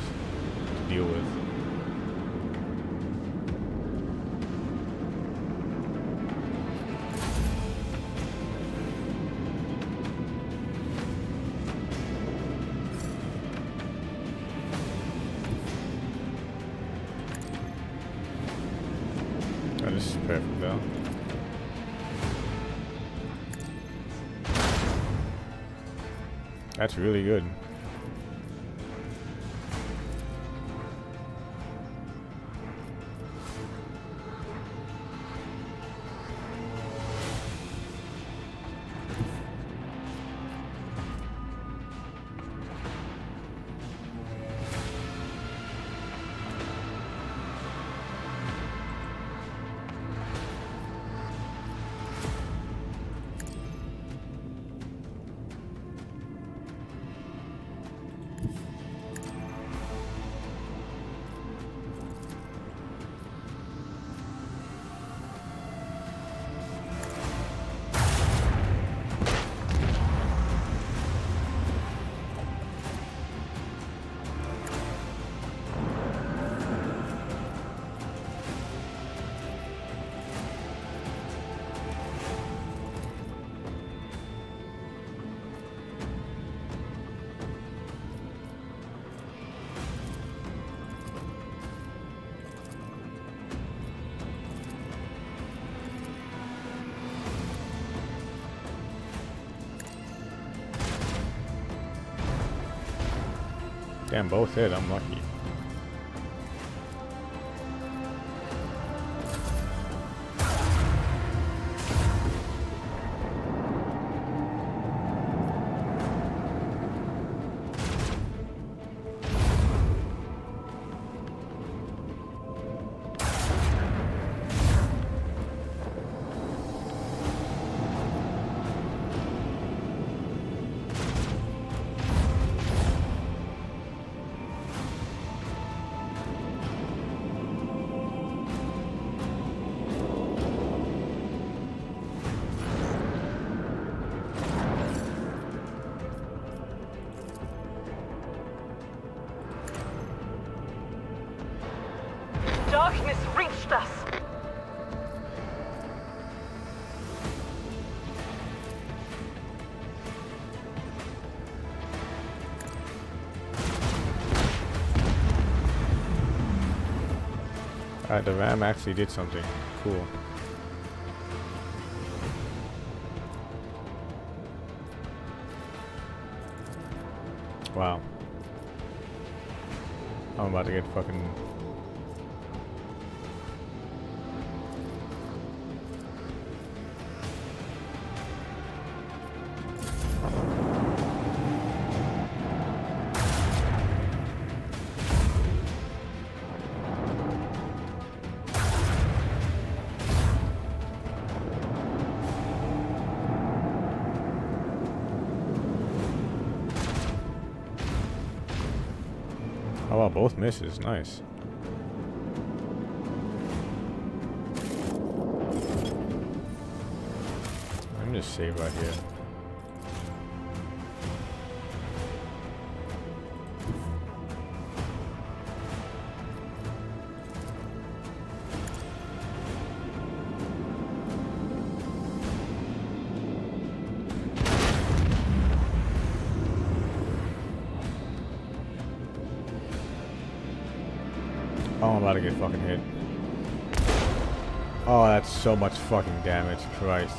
to deal with. Oh, this is perfect though. That's really good. Damn, both hit. I'm lucky. Darkness reached us. Alright, the ram actually did something. Cool. Wow. I'm about to get fucking... Oh wow, both misses. Nice. Let me just save right here. Oh, I'm about to get fucking hit. Oh, that's so much fucking damage. Christ.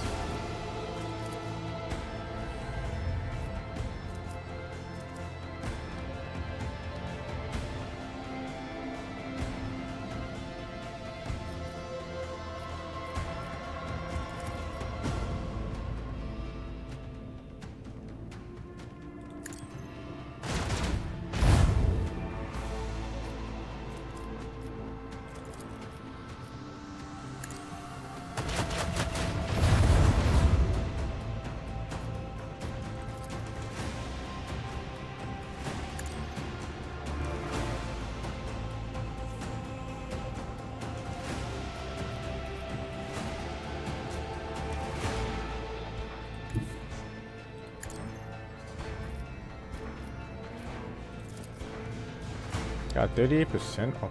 Got 38% off.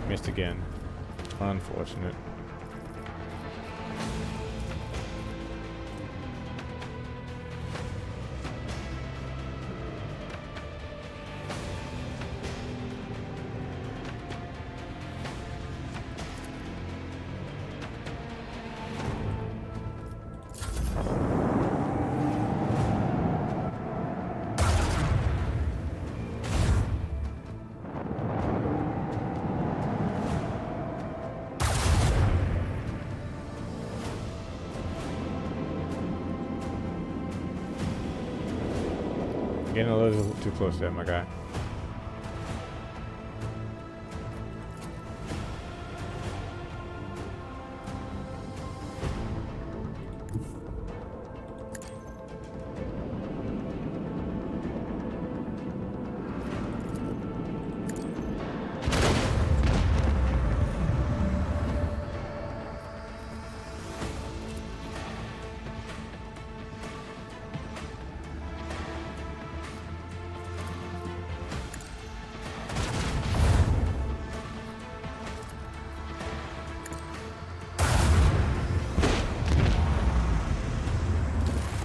Missed again. Unfortunate. Getting a little too close there, my guy.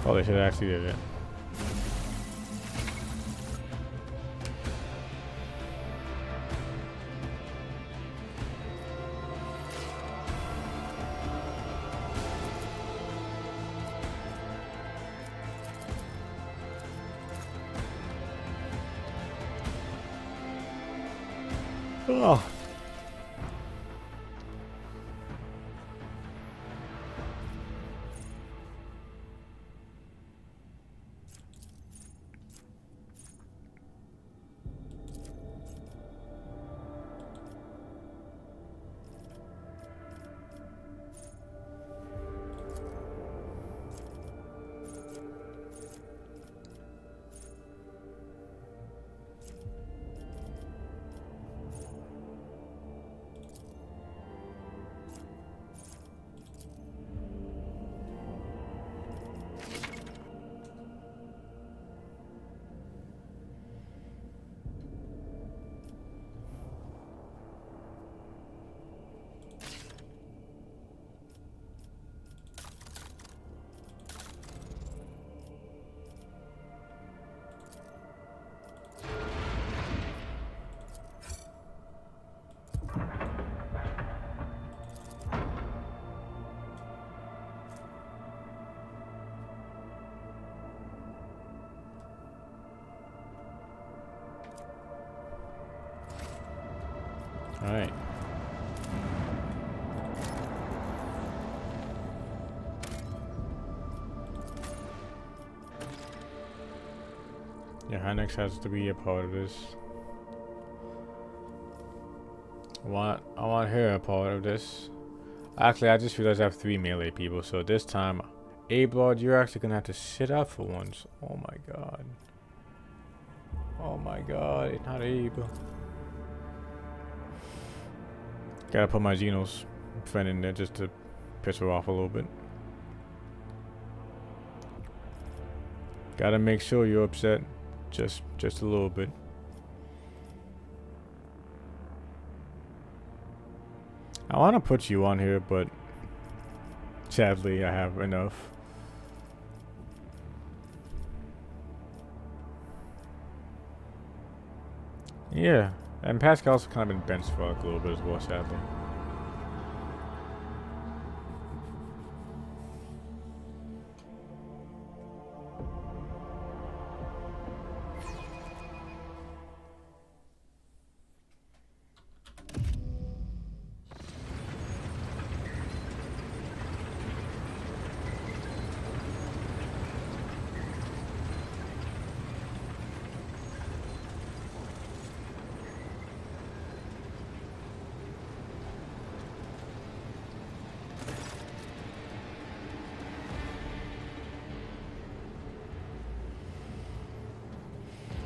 Oh, they should have actually did it. Oh. All right. Yeah, Hynix has to be a part of this. I want her a part of this. Actually, I just realized I have 3 melee people, so this time, Aeldari, you're actually gonna have to sit up for once. Oh my god. Oh my god, it's not Abe. Gotta put my Xenos friend in there just to piss her off a little bit. Gotta make sure you're upset just a little bit. I want to put you on here, but sadly I have enough. Yeah, and Pascal's kind of been benched for like a little bit as well, sadly.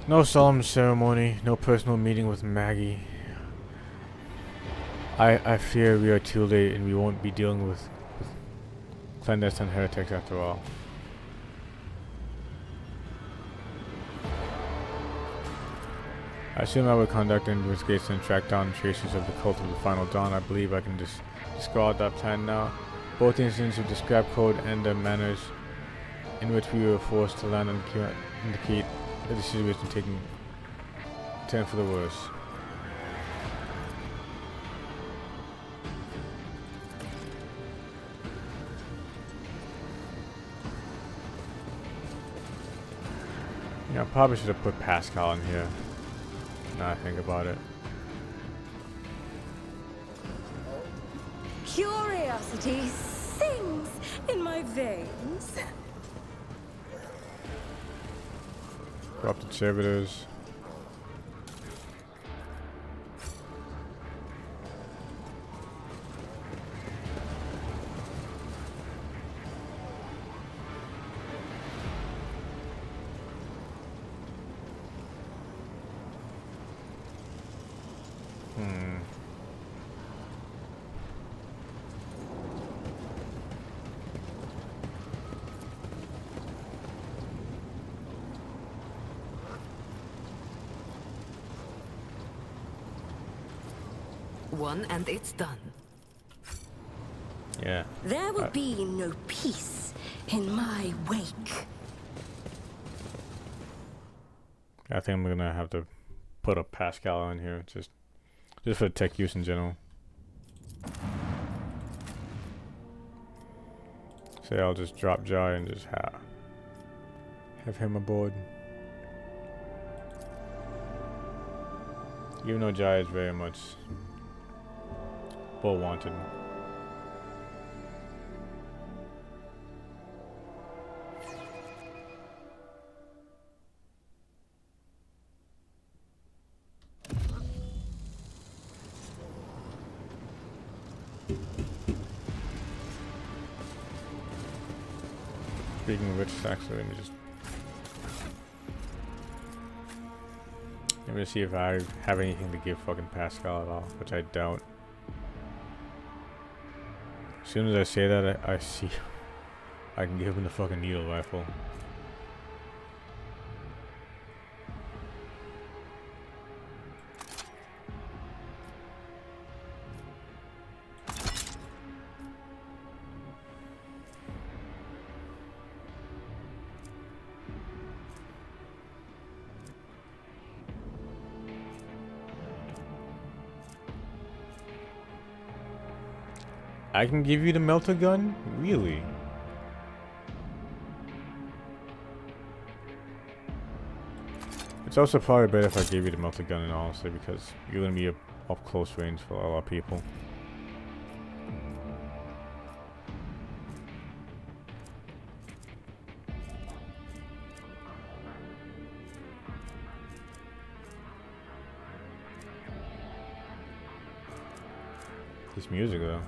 No solemn ceremony, no personal meeting with Maggie. I fear we are too late and we won't be dealing with clandestine heretics after all. I assume I would conduct an investigation and track down traces of the cult of the Final Dawn. I believe I can discard that plan now. Both incidents of the scrap code and the manners in which we were forced to land indicate that the situation taking turn for the worse. Yeah, I probably should have put Pascal in here. Now I think about it. Curiosity sings in my veins. Corrupted servitors. One and it's done. Yeah. There will be no peace in my wake. I think I'm gonna have to put a Pascal in here, just for tech use in general. Say I'll just drop Jai and just have him aboard. Even though Jai is very much well wanted. Speaking of which, actually, let me see if I have anything to give fucking Pascal at all, which I doubt. As soon as I say that, I see I can give him the fucking needle rifle. I can give you the melter gun? Really? It's also probably better if I gave you the melter gun, honestly, because you're gonna be up close range for a lot of people. This music though.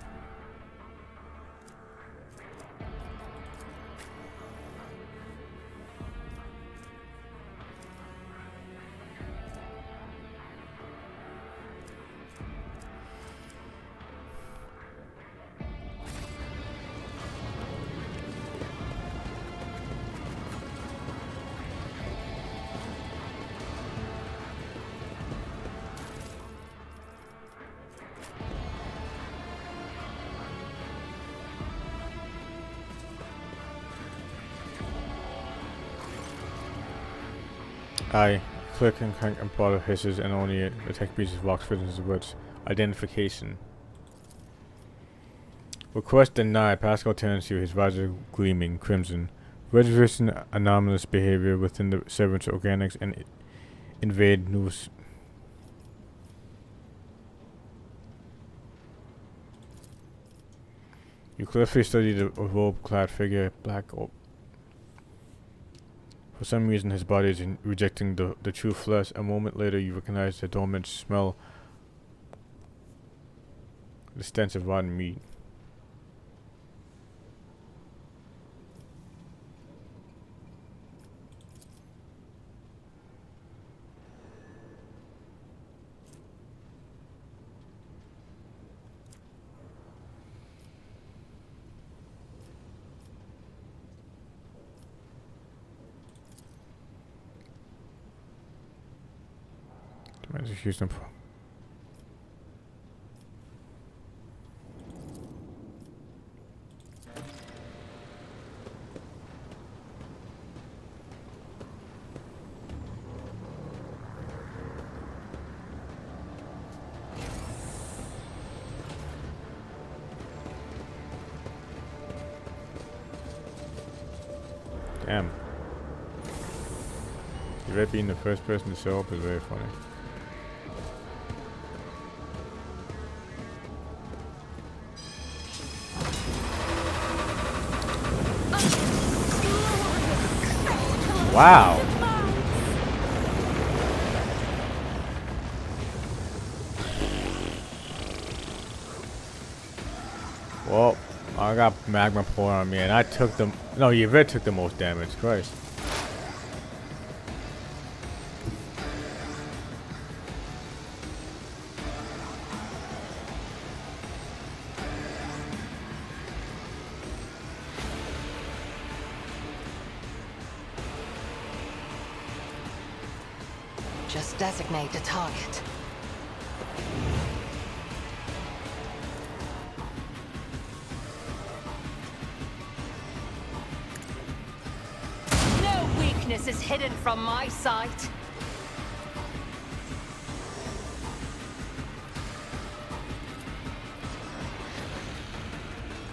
click and crank and bottle hisses, and only a tech piece of box fits into the words identification. Request denied. Pascal turns to his visor gleaming crimson. Registering anomalous behavior within the servant's organics and invade news. You closely study the robe-clad figure, black. For some reason, his body is rejecting the true flesh. A moment later, you recognize the dormant smell, the stench of rotten meat. Just use them. Damn. Red being the first person to show up is very funny. Wow. Well, I got magma pouring on me, and I took the. No, Yvette took the most damage. Christ. Just designate a target. No weakness is hidden from my sight.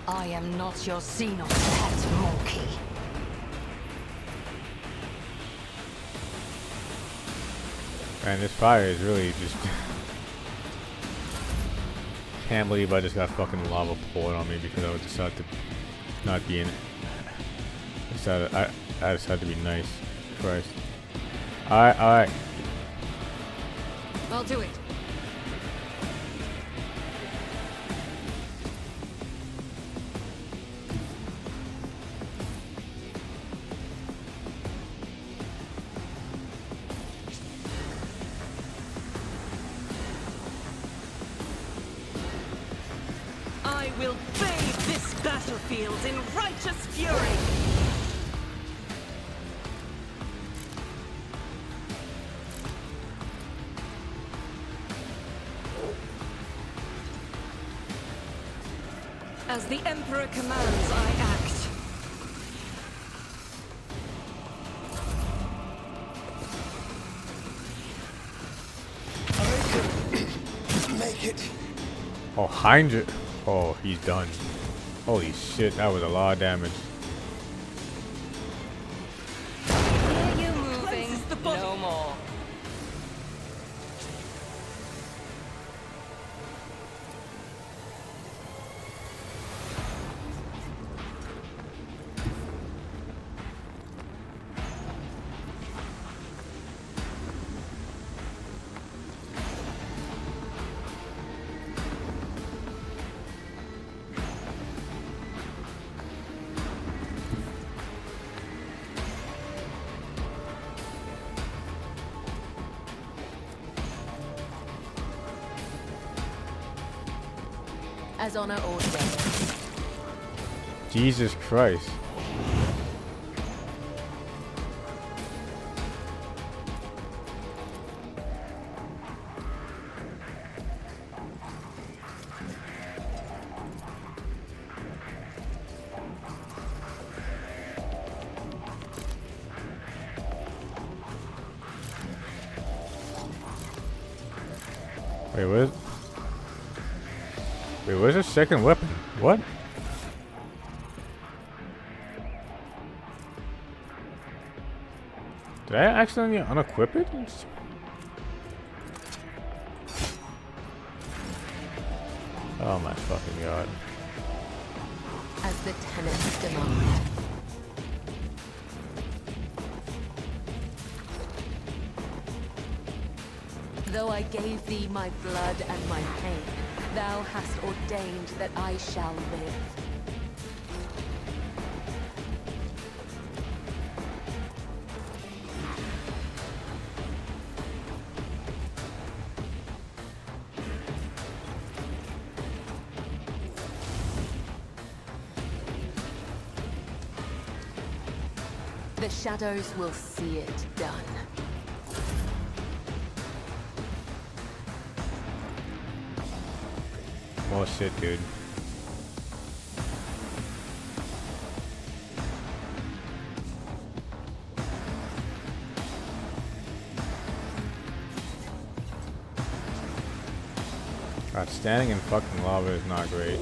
I am not your Xenos pet monkey. Man, this fire is really just... Can't believe I just got fucking lava poured on me because I decided to not be in it. I decided to be nice. Christ. Alright, alright. I'll do it. I will bathe this battlefield in righteous fury! As the Emperor commands, I act. I can make it. Oh, 100. Oh, he's done. Holy shit, that was a lot of damage. Hear you moving, no more. As honor ordained. Jesus Christ. Wait, what? Wait, where's the second weapon? What? Did I accidentally unequip it? Oh my fucking god. As the tenants demand. Though I gave thee my blood and my pain, thou hast ordained that I shall live. The shadows will see it done. Oh shit, dude. God, standing in fucking lava is not great.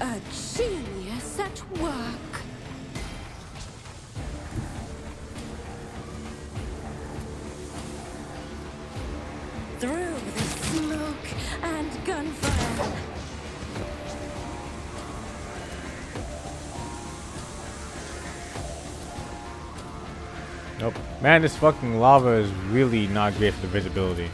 A genius at work. Through the smoke and gunfire. Nope. Man, this fucking lava is really not great for the visibility.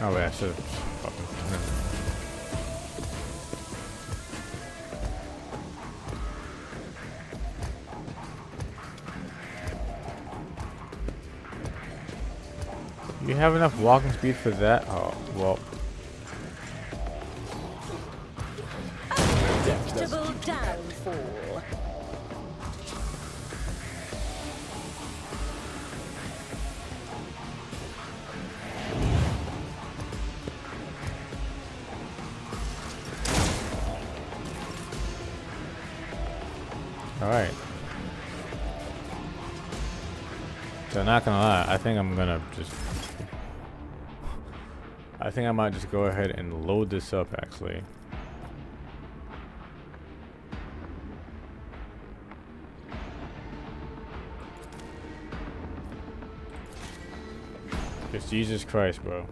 Oh wait, I should have fucking You have enough walking speed for that? Oh, well. Predictable downfall. Alright. So not gonna lie, I think I'm gonna just... I think I might just go ahead and load this up actually. Just Jesus Christ, bro.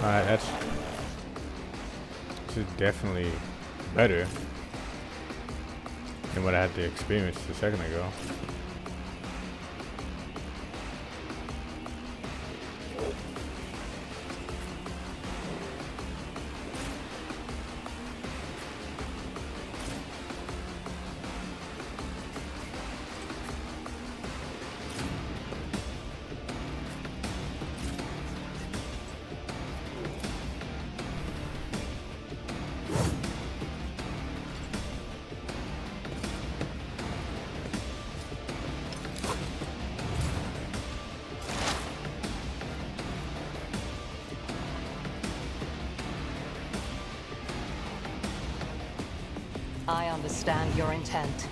Alright, this is definitely better than what I had to experience a second ago. I understand your intent.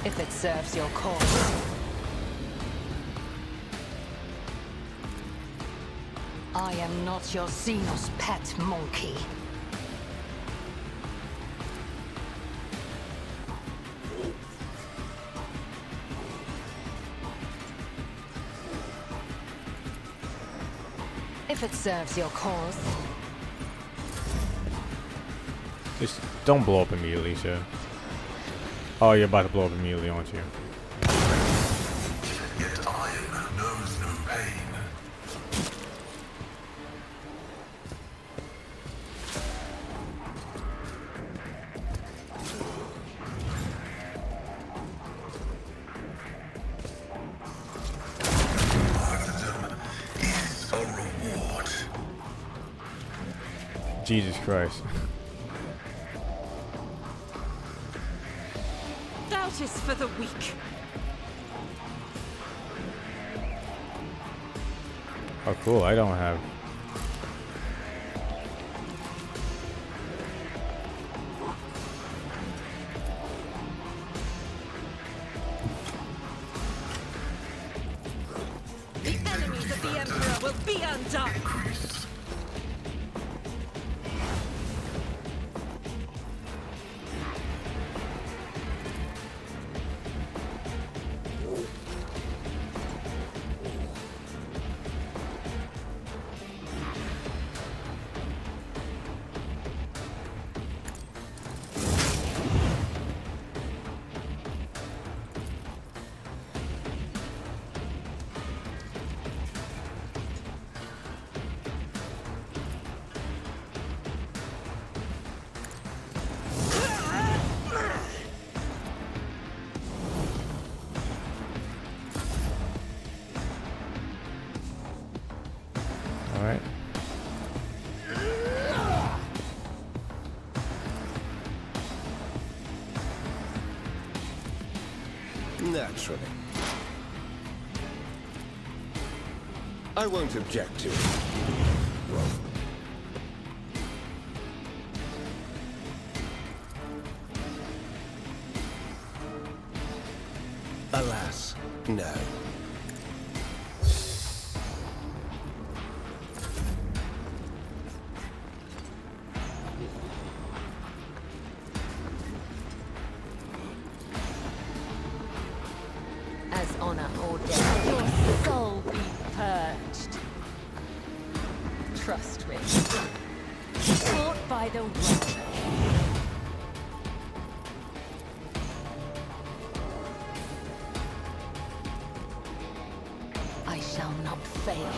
If it serves your cause. I am not your Xenos pet monkey. If it serves your cause. Just don't blow up immediately, sir. Oh, you're about to blow up immediately, aren't you? Yet iron knows no pain. Martyrdom is a reward. Jesus Christ. Doubt is for the weak. Oh, cool. I don't have. The enemies of the Emperor will be undone. Alright. Naturally. I won't object to it. Alas, no. As honor or death, your soul be purged. Trust me. Taught by the world. I shall not fail.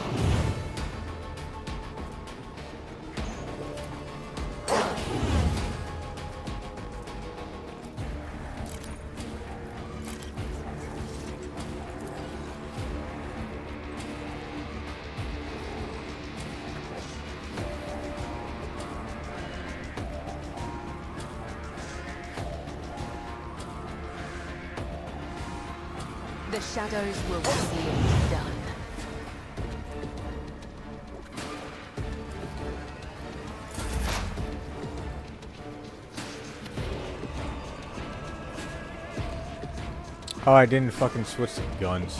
The shadows will see it done. Oh, I didn't fucking switch the guns.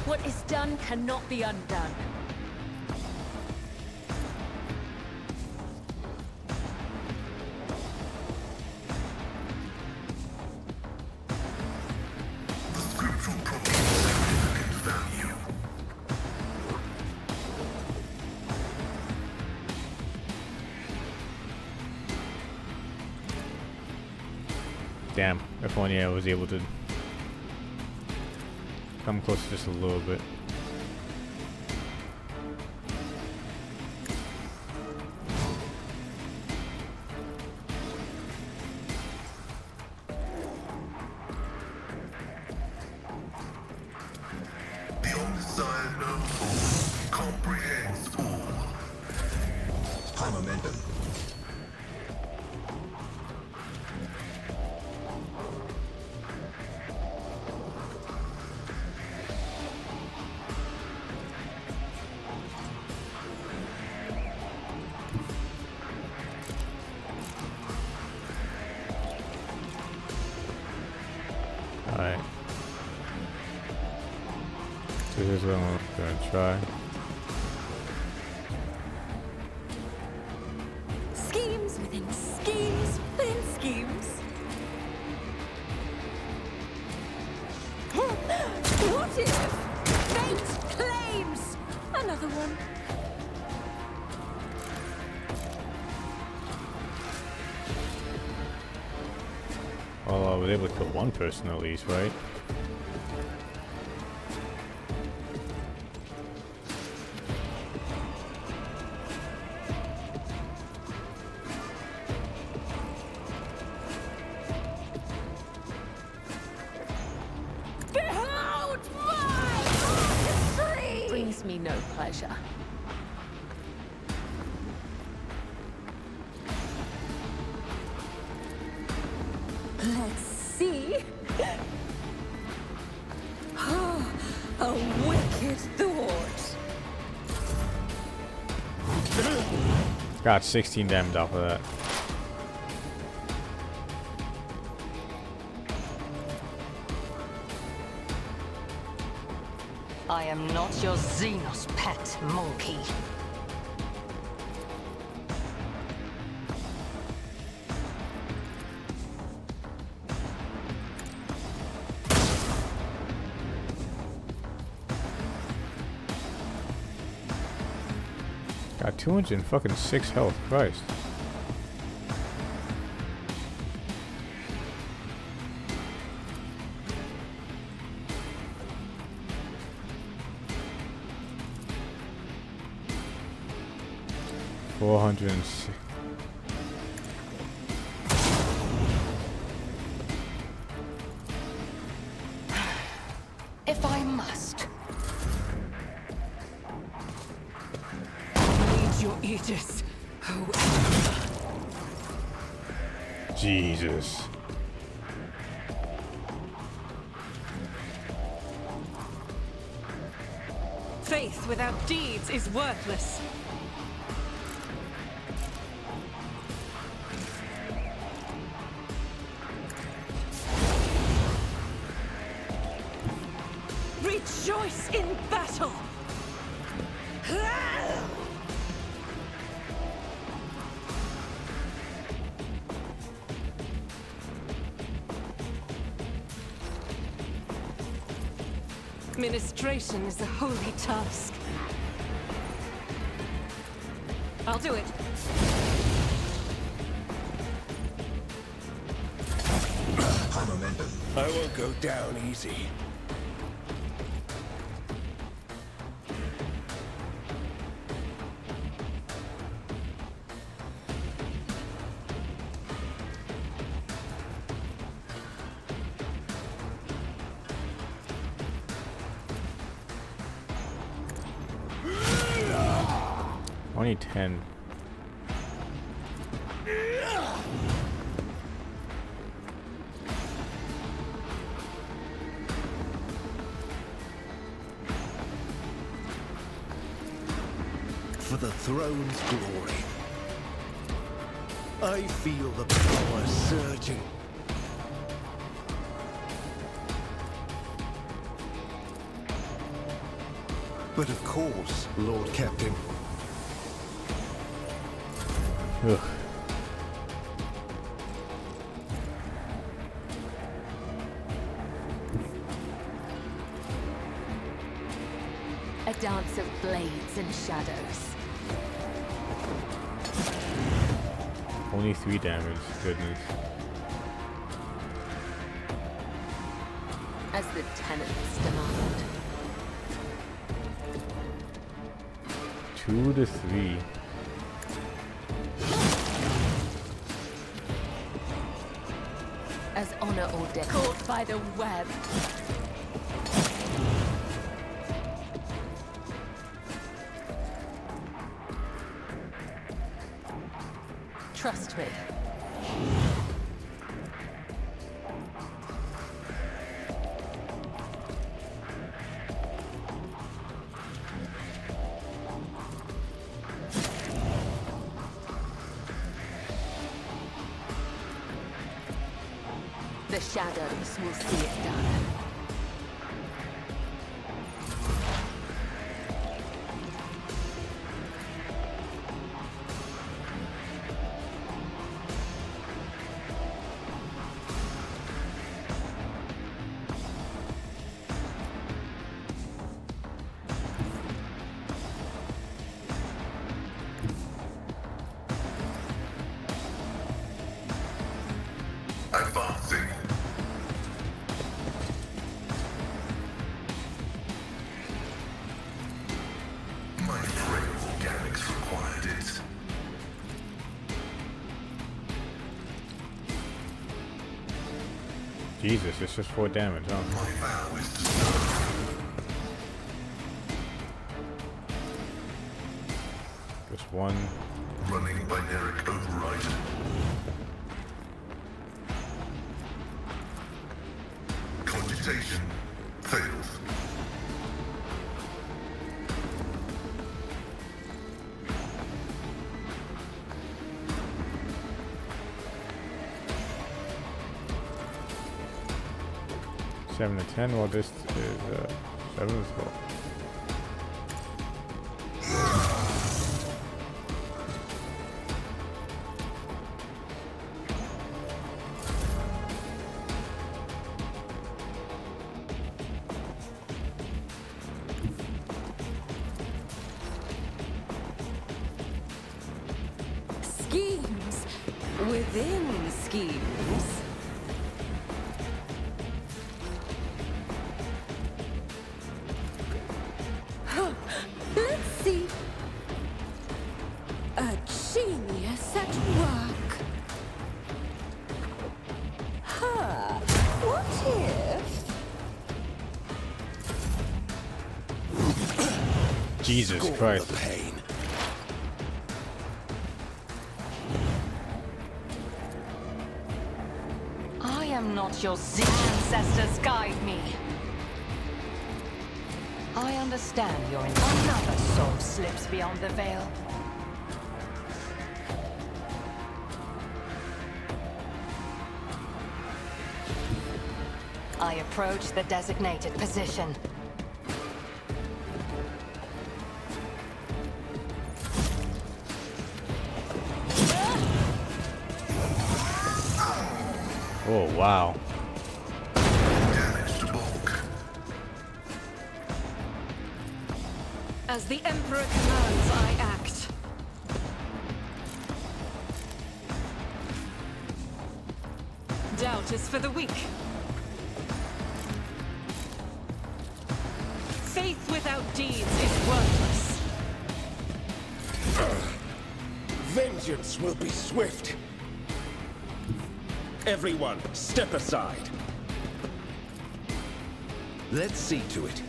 What is done cannot be undone. The scriptural promise has significant value. Damn, if only I was able to come close just a little bit. The Omniscient knows all, comprehends all. High momentum. Alright. So here's what I'm gonna try. Schemes within schemes within schemes. What if fate claims another one? Well, I was able to kill one person at least, right? Behold my artistry! Brings me no pleasure. Let's see. A wicked thought. Got 16 damage off of that. I am not your Xenos pet, monkey. Got 206 health, Christ. If I must. Your Aegis, whoever. Jesus. Faith without deeds is worthless. Rejoice in battle! Administration is a holy task. I'll do it. High momentum. I won't go down easy. Only 10. For the throne's glory. I feel the power surging. But of course, Lord Captain. Ugh. A dance of blades and shadows. Only 3 damage, goodness. the tenants demand. 2 to 3. As honor or death. Caught by the web. Trust me. The shadows will see it done. Advancing. My frail organics required it. Jesus, it's just 4 damage, huh? My vow is to serve. Just 1. Running binaric override. Cogitation fails. Seven to 10. Well, this is 7 to 12. Schemes within schemes. Huh, let's see. A genius at work. Huh, what if... Jesus Scorn Christ. the pain. I am not your Zik ancestors. Guide me. I understand you're in another soul slips beyond the veil. I approach the designated position. Oh, wow. Damage to bulk. As the Emperor commands, I act. Doubt is for the weak. Faith without deeds is worthless. Vengeance will be swift. Everyone, step aside. Let's see to it.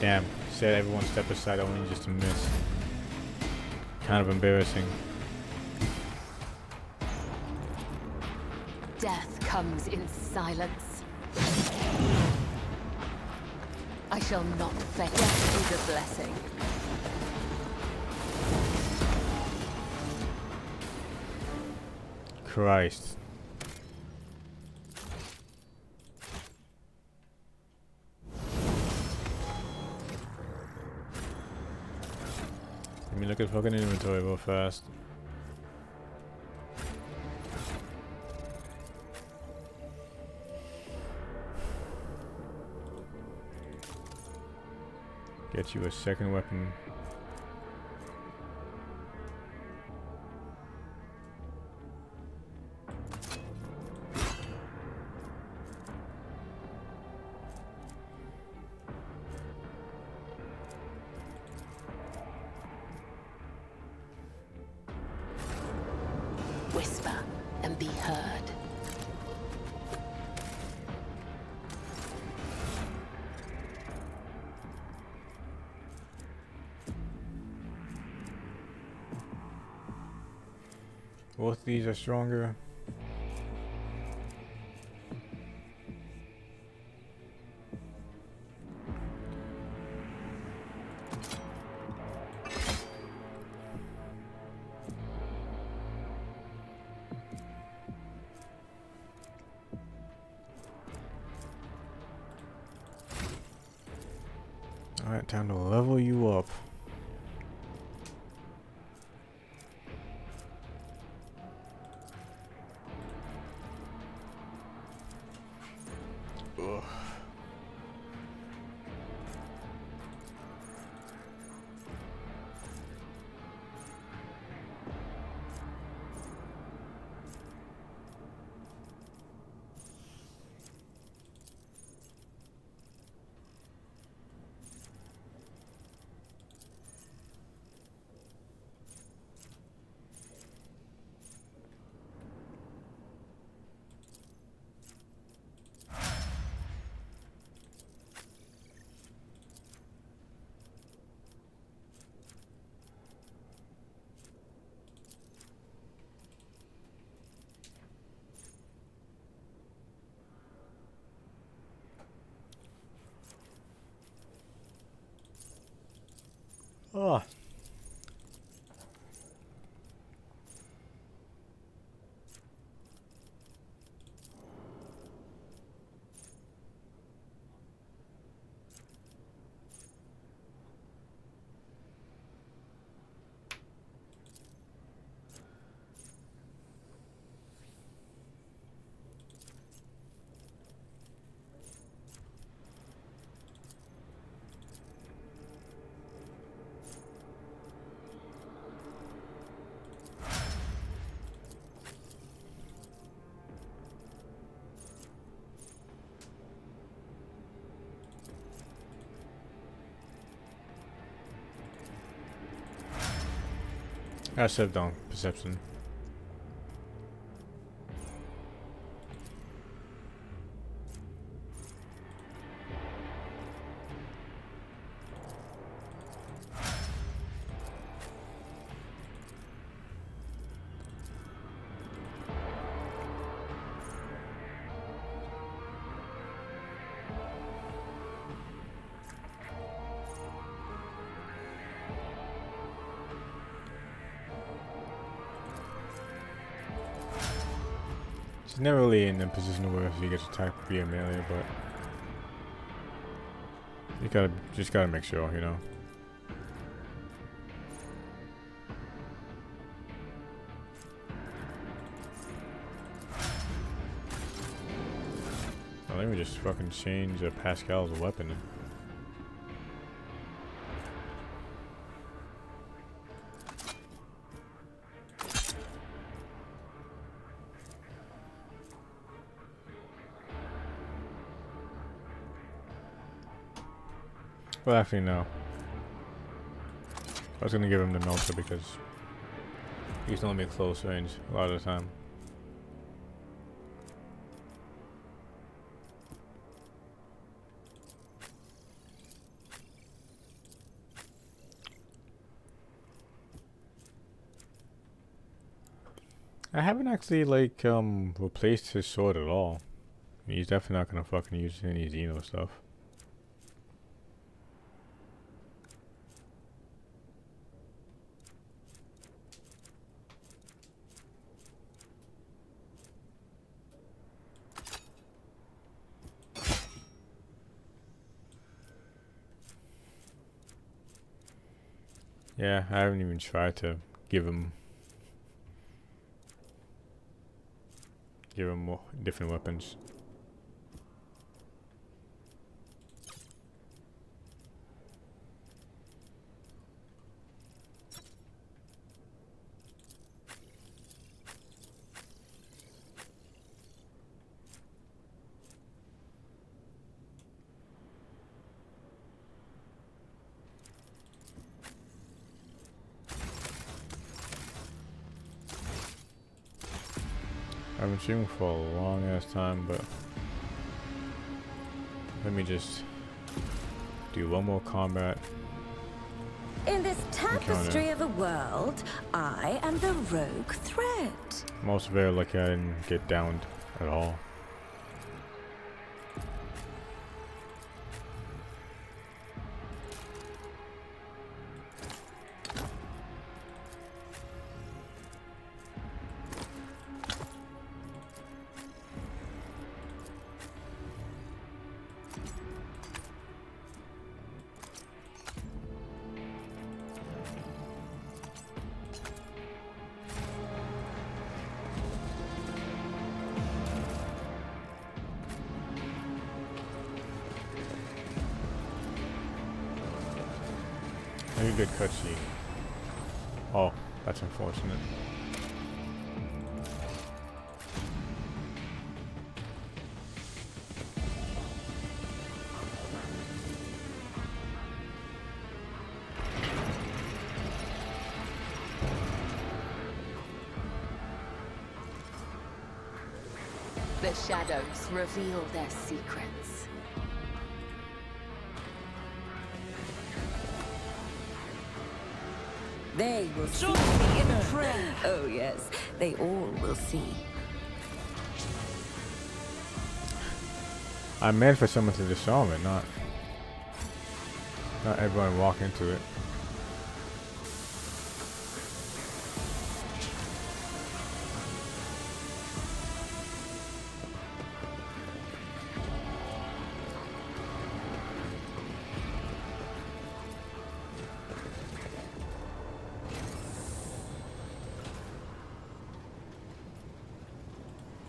Damn. Said everyone step aside only just to miss. Kind of embarrassing. Death comes in silence. I shall not fail. Death is a blessing. Christ. Let me look at fucking inventory real fast. Get you a second weapon. Both of these are stronger. Alright, time to level you up. Ugh. Oh. I should have done perception. She's never really in a position where she gets attacked via melee, but you just gotta make sure, you know. Well, let me just fucking change Pascal's weapon. Well, actually, no. I was gonna give him the Melter because he's only close range a lot of the time. I haven't actually like replaced his sword at all. He's definitely not gonna fucking use any Xeno stuff. Yeah, I haven't even tried to give him more different weapons. I've been streaming for a long ass time, but let me just do one more combat In this tapestry of a world, I am the rogue thread. Most very lucky I didn't get downed at all. Very good cutscene. Oh, that's unfortunate. The shadows reveal their secrets. They will see me in prayer. Oh yes, they all will see. I meant for someone to disarm it, not everyone walk into it.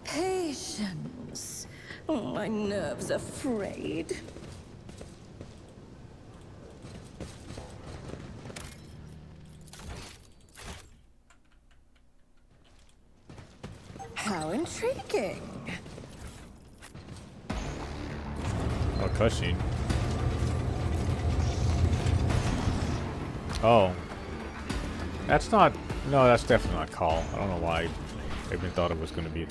Patience. Oh, my nerves are frayed. How intriguing. Oh, cutscene. Oh. That's not... No, that's definitely not Call. I don't know why I even thought it was going to be.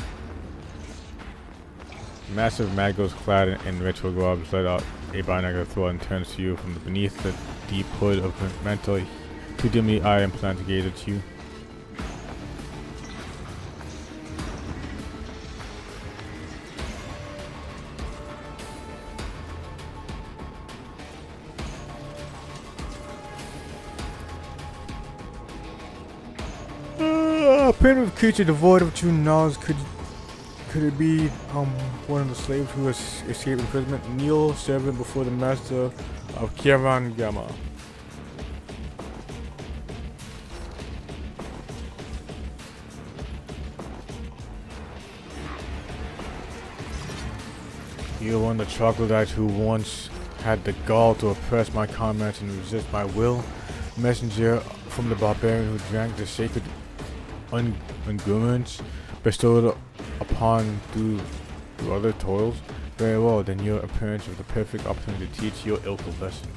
Massive Magos clad in ritual robes let out a binocular throat and turns to you from beneath the deep hood of the mantle. Too dimly eye implanted to you. A primitive creature devoid of true knowledge. Could it be one of the slaves who has escaped imprisonment? Kneel, servant before the master of Caravan Gamma. You are one of the troglodytes who once had the gall to oppress my comrades and resist my will. Messenger from the barbarian who drank the sacred unguents bestowed upon through other toils. Very well, then your appearance was the perfect opportunity to teach your ilk a lesson.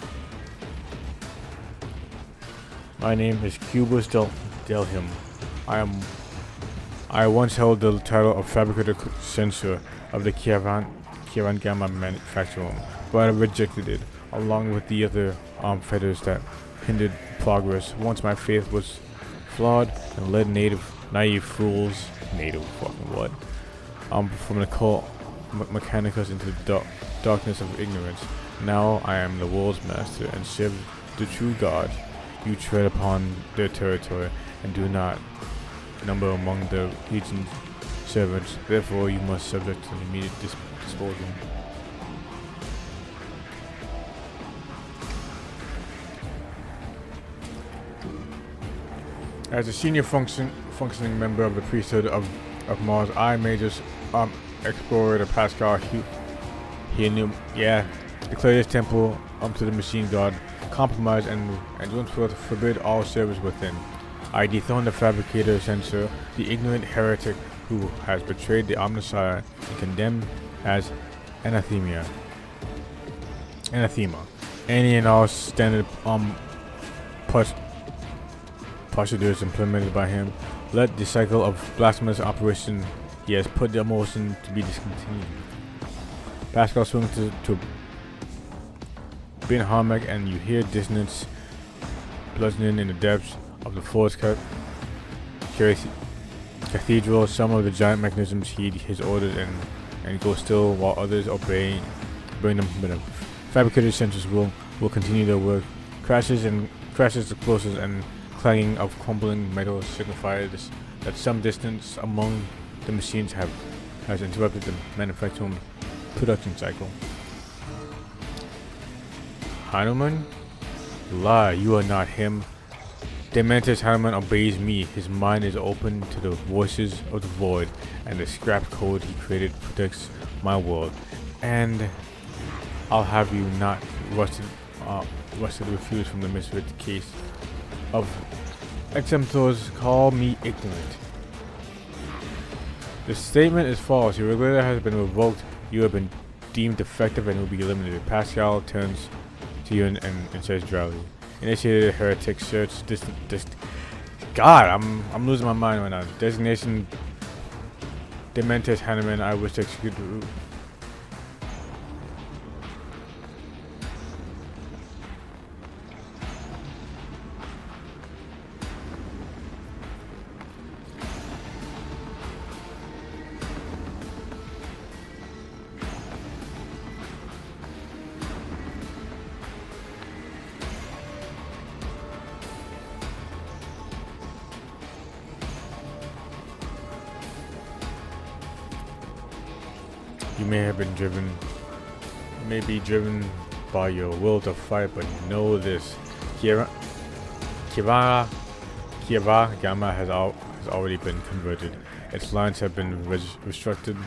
My name is Cubus Delhim. I once held the title of Fabricator Censor of the Caravan Gamma manufacturer, but I rejected it, along with the other armed fetters that hindered progress. Once my faith was flawed and led naive fools, from the cult mechanicus into the darkness of ignorance. Now I am the world's master and serve the true God. You tread upon their territory and do not number among the legion's servants. Therefore, you must subject to immediate disposal. As a senior functioning member of the priesthood of Mars, I Major Explorator Pascal declare this temple to the machine god, compromise and henceforth forbid all service within. I dethrone the Fabricator Censor, the ignorant heretic who has betrayed the Omnissiah and condemned as anathema. Any and all standard procedures implemented by him. Let the cycle of blasphemous operation he has put the motion to be discontinued. Pascal swings to Bin Harmach and you hear dissonance bludgeoning in the depths of the forest cathedral. Some of the giant mechanisms heed his orders and go still, while others obey, bring them. Fabricated sensors will continue their work. Crashes, explosions, and clanging of crumbling metal signify that some distance among the machines has interrupted the manufacturing production cycle. Hanuman? Lie, you are not him. Dementor's Hanuman obeys me. His mind is open to the voices of the void, and the scrap code he created protects my world. And I'll have you not rusted refused from the misfit case of exemplars. Call me ignorant. The statement is false. Your regulator has been revoked. You have been deemed defective and will be eliminated. Pascal turns to you and says drowsy. Initiated heretic search. God, I'm losing my mind right now. Designation Dementor's Hanuman. I wish to execute the route. You may be driven by your will to fight, but know this: Kiva Gamma has already been converted. Its lines have been restricted,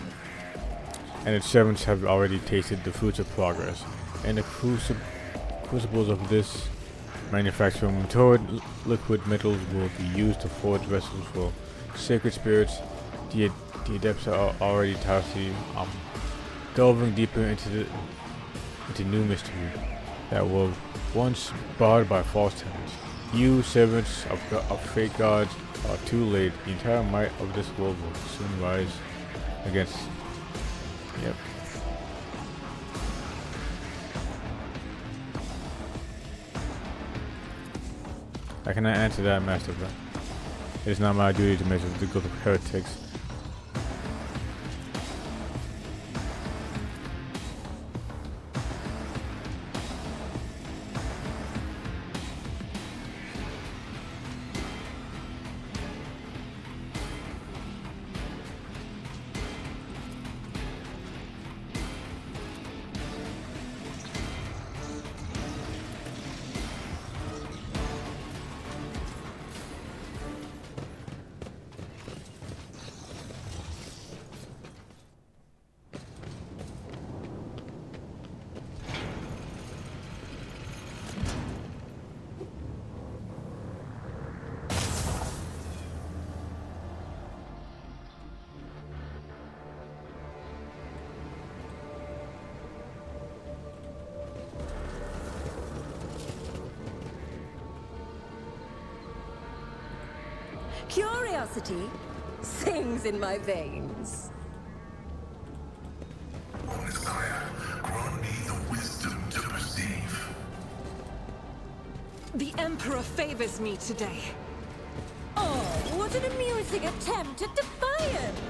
and its servants have already tasted the fruits of progress. And the crucibles of this manufacturing matured liquid metals will be used to forge vessels for sacred spirits. The adepts are already thirsty, delving deeper into new mystery that were once barred by false tenants. You, servants of fake gods, are too late. The entire might of this world will soon rise against. Yep. I cannot answer that, Master. It is not my duty to measure the guilt of heretics. Curiosity sings in my veins. Messiah, grant me the wisdom to perceive. The Emperor favors me today. Oh, what an amusing attempt at defiance!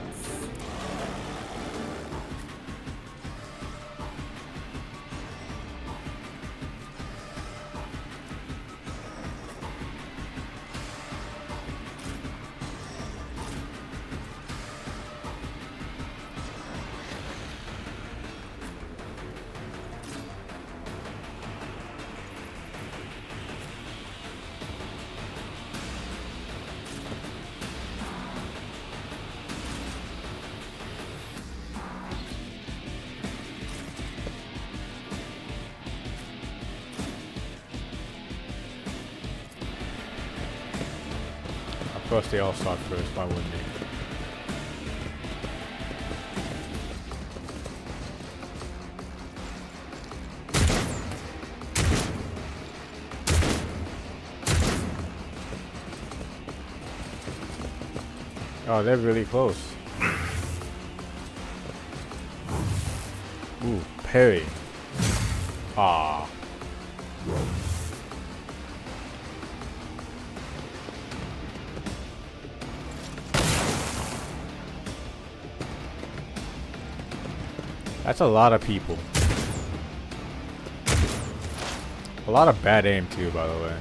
Of course, they all start first. Why wouldn't they? Oh, they're really close. Ooh, parry. Ah. That's a lot of people. A lot of bad aim too, by the way.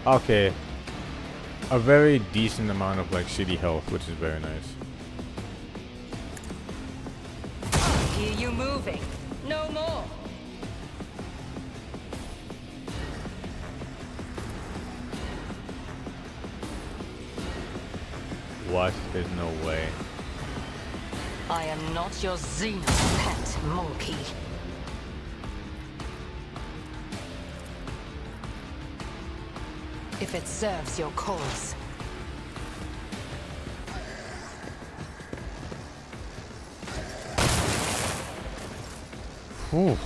Okay. A very decent amount of like shitty health, which is very nice. Hear you moving. No more. What? There's no way. I am not your Xeno pet monkey. If it serves your cause. Whew.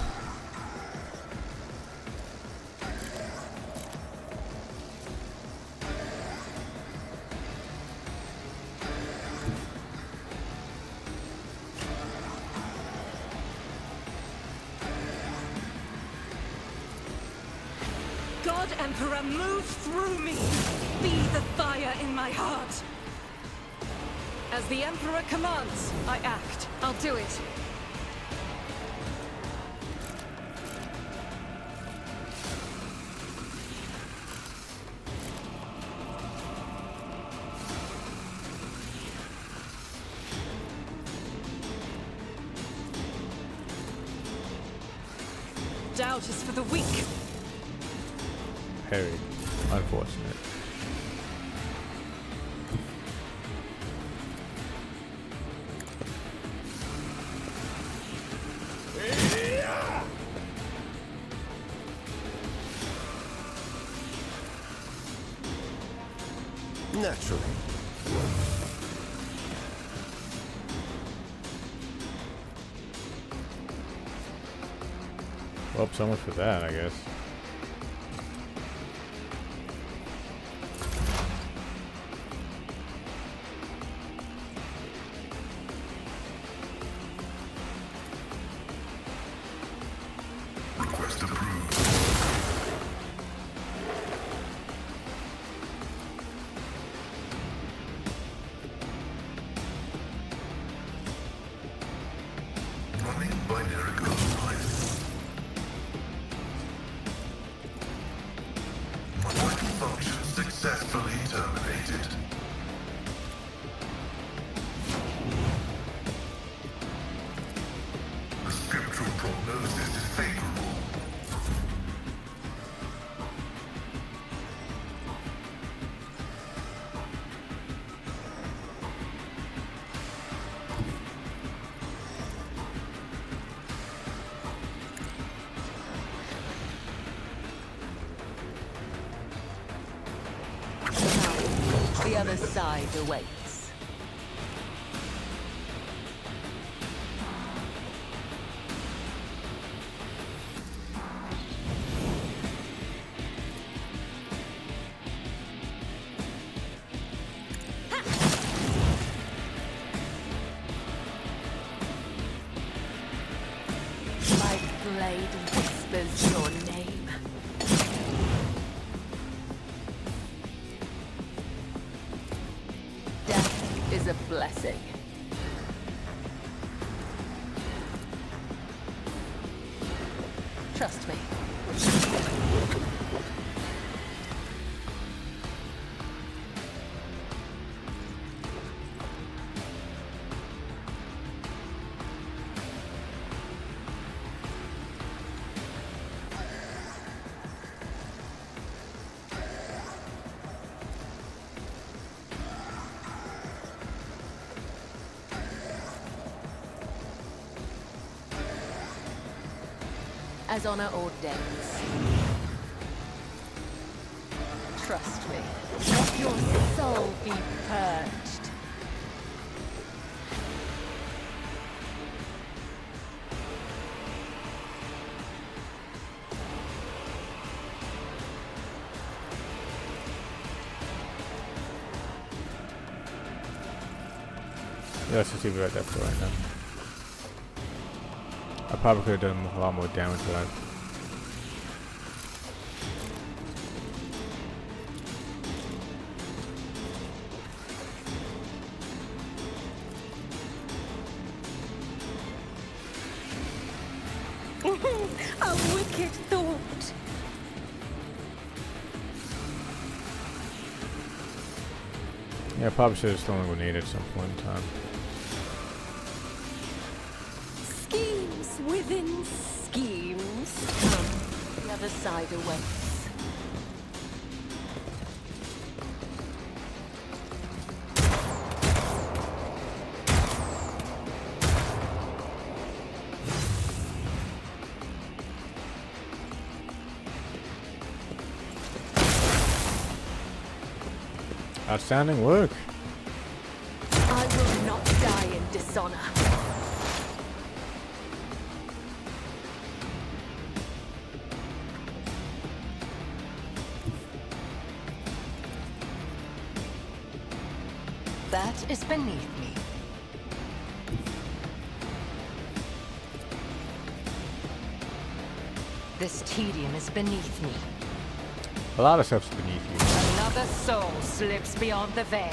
God Emperor, move through me! Be the fire in my heart! As the Emperor commands, I act. I'll do it. Doubt is for the weak. Very unfortunate. Naturally. Well, so much for that, I guess. Request approved. Running binary code line. Vital function successfully terminated. The scriptural prognosis is favorable. The other side awaits. My blade whispers your name. Death is a blessing. Trust me. As honor ordains. Trust me. Let your soul be purged. Yeah, let's just leave it right there for right now. I probably could have done a lot more damage to that. A wicked thought. Yeah, probably should have stolen a grenade at some point in time. Schemes within schemes. The other side awaits. Outstanding work. I will not die in dishonor. That is beneath me. This tedium is beneath me. A lot of stuff's beneath you. Another soul slips beyond the veil.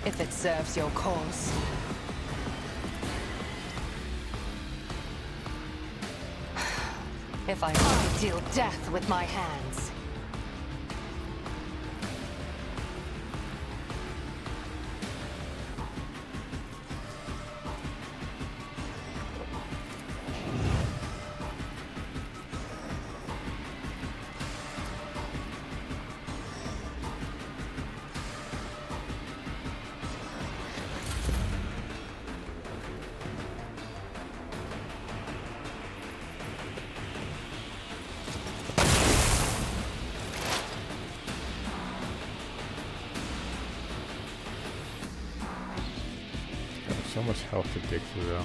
If it serves your cause. If I only deal death with my hands. So much health to dig through though.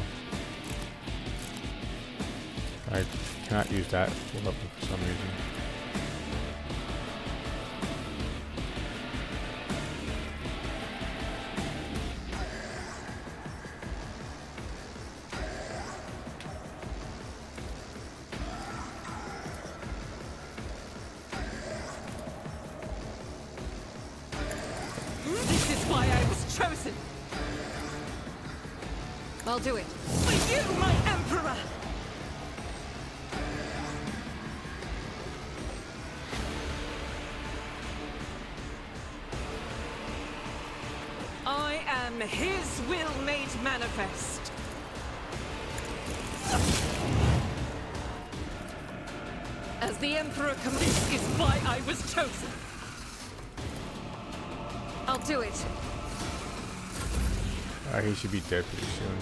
I cannot use that weapon for some reason. This is why I was chosen. I'll do it. For you, my Emperor! I am his will made manifest. As the Emperor commits, this is why I was chosen. I'll do it. He should be dead pretty soon.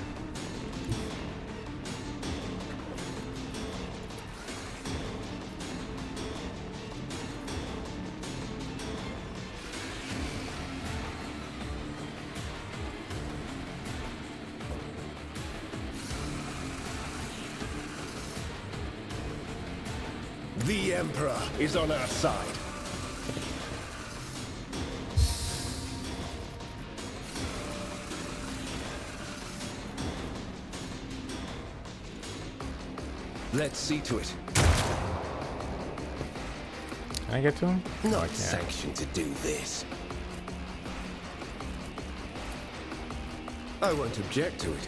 The Emperor is on our side. Let's see to it. Can I get to him? No, I Not can't. sanctioned to do this. I won't object to it.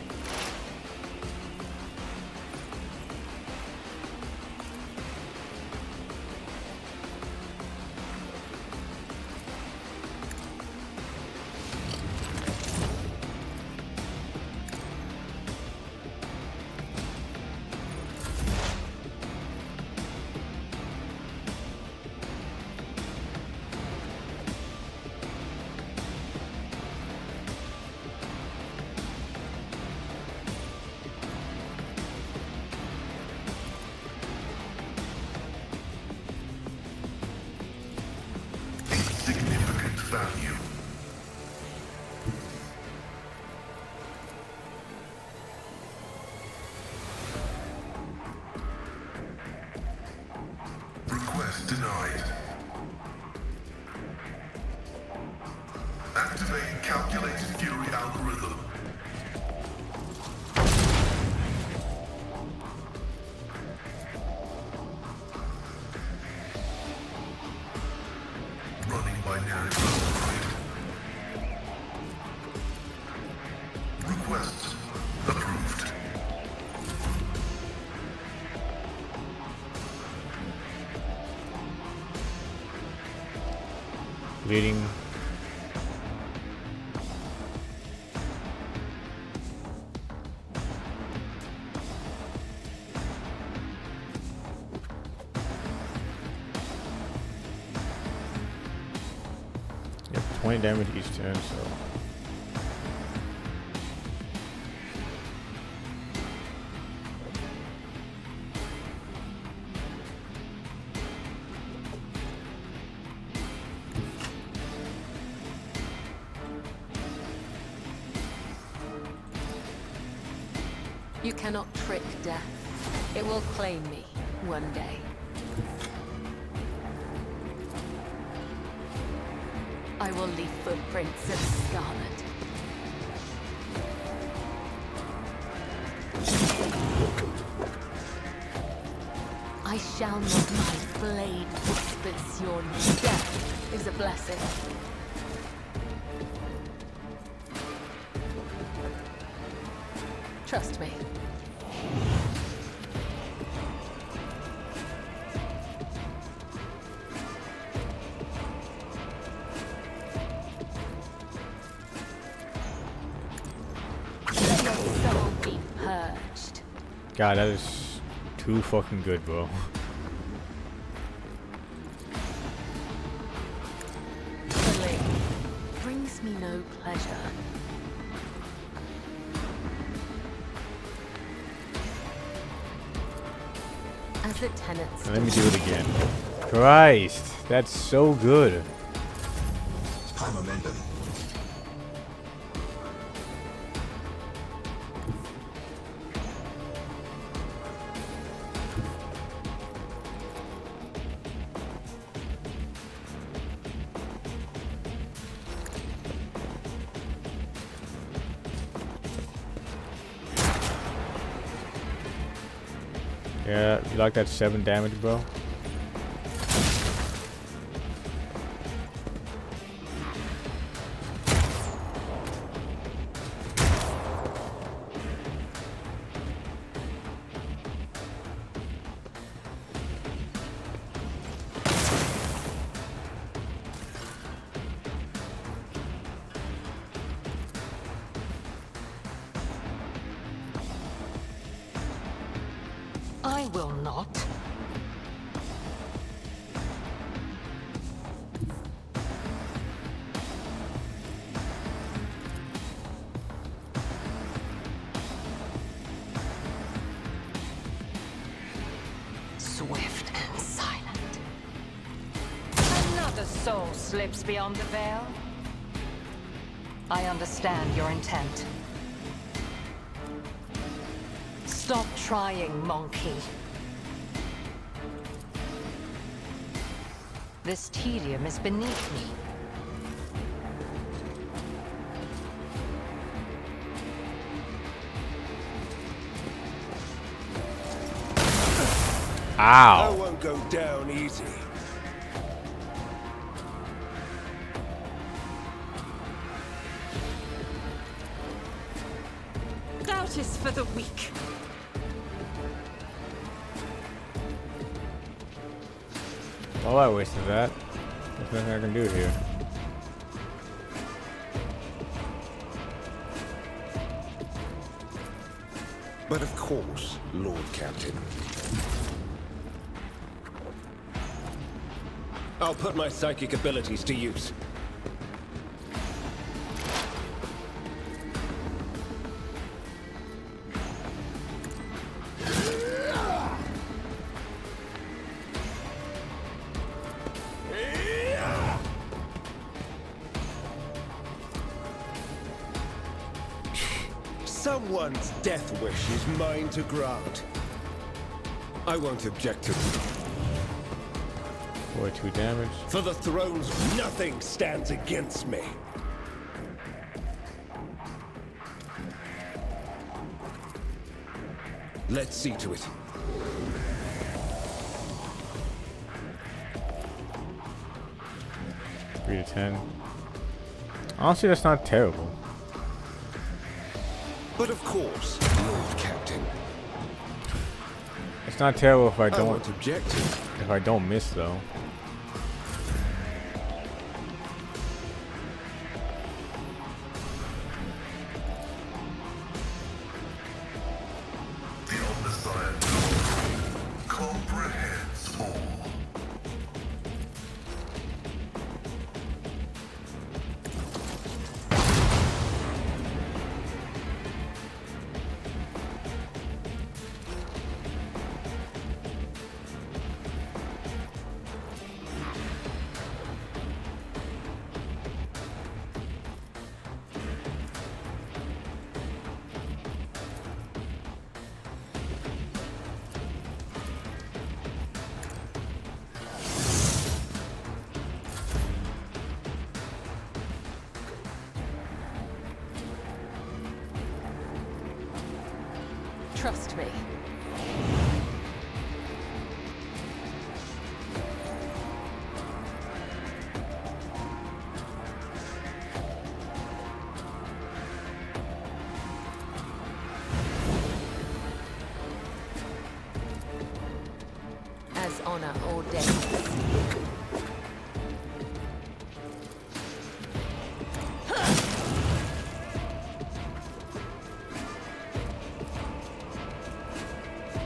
Bleeding. Yep, 20 damage each turn, so. You cannot trick death. It will claim me one day. I will leave footprints of scarlet. I shall not. My blade whispers your name. Death is a blessing. Trust me. Let your soul be purged. God, that is too fucking good, bro. Killing brings me no pleasure. As the tenants. Let me do it again. Christ, that's so good. High momentum. Yeah, you like that 7 damage, bro? I will not. Swift and silent. Another soul slips beyond the veil. I understand your intent. Stop trying, monkey. This tedium is beneath me. I Ow! won't go down easy. Doubt is for the weak. Oh, I wasted that. There's nothing I can do here. But of course, Lord Captain. I'll put my psychic abilities to use. Someone's death wish is mine to grant. I won't object to it. 42 damage. For the thrones, nothing stands against me. Let's see to it. Three to 10. Honestly, that's not terrible. But of course, Lord Captain. It's not terrible if I don't won't object to it. if I don't miss though. ahead, Thor. Trust me. As honor ordains.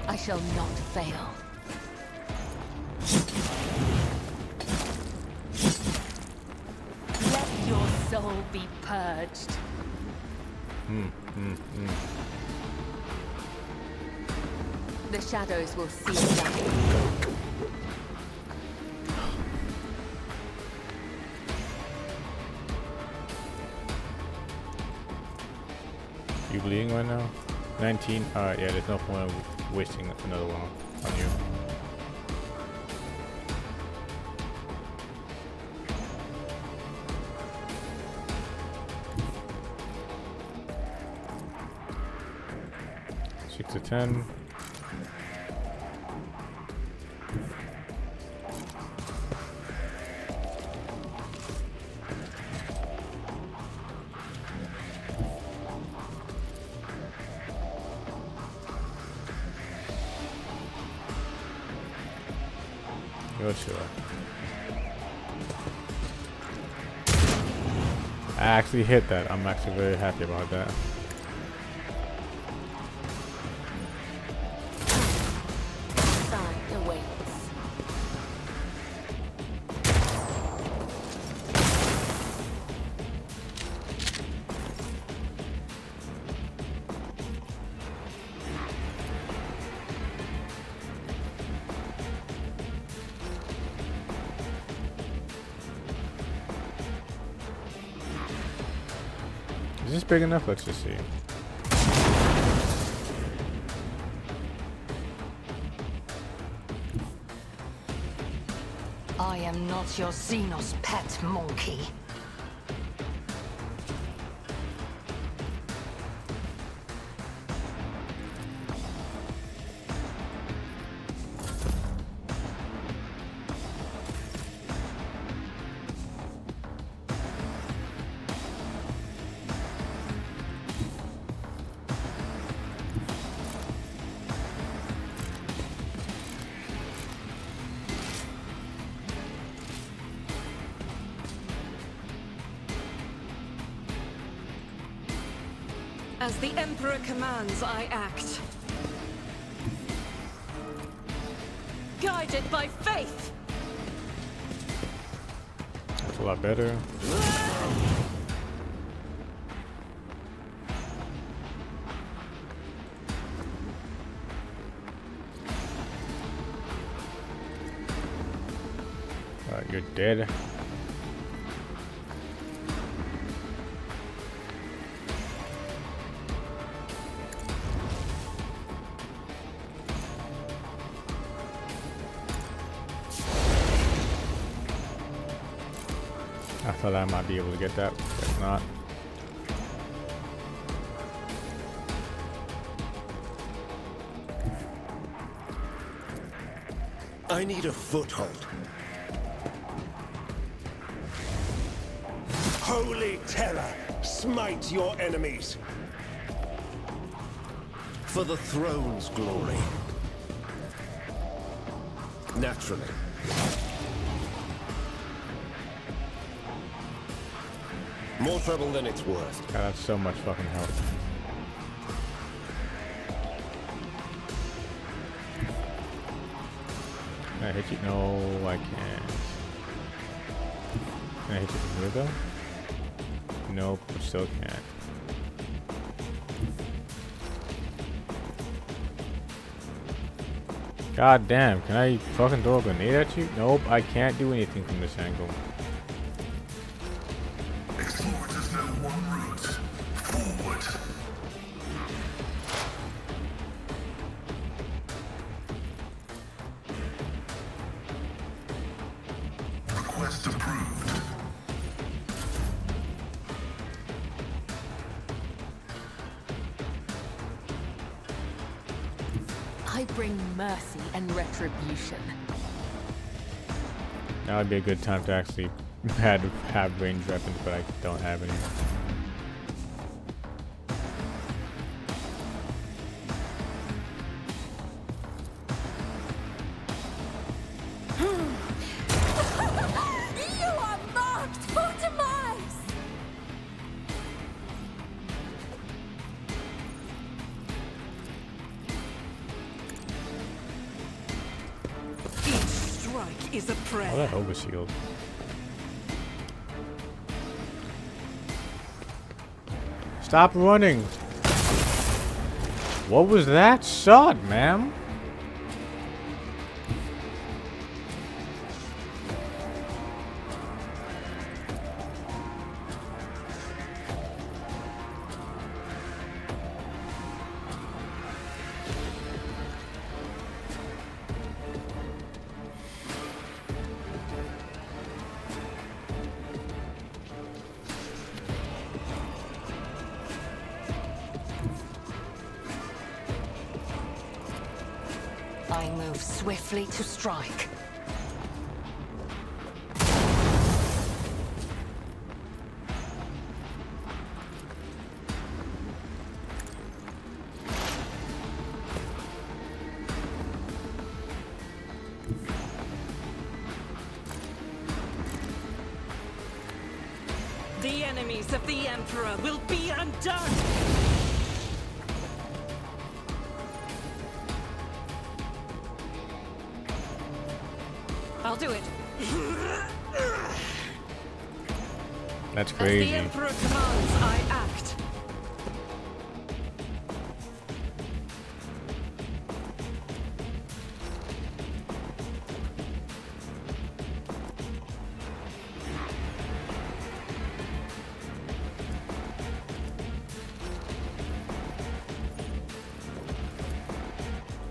I shall not fail. Let your soul be purged. The shadows will see that. You bleeding right now? 19? Alright, yeah, there's no point of wasting another one on you. Six to 10. Sure. I actually hit that. I'm actually very happy about that. Sign awaits. Is this big enough? Let's just see. I am not your Xenos pet monkey. As the Emperor commands, I act. Guided by faith! That's a lot better. You're dead. I thought I might be able to get that, but not. I need a foothold. Holy terror, smite your enemies. For the throne's glory. Naturally. More trouble than it's worth. God, that's so much fucking help. Can I hit you? No, I can't. Can I hit you from here though? Nope, I still can't. God damn, can I fucking throw a grenade at you? Nope, I can't do anything from this angle. Explorers know one route. Forward. Request approved. I bring mercy and retribution. Now would be a good time to actually have ranged weapons, but I don't have any. You are marked for demise! Each strike is a prayer. Oh, that overshield. Stop running! What was that shot, ma'am? I move swiftly to strike. The enemies of the Emperor will be undone! I'll do it. That's As crazy. the Emperor commands, I act.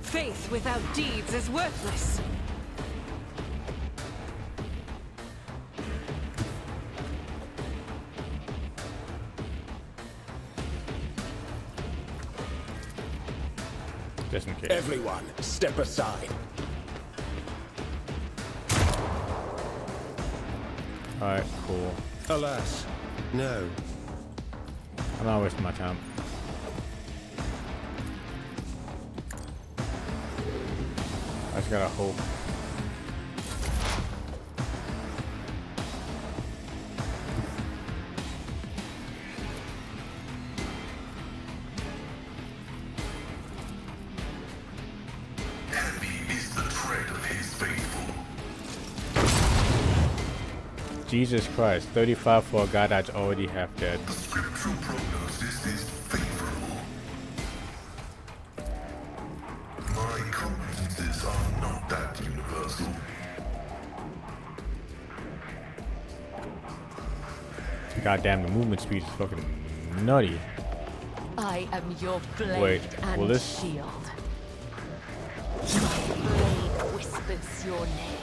Faith without deeds is worthless. Just in case. Everyone, step aside. Alright, cool. Alas, no. I'm not wasting my time. I just gotta hope. Heavy is the tread of his faithful. Jesus Christ, 35 for a guy that's already half dead. The scriptural prognosis is favorable. My competences are not that universal. God damn, the movement speed is fucking nutty. I am your blade Wait, and will this- shield. My blade whispers your name.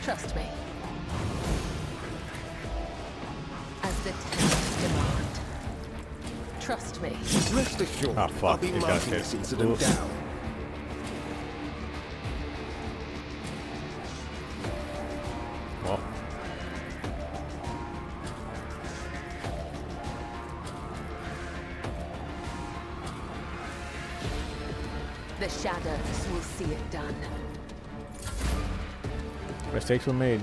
Trust me. As the texts demand. Trust me. Rest assured, Ah, fuck, I'll be you got marking it. this incident Oops. down. Well, The shadows will see it done. mistakes were made.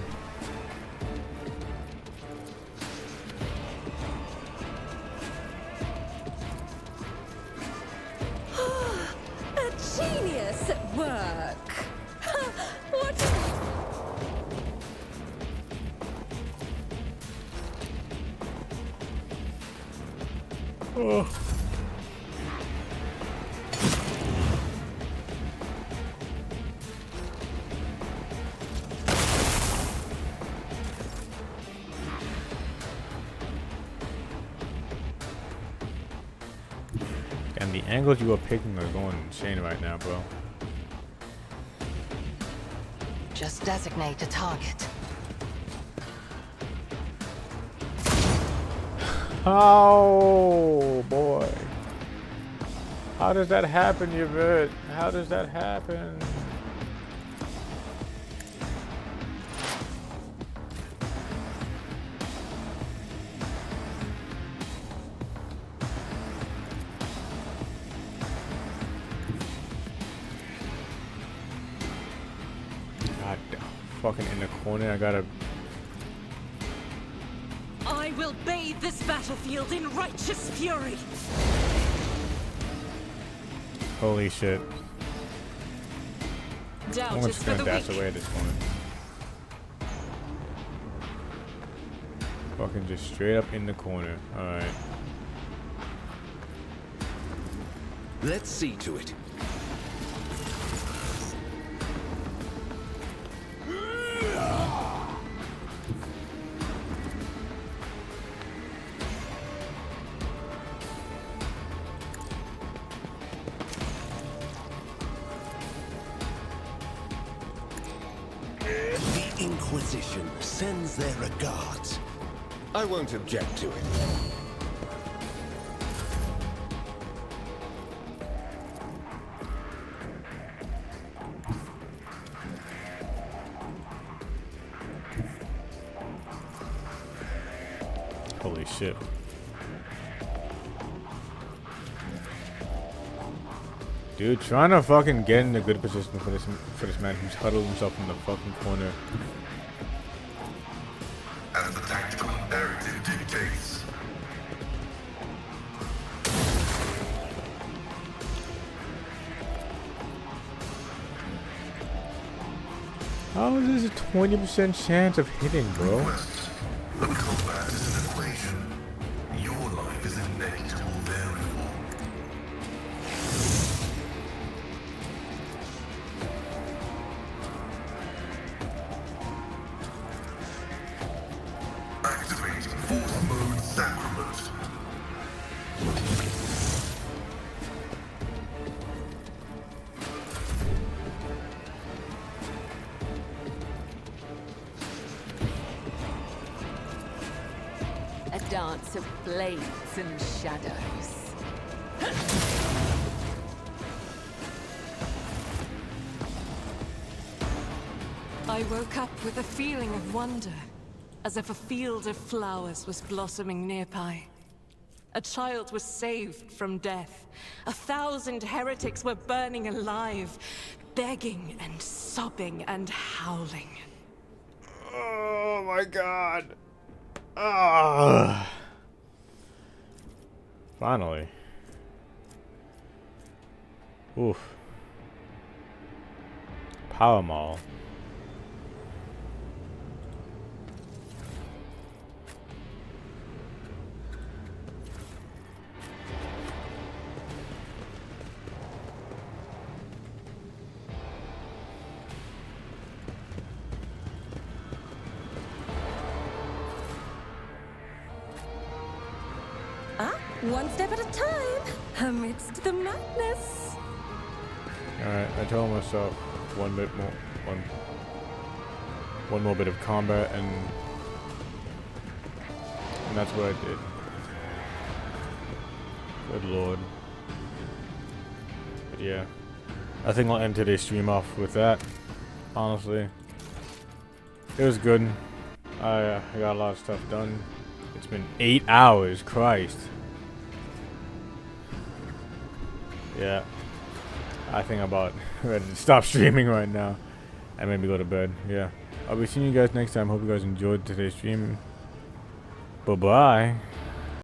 genius at work. What? Oh. And the angles you are picking are going insane right now, bro. Just designate a target. Oh boy. How does that happen, Yvette? How does that happen? God, fucking in the corner, I gotta... I will bathe this battlefield in righteous fury. Holy shit. Doubt I'm is just for gonna the dash weak. away at this point. Fucking just straight up in the corner. Alright. Let's see to it. The Inquisition sends their regards. I won't object to it. Holy shit. Dude, trying to fucking get in a good position for this man who's huddled himself in the fucking corner. As the tactical imperative dictates. How is this a 20% chance of hitting, bro? The combat is an equation. Your life is a negligible variable. Activating Force Mode Sacrament. A dance of blades and shadows. I woke up with a feeling of wonder, as if a field of flowers was blossoming nearby. A child was saved from death. 1,000 heretics were burning alive, begging and sobbing and howling. Oh my god. Ah. Finally. Oof. Power Mall. One step at a time, amidst the madness. Alright, I told myself one more bit of combat and that's what I did. Good lord. But yeah. I think I'll end today's stream off with that. Honestly. It was good. I got a lot of stuff done. It's been 8 hours, Christ. Yeah. I think I'm about ready to stop streaming right now. And maybe go to bed. Yeah. I'll be seeing you guys next time. Hope you guys enjoyed today's stream. Bye-bye.